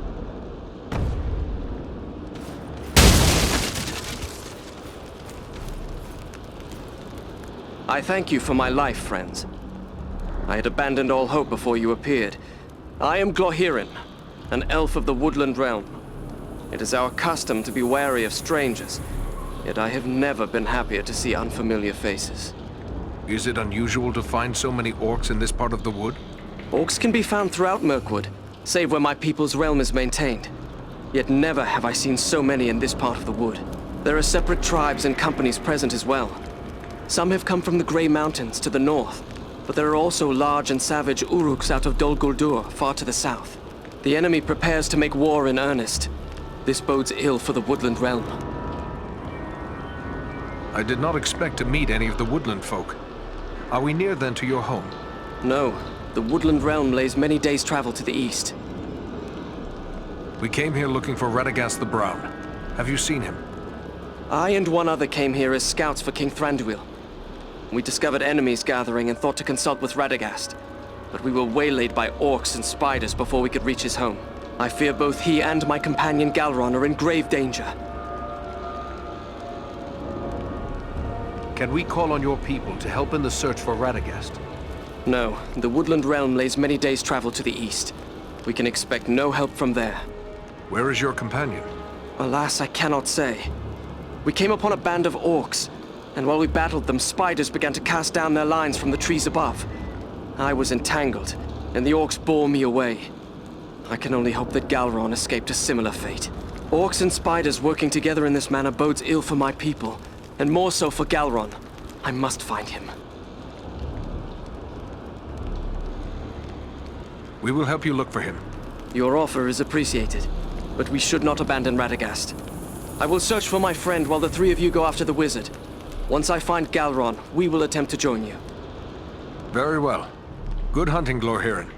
N: I thank you for my life, friends. I had abandoned all hope before you appeared. I am Glorhirin, an elf of the woodland realm. It is our custom to be wary of strangers, yet I have never been happier to see unfamiliar faces.
M: Is it unusual to find so many orcs in this part of the wood?
N: Orcs can be found throughout Mirkwood, save where my people's realm is maintained. Yet never have I seen so many in this part of the wood. There are separate tribes and companies present as well. Some have come from the Grey Mountains to the north, but there are also large and savage Uruks out of Dol Guldur, far to the south. The enemy prepares to make war in earnest. This bodes ill for the woodland realm.
M: I did not expect to meet any of the woodland folk. Are we near then to your home?
N: No. The woodland realm lays many days' travel to the east.
M: We came here looking for Radagast the Brown. Have you seen him?
N: I and one other came here as scouts for King Thranduil. We discovered enemies gathering and thought to consult with Radagast, but we were waylaid by orcs and spiders before we could reach his home. I fear both he and my companion Galron are in grave danger.
M: Can we call on your people to help in the search for Radagast?
N: No, the woodland realm lays many days' travel to the east. We can expect no help from there.
M: Where is your companion?
N: Alas, I cannot say. We came upon a band of orcs, and while we battled them, spiders began to cast down their lines from the trees above. I was entangled, and the orcs bore me away. I can only hope that Galron escaped a similar fate. Orcs and spiders working together in this manner bodes ill for my people, and more so for Galron. I must find him.
M: We will help you look for him.
N: Your offer is appreciated, but we should not abandon Radagast. I will search for my friend while the three of you go after the wizard. Once I find Galron, we will attempt to join you.
M: Very well. Good hunting, Glorhirin.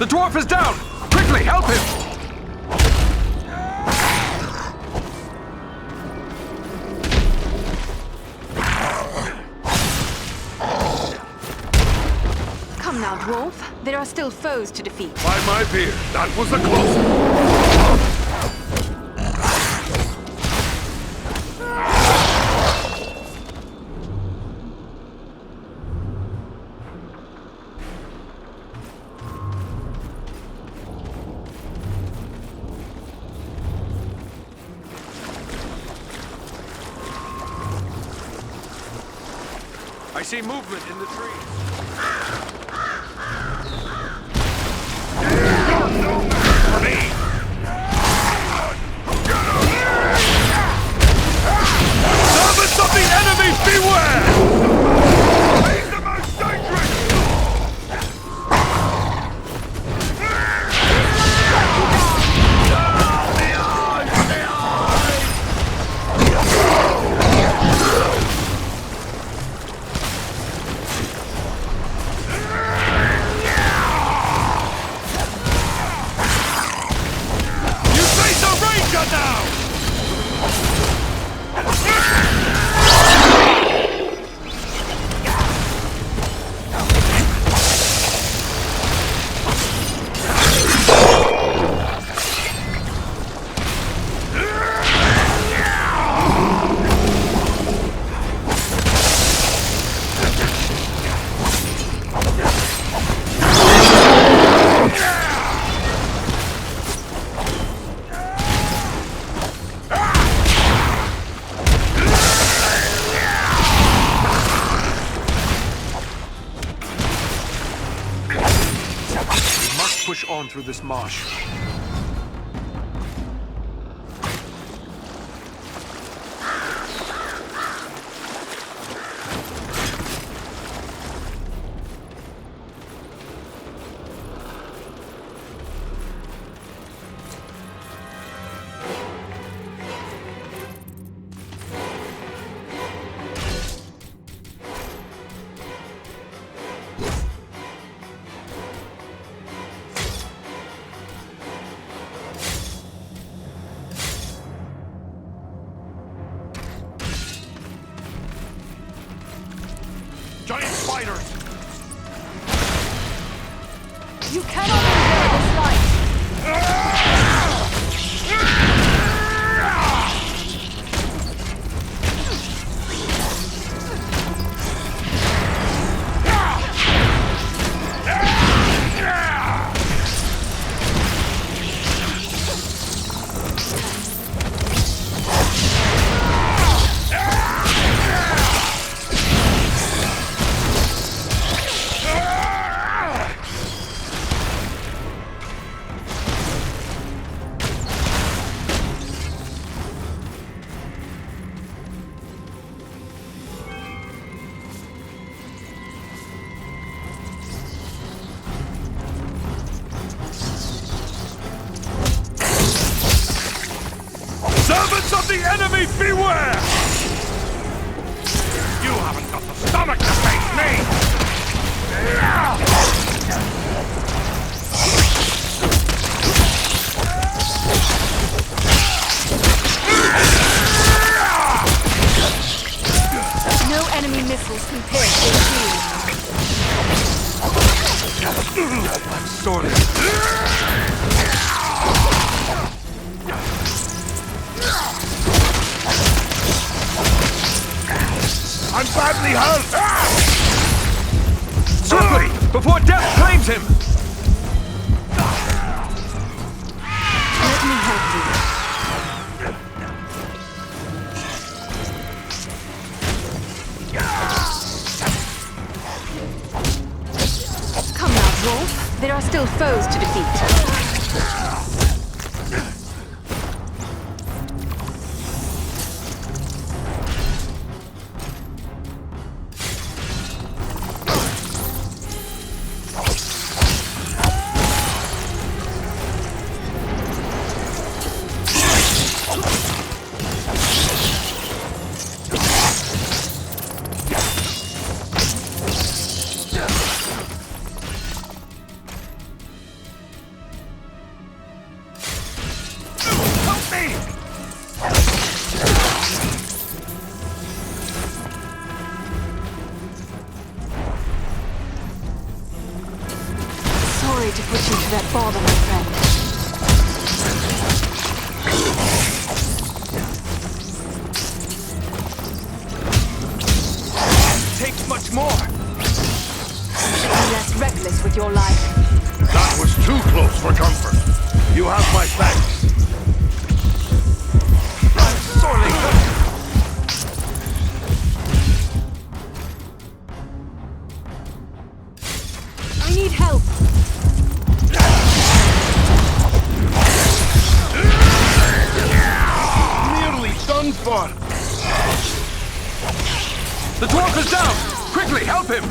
M: The dwarf is down! Quickly, help him!
D: Come now, dwarf. There are still foes to defeat.
R: By my beard, that was a close one.
M: I see movement in the trees.
R: Servants of the enemy, beware! He's the most dangerous! You face a ranger now!
M: Push on through this marsh.
R: Giant spiders!
S: You cannot endure this light!
R: Servants of the enemy, beware! You haven't got the stomach to face me!
D: No enemy missiles can pierce this shield.
M: I'm sorely.
R: I'm badly hurt!
M: Swiftly, before death claims him!
D: Let me help you. Come now, dwarf. There are still foes to defeat. sorry to put you to that bother, my friend.
M: Takes much more.
D: Be less reckless with your life.
F: That was too close for comfort. You have my thanks.
M: I'm sorely hurt.
D: I need help.
F: Nearly done for.
M: The dwarf is down! Quickly, help him!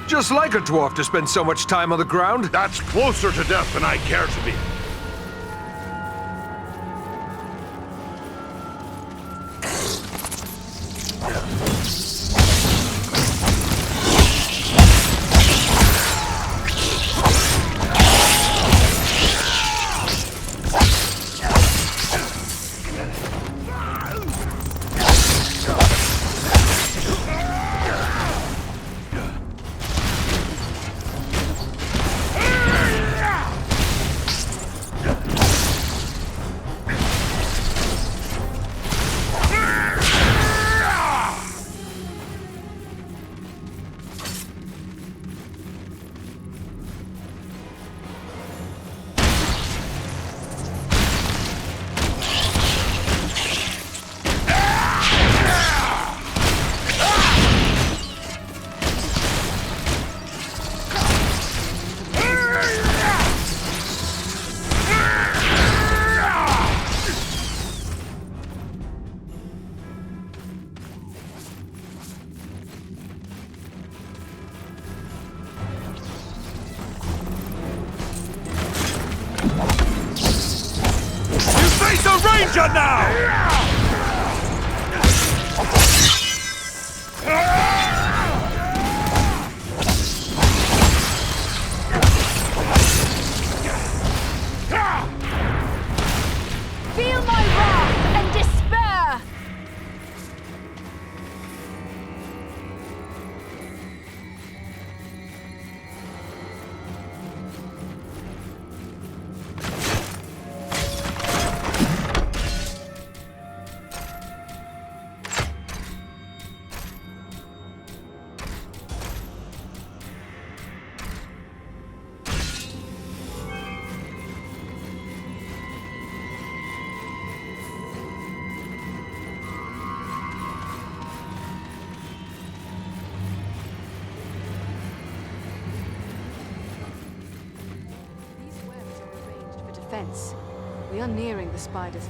M: Just like a dwarf to spend so much time on the ground.
F: That's closer to death than I care to be. Ranger now!
D: Feel my wrath and despair! We are nearing the spiders.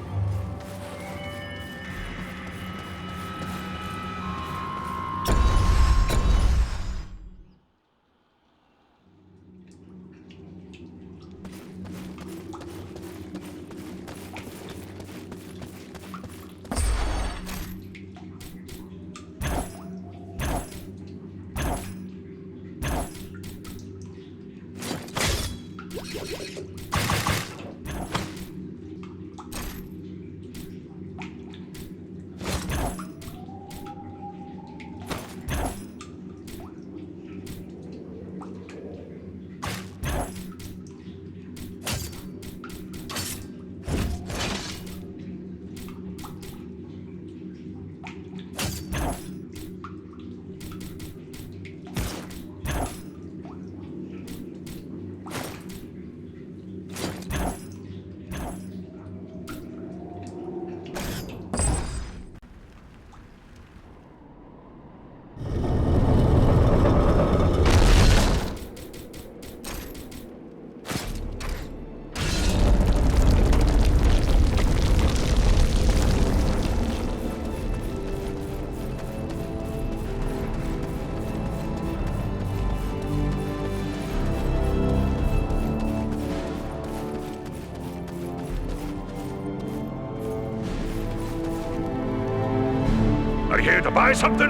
G: Are you here to buy something?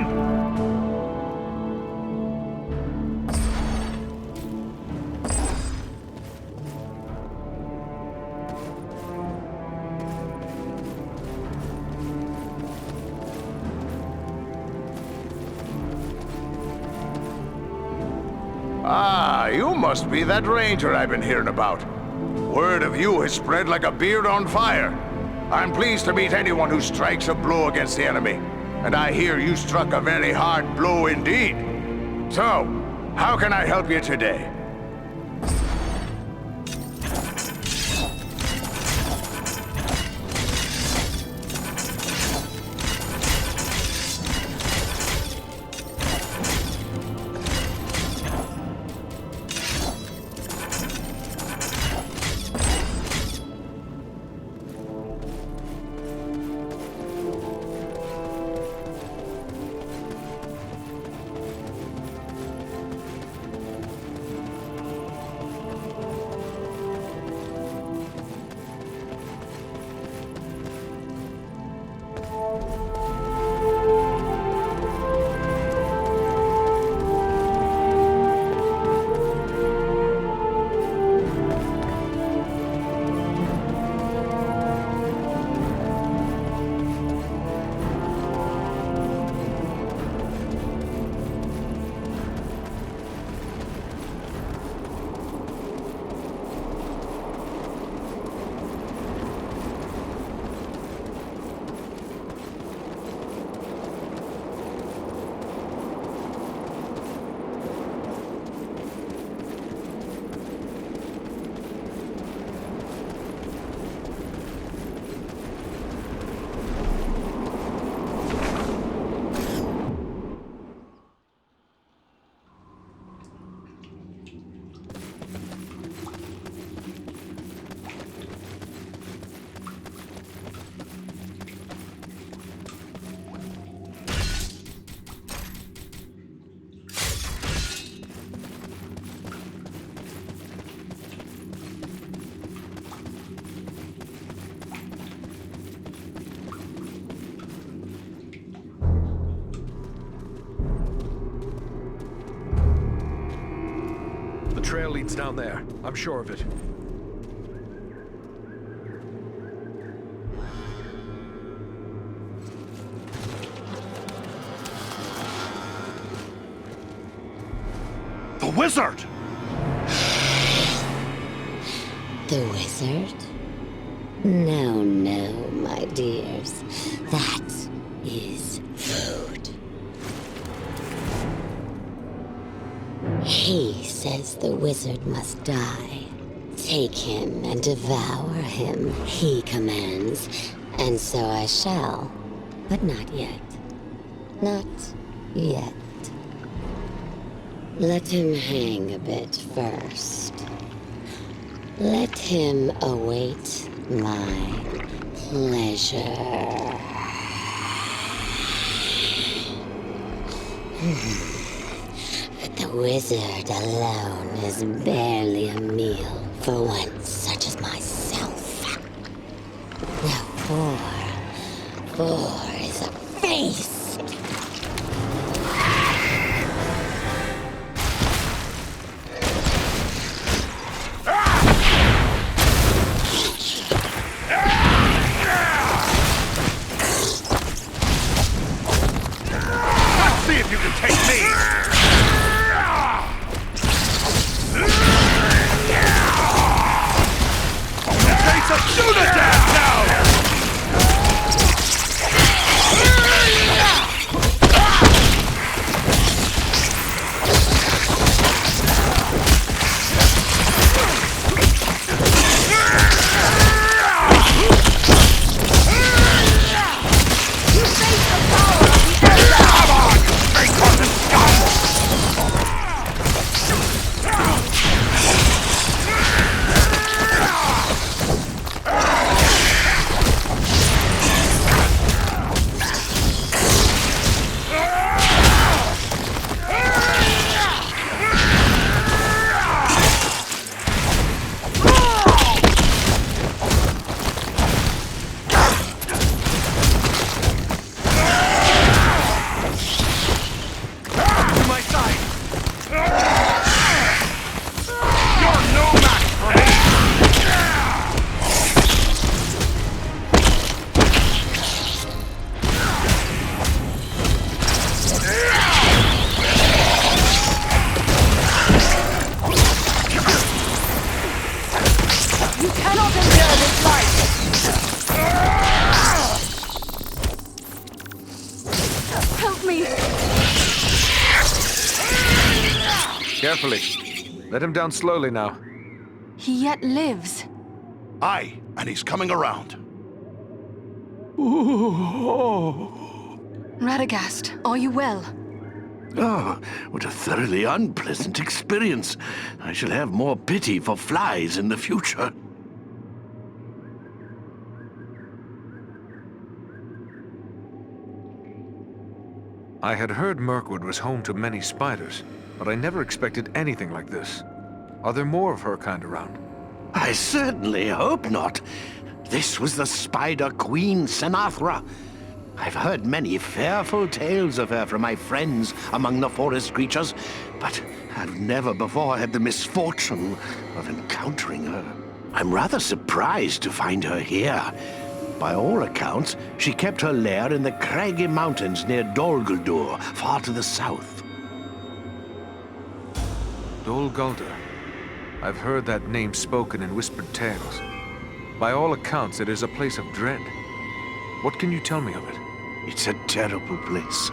E: Ah, you must be that ranger I've been hearing about. Word of you has spread like a beard on fire. I'm pleased to meet anyone who strikes a blow against the enemy. And I hear you struck a very hard blow indeed. So, how can I help you today?
B: The trail leads down there. I'm sure of it.
F: The wizard!
U: The wizard? No, no, my dears. That is food. He says the wizard must die. Take him and devour him, he commands. And so I shall. But not yet. Not yet. Let him hang a bit first. Let him await my pleasure. But the wizard alone is barely a meal for one such as myself. Now four is a feast.
F: See if you can take me! Face of Dúnedain now!
B: carefully. Let him down slowly now.
D: He yet lives.
F: Aye, and he's coming around.
D: Radagast, are you well?
T: Oh, what a thoroughly unpleasant experience. I shall have more pity for flies in the future.
B: I had heard Mirkwood was home to many spiders, but I never expected anything like this. Are there more of her kind around?
T: I certainly hope not. This was the Spider Queen Senathra. I've heard many fearful tales of her from my friends among the forest creatures, but I've never before had the misfortune of encountering her. I'm rather surprised to find her here. By all accounts, she kept her lair in the craggy mountains near Dol Guldur, far to the south.
B: Dol Guldur. I've heard that name spoken in whispered tales. By all accounts, it is a place of dread. What can you tell me of it?
T: It's a terrible place.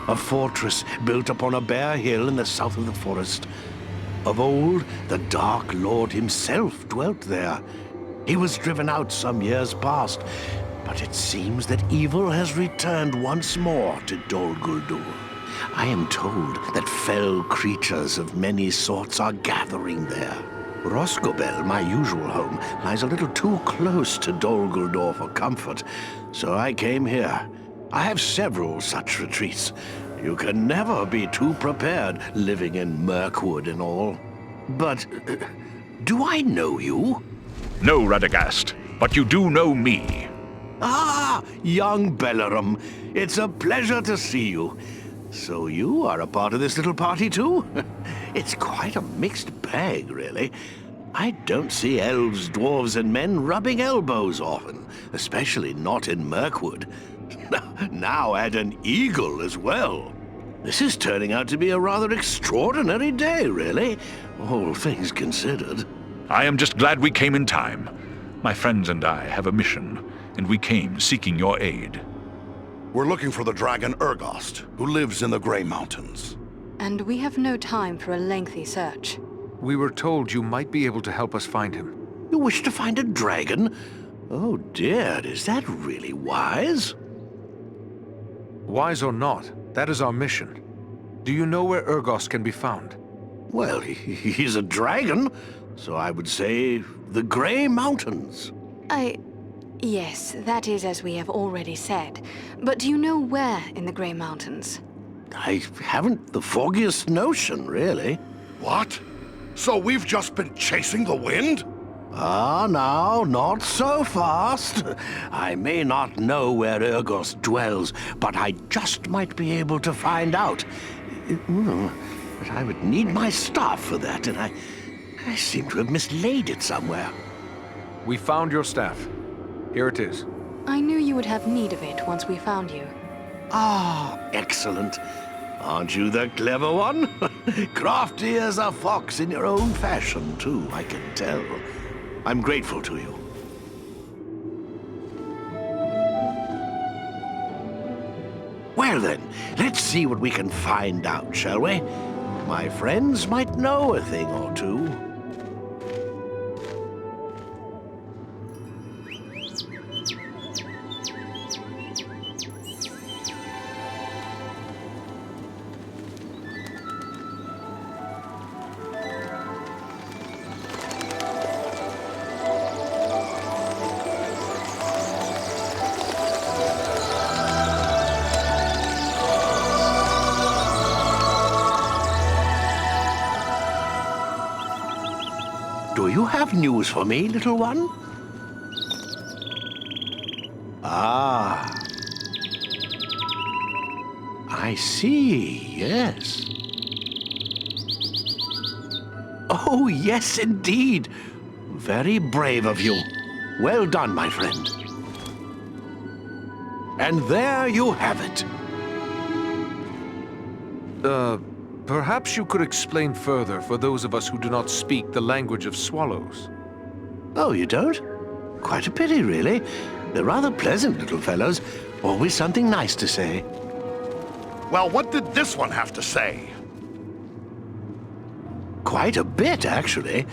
T: A fortress built upon a bare hill in the south of the forest. Of old, the Dark Lord himself dwelt there. He was driven out some years past, but it seems that evil has returned once more to Dol Guldur. I am told that fell creatures of many sorts are gathering there. Rosgobel, my usual home, lies a little too close to Dol Guldur for comfort, so I came here. I have several such retreats. You can never be too prepared, living in Mirkwood and all. But, do I know you?
G: No, Radagast, but you do know me.
T: Ah, young Bellerum. It's a pleasure to see you. So you are a part of this little party too? It's quite a mixed bag, really. I don't see elves, dwarves, and men rubbing elbows often, especially not in Mirkwood. Now add an eagle as well. This is turning out to be a rather extraordinary day, really, all things considered.
G: I am just glad we came in time. My friends and I have a mission, and we came seeking your aid.
F: We're looking for the dragon Urgost, who lives in the Grey Mountains.
D: And we have no time for a lengthy search.
B: We were told you might be able to help us find him.
T: You wish to find a dragon? Oh dear, is that really wise?
B: Wise or not, that is our mission. Do you know where Urgost can be found?
T: Well, he's a dragon, so I would say the Grey Mountains.
D: Yes, that is as we have already said. But do you know where in the Grey Mountains?
T: I haven't the foggiest notion, really.
F: What? So we've just been chasing the wind?
T: Ah, now, not so fast. I may not know where Urgost dwells, but I just might be able to find out. But I would need my staff for that, and I seem to have mislaid it somewhere.
B: We found your staff. Here it is.
D: I knew you would have need of it once we found you.
T: Ah, excellent. Aren't you the clever one? Crafty as a fox in your own fashion, too, I can tell. I'm grateful to you. Well then, let's see what we can find out, shall we? My friends might know a thing or two. Do you have news for me, little one? Ah. I see, yes. Oh, yes, indeed. Very brave of you. Well done, my friend. And there you have it.
B: Perhaps you could explain further for those of us who do not speak the language of swallows.
T: Oh, you don't? Quite a pity, really. They're rather pleasant little fellows. Always something nice to say.
F: Well, what did this one have to say? Quite a bit, actually.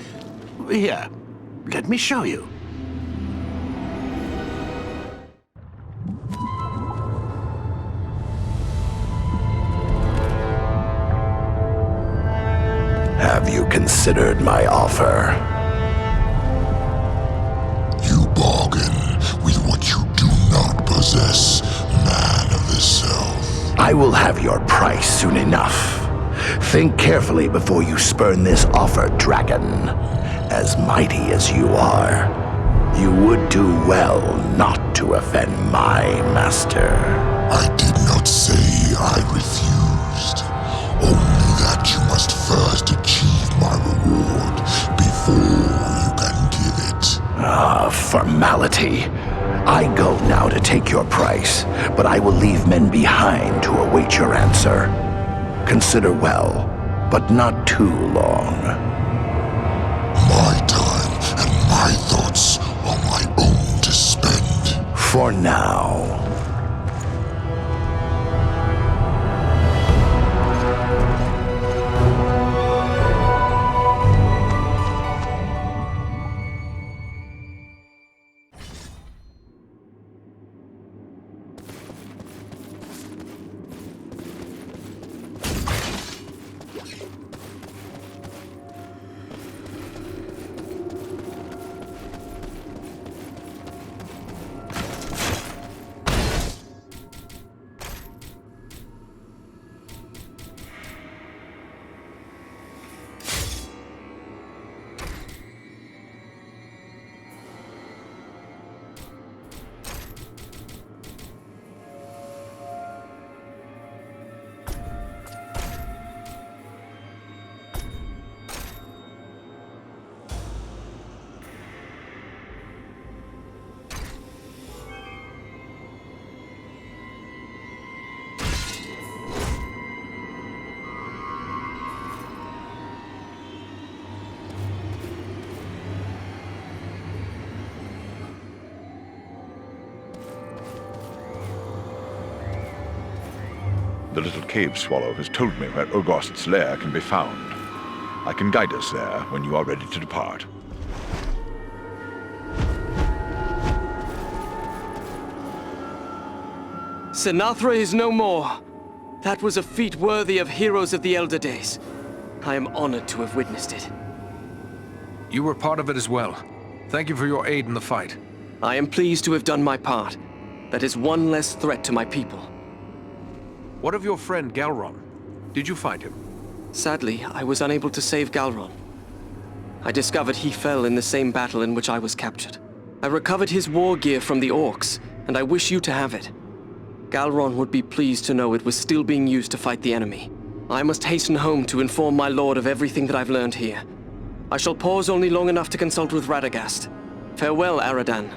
F: Here, let me show you. Have you considered my offer?
I: You bargain with what you do not possess, man of the South.
F: I will have your price soon enough. Think carefully before you spurn this offer, dragon. As mighty as you are, you would do well not to offend my master.
I: I did not say I refused. Only that you must first achieve my reward before you can give it.
F: Ah, formality. I go now to take your price, but I will leave men behind to await your answer. Consider well, but not too long.
I: My time and my thoughts are my own to spend.
F: For now.
G: The little cave swallow has told me where Urgost's lair can be found. I can guide us there when you are ready to depart.
N: Sinatra is no more. That was a feat worthy of heroes of the elder days. I am honored to have witnessed it.
B: You were part of it as well. Thank you for your aid in the fight.
N: I am pleased to have done my part. That is one less threat to my people.
B: What of your friend Galron? Did you find him?
N: Sadly, I was unable to save Galron. I discovered he fell in the same battle in which I was captured. I recovered his war gear from the orcs, and I wish you to have it. Galron would be pleased to know it was still being used to fight the enemy. I must hasten home to inform my lord of everything that I've learned here. I shall pause only long enough to consult with Radagast. Farewell, Eradan.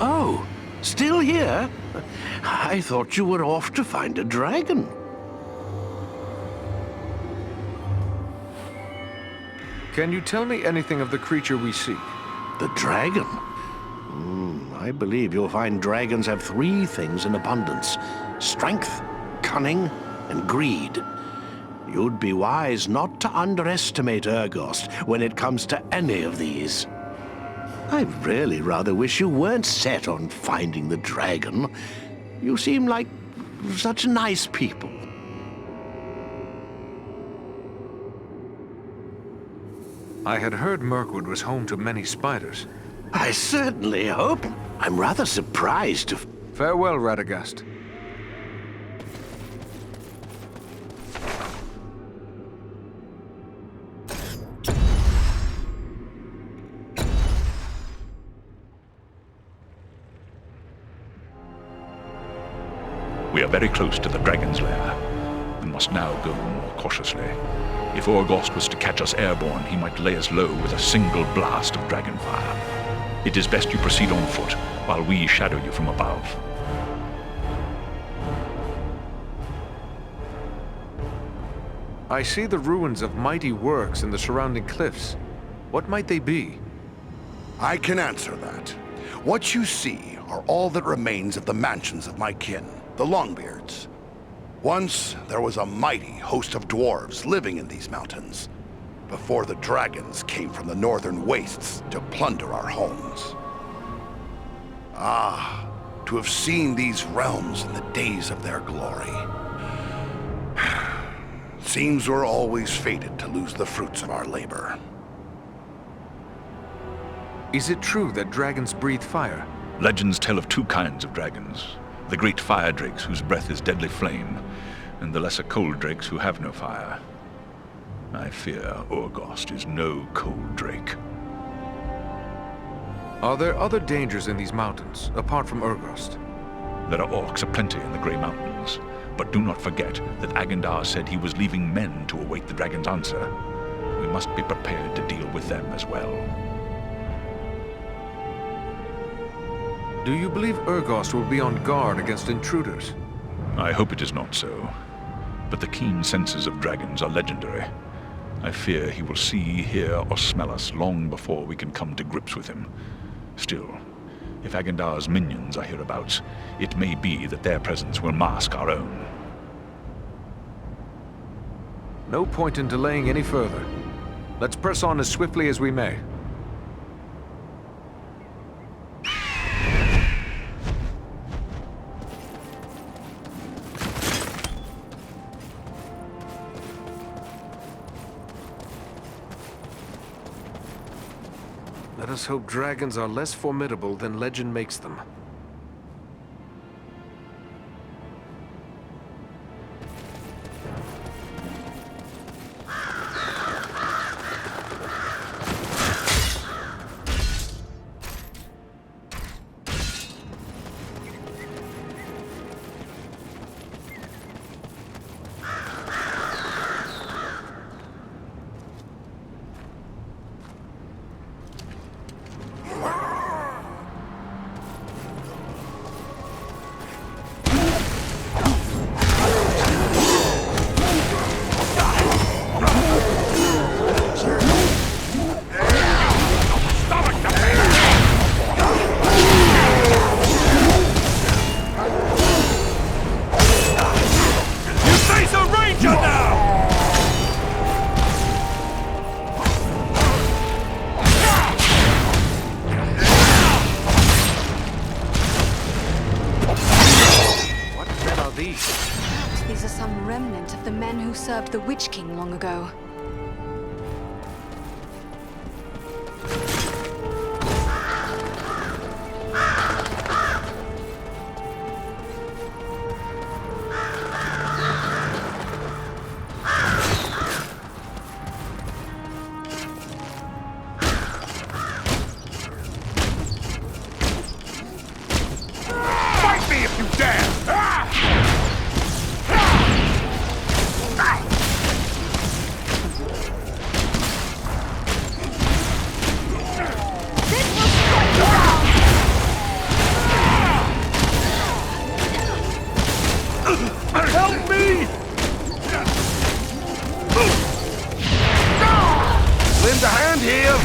F: Oh, still here? I thought you were off to find a dragon.
B: Can you tell me anything of the creature we seek?
F: The dragon? I believe you'll find dragons have three things in abundance: strength, cunning, and greed.
O: You'd be wise not to underestimate Urgost when it comes to any of these. I really rather wish you weren't set on finding the dragon. You seem like such nice people.
B: I had heard Mirkwood was home to many spiders.
O: I certainly hope. I'm rather surprised to...
B: Farewell, Radagast.
G: We are very close to the dragon's lair, and must now go more cautiously. If Orgost was to catch us airborne, he might lay us low with a single blast of dragon fire. It is best you proceed on foot, while we shadow you from above.
B: I see the ruins of mighty works in the surrounding cliffs. What might they be?
F: I can answer that. What you see are all that remains of the mansions of my kin, the Longbeards. Once, there was a mighty host of dwarves living in these mountains, before the dragons came from the northern wastes to plunder our homes. Ah, to have seen these realms in the days of their glory. Seems we're always fated to lose the fruits of our labor.
B: Is it true that dragons breathe fire?
G: Legends tell of two kinds of dragons. The great fire drakes whose breath is deadly flame, and the lesser cold drakes who have no fire. I fear Orgost is no cold drake.
B: Are there other dangers in these mountains, apart from Orgost?
G: There are orcs aplenty in the Grey Mountains, but do not forget that Agandaûr said he was leaving men to await the dragon's answer. We must be prepared to deal with them as well.
B: Do you believe Orgost will be on guard against intruders?
G: I hope it is not so, but the keen senses of dragons are legendary. I fear he will see, hear, or smell us long before we can come to grips with him. Still, if Agandaûr's minions are hereabouts, it may be that their presence will mask our own.
B: No point in delaying any further. Let's press on as swiftly as we may. Let us hope dragons are less formidable than legend makes them.
D: Served the Witch-king long ago.
F: Fight me if you dare! Help me! Lend a hand here!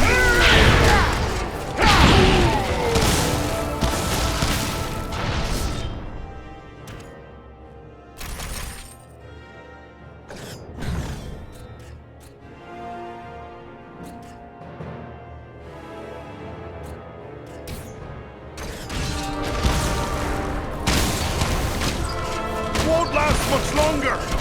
F: longer!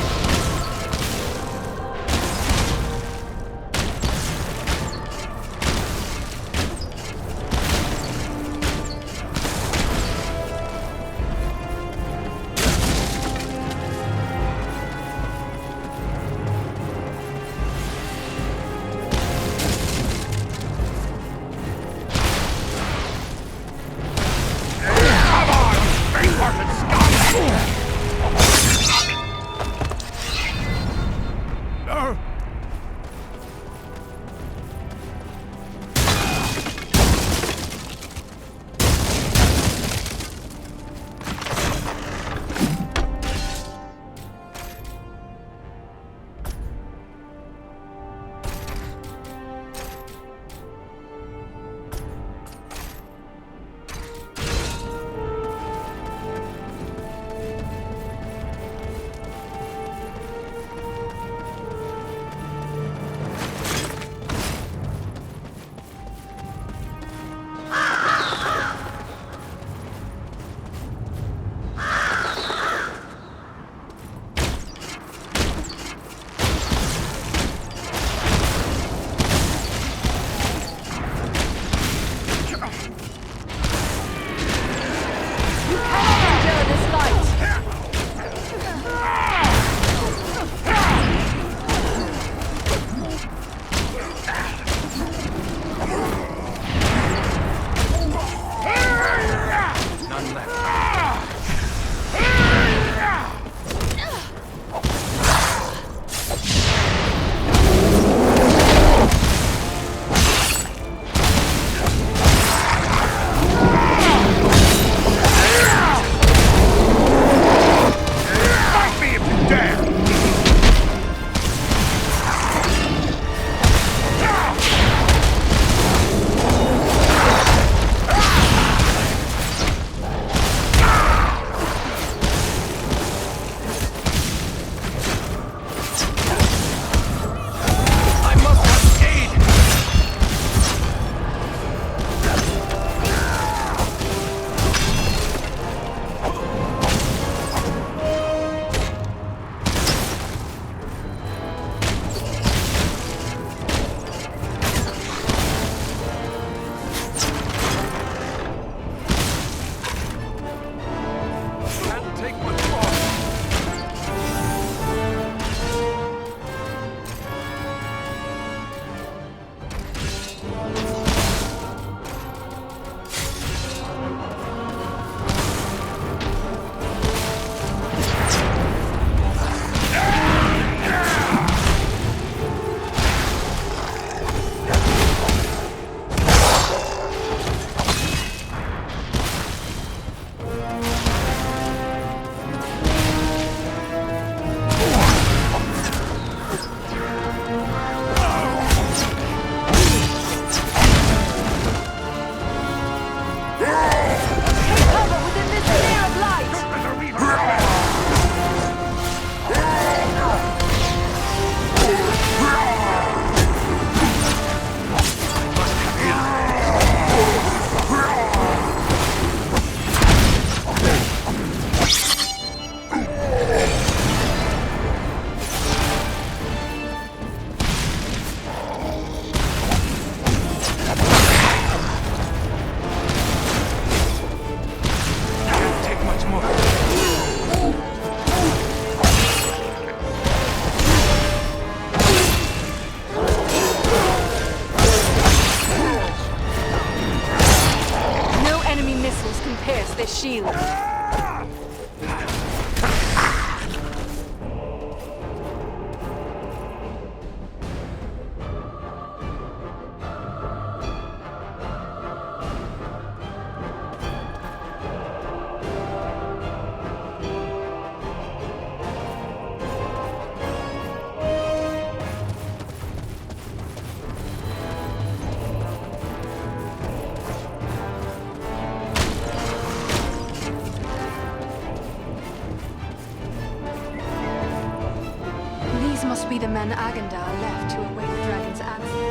D: shield. Be the men Agandaûr left to await the dragon's answer.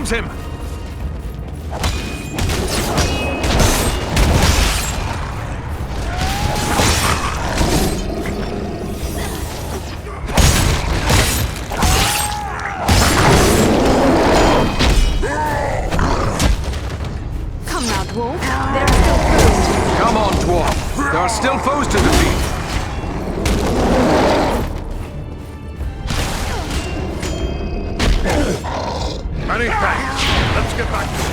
M: comes him!
D: Come now, Dwarf. There are still foes.
M: Come on, Dwarf. There are still foes to defeat.
F: Many thanks. Let's get back to it.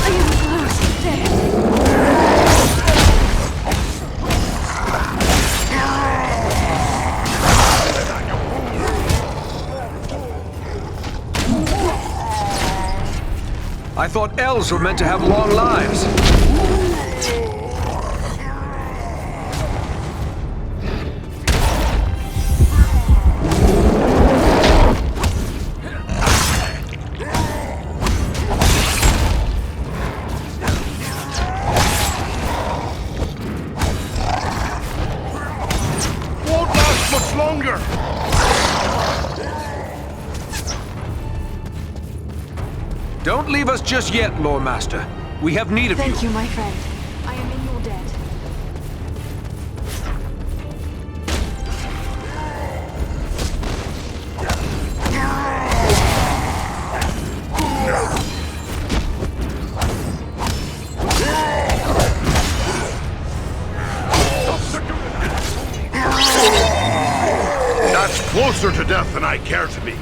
D: I am close to death.
M: I thought elves were meant to have long lives.
F: Won't last much longer.
M: Don't leave us just yet, Lord Master. We have need of you.
D: Thank you, my friend. I am in your debt.
F: That's closer to death than I care to be.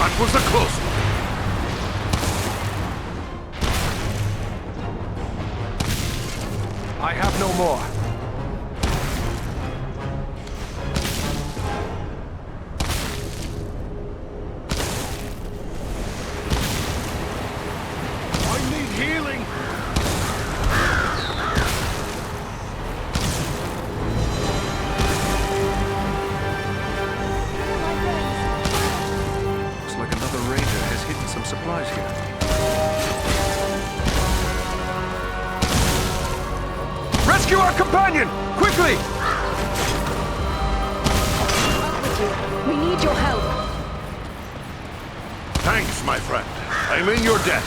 A: That was a close one.
M: I have no more.
A: I need healing.
B: Looks like another ranger has hidden some supplies here.
M: Rescue our companion! Quickly!
S: We need your help.
A: Thanks, my friend. I'm in your debt.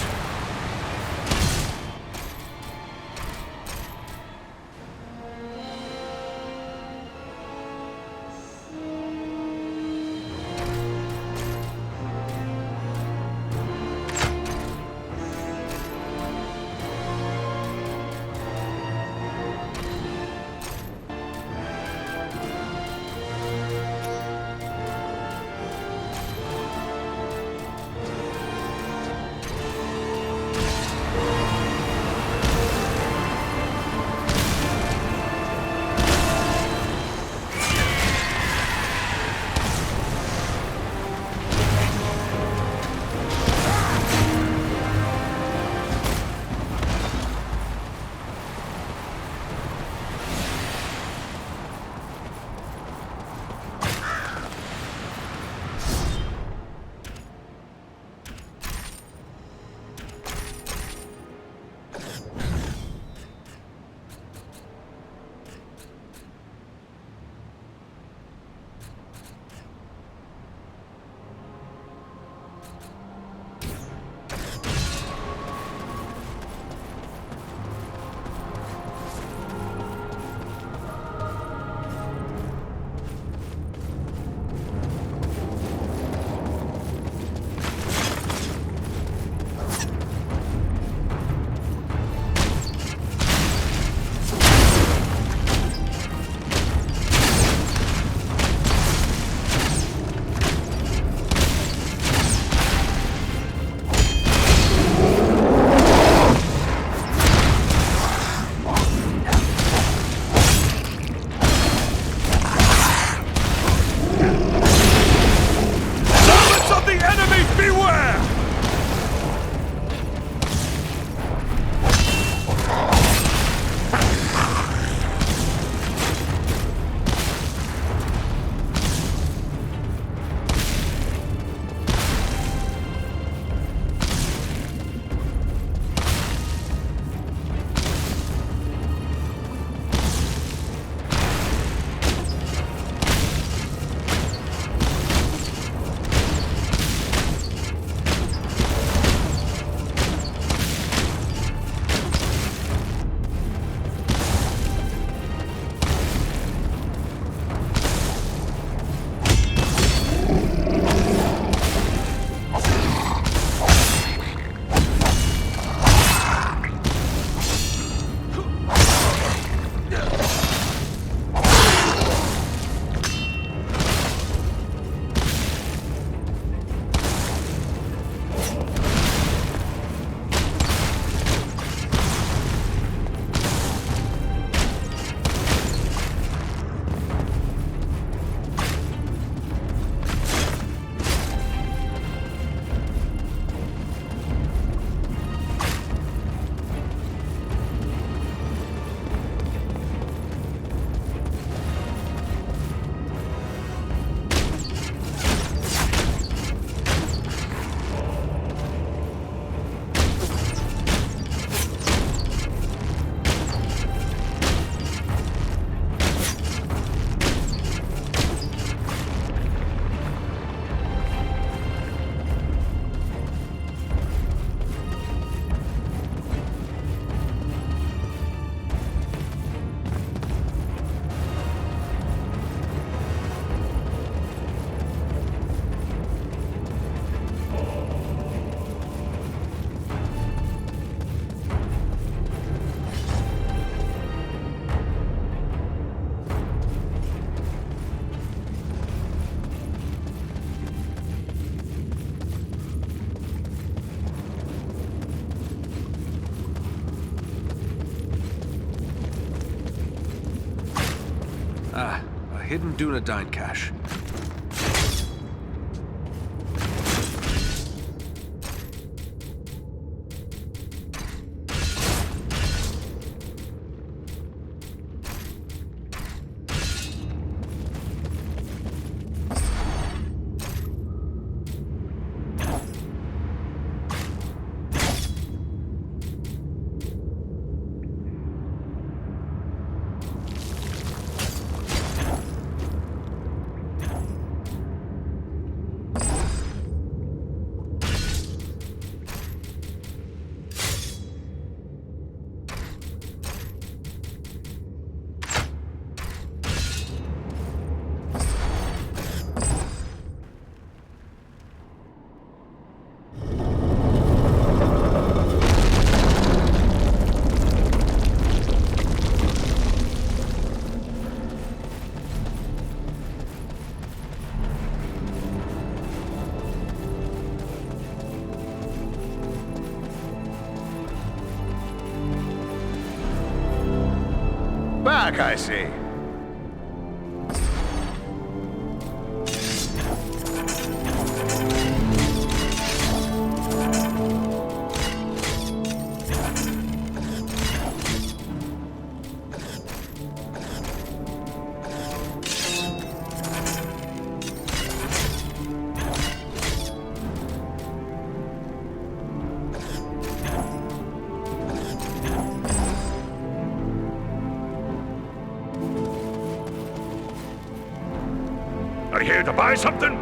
B: hidden Dúnedain cache.
E: Back, I see.
F: Are you here to buy something?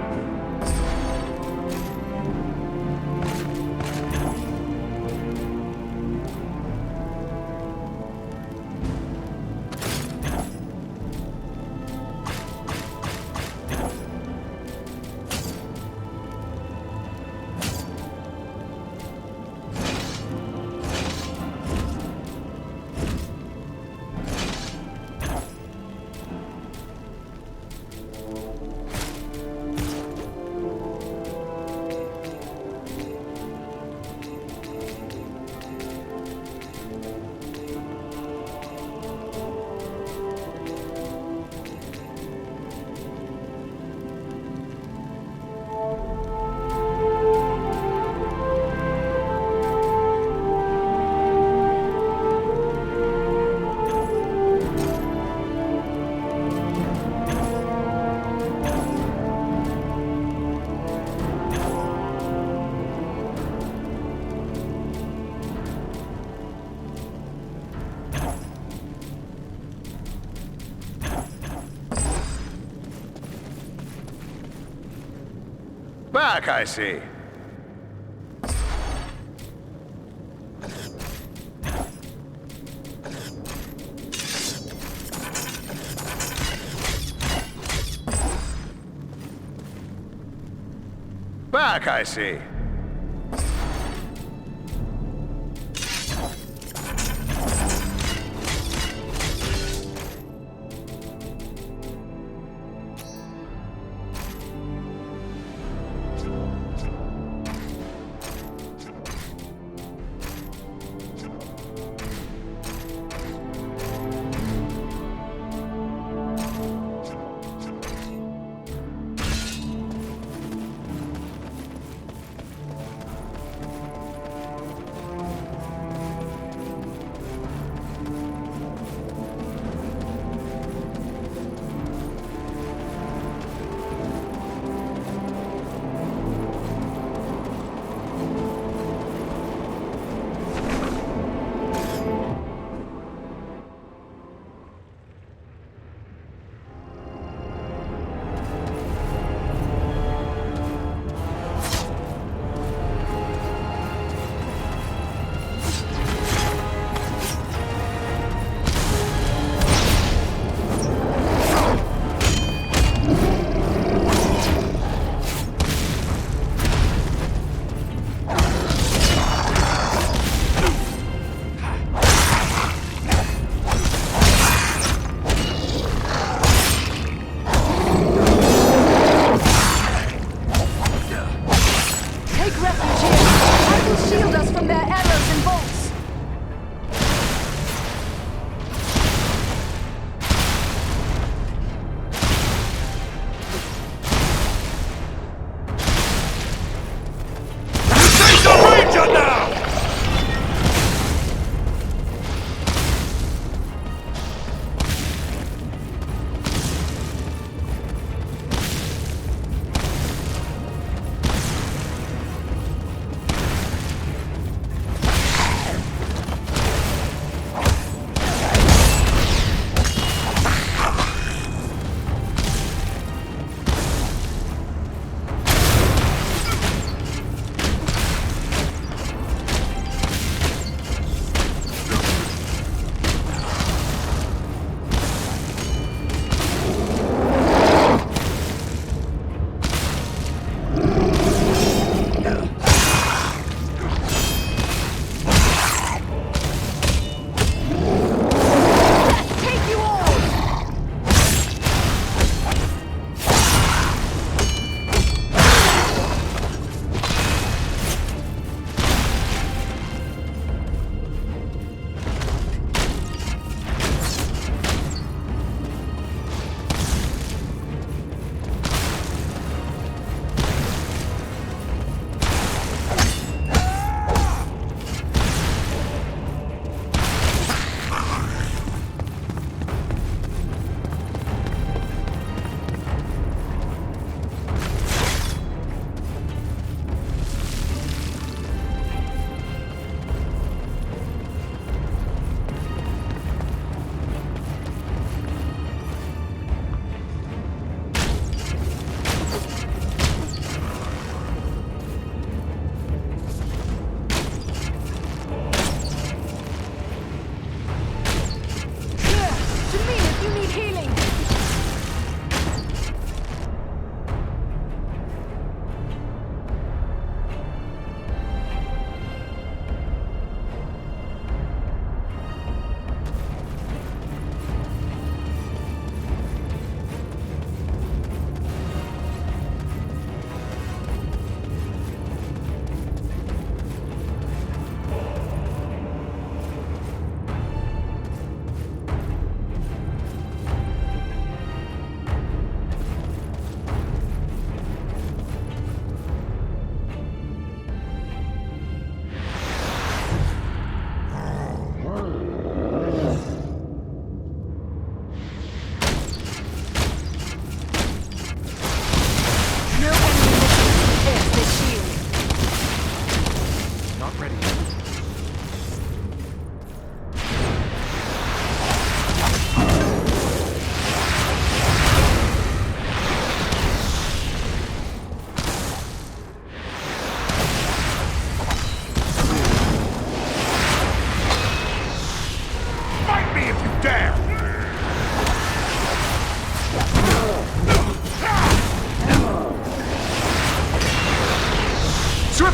E: Back, I see. Back, I see.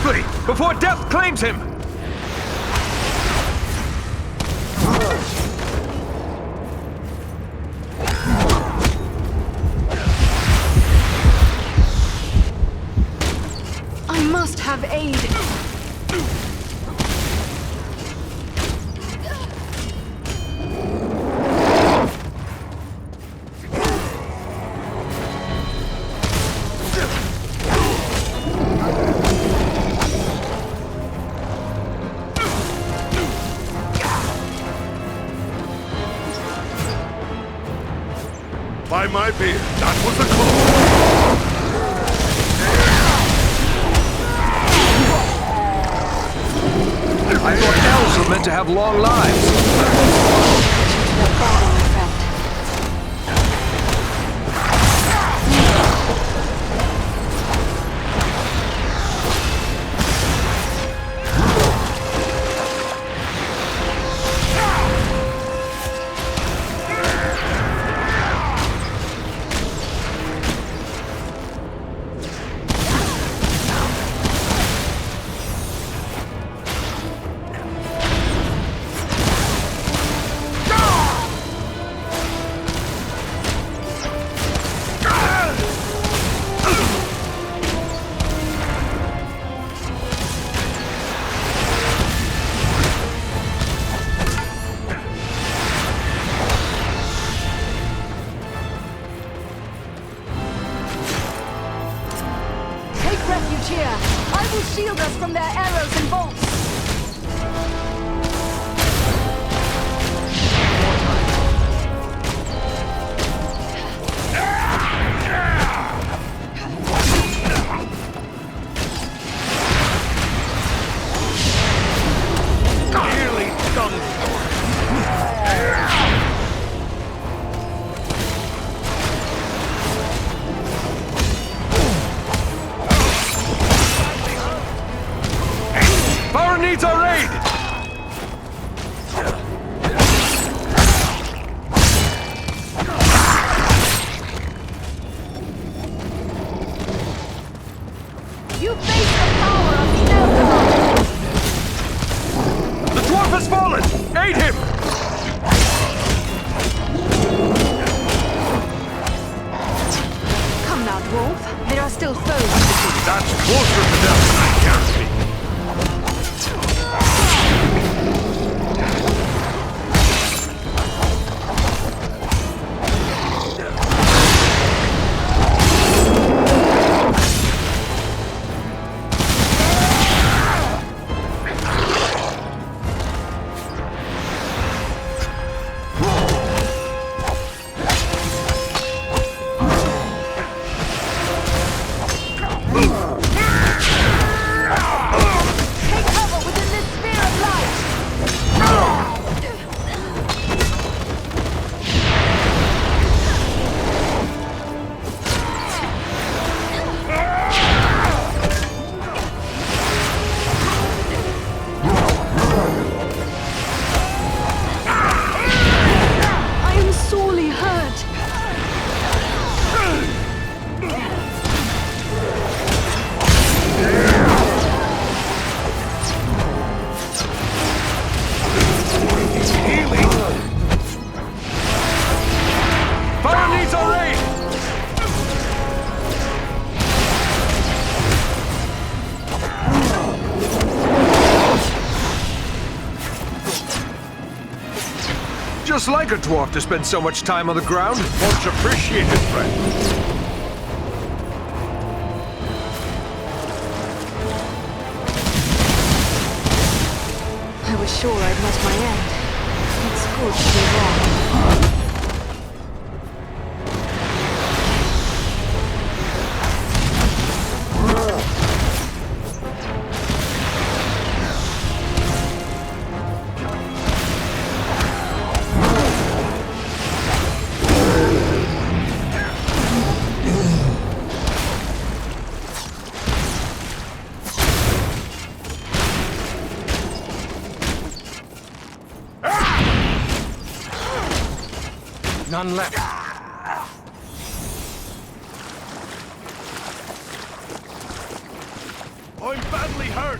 M: Quickly, before death claims him!
D: I must have aid.
K: By my beard, that was a call!
M: I thought elves were meant to have long lives.
S: Shire. I will shield us from their arrows and bolts.
M: Nearly done for. Farin needs our aid!
S: You face the power of the Eldar!
M: The dwarf has fallen! Aid him!
D: Come now, dwarf. There are still foes to defeat.
M: That's closer to death than I care to be. Just like a dwarf to spend so much time on the ground. Much appreciated, friend.
D: I was sure I'd met my end. It's good to be wrong.
M: None left.
F: I'm badly hurt!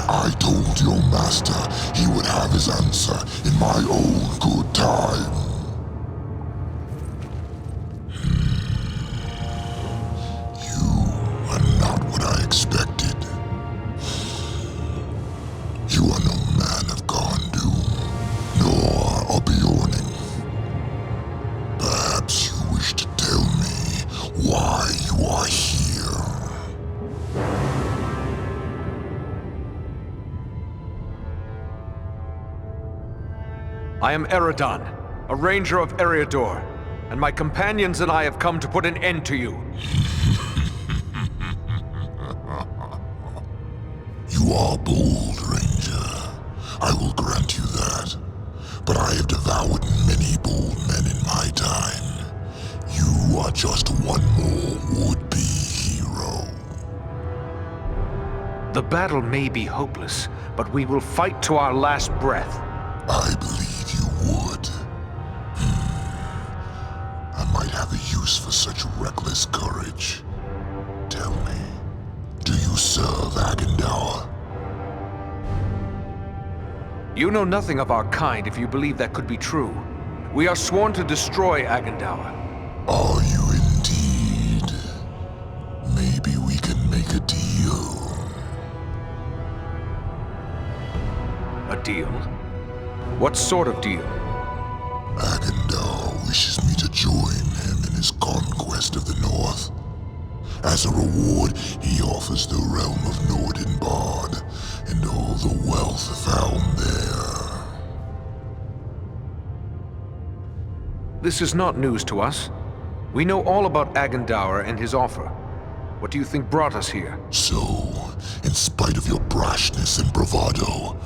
I: I told your master he would have his answer in my own good time. You are not what I expected. You are no man of Agandaûr, nor a Bjorning. Perhaps you wish to tell me why you are here.
B: I am Eradan, a ranger of Eriador, and my companions and I have come to put an end to you.
I: You are bold, ranger. I will grant you that. But I have devoured many bold men in my time. You are just one more would-be hero.
B: The battle may be hopeless, but we will fight to our last breath.
I: I believe you would. I might have a use for such reckless courage. Tell me, do you serve Agandaûr?
B: You know nothing of our kind if you believe that could be true. We are sworn to destroy Agandaûr.
I: Are you indeed? Maybe we can make a deal.
B: A deal? What sort of deal?
I: Agandaûr wishes me to join him in his conquest of the North. As a reward, he offers the realm of Nordinbard and all the wealth found there.
B: This is not news to us. We know all about Agandaûr and his offer. What do you think brought us here?
I: So, in spite of your brashness and bravado,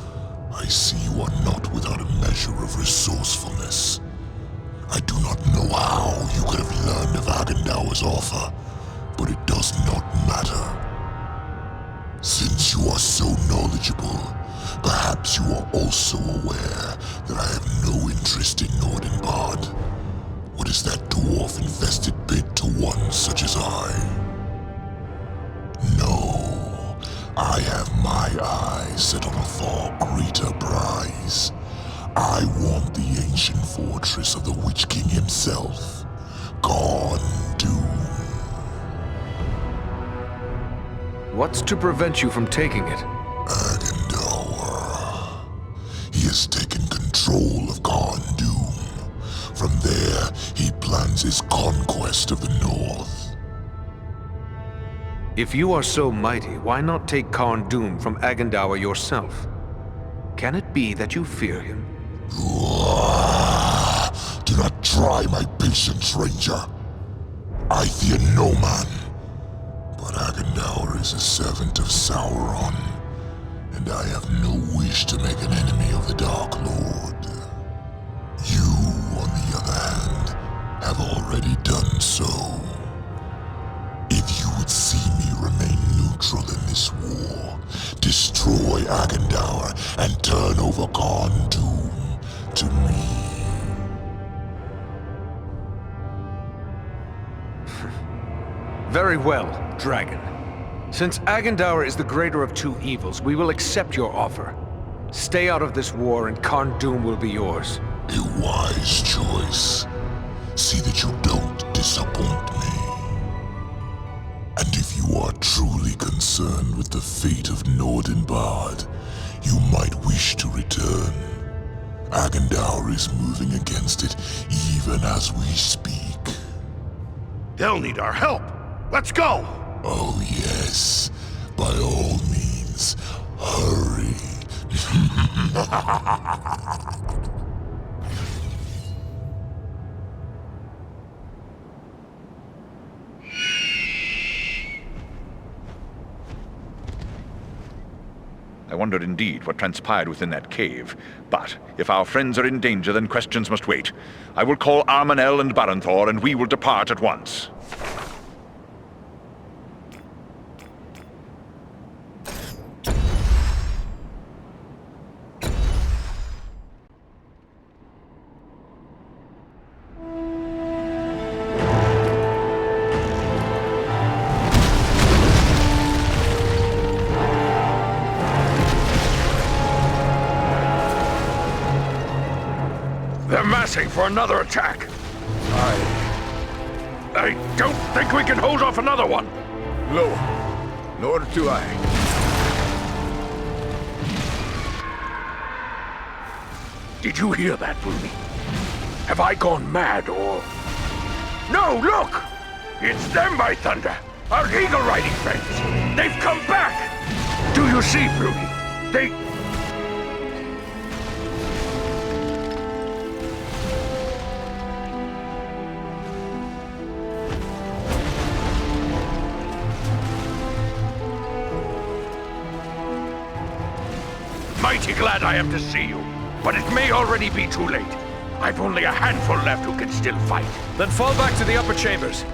I: I see you are not without a measure of resourcefulness. I do not know how you could have learned of Agandaûr's offer, but it does not matter. Since you are so knowledgeable, perhaps you are also aware that I have no interest in Nordinbard. What is that dwarf-infested bit to one such as I? No, I have my eyes set on a far greater prize. I want the ancient fortress of the Witch-king himself, Agandaûr.
B: What's to prevent you from taking it?
I: Agandaûr. He has taken control of Agandaûr. From there, he plans his conquest of the North.
B: If you are so mighty, why not take Agandaûr from Agandaûr yourself? Can it be that you fear him?
I: Do not try my patience, Ranger. I fear no man. But Agandaûr is a servant of Sauron, and I have no wish to make an enemy of the Dark Lord. You, on the other hand, have already done so. If you would see me remain neutral in this war, destroy Agandaûr and turn over Agandaûr to me.
B: Very well, Dragon. Since Agandaûr is the greater of two evils, we will accept your offer. Stay out of this war and Agandaûr will be yours.
I: A wise choice. See that you don't disappoint me. And if you are truly concerned with the fate of Nordinbard, you might wish to return. Agandaûr is moving against it even as we speak.
F: They'll need our help. Let's go!
I: Oh yes. By all means, hurry.
G: I wonder indeed what transpired within that cave. But if our friends are in danger, then questions must wait. I will call Armanel and Baranthor, and we will depart at once.
F: They're massing for another attack. I don't think we can hold off another one.
E: No, nor do I.
F: Did you hear that, Bree? Have I gone mad, or... No, look! It's them, by thunder! Our eagle-riding friends! They've come back! Do you see, Bree? They... Mighty glad I am to see you, but it may already be too late. I've only a handful left who can still fight.
B: Then fall back to the upper chambers.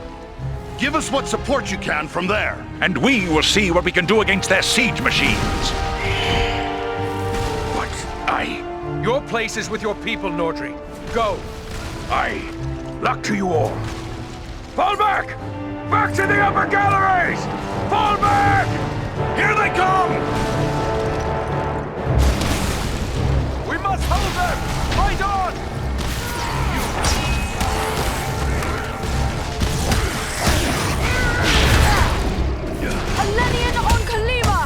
K: Give us what support you can from there.
G: And we will see what we can do against their siege machines.
F: But
B: Your place is with your people, Nordri. Go.
F: Luck to you all. Fall back! Back to the upper galleries! Fall back! Here they come!
B: We must hold them! Fight on!
S: Alenian on Kalima!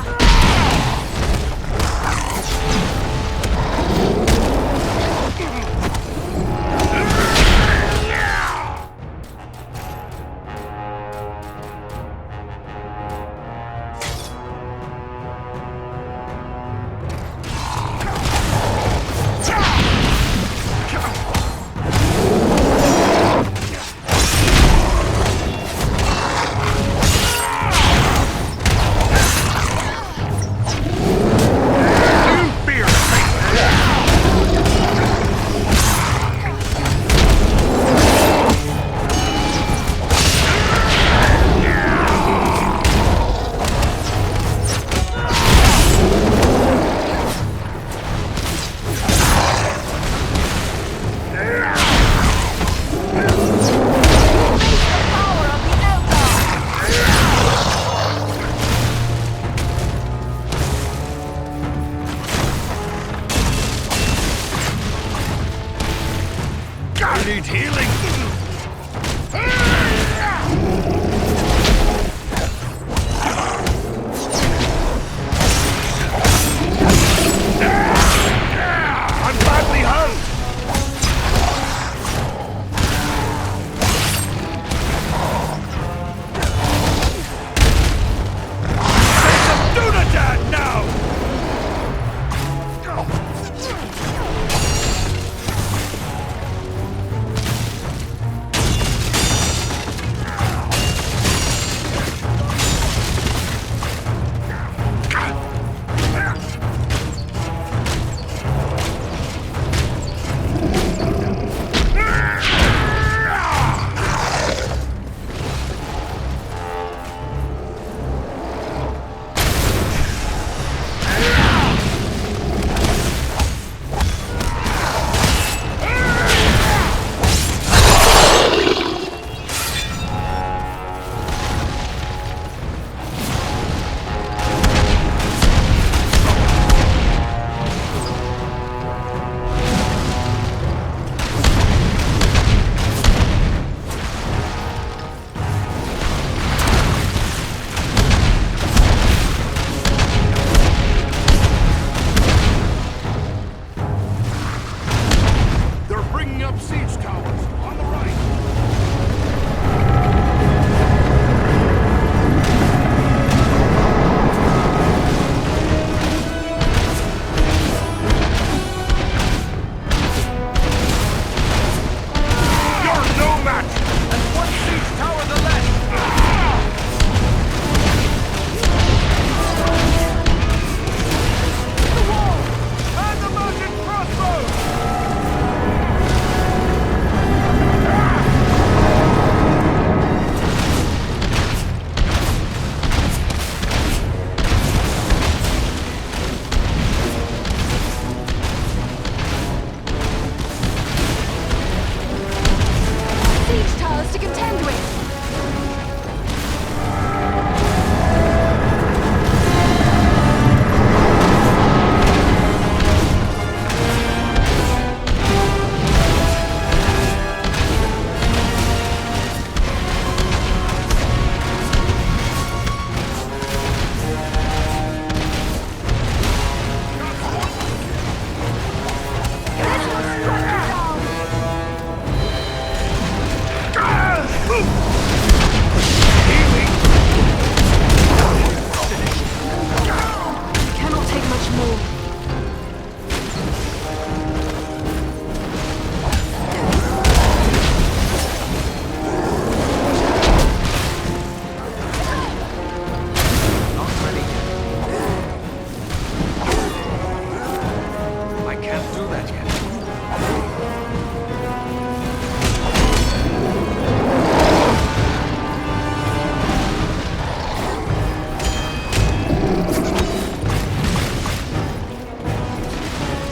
B: that yet.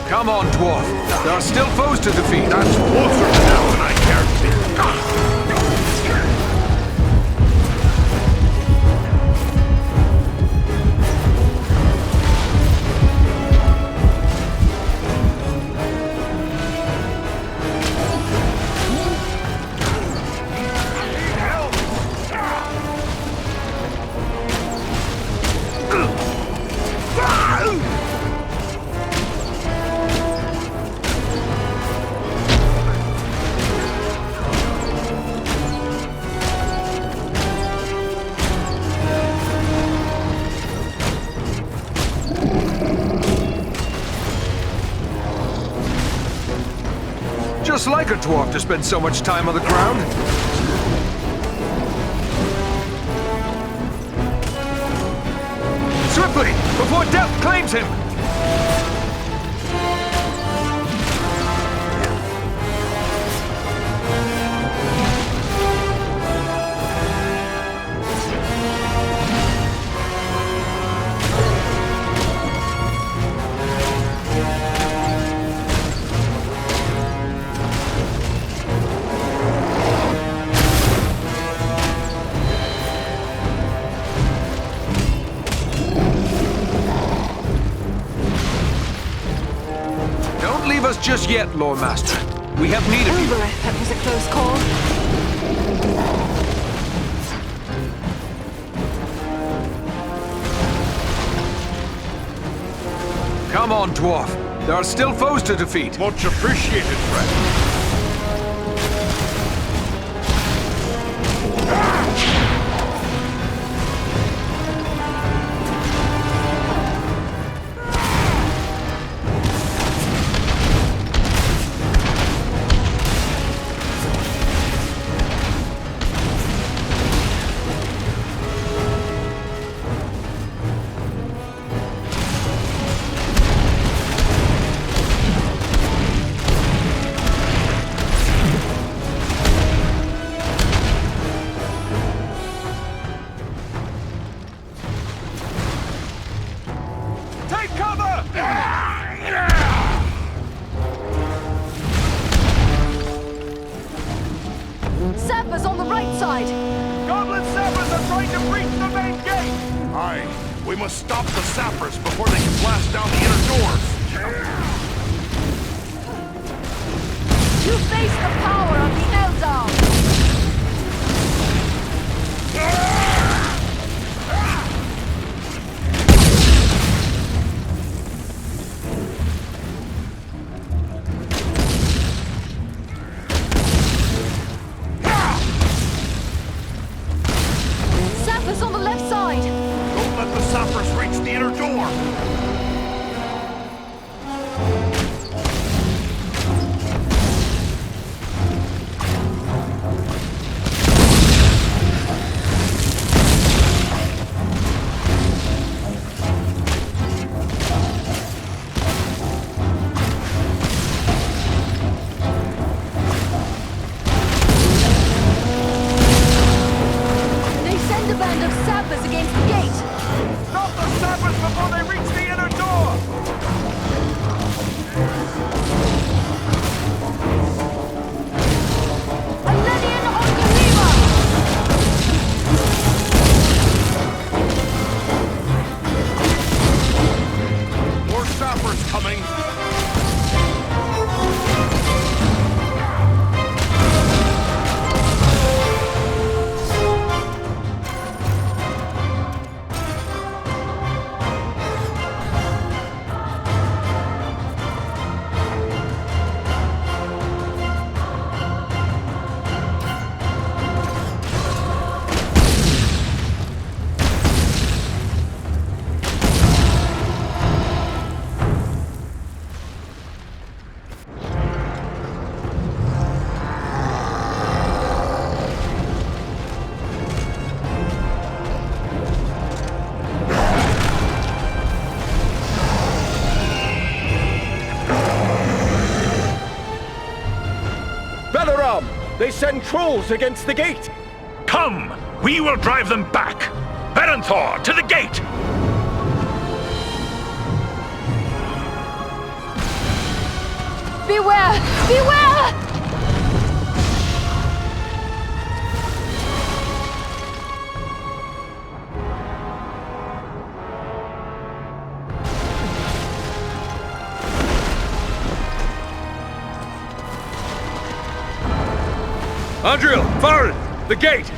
B: Come on, Dwarf. There are still foes to defeat.
F: That's closer now than I care to see.
B: Just like a dwarf to spend so much time on the ground. Swiftly, before death claims him! Just yet, Lord Master. We have need of you.
D: That was a close call.
B: Come on, Dwarf. There are still foes to defeat.
F: Much appreciated, friend.
S: Sappers on the right side!
F: Goblin sappers are trying to breach the main gate! Aye, we must stop the sappers before they can blast down the inner doors!
S: You face the power of the Eldar!
T: They send trolls against the gate!
G: Come! We will drive them back! Varanthor, to the gate!
D: Beware! Beware!
M: Andriel, Farin, the gate!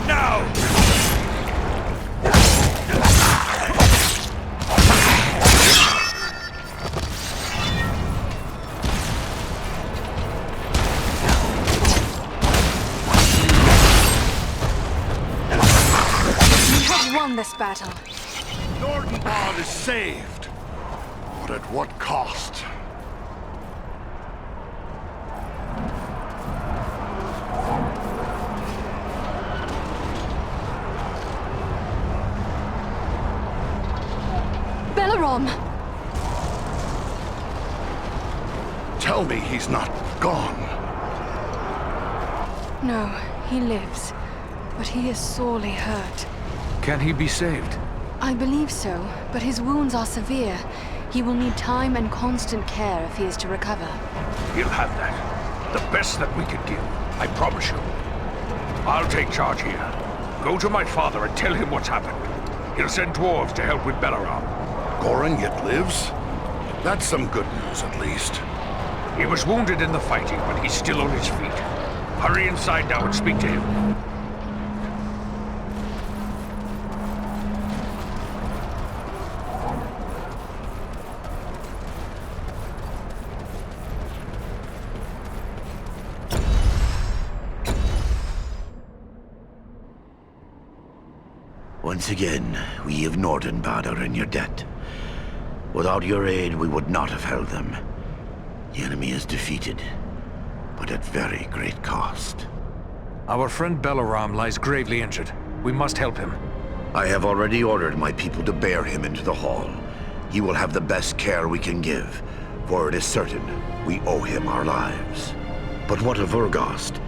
F: Now!
D: We have won this battle.
F: Nordenbad is saved. But at what cost?
D: Bellerom!
F: Tell me he's not gone.
D: No, he lives. But he is sorely hurt.
B: Can he be saved?
D: I believe so, but his wounds are severe. He will need time and constant care if he is to recover.
A: He'll have that. The best that we could give, I promise you. I'll take charge here. Go to my father and tell him what's happened. He'll send dwarves to help with Bellerom.
F: Goran yet lives? That's some good news, at least.
A: He was wounded in the fighting, but he's still on his feet. Hurry inside now and speak to him.
T: Once again, we of Nordenbad are in your debt. Without your aid, we would not have held them. The enemy is defeated, but at very great cost.
B: Our friend Bellerom lies gravely injured. We must help him.
T: I have already ordered my people to bear him into the hall. He will have the best care we can give, for it is certain we owe him our lives. But what of Urgost?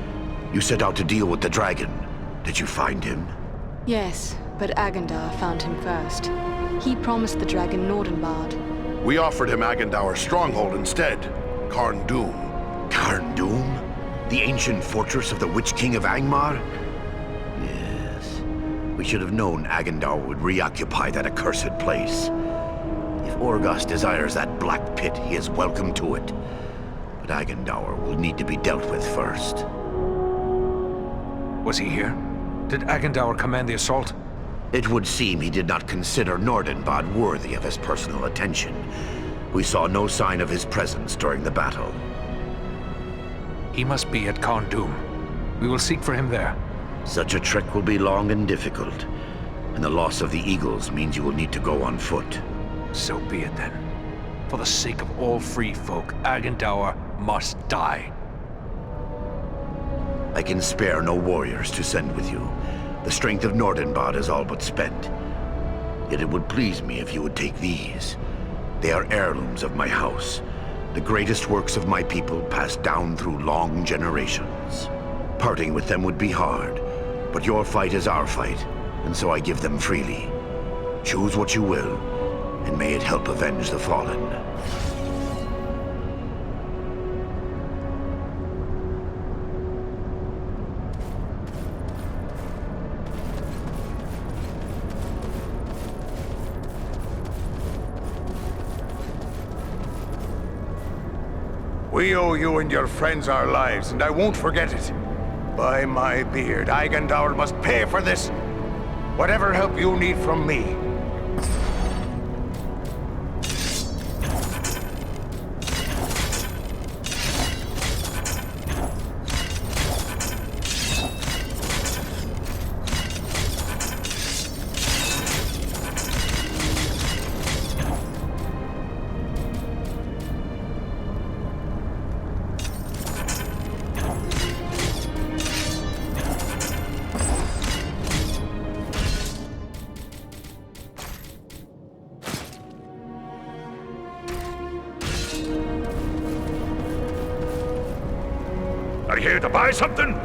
T: You set out to deal with the dragon. Did you find him?
D: Yes, but Agandaûr found him first. He promised the dragon Nordenbad.
F: We offered him Agandaûr's stronghold instead, Carn Dûm.
T: Carn Dûm? The ancient fortress of the Witch-king of Angmar? Yes. We should have known Agandaûr would reoccupy that accursed place. If Urgost desires that black pit, he is welcome to it. But Agandaûr will need to be dealt with first.
B: Was he here? Did Agandaûr command the assault?
T: It would seem he did not consider Nordenbad worthy of his personal attention. We saw no sign of his presence during the battle.
B: He must be at Carn Dûm. We will seek for him there.
T: Such a trek will be long and difficult, and the loss of the eagles means you will need to go on foot.
B: So be it then. For the sake of all free folk, Agandaûr must die.
T: I can spare no warriors to send with you. The strength of Nordenbad is all but spent. Yet it would please me if you would take these. They are heirlooms of my house, the greatest works of my people passed down through long generations. Parting with them would be hard, but your fight is our fight, and so I give them freely. Choose what you will, and may it help avenge the fallen.
E: We owe you and your friends our lives, and I won't forget it. By my beard, Agandaûr must pay for this. Whatever help you need from me.
A: Are you here to buy something?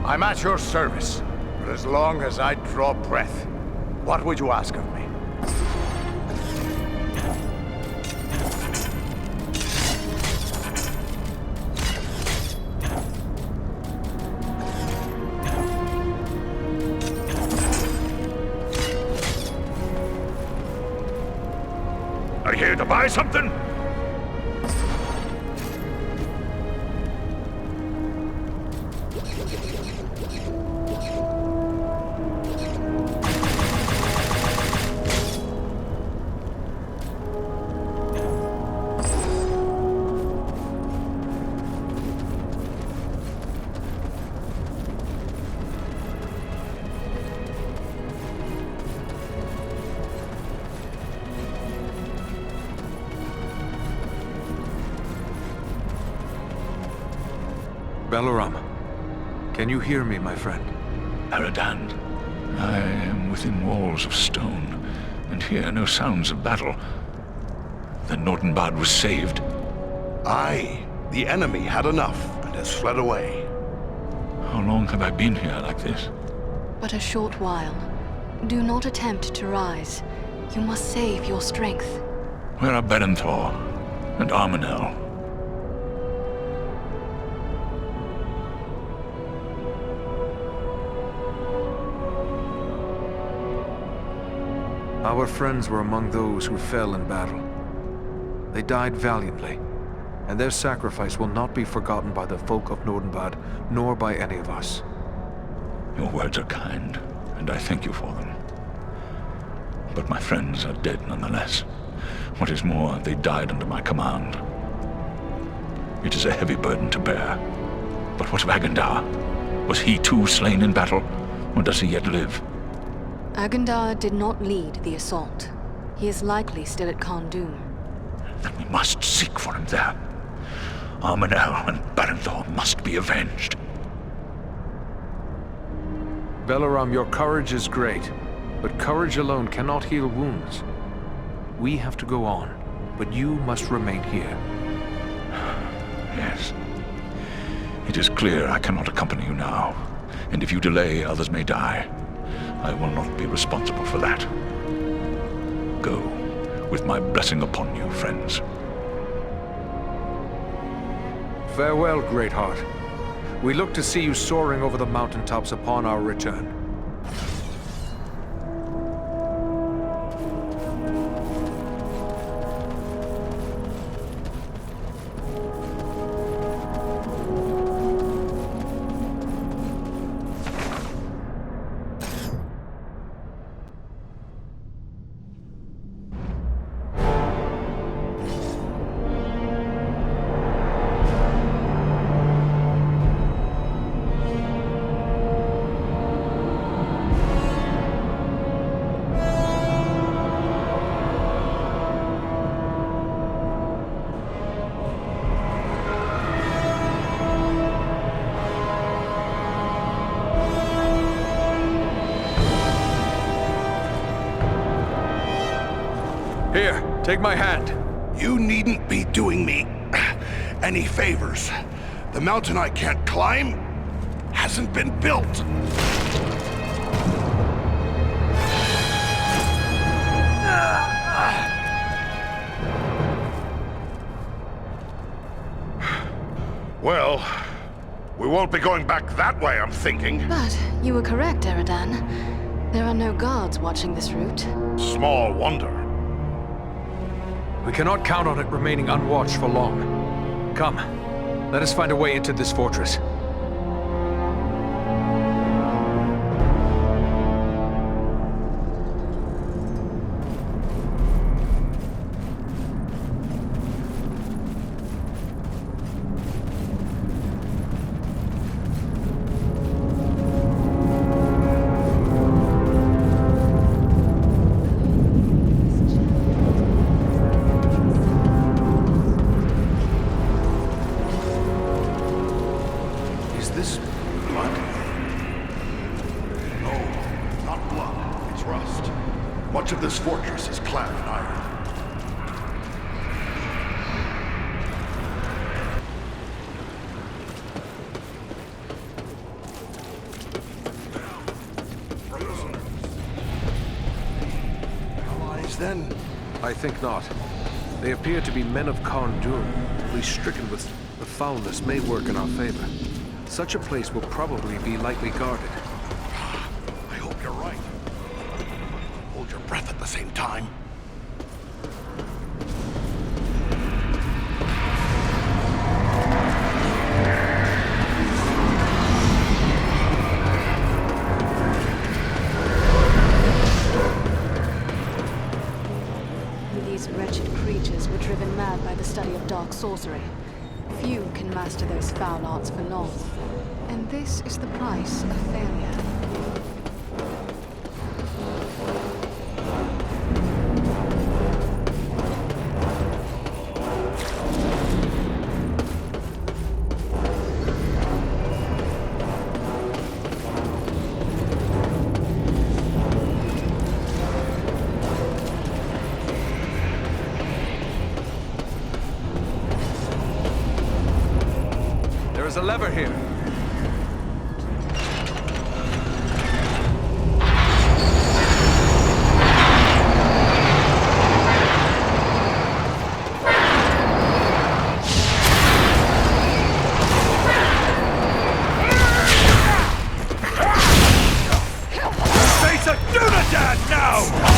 E: I'm at your service, but as long as I draw breath, what would you ask of me?
G: Are you here to buy something?
B: Balaram, can you hear me, my friend?
G: Eradan, I am within walls of stone, and hear no sounds of battle. The Nordenbad was saved.
K: Aye, the enemy had enough and has fled away.
G: How long have I been here like this?
D: But a short while. Do not attempt to rise. You must save your strength.
G: Where are Berenthor and Armenel?
B: Our friends were among those who fell in battle. They died valiantly, and their sacrifice will not be forgotten by the folk of Nordenbad, nor by any of us.
G: Your words are kind, and I thank you for them. But my friends are dead nonetheless. What is more, they died under my command. It is a heavy burden to bear. But what of Agandaûr? Was he too slain in battle, or does he yet live?
D: Agandaûr did not lead the assault. He is likely still at Khandoum.
G: Then we must seek for him there. Armenel and Berenthor must be avenged.
B: Balaram, your courage is great, but courage alone cannot heal wounds. We have to go on, but you must remain here.
G: Yes. It is clear I cannot accompany you now, and if you delay, others may die. I will not be responsible for that. Go, with my blessing upon you, friends.
B: Farewell, Greatheart. We look to see you soaring over the mountaintops upon our return. Here, take my hand.
K: You needn't be doing me any favors. The mountain I can't climb hasn't been built. Well, we won't be going back that way, I'm thinking.
D: But you were correct, Eradan. There are no guards watching this route.
K: Small wonder.
B: We cannot count on it remaining unwatched for long. Come, let us find a way into this fortress. then? I think not. They appear to be men of Khārn Dûn, at least stricken with the foulness may work in our favor. Such a place will probably be lightly guarded.
F: I hope you're right. Hold your breath at the same time.
D: These wretched creatures were driven mad by the study of dark sorcery. Few can master those foul arts for long. And this is the price of failure.
B: There's a lever here.
F: Face a Dúnedain now!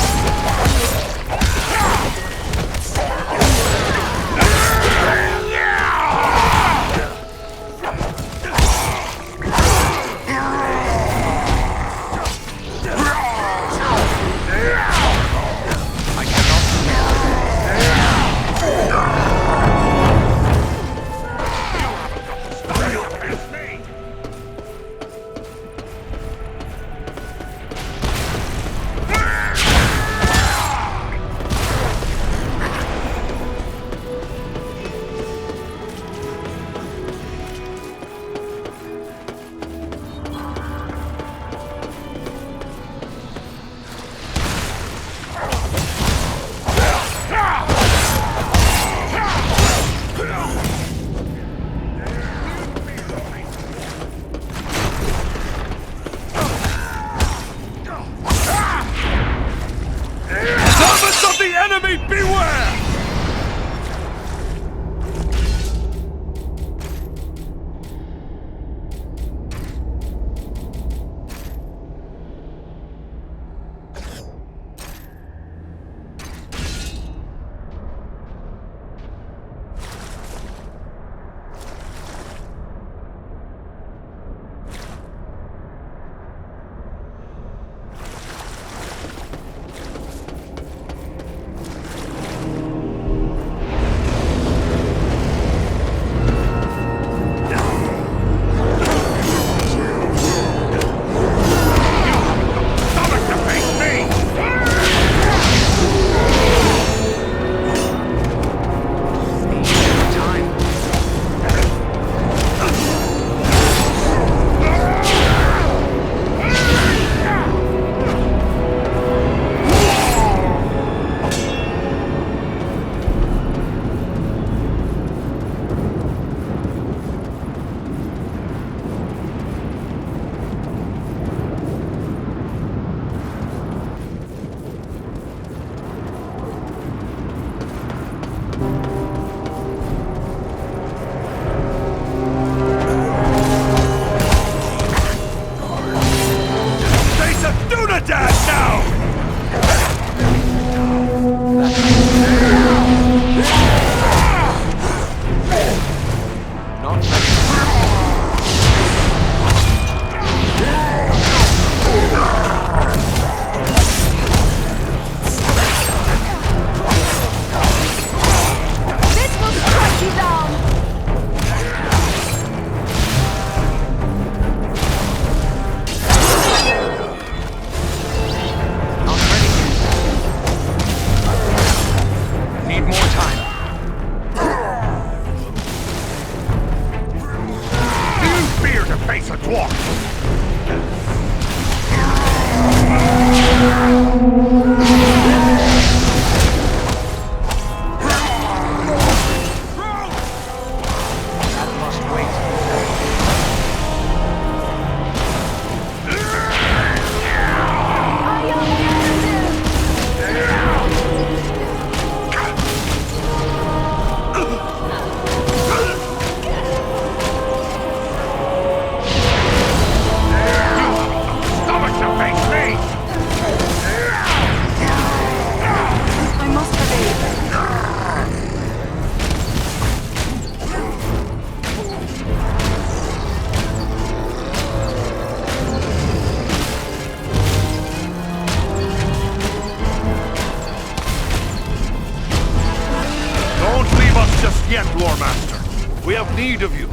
F: just yet, Lore Master. We have need of you.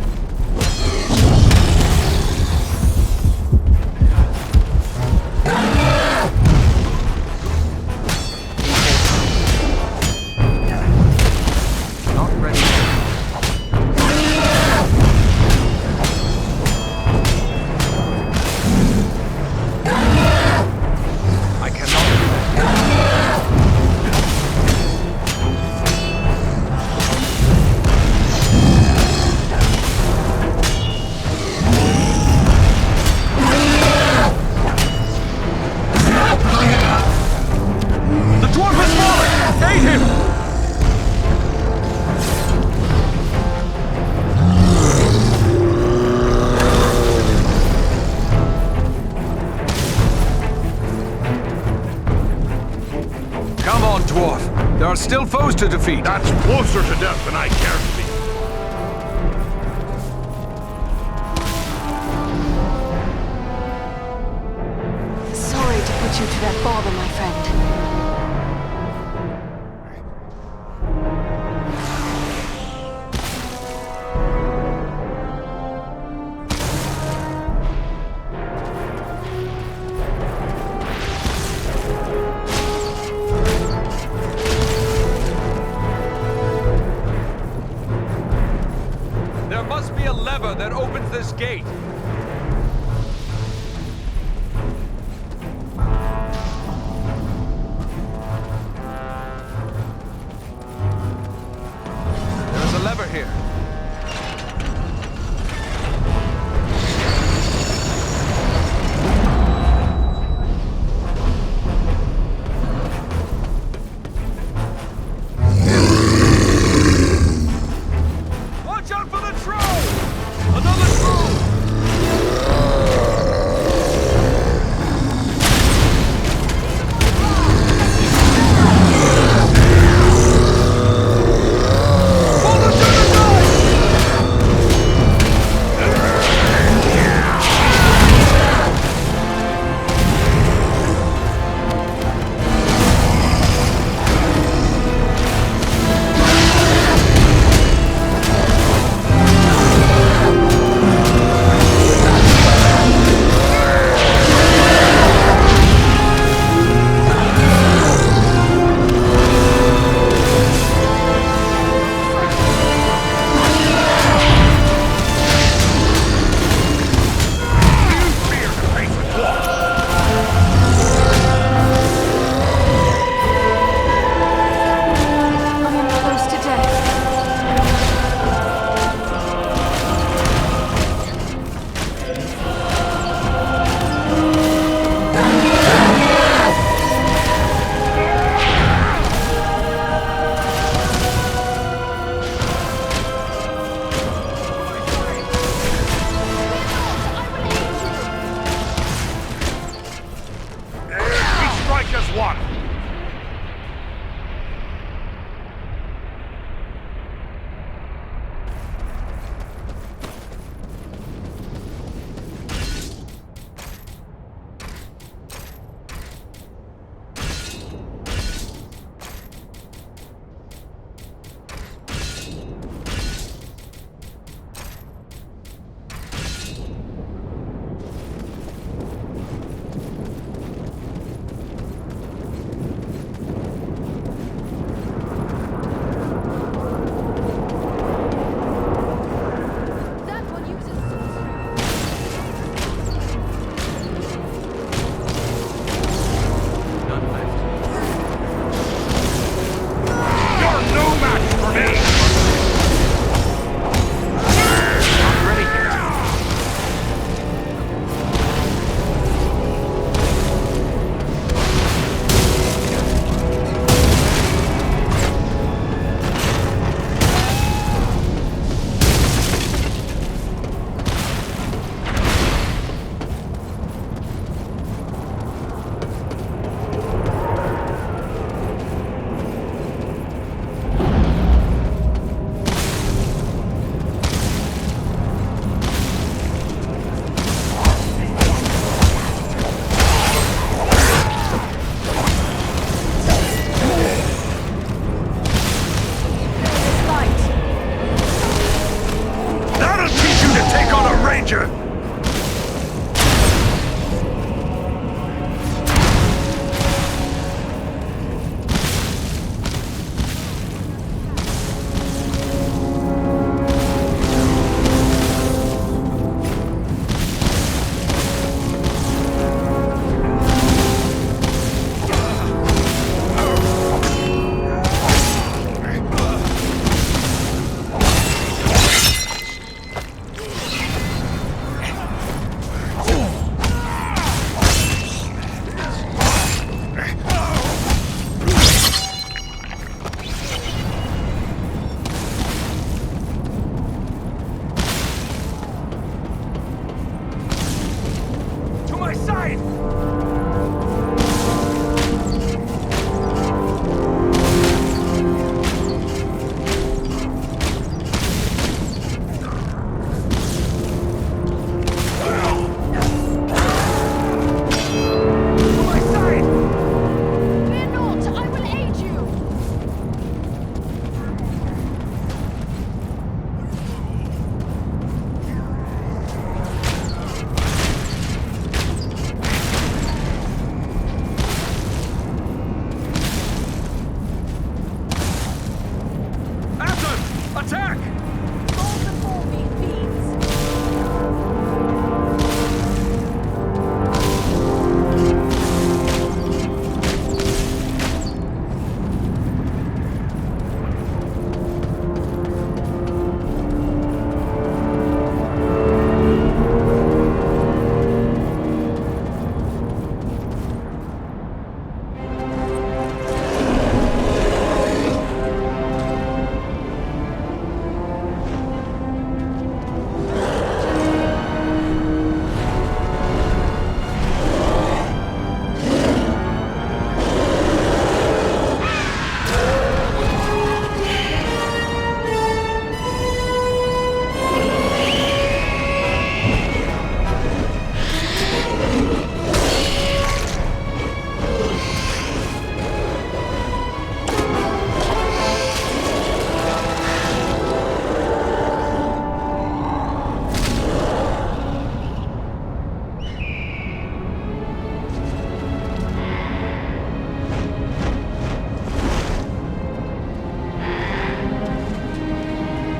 B: Not ready. I cannot do that.
F: The dwarf has fallen! Aid him!
B: Come on, Dwarf. There are still foes to defeat.
F: That's closer to death than I care to be.
D: Sorry to put you to that bother, my friend.
B: There must be a lever that opens this gate. There's a lever here. Watch out for the troll! Another troll! For the Dúnedain!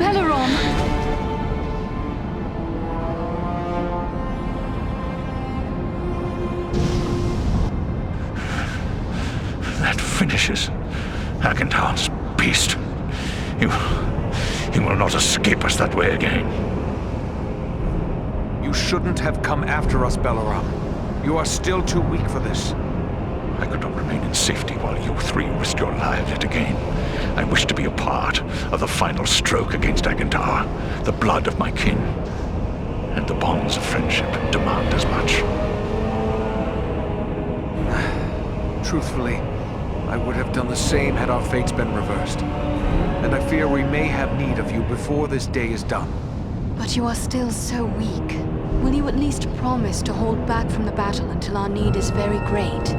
D: Belleron!
G: That finishes Agandaûr's beast. He will not escape us that way again.
B: You shouldn't have come after us, Belleron. You are still too weak for this.
G: I could not remain in safety while you three risked your lives yet again. I wish to be a part of the final stroke against Agandaûr. The blood of my kin and the bonds of friendship demand as much.
B: Truthfully, I would have done the same had our fates been reversed. And I fear we may have need of you before this day is done.
D: But you are still so weak. Will you at least promise to hold back from the battle until our need is very great?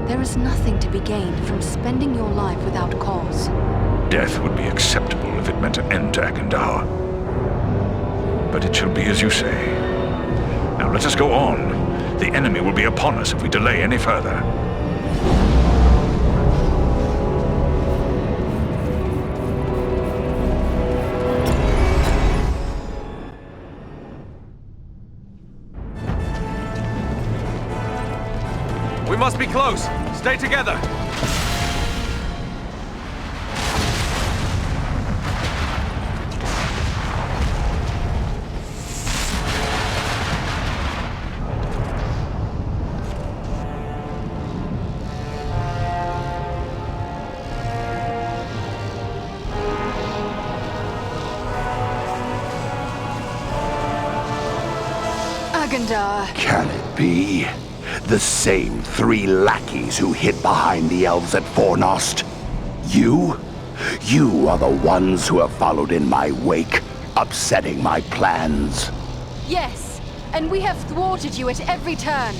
D: There is nothing to be gained from spending your life without cause.
G: Death would be acceptable if it meant an end to Agandaûr. But it shall be as you say. Now let us go on. The enemy will be upon us if we delay any further.
B: We must be close. Stay together.
D: Agandaûr.
F: Can it be? The same three lackeys who hid behind the elves at Fornost. You? You are the ones who have followed in my wake, upsetting my plans.
D: Yes, and we have thwarted you at every turn.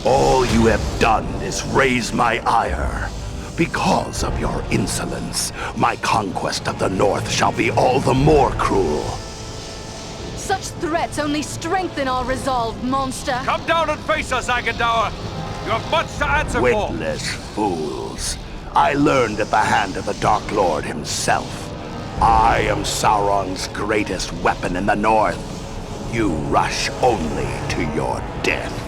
F: All you have done is raise my ire. Because of your insolence, my conquest of the North shall be all the more cruel.
D: Such threats only strengthen our resolve, monster.
B: Come down and face us, Agandaûr. You have much to answer for.
F: Witless fools. I learned at the hand of the Dark Lord himself. I am Sauron's greatest weapon in the North. You rush only to your death.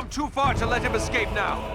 M: come too far to let him escape now.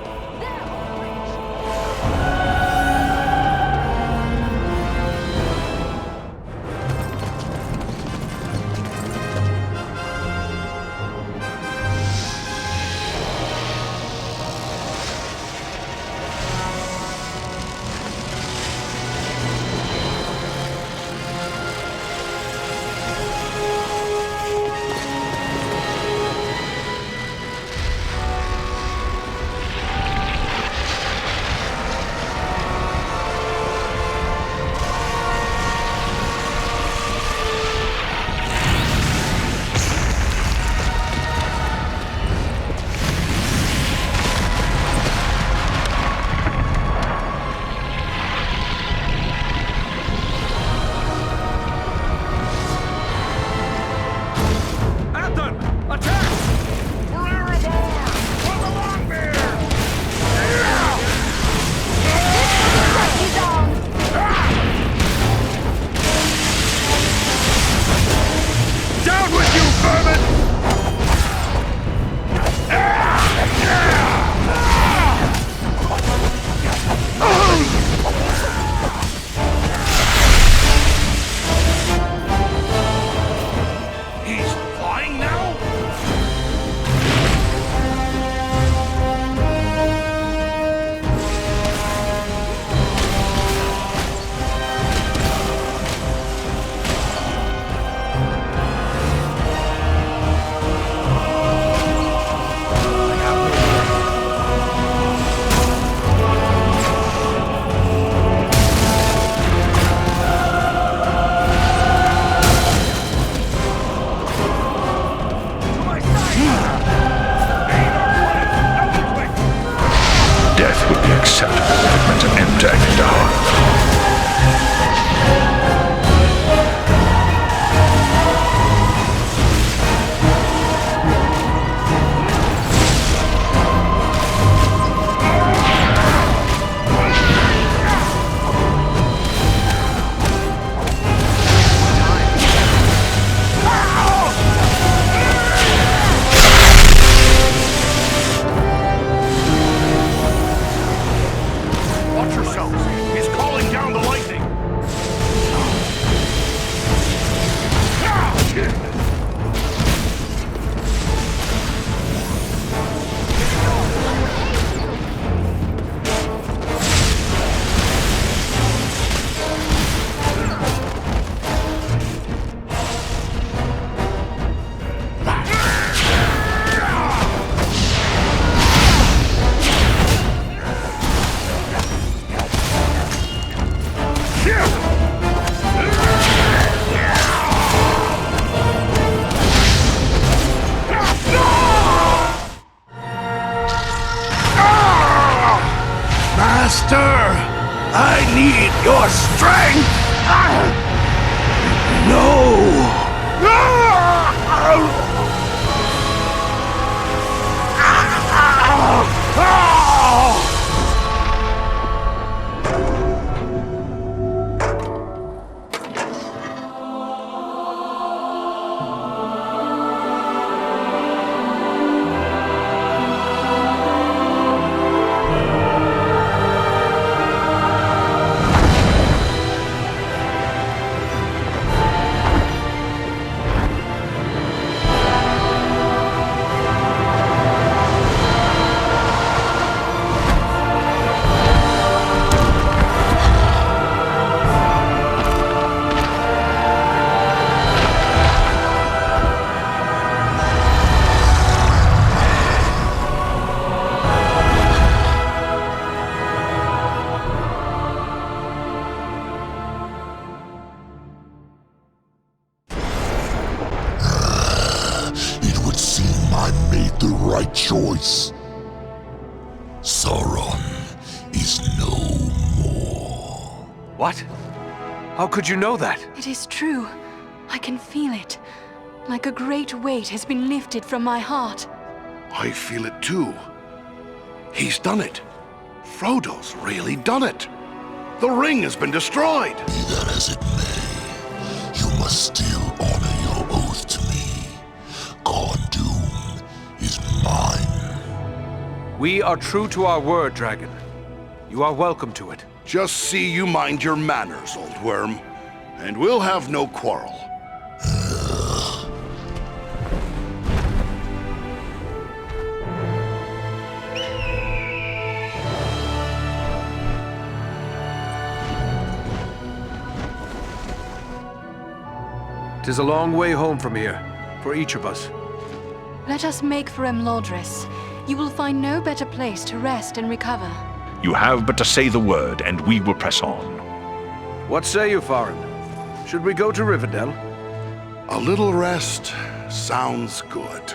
F: Your strength! No!
I: Choice. Sauron is no more.
M: What? How could you know that?
D: It is true. I can feel it. Like a great weight has been lifted from my heart.
F: I feel it too. He's done it. Frodo's really done it. The ring has been destroyed.
I: Be that as it may, you must still honor your oath to me. Khorne is mine.
B: We are true to our word, Dragon. You are welcome to it.
K: Just see you mind your manners, old worm. And we'll have no quarrel.
B: 'Tis a long way home from here, for each of us.
D: Let us make for Imladris. You will find no better place to rest and recover.
G: You have but to say the word, and we will press on.
B: What say you, Farin? Should we go to Rivendell?
K: A little rest sounds good.